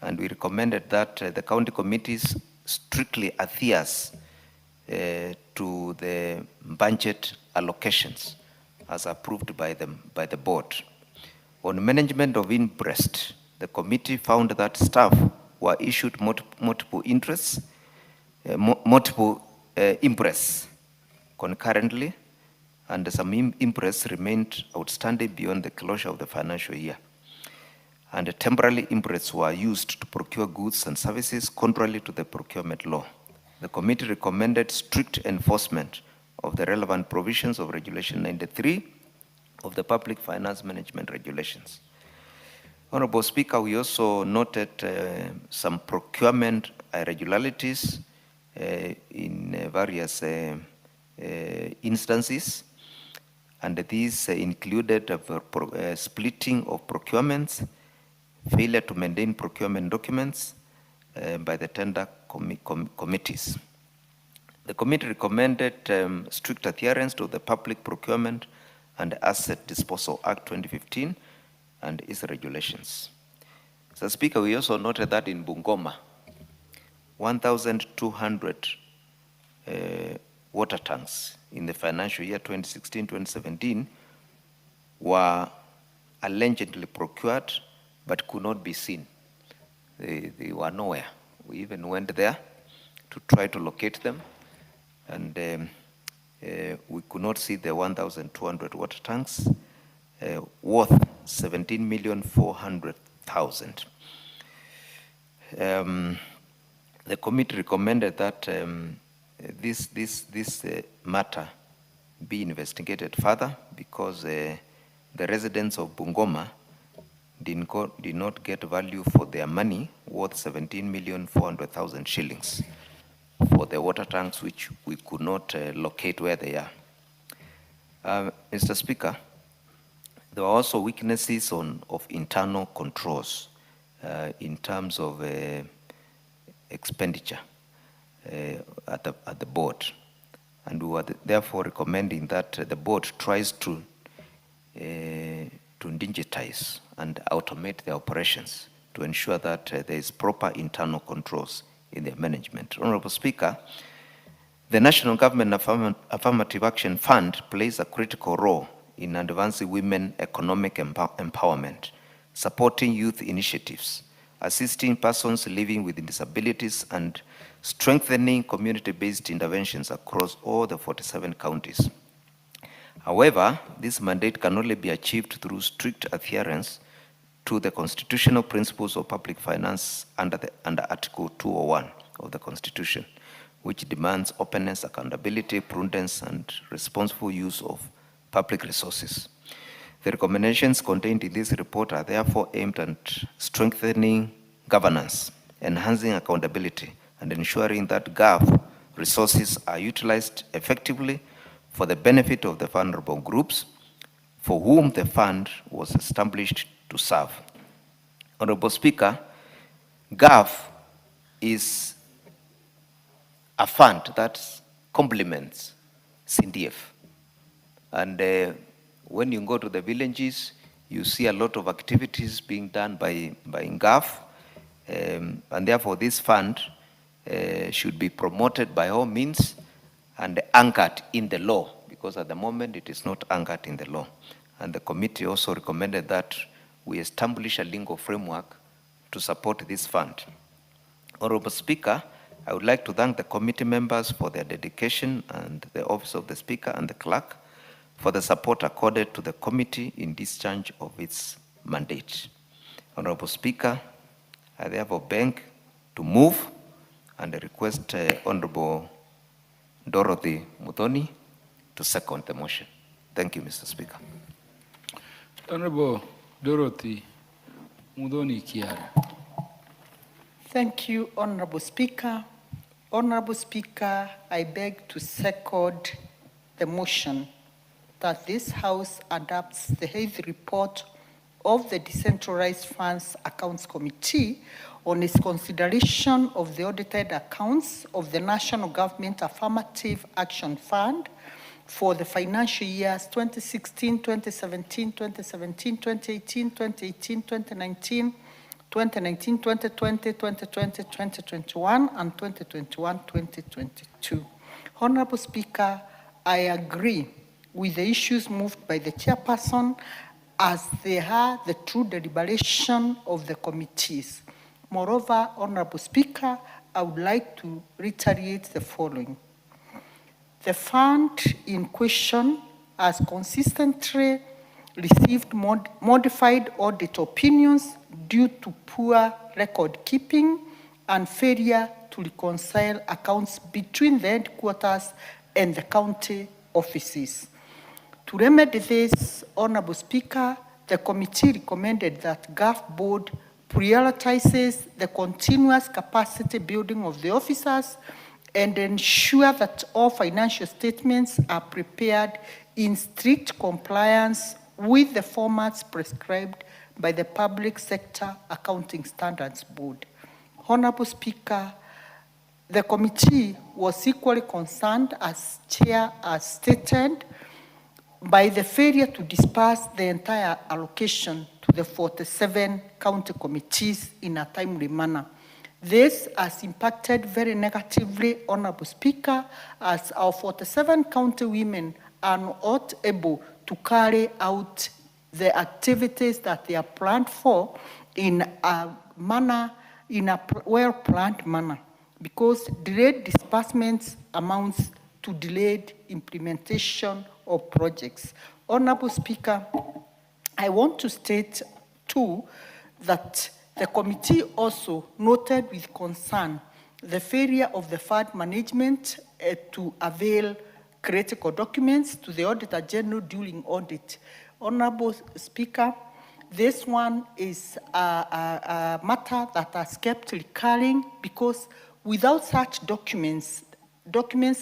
and we recommended that the county committees strictly adheres to the budget allocations as approved by the board. On management of interest, the committee found that staff were issued multiple interests, impress concurrently, and some impress remained outstanding beyond the closure of the financial year. And temporary impress were used to procure goods and services contrary to the procurement law. The committee recommended strict enforcement of the relevant provisions of Regulation 93 of the Public Finance Management Regulations. Honorable Speaker, we also noted some procurement irregularities in various instances, and these included splitting of procurements, failure to maintain procurement documents by the tender committees. The committee recommended strict adherence to the Public Procurement and Asset Disposal Act 2015 and its regulations. Mr. Speaker, we also noted that in Bungoma, 1,200 water tanks in the financial year 2016-2017 were allegedly procured but could not be seen. They were nowhere. We even went there to try to locate them, and we could not see the 1,200 water tanks worth 17,400,000. The committee recommended that this matter be investigated further, because the residents of Bungoma did not get value for their money worth 17,400,000 shillings for the water tanks, which we could not locate where they are. Mr. Speaker, there were also weaknesses of internal controls in terms of expenditure at the board, and we were therefore recommending that the board tries to digitize and automate their operations to ensure that there is proper internal controls in their management. Honorable Speaker, the National Government Affirmative Action Fund plays a critical role in advancing women economic empowerment, supporting youth initiatives, assisting persons living with disabilities, and strengthening community-based interventions across all the 47 counties. However, this mandate can only be achieved through strict adherence to the constitutional principles of public finance under Article 201 of the Constitution, which demands openness, accountability, prudence, and responsible use of public resources. The recommendations contained in this report are therefore aimed at strengthening governance, enhancing accountability, and ensuring that GAF resources are utilized effectively for the benefit of the vulnerable groups for whom the fund was established to serve. Honorable Speaker, GAF is a fund that complements CDF. And when you go to the villages, you see a lot of activities being done by GAF, and therefore this fund should be promoted by all means and anchored in the law, because at the moment it is not anchored in the law. And the committee also recommended that we establish a legal framework to support this fund. Honorable Speaker, I would like to thank the committee members for their dedication and the Office of the Speaker and the Clerk for the support accorded to the committee in discharge of its mandate. Honorable Speaker, I therefore beg to move and request Honorable Dorothy Muthoni to second the motion. Thank you, Mr. Speaker. Honorable Dorothy Muthoni Kiara. Thank you, Honorable Speaker. Honorable Speaker, I beg to second the motion that this House adopts the health report of the Decentralized Funds Accounts Committee on its consideration of the audited accounts of the National Government Affirmative Action Fund for the financial years 2016, 2017, 2017, 2018, 2018, 2019, 2019, 2020, 2020, 2021, and 2021, 2022. Honorable Speaker, I agree with the issues moved by the chairperson as they are the true deliberation of the committees. Moreover, Honorable Speaker, I would like to reiterate the following. The fund in question has consistently received modified audit opinions due to poor record keeping and failure to reconcile accounts between the headquarters and the county offices. To remedy this, Honorable Speaker, the committee recommended that GAF board prioritizes the continuous capacity building of the officers and ensure that all financial statements are prepared in strict compliance with the formats prescribed by the Public Sector Accounting Standards Board. Honorable Speaker, the committee was equally concerned, as Chair has stated, by the failure to disperse the entire allocation to the 47 county committees in a timely manner. This has impacted very negatively, Honorable Speaker, as our 47 county women are not able to carry out the activities that they are planned for in a manner, in a well-planned manner, because delayed disbursements amounts to delayed implementation of projects. Honorable Speaker, I want to state too that the committee also noted with concern the failure of the fund management to avail critical documents to the Auditor General during audit. Honorable Speaker, this one is a matter that has kept recurring, because without such documents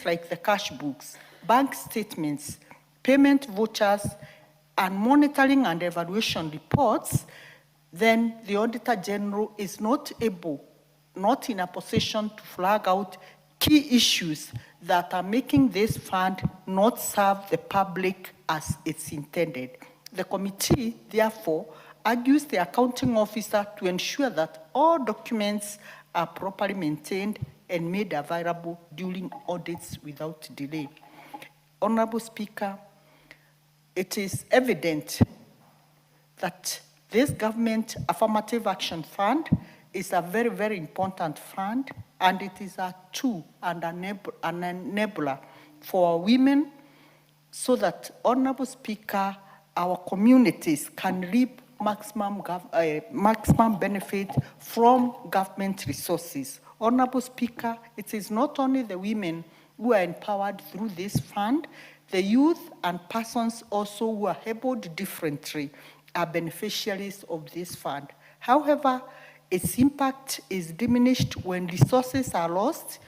like the cash books, bank statements, payment vouchers, and monitoring and evaluation reports, then the Auditor General is not in a position to flag out key issues that are making this fund not serve the public as it's intended. The committee, therefore, argues the accounting officer to ensure that all documents are properly maintained and made available during audits without delay. Honorable Speaker, it is evident that this government affirmative action fund is a very, very important fund, and it is a tool and an enabler for women so that, Honorable Speaker, our communities can reap maximum benefit from government resources. Honorable Speaker, it is not only the women who are empowered through this fund, the youth and persons also who are able differently are beneficiaries of this fund. However, its impact is diminished when resources are lost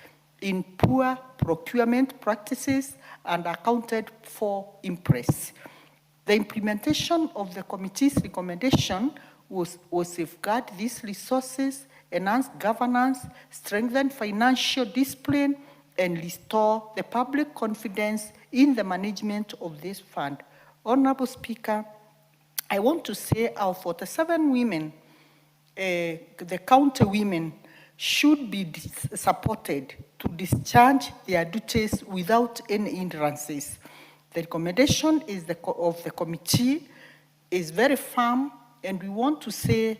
in poor procurement practices and accounted for in press. The implementation of the committee's recommendation was safeguard these resources, enhance governance, strengthen financial discipline, and restore the public confidence in the management of this fund. Honorable Speaker, I want to say our 47 women, the county women, should be supported to discharge their duties without any hindrances. The recommendation of the committee is very firm, and we want to say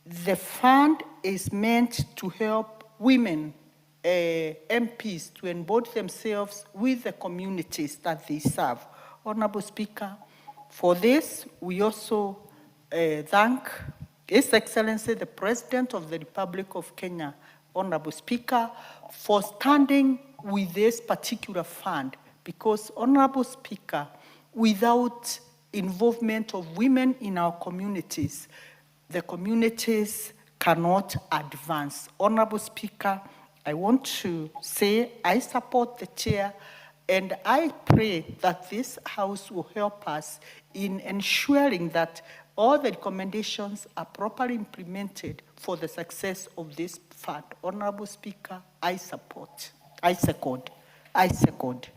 the fund is meant to help women MPs to embody themselves with the communities that they serve. Honorable Speaker, for this, we also thank His Excellency, the President of the Republic of Kenya, Honorable Speaker, for standing with this particular fund, because, Honorable Speaker, without involvement of women in our communities, the communities cannot advance. Honorable Speaker, I want to say I support the chair, and I pray that this House will help us in ensuring that all the recommendations are properly implemented for the success of this fund. Honorable Speaker, I support. I second. I second.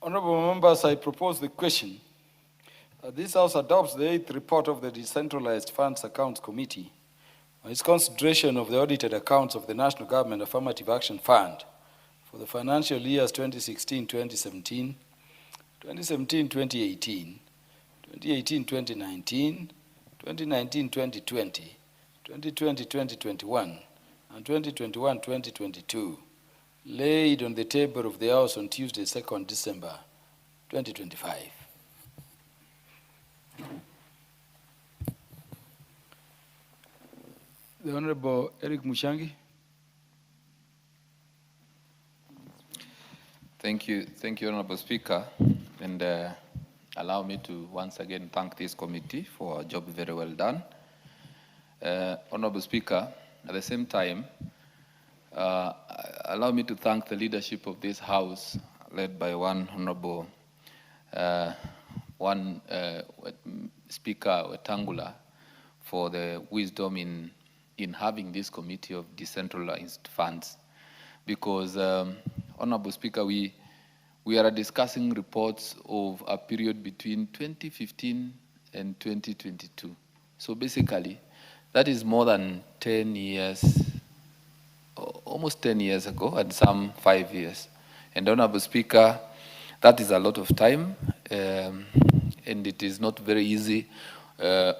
Honorable members, I propose the question. This House adopts the 8th report of the Decentralized Funds Accounts Committee on its consideration of the audited accounts of the National Government Affirmative Action Fund for the financial years 2016-2017, 2017-2018, 2018-2019, 2019-2020, 2020-2021, and 2021-2022, laid on the table of the House on Tuesday, 2nd December, 2025. The Honorable Eric Mushangi. Thank you, Honorable Speaker, and allow me to once again thank this committee for a job very well done. Honorable Speaker, at the same time, allow me to thank the leadership of this House, led by Speaker Wetangula, for the wisdom in having this committee of decentralized funds. Because, Honorable Speaker, we are discussing reports of a period between 2015 and 2022. So basically, that is more than 10 years, almost 10 years ago, and some 5 years. And Honorable Speaker, that is a lot of time, and it is not very easy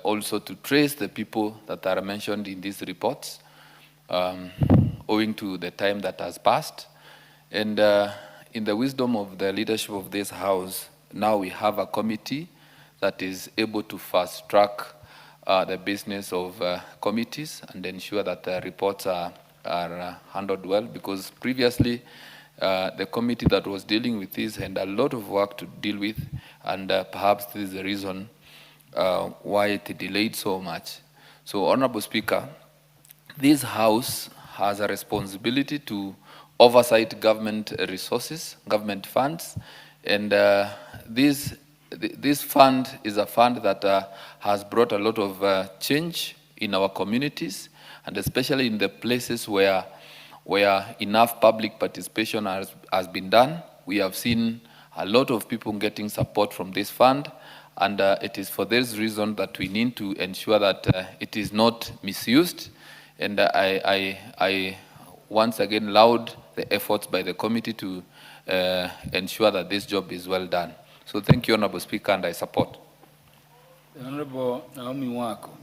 also to trace the people that are mentioned in these reports, owing to the time that has passed. And in the wisdom of the leadership of this House, now we have a committee that is able to fast track the business of committees and ensure that the reports are handled well, because previously the committee that was dealing with this had a lot of work to deal with, and perhaps this is the reason why it delayed so much. So, Honorable Speaker, this House has a responsibility to oversight government resources, government funds, and this fund is a fund that has brought a lot of change in our communities, and especially in the places where enough public participation has been done. We have seen a lot of people getting support from this fund, and it is for this reason that we need to ensure that it is not misused. And I once again laud the efforts by the committee to ensure that this job is well done. So thank you, Honorable Speaker, and I support. The Honorable Naomi Wako.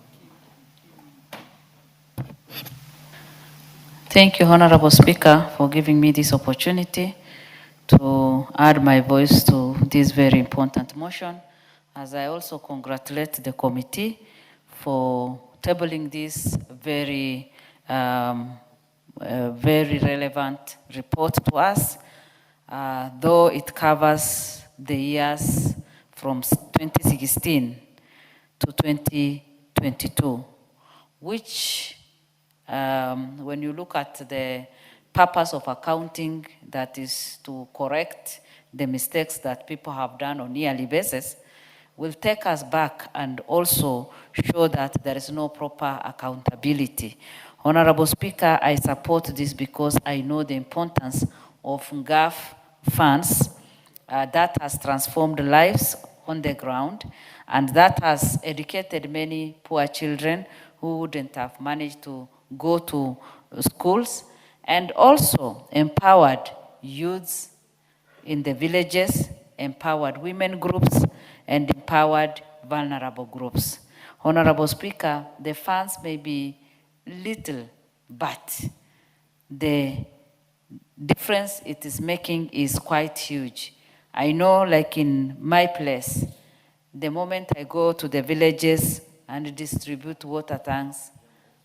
Thank you, Honorable Speaker, for giving me this opportunity to add my voice to this very important motion, as I also congratulate the committee for tabling this very relevant report to us, though it covers the years from 2016 to 2022, which when you look at the purpose of accounting, that is to correct the mistakes that people have done on a yearly basis, will take us back and also show that there is no proper accountability. Honorable Speaker, I support this because I know the importance of GAF funds that has transformed lives on the ground, and that has educated many poor children who wouldn't have managed to go to schools, and also empowered youths in the villages, empowered women groups, and empowered vulnerable groups. Honorable Speaker, the funds may be little, but the difference it is making is quite huge. I know, like in my place, the moment I go to the villages and distribute water tanks,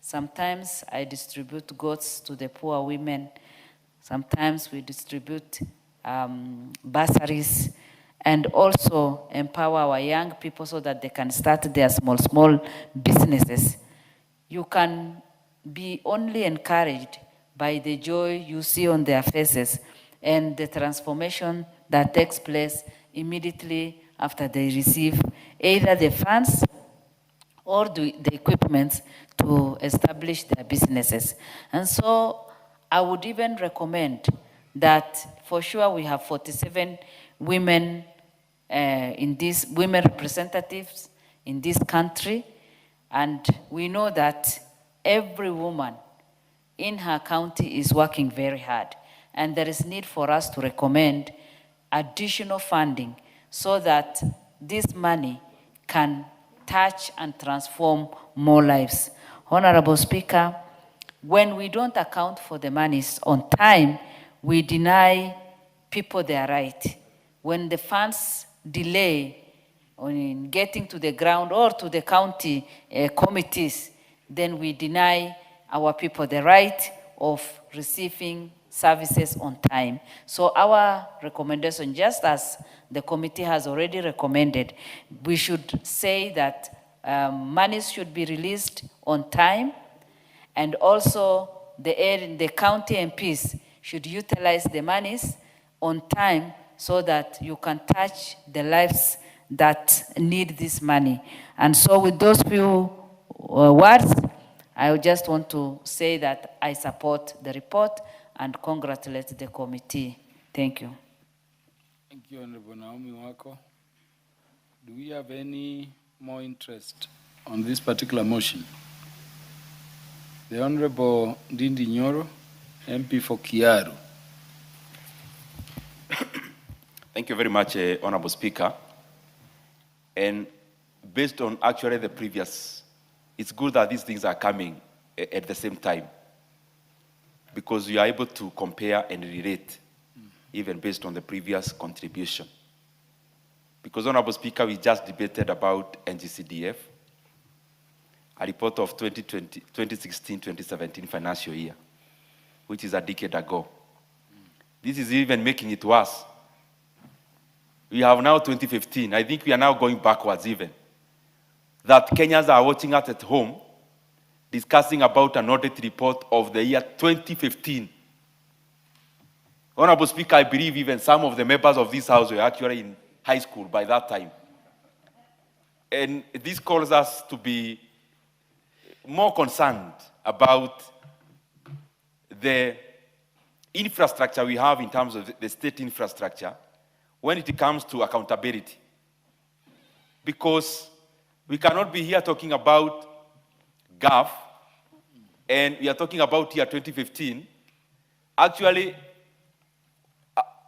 sometimes I distribute goats to the poor women. Sometimes we distribute bursaries, and also empower our young people so that they can start their small businesses. You can be only encouraged by the joy you see on their faces and the transformation that takes place immediately after they receive either the funds or the equipment to establish their businesses. And so I would even recommend that for sure we have 47 women women representatives in this country, and we know that every woman in her county is working very hard, and there is need for us to recommend additional funding so that this money can touch and transform more lives. Honorable Speaker, when we don't account for the monies on time, we deny people their right. When the funds delay in getting to the ground or to the county committees, then we deny our people the right of receiving services on time. So our recommendation, just as the committee has already recommended, we should say that monies should be released on time, and also the county MPs should utilize the monies on time so that you can touch the lives that need this money. And so with those few words, I just want to say that I support the report and congratulate the committee. Thank you. Thank you, Honorable Naomi Wako. Do we have any more interest on this particular motion? The Honorable Ndindi Nyoro, MP for Kiaru. Thank you very much, Honorable Speaker. And based on actually the previous, it's good that these things are coming at the same time, because you are able to compare and relate, even based on the previous contribution. Because, Honorable Speaker, we just debated about NGCDF, a report of 2016-2017 financial year, which is a decade ago. This is even making it worse. We have now 2015. I think we are now going backwards even. That Kenyans are watching us at home, discussing about an audit report of the year 2015. Honorable Speaker, I believe even some of the members of this House were actually in high school by that time. And this calls us to be more concerned about the infrastructure we have in terms of the state infrastructure when it comes to accountability. Because we cannot be here talking about GAF, and we are talking about year 2015. Actually,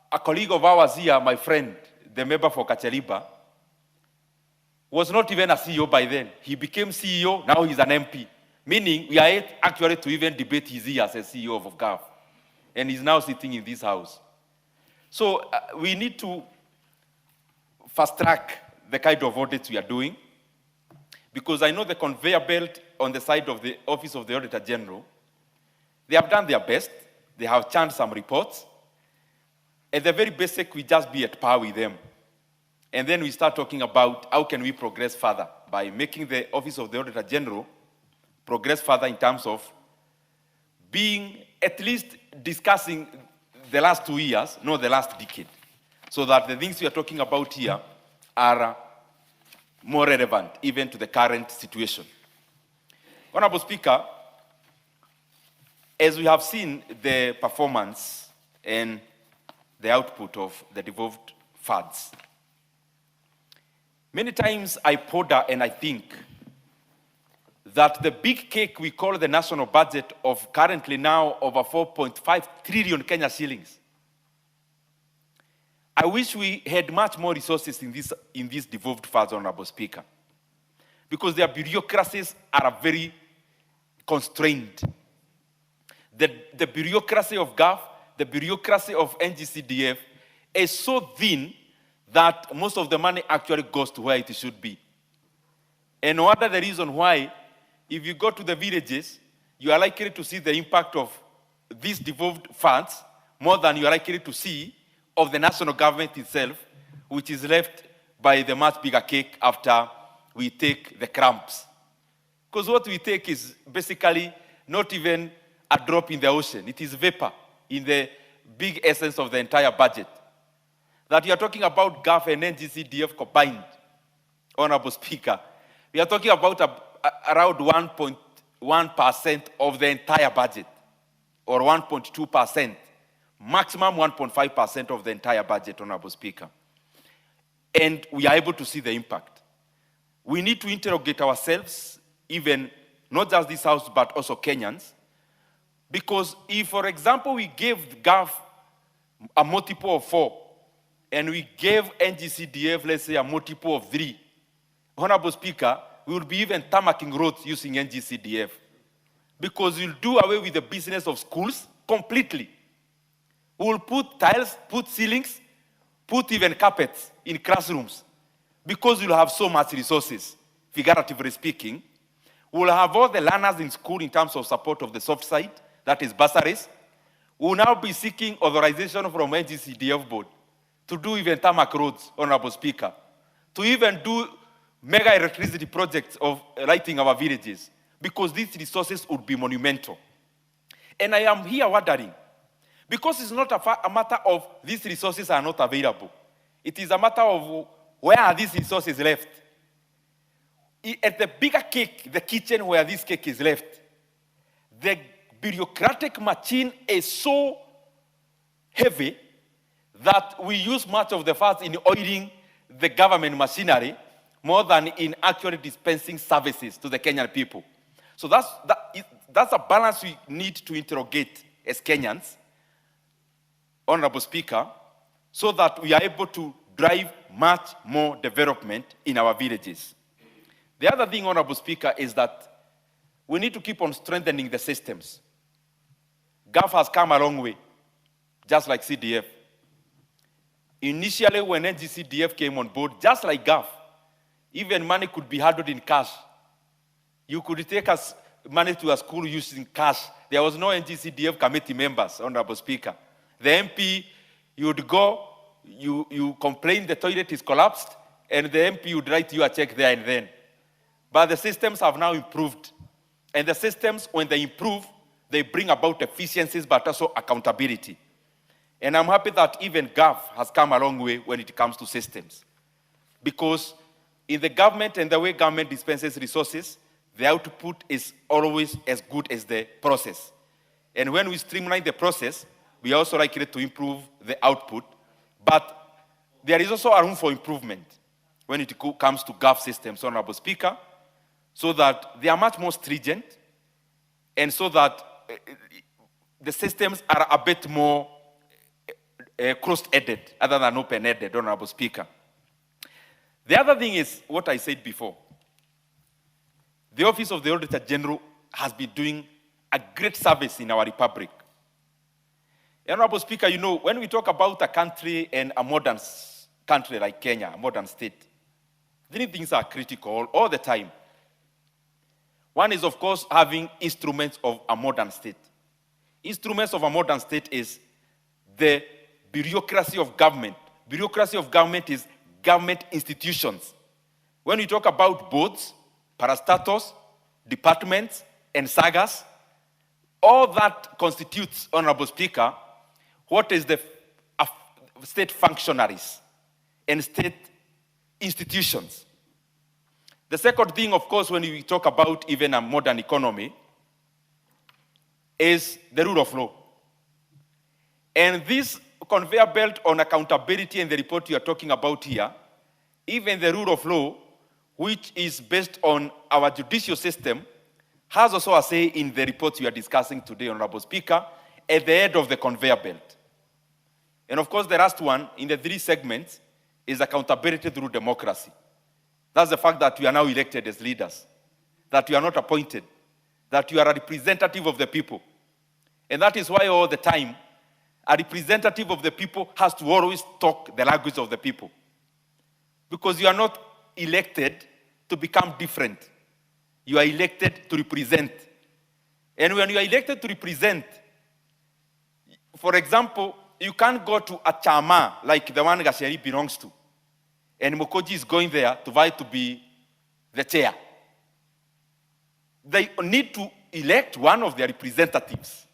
a colleague of ours here, my friend, the member for Kacheliba, was not even a CEO by then. He became CEO, now he's an MP. Meaning, we are actually to even debate his years as CEO of GAF. And he's now sitting in this house. So we need to fast track the kind of audits we are doing, because I know the conveyor belt on the side of the Office of the Auditor General, they have done their best. They have churned some reports. At the very basic, we just be at par with them. And then we start talking about how can we progress further by making the Office of the Auditor General progress further in terms of being at least discussing the last 2 years, not the last decade, so that the things we are talking about here are more relevant even to the current situation. Honorable Speaker, as we have seen the performance and the output of the devolved funds, many times I ponder and I think that the big cake we call the national budget of currently now over 4.5 trillion Kenya shillings. I wish we had much more resources in these devolved funds, Honorable Speaker, because their bureaucracies are very constrained. The bureaucracy of GAF, the bureaucracy of NGCDF is so thin that most of the money actually goes to where it should be. And no other the reason why, if you go to the villages, you are likely to see the impact of these devolved funds more than you are likely to see of the national government itself, which is left by the much bigger cake after we take the crumbs. Because what we take is basically not even a drop in the ocean. It is vapor in the big essence of the entire budget. That you are talking about GAF and NGCDF combined, Honorable Speaker. We are talking about around 1.1% of the entire budget, or 1.2%, maximum 1.5% of the entire budget, Honorable Speaker. And we are able to see the impact. We need to interrogate ourselves, even not just this House, but also Kenyans, because if, for example, we gave GAF a multiple of 4, and we gave NGCDF, let's say, a multiple of 3, Honorable Speaker, we will be even tarmacking roads using NGCDF, because we'll do away with the business of schools completely. We will put tiles, put ceilings, put even carpets in classrooms, because we'll have so much resources, figuratively speaking. We'll have all the learners in school in terms of support of the soft side, that is bursaries. We'll now be seeking authorization from NGCDF board to do even tarmac roads, Honorable Speaker, to even do mega electricity projects of lighting our villages, because these resources would be monumental. And I am here wondering, because it's not a matter of these resources are not available. It is a matter of where are these resources left. At the bigger cake, the kitchen where this cake is left, the bureaucratic machine is so heavy that we use much of the funds in oiling the government machinery more than in actually dispensing services to the Kenyan people. So that's a balance we need to interrogate as Kenyans, Honorable Speaker, so that we are able to drive much more development in our villages. The other thing, Honorable Speaker, is that we need to keep on strengthening the systems. GAF has come a long way, just like CDF. Initially, when NGCDF came on board, just like GAF, even money could be handled in cash. You could take money to a school using cash. There was no NGCDF committee members, Honorable Speaker. The MP, you would go, you complain the toilet is collapsed, and the MP would write you a check there and then. But the systems have now improved. And the systems, when they improve, they bring about efficiencies, but also accountability. And I'm happy that even GAF has come a long way when it comes to systems. Because in the government and the way government dispenses resources, the output is always as good as the process. And when we streamline the process, we are also likely to improve the output. But there is also a room for improvement when it comes to GAF systems, Honorable Speaker, so that they are much more stringent, and so that the systems are a bit more closed-ended, other than open-ended, Honorable Speaker. The other thing is what I said before. The Office of the Auditor General has been doing a great service in our republic. Honorable Speaker, you know, when we talk about a country and a modern country like Kenya, a modern state, many things are critical all the time. One is, of course, having instruments of a modern state. Instruments of a modern state is the bureaucracy of government. Bureaucracy of government is government institutions. When we talk about boards, parastatals, departments, and sagas, all that constitutes, Honorable Speaker, what is the state functionaries and state institutions. The second thing, of course, when we talk about even a modern economy, is the rule of law. And this conveyor belt on accountability and the report you are talking about here, even the rule of law, which is based on our judicial system, has also a say in the report we are discussing today, Honorable Speaker, at the head of the conveyor belt. And of course, the last one in the 3 segments is accountability through democracy. That's the fact that we are now elected as leaders, that we are not appointed, that you are a representative of the people. And that is why all the time, a representative of the people has to always talk the language of the people. Because you are not elected to become different. You are elected to represent. And when you are elected to represent, for example, you can't go to a chama like the one Gasheri belongs to, and Mokoji is going there to vie to be the chair. They need to elect one of their representatives.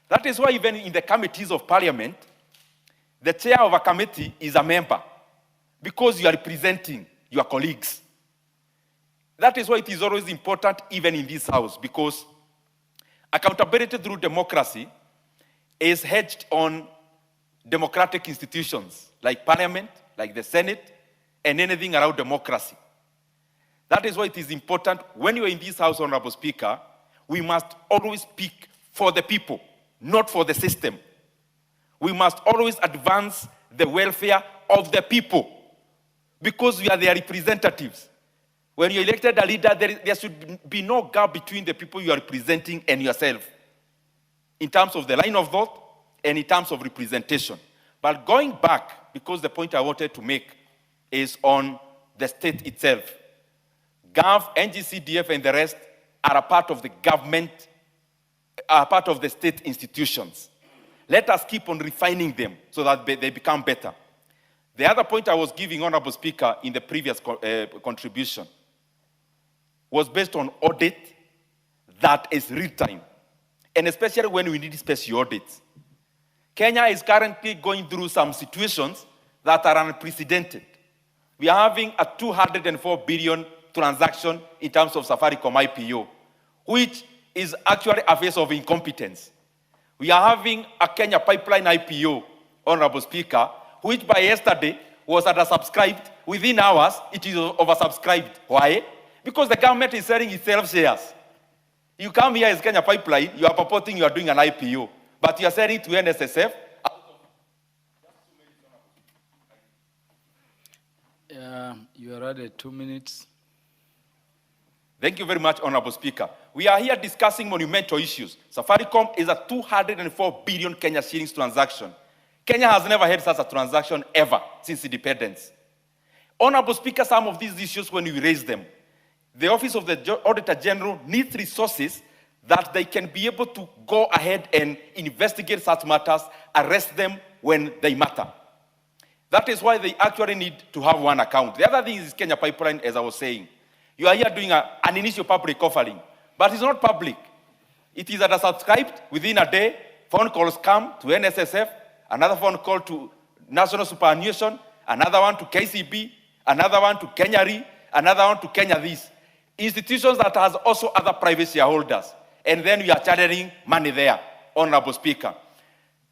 That is why even in the committees of parliament, the chair of a committee is a member, because you are representing your colleagues. That is why it is always important, even in this house, because accountability through democracy is hedged on democratic institutions like parliament, like the Senate, and anything around democracy. That is why it is important, when you are in this house, Honorable Speaker, we must always speak for the people, not for the system. We must always advance the welfare of the people, because we are their representatives. When you're elected a leader, there should be no gap between the people you are representing and yourself, in terms of the line of thought and in terms of representation. But going back, because the point I wanted to make is on the state itself. GAV, NGCDF, and the rest are a part of the government, are part of the state institutions. Let us keep on refining them so that they become better. The other point I was giving, Honorable Speaker, in the previous contribution was based on audit that is real time, and especially when we need special audits. Kenya is currently going through some situations that are unprecedented. We are having a 204 billion transaction in terms of Safaricom IPO, which is actually a face of incompetence. We are having a Kenya pipeline IPO, Honorable Speaker, which by yesterday was undersubscribed. Within hours, it is oversubscribed. Why? Because the government is selling itself shares. You come here as Kenya Pipeline, you are purporting you are doing an IPO, but you are selling to NSSF. You are added 2 minutes. Thank you very much, Honorable Speaker. We are here discussing monumental issues. Safaricom is a 204 billion Kenya shillings transaction. Kenya has never had such a transaction ever since independence. Honorable Speaker, some of these issues, when we raise them, the Office of the Auditor General needs resources that they can be able to go ahead and investigate such matters, arrest them when they matter. That is why they actually need to have one account. The other thing is Kenya Pipeline, as I was saying. You are here doing an initial public offering, but it's not public. It is subscribed within a day. Phone calls come to NSSF, another phone call to National Superannuation, another one to KCB, another one to Kenya Re, another one to Kenya this. Institutions that has also other private shareholders. And then we are channeling money there, Honorable Speaker.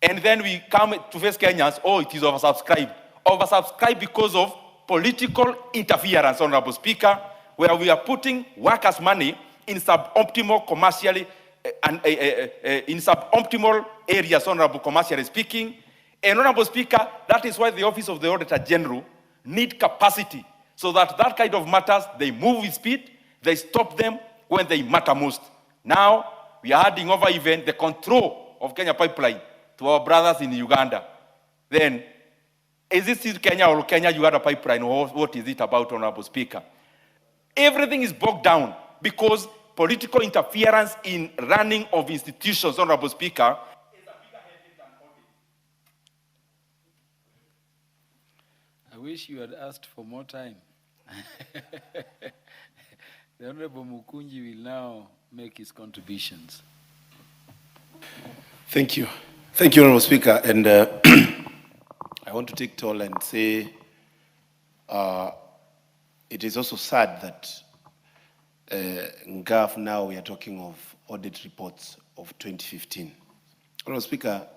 And then we come to face Kenyans, oh, it is oversubscribed. Oversubscribed because of political interference, Honorable Speaker, where we are putting workers' money in suboptimal commercially, in suboptimal areas, Honorable commercially speaking. And Honorable Speaker, that is why the Office of the Auditor General need capacity, so that that kind of matters, they move with speed, they stop them when they matter most. Now, we are handing over even the control of Kenya Pipeline to our brothers in Uganda. Then, is this still Kenya or Kenya-Uganda Pipeline, or what is it about, Honorable Speaker? Everything is bogged down because political interference in running of institutions, Honorable Speaker. I wish you had asked for more time. The Honorable Mukunji will now make his contributions. Thank you. Thank you, Honorable Speaker. And I want to take toll and say it is also sad that NGAF now we are talking of audit reports of 2015. Honorable Speaker,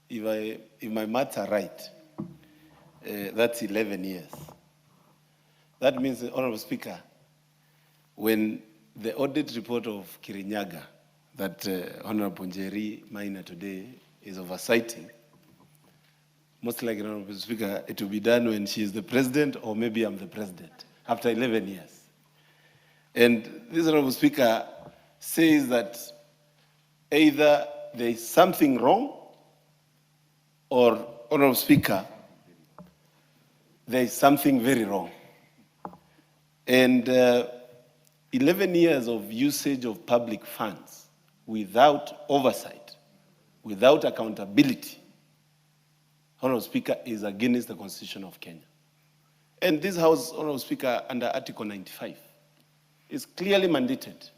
if my maths are right, that's 11 years. That means, Honorable Speaker, when the audit report of Kirinyaga that Honorable Njeri Maina today is oversighting, most likely, Honorable Speaker, it will be done when she is the president, or maybe I'm the president, after 11 years. And this Honorable Speaker says that either there is something wrong, or, Honorable Speaker, there is something very wrong. And 11 years of usage of public funds without oversight, without accountability, Honorable Speaker, is against the Constitution of Kenya. And this House, Honorable Speaker, under Article 95, is clearly mandated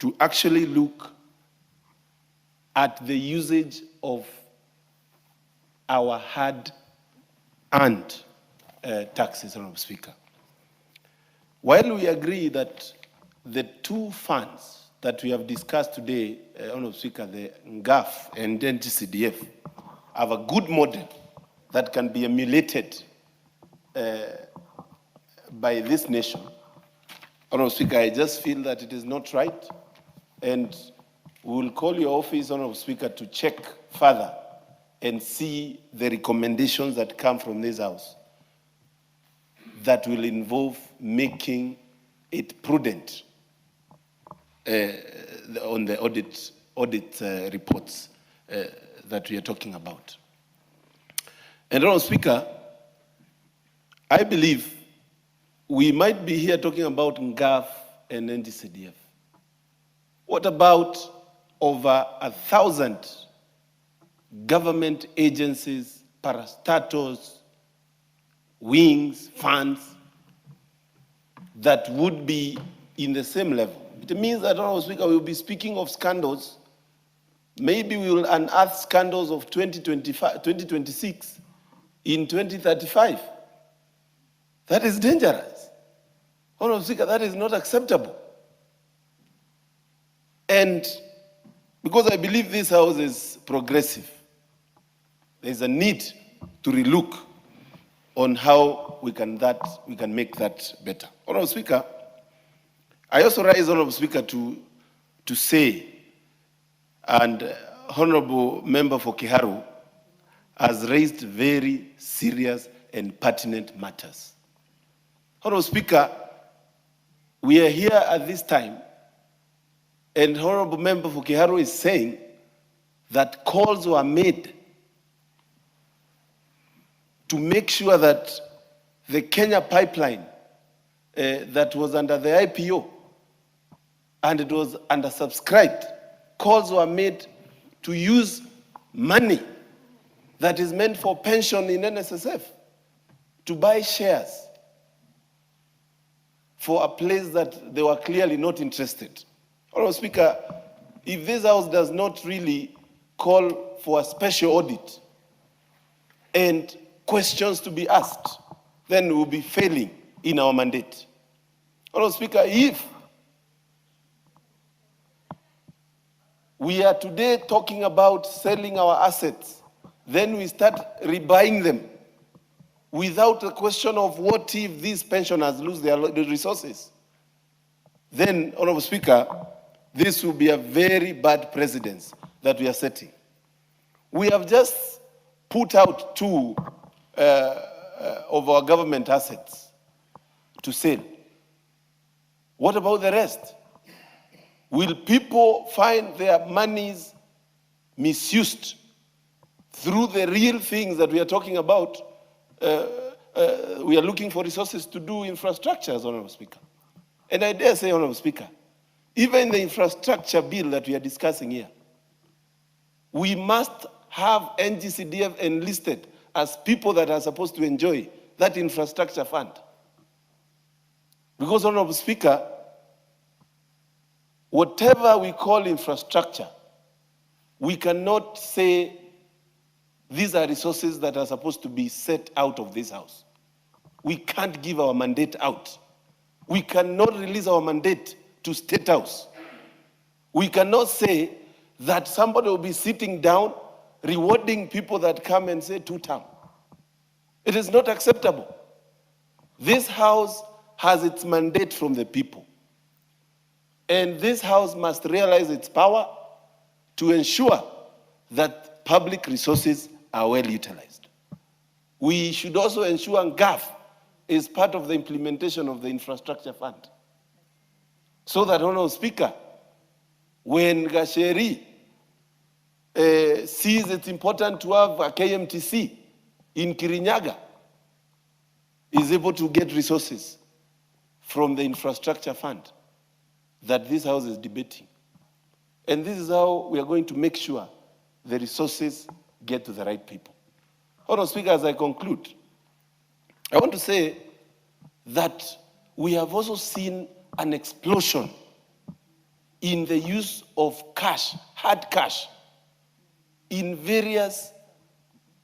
to actually look at the usage of our hard-earned taxes, Honorable Speaker. While we agree that the two funds that we have discussed today, Honorable Speaker, the NGAF and NTCDF, have a good model that can be emulated by this nation, Honorable Speaker, I just feel that it is not right, and we will call your office, Honorable Speaker, to check further and see the recommendations that come from this House that will involve making it prudent on the audit reports that we are talking about. And Honorable Speaker, I believe we might be here talking about NGAF and NDCDF. What about over 1,000 government agencies, parastatals, wings, funds that would be in the same level? It means that, Honorable Speaker, we will be speaking of scandals. Maybe we will unearth scandals of 2026 in 2035. That is dangerous. Honorable Speaker, that is not acceptable. And because I believe this House is progressive, there is a need to relook on how we can make that better. Honorable Speaker, I also rise, Honorable Speaker, to say, and Honorable Member for Kiharu has raised very serious and pertinent matters. Honorable Speaker, we are here at this time, and Honorable Member for Kiharu is saying that calls were made to make sure that the Kenya pipeline that was under the IPO and it was undersubscribed, calls were made to use money that is meant for pension in NSSF to buy shares for a place that they were clearly not interested. Honorable Speaker, if this House does not really call for a special audit and questions to be asked, then we will be failing in our mandate. Honorable Speaker, if we are today talking about selling our assets, then we start rebuying them without the question of what if these pensioners lose their resources. Then, Honorable Speaker, this will be a very bad precedent that we are setting. We have just put out two of our government assets to sale. What about the rest? Will people find their monies misused through the real things that we are talking about? We are looking for resources to do infrastructures, Honorable Speaker. And I dare say, Honorable Speaker, even the infrastructure bill that we are discussing here, we must have NGCDF enlisted as people that are supposed to enjoy that infrastructure fund. Because, Honorable Speaker, whatever we call infrastructure, we cannot say these are resources that are supposed to be set out of this house. We can't give our mandate out. We cannot release our mandate to State House. We cannot say that somebody will be sitting down rewarding people that come and say two-term. It is not acceptable. This house has its mandate from the people. And this house must realize its power to ensure that public resources are well utilized. We should also ensure GAF is part of the implementation of the infrastructure fund. So that, Honorable Speaker, when Gacheri sees it's important to have a KMTC in Kirinyaga, is able to get resources from the infrastructure fund that this house is debating. And this is how we are going to make sure the resources get to the right people. Honorable Speaker, as I conclude, I want to say that we have also seen an explosion in the use of cash, hard cash, in various,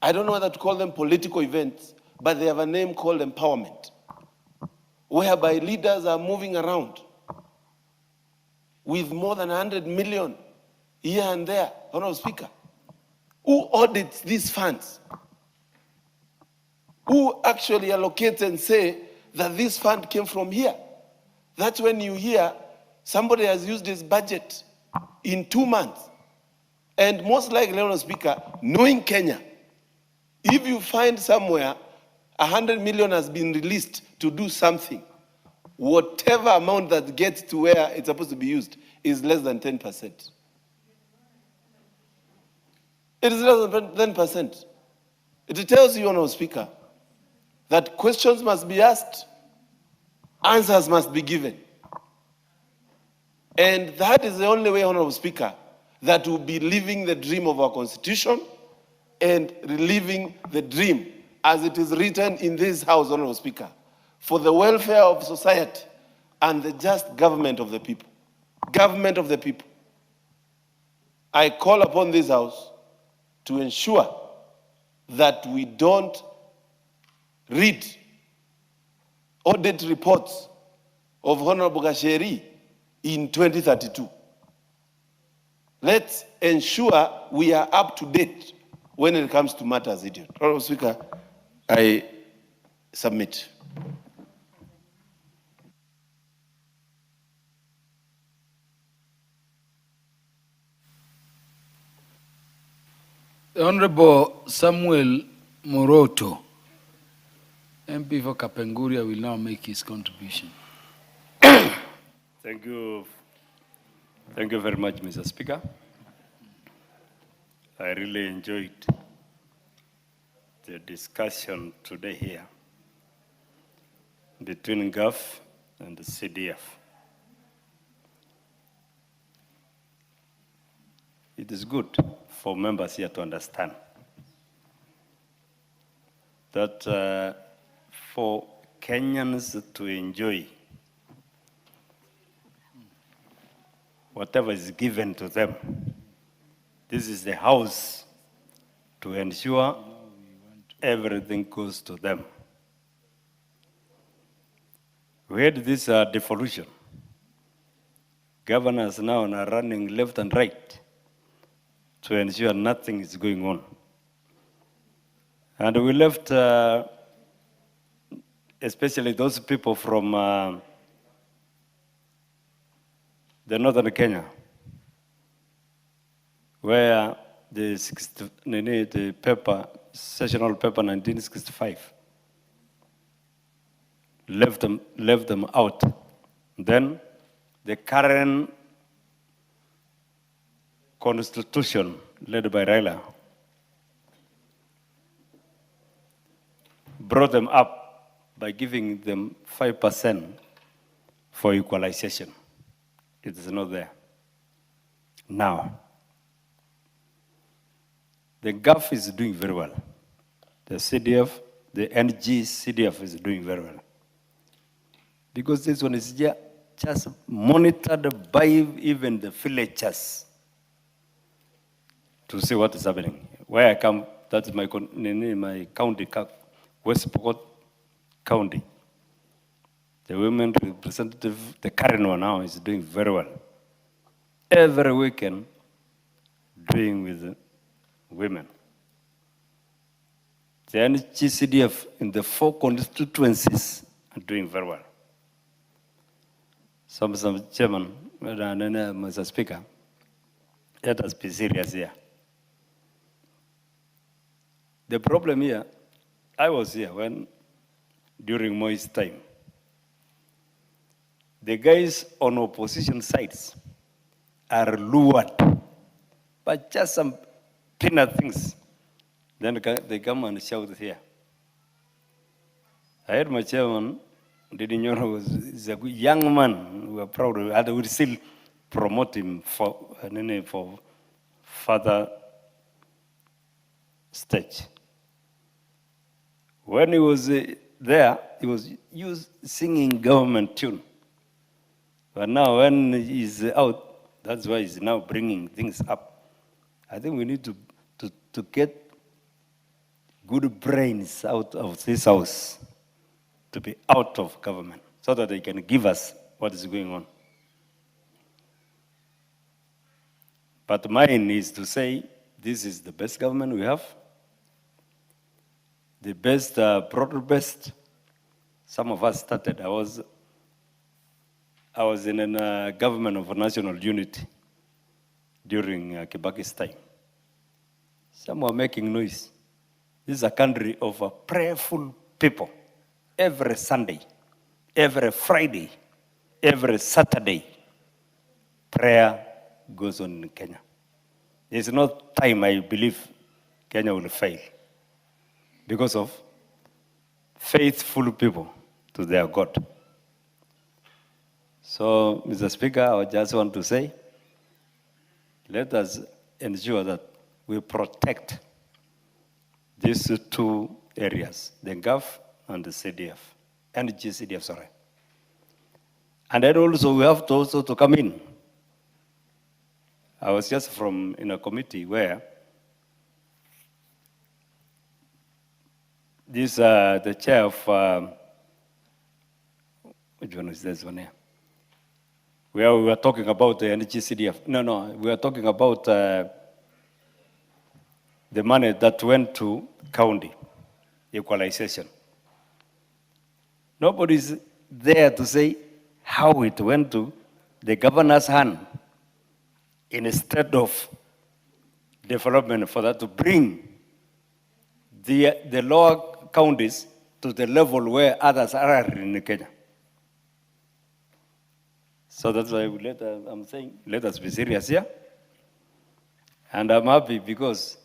I don't know whether to call them political events, but they have a name called empowerment, whereby leaders are moving around with more than 100 million here and there. Honorable Speaker, who audits these funds? Who actually allocates and say that this fund came from here? That's when you hear somebody has used his budget in 2 months. And most likely, Honorable Speaker, knowing Kenya, if you find somewhere 100 million has been released to do something, whatever amount that gets to where it's supposed to be used is less than 10%. It is less than 10%. It tells you, Honorable Speaker, that questions must be asked, answers must be given. And that is the only way, Honorable Speaker, that will be living the dream of our Constitution and reliving the dream as it is written in this House, Honorable Speaker, for the welfare of society and the just government of the people. Government of the people. I call upon this House to ensure that we don't read audit reports of Honorable Gacheri in 2032. Let's ensure we are up to date when it comes to matters, idiot. Honorable Speaker, I submit. The Honorable Samuel Moroto, MP for Kapenguria, will now make his contribution. Thank you. Thank you very much, Mr. Speaker. I really enjoyed the discussion today here between GAF and the CDF. It is good for members here to understand that for Kenyans to enjoy whatever is given to them, this is the house to ensure everything goes to them. We had this devolution. Governors now are running left and right to ensure nothing is going on. And we left, especially those people from the northern Kenya, where the paper, sessional paper 1965, left them out. Then the current constitution led by Raila brought them up by giving them 5% for equalization. It is not there. Now, the GAF is doing very well. The CDF, the NG CDF is doing very well. Because this one is just monitored by even the villagers to see what is happening. Where I come, that's my county, West Pokot County. The women representative, the current one now, is doing very well. Every weekend, doing with women. The NGCDF in the 4 constituencies are doing very well. Some chairman, Mr. Speaker, let us be serious here. The problem here, I was here during Moi's time. The guys on opposition sides are lured by just some peanut things. Then they come and shout here. I heard my chairman, is a good young man. We are proud of it. I would still promote him for further stage. When he was there, he was singing government tune. But now when he's out, that's why he's now bringing things up. I think we need to get good brains out of this house to be out of government so that they can give us what is going on. But mine is to say this is the best government we have, the best, broad best. Some of us started. I was in a government of national unity during Kibaki's time. Some were making noise. This is a country of prayerful people. Every Sunday, every Friday, every Saturday, prayer goes on in Kenya. There's no time I believe Kenya will fail because of faithful people to their God. So, Mr. Speaker, I just want to say, let us ensure that we protect these 2 areas, the GAF and the CDF, and GCDF, sorry. And then also we have to come in. I was just in a committee where the chair of, which one is this one here? Where we were talking about the NGCDF. No, we were talking about the money that went to county, equalization. Nobody's there to say how it went to the governor's hand instead of development for that to bring the lower counties to the level where others are in Kenya. So that's why I'm saying, let us be serious here. And I'm happy because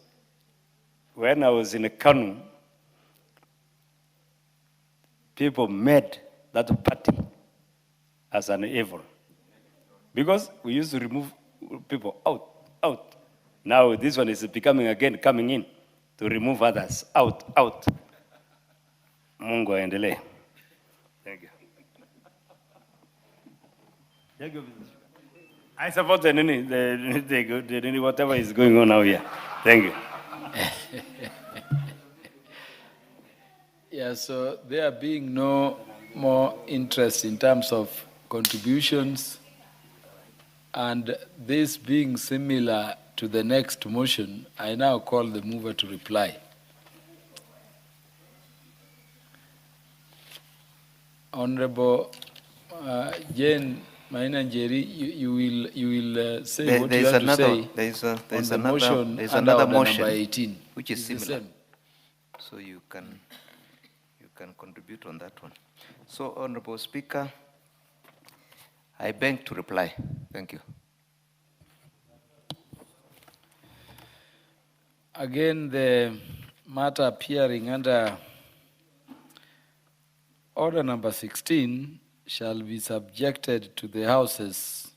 when I was in Kanu, people made that party as an evil. Because we used to remove people out. Now this one is coming in to remove others out. Mungu aendelee. Thank you. I support whatever is going on now here. Thank you. Yeah, so there being no more interest in terms of contributions, and this being similar to the next motion, I now call the mover to reply. Honorable Jane Mainanjeri, you will say what you have to say. There's on the motion there's under another order motion number 18, which is the similar. same. So you can contribute on that one. So, Honorable Speaker, I beg to reply. Thank you. Again, the matter appearing under order number 16 shall be subjected to the House's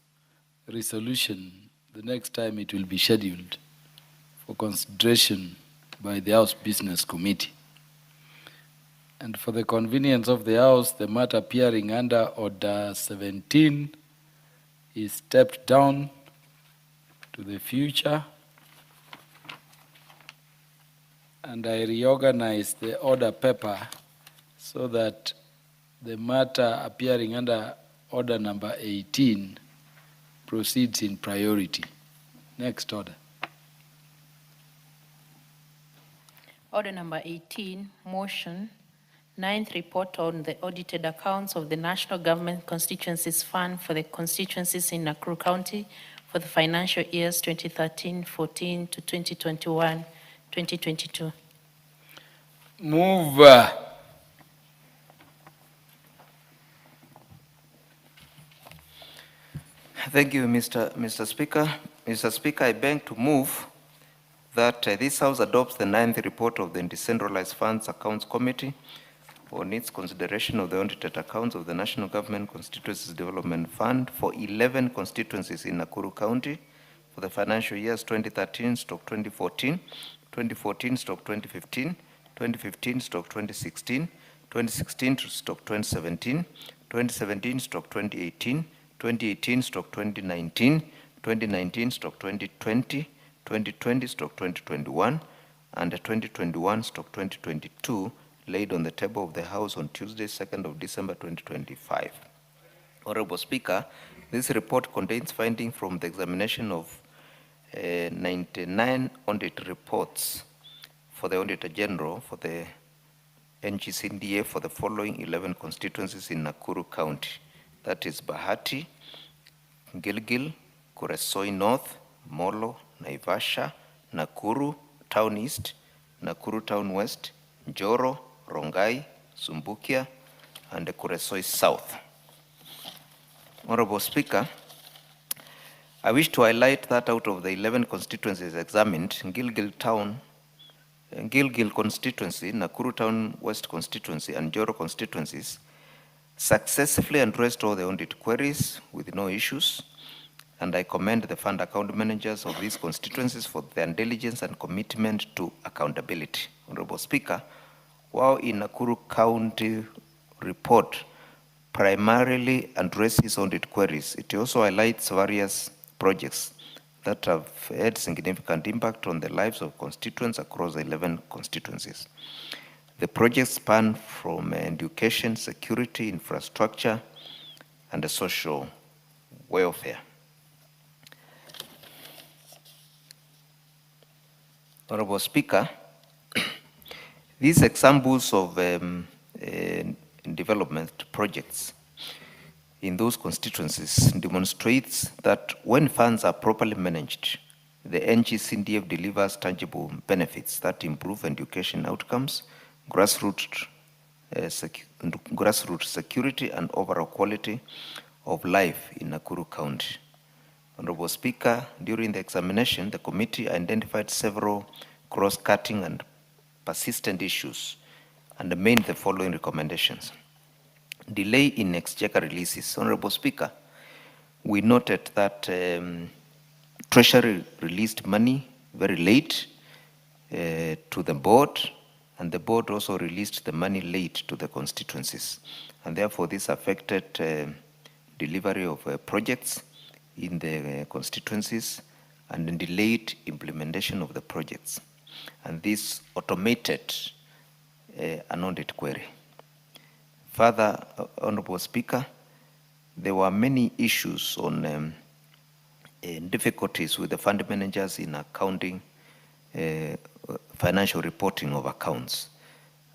resolution the next time it will be scheduled for consideration by the House Business Committee. And for the convenience of the House, the matter appearing under order 17 is stepped down to the future, and I reorganize the order paper so that the matter appearing under order number 18 proceeds in priority. Next order. Order number 18, motion, 9th report on the audited accounts of the National Government Constituencies Fund for the constituencies in Nakuru County for the financial years 2013-14 to 2021-2022. Move. Thank you, Mr. Speaker. Mr. Speaker, I beg to move that this House adopts the 9th report of the Decentralized Funds Accounts Committee on its consideration of the audited accounts of the National Government Constituencies Development Fund for 11 constituencies in Nakuru County for the financial years 2013-2014, 2014-2015, 2015-2016, 2016-2017, 2017-2018, 2018-2019, 2019-2020, 2020-2021, and 2021-2022 laid on the table of the House on Tuesday, 2nd of December 2025. Honorable Speaker, this report contains findings from the examination of 99 audit reports for the Auditor General for the NGCDA for the following 11 constituencies in Nakuru County. That is Bahati, Gilgil, Kuresoi North, Molo, Naivasha, Nakuru Town East, Nakuru Town West, Njoro, Rongai, Sumbukia, and the Kuresoi South. Honorable Speaker, I wish to highlight that out of the 11 constituencies examined, Gilgil constituency, Nakuru Town West constituency, and Njoro constituencies successfully addressed all the audit queries with no issues, and I commend the fund account managers of these constituencies for their diligence and commitment to accountability. Honorable Speaker, while in Nakuru County report primarily addresses audit queries, it also highlights various projects that have had significant impact on the lives of constituents across the 11 constituencies. The projects span from education, security, infrastructure, and the social welfare. Honorable Speaker, these examples of development projects in those constituencies demonstrates that when funds are properly managed, the NGCDF delivers tangible benefits that improve education outcomes, grassroots security, and overall quality of life in Nakuru County. Honorable Speaker, during the examination, the committee identified several cross-cutting and persistent issues and made the following recommendations. Delay in exchequer releases. Honorable Speaker, we noted that Treasury released money very late to the board, and the board also released the money late to the constituencies. And therefore, this affected delivery of projects in the constituencies and delayed implementation of the projects. And this automated an audit query. Further, Honorable Speaker, there were many issues on difficulties with the fund managers in accounting financial reporting of accounts.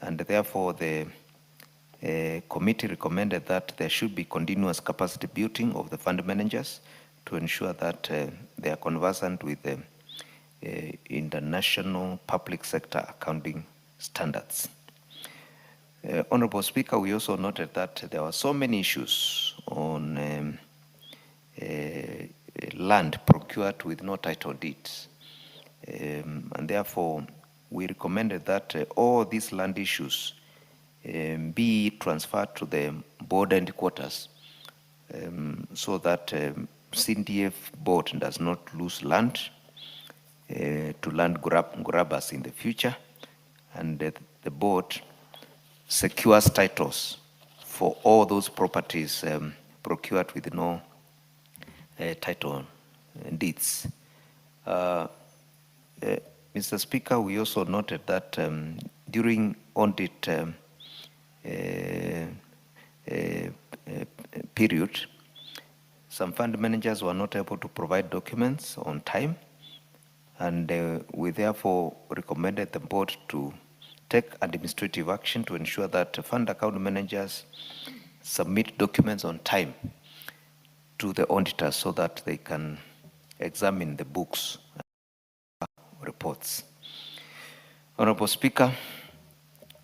And therefore, the committee recommended that there should be continuous capacity building of the fund managers to ensure that they are conversant with the international public sector accounting standards. Honorable Speaker, we also noted that there were so many issues on land procured with no title deeds. And therefore, we recommended that all these land issues be transferred to the board headquarters so that CDF board does not lose land to land grabbers in the future, and the board secures titles for all those properties procured with no title deeds. Mr. Speaker, we also noted that during audit period, some fund managers were not able to provide documents on time, and we therefore recommended the board to take administrative action to ensure that fund account managers submit documents on time to the auditors so that they can examine the books and reports. Honorable Speaker,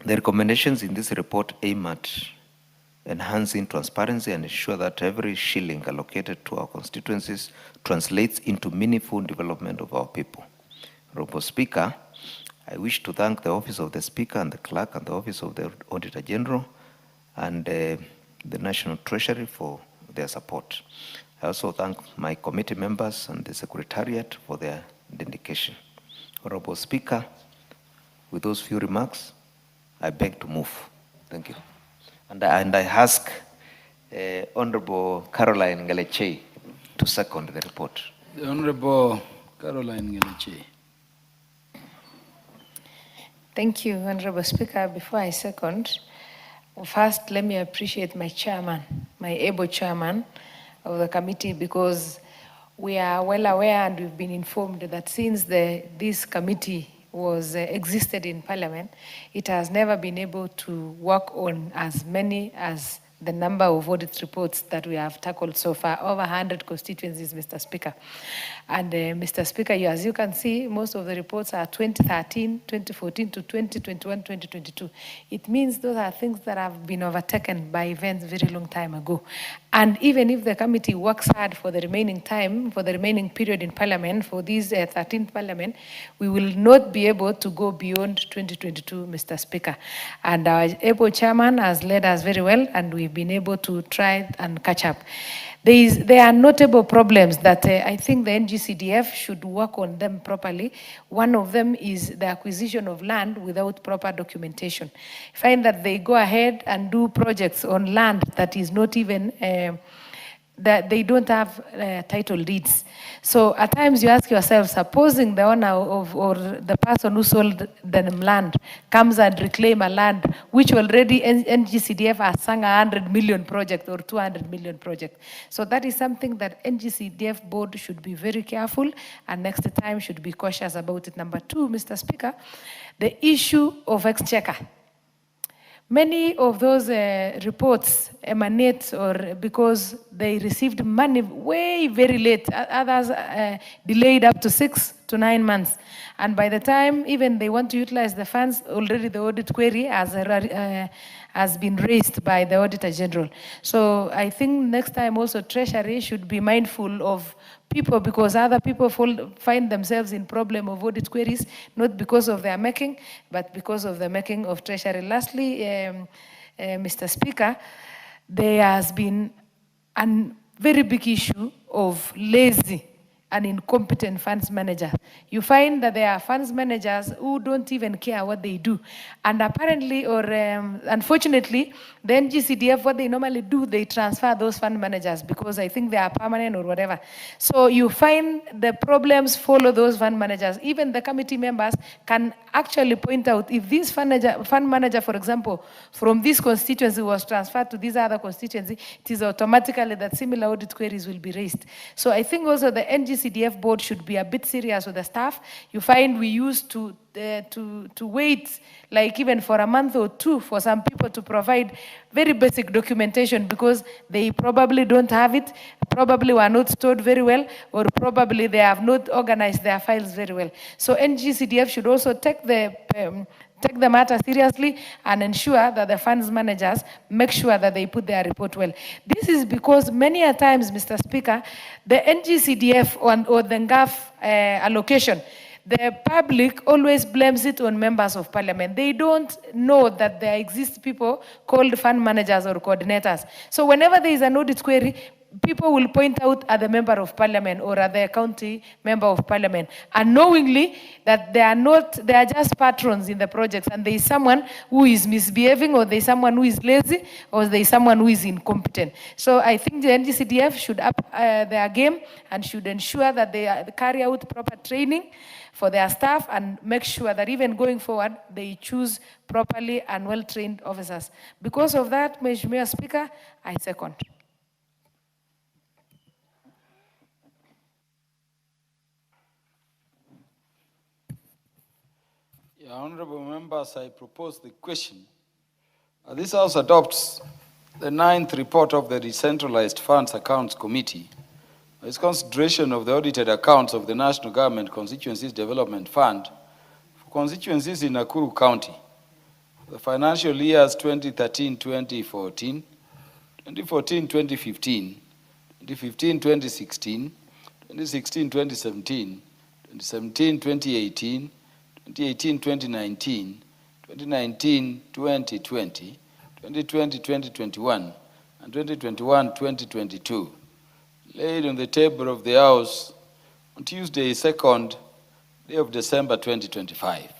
the recommendations in this report aim at enhancing transparency and ensure that every shilling allocated to our constituencies translates into meaningful development of our people. Honorable Speaker, I wish to thank the Office of the Speaker and the Clerk and the Office of the Auditor General and the National Treasury for their support. I also thank my committee members and the Secretariat for their dedication. Honorable Speaker, with those few remarks, I beg to move. Thank you. And I ask Honorable Caroline Ngeleche to second the report. The Honorable Caroline Ngeleche. Thank you, Honorable Speaker. Before I second, first let me appreciate my chairman, my able chairman of the committee, because we are well aware and we've been informed that since this committee was existed in Parliament, it has never been able to work on as many as the number of audit reports that we have tackled so far, over 100 constituencies, Mr. Speaker. And Mr. Speaker, as you can see, most of the reports are 2013, 2014 to 2021, 2022. It means those are things that have been overtaken by events very long time ago. And even if the committee works hard for the remaining time, for the remaining period in Parliament, for this 13th Parliament, we will not be able to go beyond 2022, Mr. Speaker. And our able chairman has led us very well, and we've been able to try and catch up. There are notable problems that I think the NGCDF should work on them properly. One of them is the acquisition of land without proper documentation. Find that they go ahead and do projects on land that is not even, that they don't have title deeds. So at times you ask yourself, supposing the owner of, or the person who sold them land comes and reclaim a land which already NGCDF has sung 100 million project or 200 million project. So that is something that NGCDF board should be very careful and next time should be cautious about it. Number two, Mr. Speaker, the issue of exchequer. Many of those reports emanate or because they received money way very late. Others delayed up to 6 to 9 months. And by the time even they want to utilize the funds, already the audit query has been raised by the Auditor General. So I think next time also Treasury should be mindful of people, because other people find themselves in problem of audit queries, not because of their making, but because of the making of Treasury. Lastly, Mr. Speaker, there has been a very big issue of lazy and incompetent funds managers. You find that there are funds managers who don't even care what they do. And apparently, or unfortunately, the NGCDF, what they normally do, they transfer those fund managers because I think they are permanent or whatever. So you find the problems follow those fund managers. Even the committee members can actually point out if this fund manager, for example, from this constituency was transferred to this other constituency, it is automatically that similar audit queries will be raised. So I think also the NGCDF board should be a bit serious with the staff. You find we used to wait like even for a month or two for some people to provide very basic documentation because they probably don't have it, probably were not stored very well, or probably they have not organized their files very well. So NGCDF should also take the matter seriously and ensure that the funds managers make sure that they put their report well. This is because many a times, Mr. Speaker, the NGCDF or the NGAF allocation, the public always blames it on members of parliament. They don't know that there exist people called fund managers or coordinators. So whenever there is an audit query, people will point out at the member of parliament or at the county member of parliament, unknowingly that they are just patrons in the projects, and there is someone who is misbehaving, or there is someone who is lazy, or there is someone who is incompetent. So I think the NGCDF should up their game and should ensure that they carry out proper training for their staff and make sure that even going forward, they choose properly and well-trained officers. Because of that, Mr. Speaker, I second. Honorable members, I propose the question. This House adopts the 9th report of the Decentralized Funds Accounts Committee. Its consideration of the audited accounts of the National Government Constituencies Development Fund for constituencies in Nakuru County for the financial years 2013-2014, 2014-2015, 2015-2016, 2016-2017, 2017-2018, 2018-2019, 2019-2020, 2020-2021, and 2021-2022, laid on the table of the House on Tuesday, 2nd day of December 2025.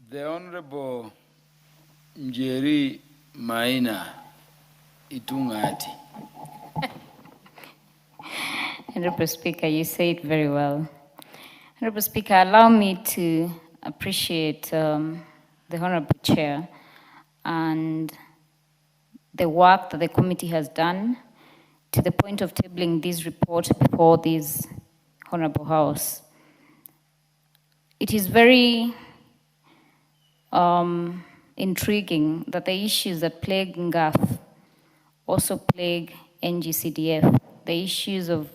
The Honorable Njeri Maina Itungati. Honorable Speaker, you say it very well. Honorable Speaker, allow me to appreciate the Honorable Chair and the work that the committee has done to the point of tabling this report before this Honorable House. It is very intriguing that the issues that plague NGAF also plague NGCDF, the issues of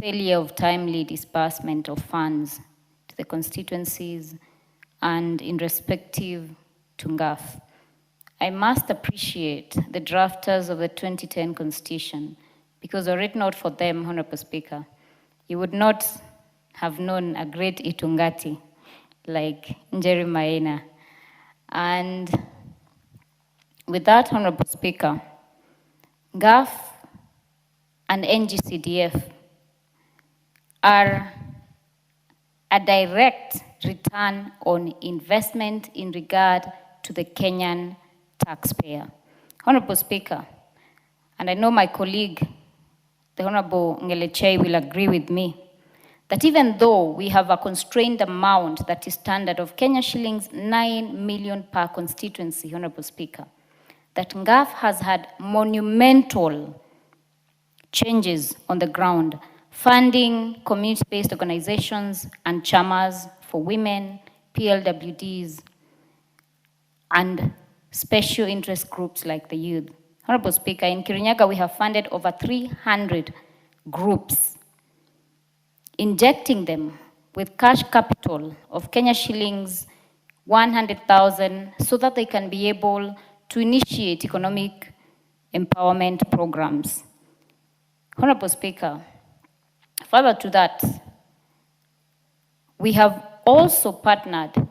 failure of timely disbursement of funds to the constituencies and in respective to NGAF. I must appreciate the drafters of the 2010 Constitution, because were it not for them, Honorable Speaker, you would not have known a great Itungati like Njeri Maina. And with that, Honorable Speaker, NGAF and NGCDF are a direct return on investment in regard to the Kenyan taxpayer. Honorable Speaker, and I know my colleague, the Honorable Ngelechei, will agree with me that even though we have a constrained amount that is standard of Kenya shillings 9 million per constituency, Honorable Speaker, that NGAF has had monumental changes on the ground, funding community-based organizations and chamas for women, PLWDs, and special interest groups like the youth. Honorable Speaker, in Kirinyaga, we have funded over 300 groups, injecting them with cash capital of Kenya shillings 100,000 so that they can be able to initiate economic empowerment programs. Honorable Speaker, further to that, we have also partnered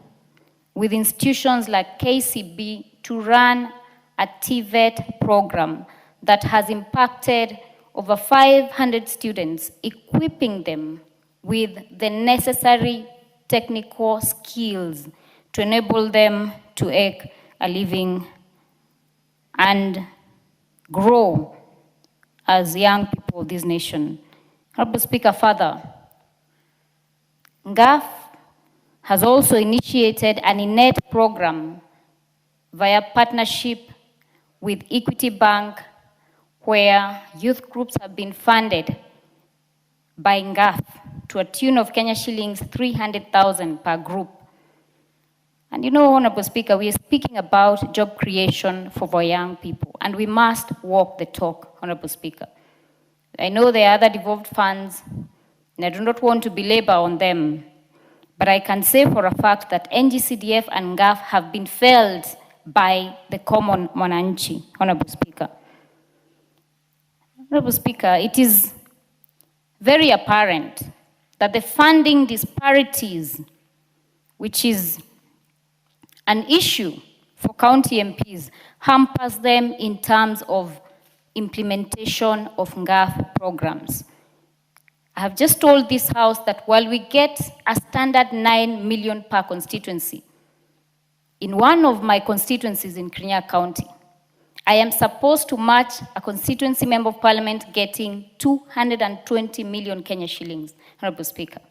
with institutions like KCB to run a TVET program that has impacted over 500 students, equipping them with the necessary technical skills to enable them to make a living and grow as young people of this nation. Honorable Speaker, further, NGAF has also initiated an innate program via partnership with Equity Bank, where youth groups have been funded by NGAF to a tune of Kenya shillings 300,000 per group. And you know, Honorable Speaker, we are speaking about job creation for our young people, and we must walk the talk, Honorable Speaker. I know there are other devolved funds, and I do not want to belabor on them, but I can say for a fact that NGCDF and NGAF have been failed by the common mwananchi, Honorable Speaker. Honorable Speaker, it is very apparent that the funding disparities, which is an issue for county MPs, hampers them in terms of implementation of NGAF programs. I have just told this House that while we get a standard 9 million per constituency, in one of my constituencies in Kirinyaga County, I am supposed to match a constituency member of parliament getting 220 million Kenya shillings, Honorable Speaker.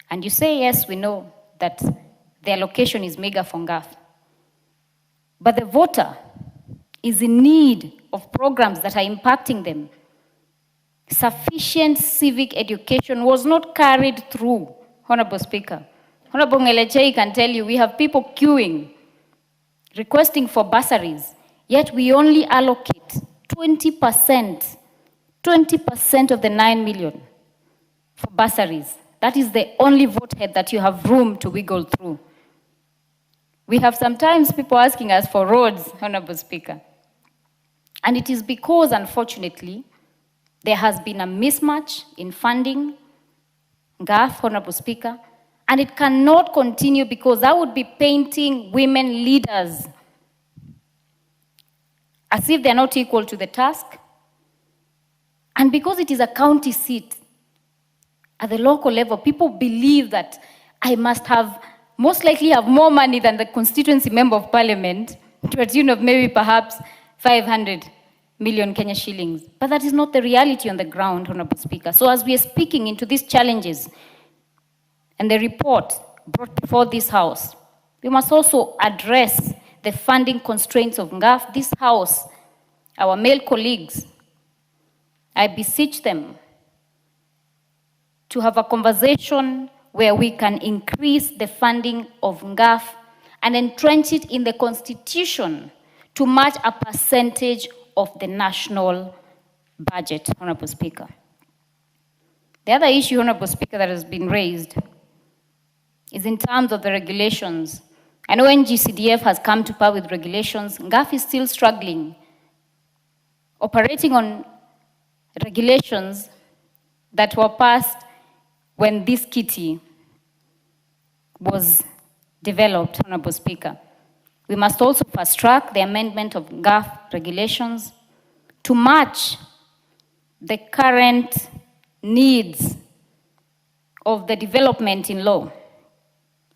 And you say, yes, we know that the allocation is mega for NGAF. But the voter is in need of programs that are impacting them. Sufficient civic education was not carried through, Honorable Speaker. Honorable Ngeleche can tell you we have people queuing, requesting for bursaries, yet we only allocate 20% of the 9 million for bursaries. That is the only vote head that you have room to wiggle through. We have sometimes people asking us for roads, Honorable Speaker. And it is because, unfortunately, there has been a mismatch in funding, NGAF, Honorable Speaker, and it cannot continue because that would be painting women leaders as if they're not equal to the task. And because it is a county seat, at the local level, people believe that I must have, most likely have more money than the constituency member of parliament, to a tune of maybe perhaps 500 million Kenya shillings. But that is not the reality on the ground, Honorable Speaker. So as we are speaking into these challenges and the report brought before this House, we must also address the funding constraints of NGAF. This House, our male colleagues, I beseech them to have a conversation where we can increase the funding of NGAF and entrench it in the Constitution to match a percentage of the national budget, Honorable Speaker. The other issue, Honorable Speaker, that has been raised is in terms of the regulations. I know NGCDF has come to power with regulations. NGAF is still struggling, operating on regulations that were passed when this kitty was developed, Honorable Speaker. We must also fast-track the amendment of NGAF regulations to match the current needs of the development in law.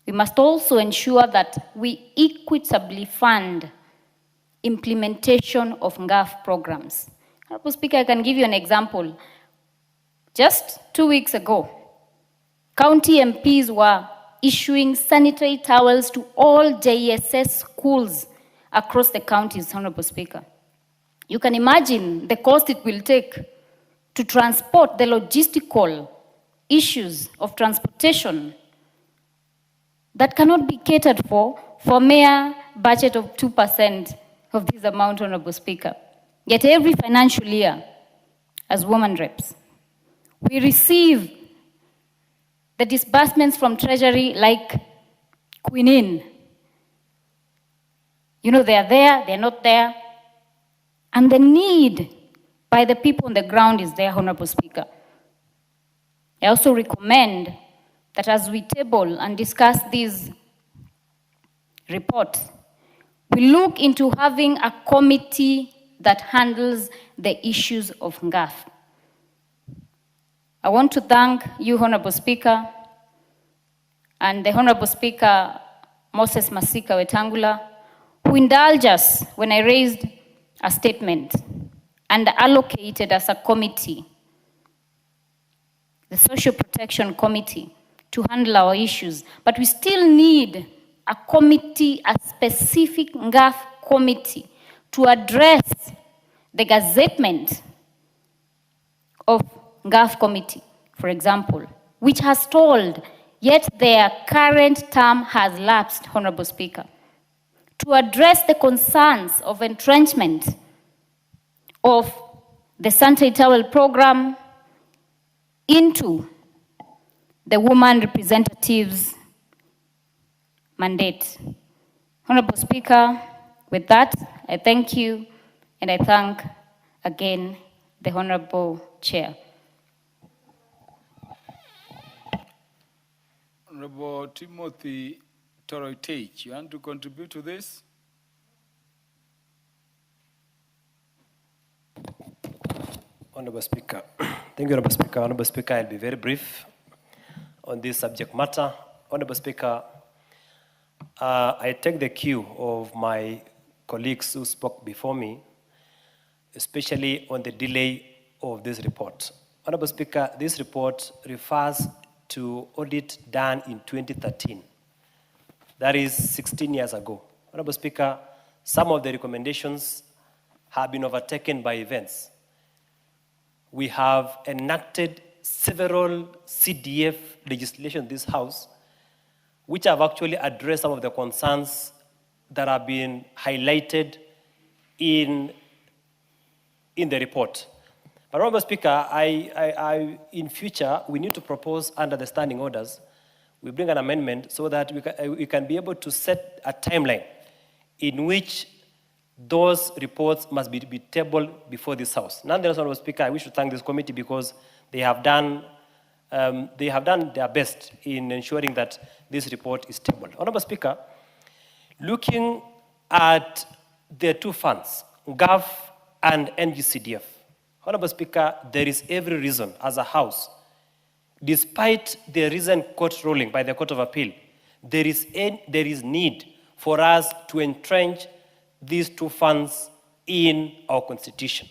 We must also ensure that we equitably fund implementation of NGAF programs. Honorable Speaker, I can give you an example. Just 2 weeks ago, county MPs were issuing sanitary towels to all JSS schools across the counties, Honorable Speaker. You can imagine the cost it will take to transport, the logistical issues of transportation that cannot be catered for mere budget of 2% of this amount, Honorable Speaker. Yet every financial year, as women reps, we receive the disbursements from Treasury like quinine. You know, they are there, they're not there. And the need by the people on the ground is there, Honorable Speaker. I also recommend that as we table and discuss these reports, we look into having a committee that handles the issues of NGAF. I want to thank you, Honorable Speaker, and the Honorable Speaker, Moses Masika Wetangula, who indulged us when I raised a statement and allocated as a committee, the Social Protection Committee, to handle our issues. But we still need a committee, a specific NGAF committee, to address the gazettement of NGAF committee, for example, which has stalled, yet their current term has lapsed, Honorable Speaker, to address the concerns of entrenchment of the sanitary towel program into the woman representatives' mandate. Honorable Speaker, with that, I thank you and I thank again The Honorable Chair. Honorable Timothy Toroitich, you want to contribute to this? Honorable Speaker. Thank you, Honorable Speaker. Honorable Speaker, I'll be very brief on this subject matter. Honorable Speaker, I take the cue of my colleagues who spoke before me, especially on the delay of this report. Honorable Speaker, this report refers to audit done in 2013. That is 16 years ago. Honorable Speaker, some of the recommendations have been overtaken by events. We have enacted several CDF legislation in this House, which have actually addressed some of the concerns that have been highlighted in the report. But Honorable Speaker, in future, we need to propose under the standing orders, we bring an amendment so that we can be able to set a timeline in which those reports must be tabled before this House. Nonetheless, Honorable Speaker, I wish to thank this committee because they have done their best in ensuring that this report is tabled. Honorable Speaker, looking at the two funds, GAF and NGCDF, Honorable Speaker, there is every reason as a House, despite the recent court ruling by the Court of Appeal, there is need for us to entrench these two funds in our Constitution.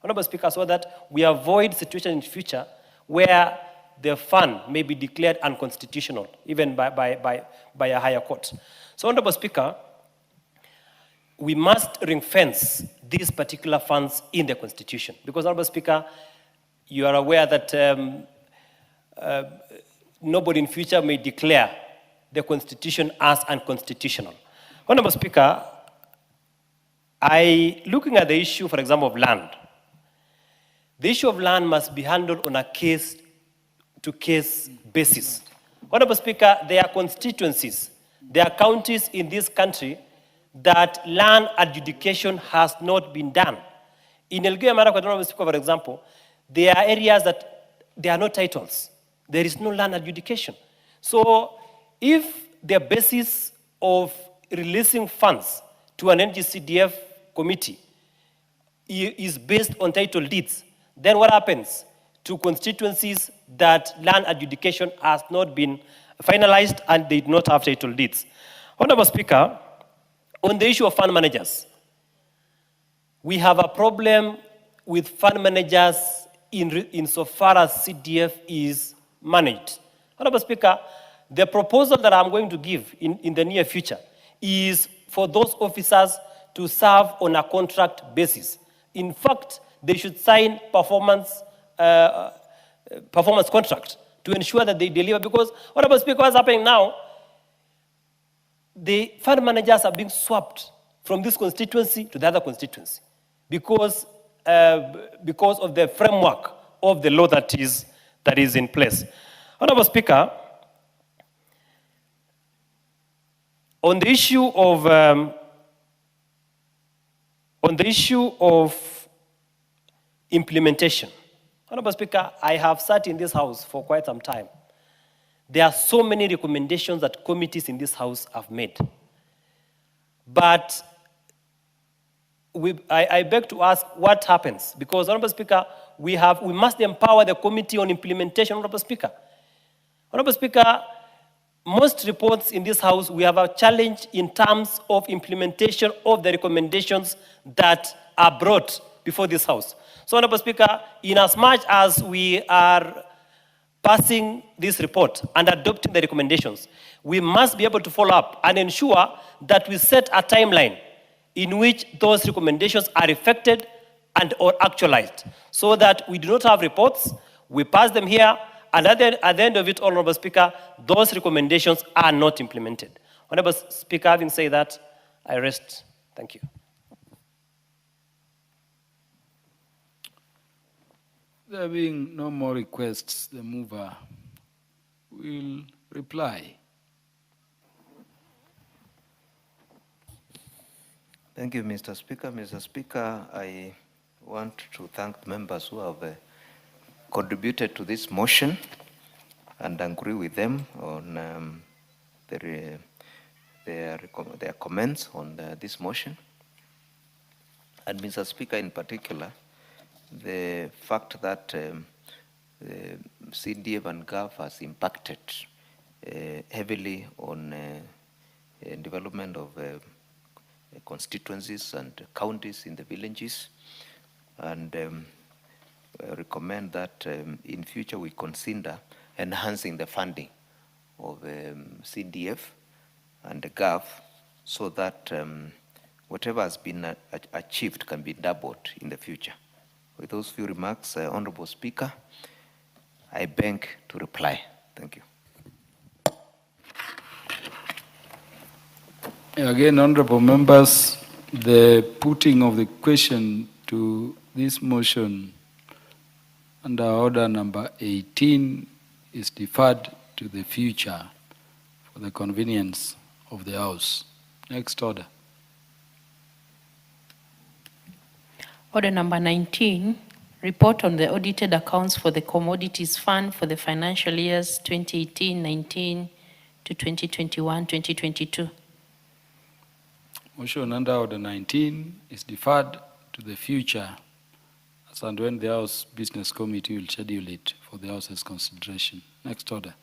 Honorable Speaker, so that we avoid situations in the future where the fund may be declared unconstitutional, even by a higher court. So, Honorable Speaker, we must ring-fence these particular funds in the Constitution. Because, Honorable Speaker, you are aware that nobody in future may declare the Constitution as unconstitutional. Honorable Speaker, looking at the issue, for example, of land, the issue of land must be handled on a case-to-case basis. Honorable Speaker, there are constituencies, there are counties in this country that land adjudication has not been done. In Elgeyo Marakwet, Honorable Speaker, for example, there are areas that there are no titles. There is no land adjudication. So if the basis of releasing funds to an NGCDF committee is based on title deeds, then what happens to constituencies that land adjudication has not been finalized and they do not have title deeds? Honorable Speaker, on the issue of fund managers, we have a problem with fund managers insofar as CDF is managed. Honorable Speaker, the proposal that I'm going to give in the near future is for those officers to serve on a contract basis. In fact, they should sign performance contract to ensure that they deliver. Because, Honorable Speaker, what's happening now, the fund managers are being swapped from this constituency to the other constituency because of the framework of the law that is in place. Honorable Speaker, on the issue of implementation, Honorable Speaker, I have sat in this House for quite some time. There are so many recommendations that committees in this House have made. But I beg to ask what happens, because, Honorable Speaker, we must empower the committee on implementation, Honorable Speaker. Honorable Speaker, most reports in this House, we have a challenge in terms of implementation of the recommendations that are brought before this House. So, Honorable Speaker, in as much as we are passing this report and adopting the recommendations, we must be able to follow up and ensure that we set a timeline in which those recommendations are effected and or actualized, so that we do not have reports, we pass them here, and at the end of it, Honorable Speaker, those recommendations are not implemented. Honorable Speaker, having said that, I rest. Thank you. There being no more requests, the mover will reply. Thank you, Mr. Speaker. Mr. Speaker, I want to thank the members who have contributed to this motion and agree with them on their comments on this motion. And Mr. Speaker, in particular, the fact that CDF and GAF has impacted heavily on development of constituencies and counties in the villages, and recommend that in future we consider enhancing the funding of CDF and the GAF so that whatever has been achieved can be doubled in the future. With those few remarks, Honorable Speaker, I beg to reply. Thank you. Again, honorable members, the putting of the question to this motion under order number 18 is deferred to the future for the convenience of the House. Next order. Order number 19, report on the audited accounts for the Commodities Fund for the financial years 2018-19 to 2021-2022. Motion under order 19 is deferred to the future as and when the House Business Committee will schedule it for the House's consideration. Next order.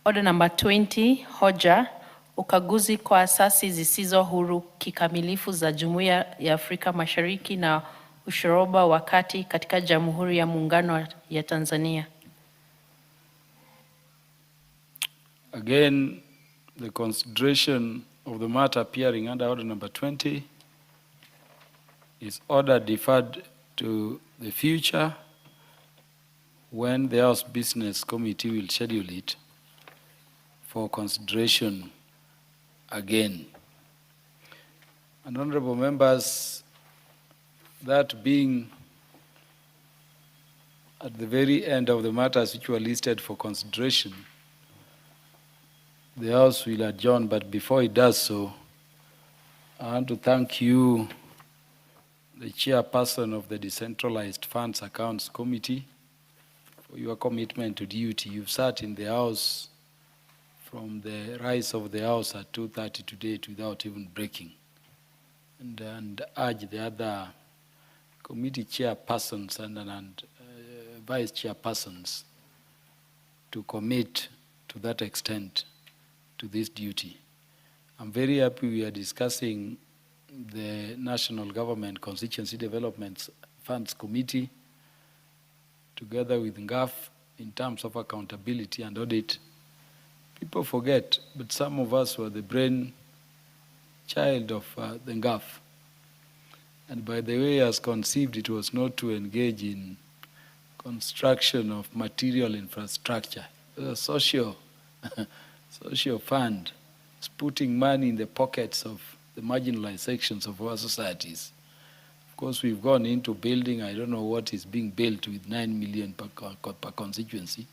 Order number 20, hoja, ukaguzi kwa asasi zisizo huru kikamilifu za Jumuiya ya Afrika Mashariki na ushoroba wa kati katika Jamhuri ya Muungano ya Tanzania. Again, the consideration of the matter appearing under order number 20 is order deferred to the future when the House Business Committee will schedule it for consideration again. And honorable members, that being at the very end of the matters which were listed for consideration, the House will adjourn, but before it does so, I want to thank you, the chairperson of the Decentralized Funds Accounts Committee, for your commitment to duty. You've sat in the House from the rise of the House at 2:30 to date without even breaking, and urge the other committee chairpersons and vice chairpersons to commit to that extent to this duty. I'm very happy we are discussing the National Government Constituency Development Funds Committee together with NGAF in terms of accountability and audit. People forget, but some of us were the brain child of the NGAF. And by the way, as conceived, it was not to engage in construction of material infrastructure. It was a social fund. It's putting money in the pockets of the marginalized sections of our societies. Of course, we've gone into building, I don't know what is being built with 9 million per constituency.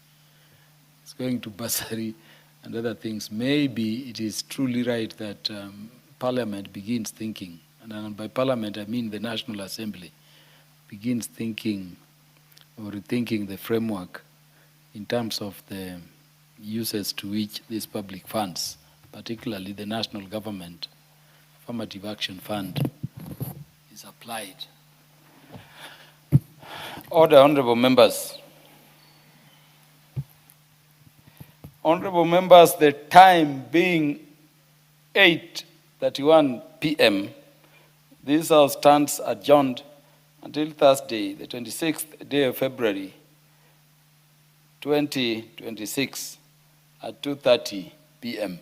It's going to bursary and other things. Maybe it is truly right that Parliament begins thinking, and by Parliament I mean the National Assembly, begins thinking or rethinking the framework in terms of the uses to which these public funds, particularly the National Government Affirmative Action Fund, is applied. Order, honorable members. Honorable members, the time being 8:31 p.m., this House stands adjourned until Thursday, the 26th day of February, 2026 at 2:30 p.m.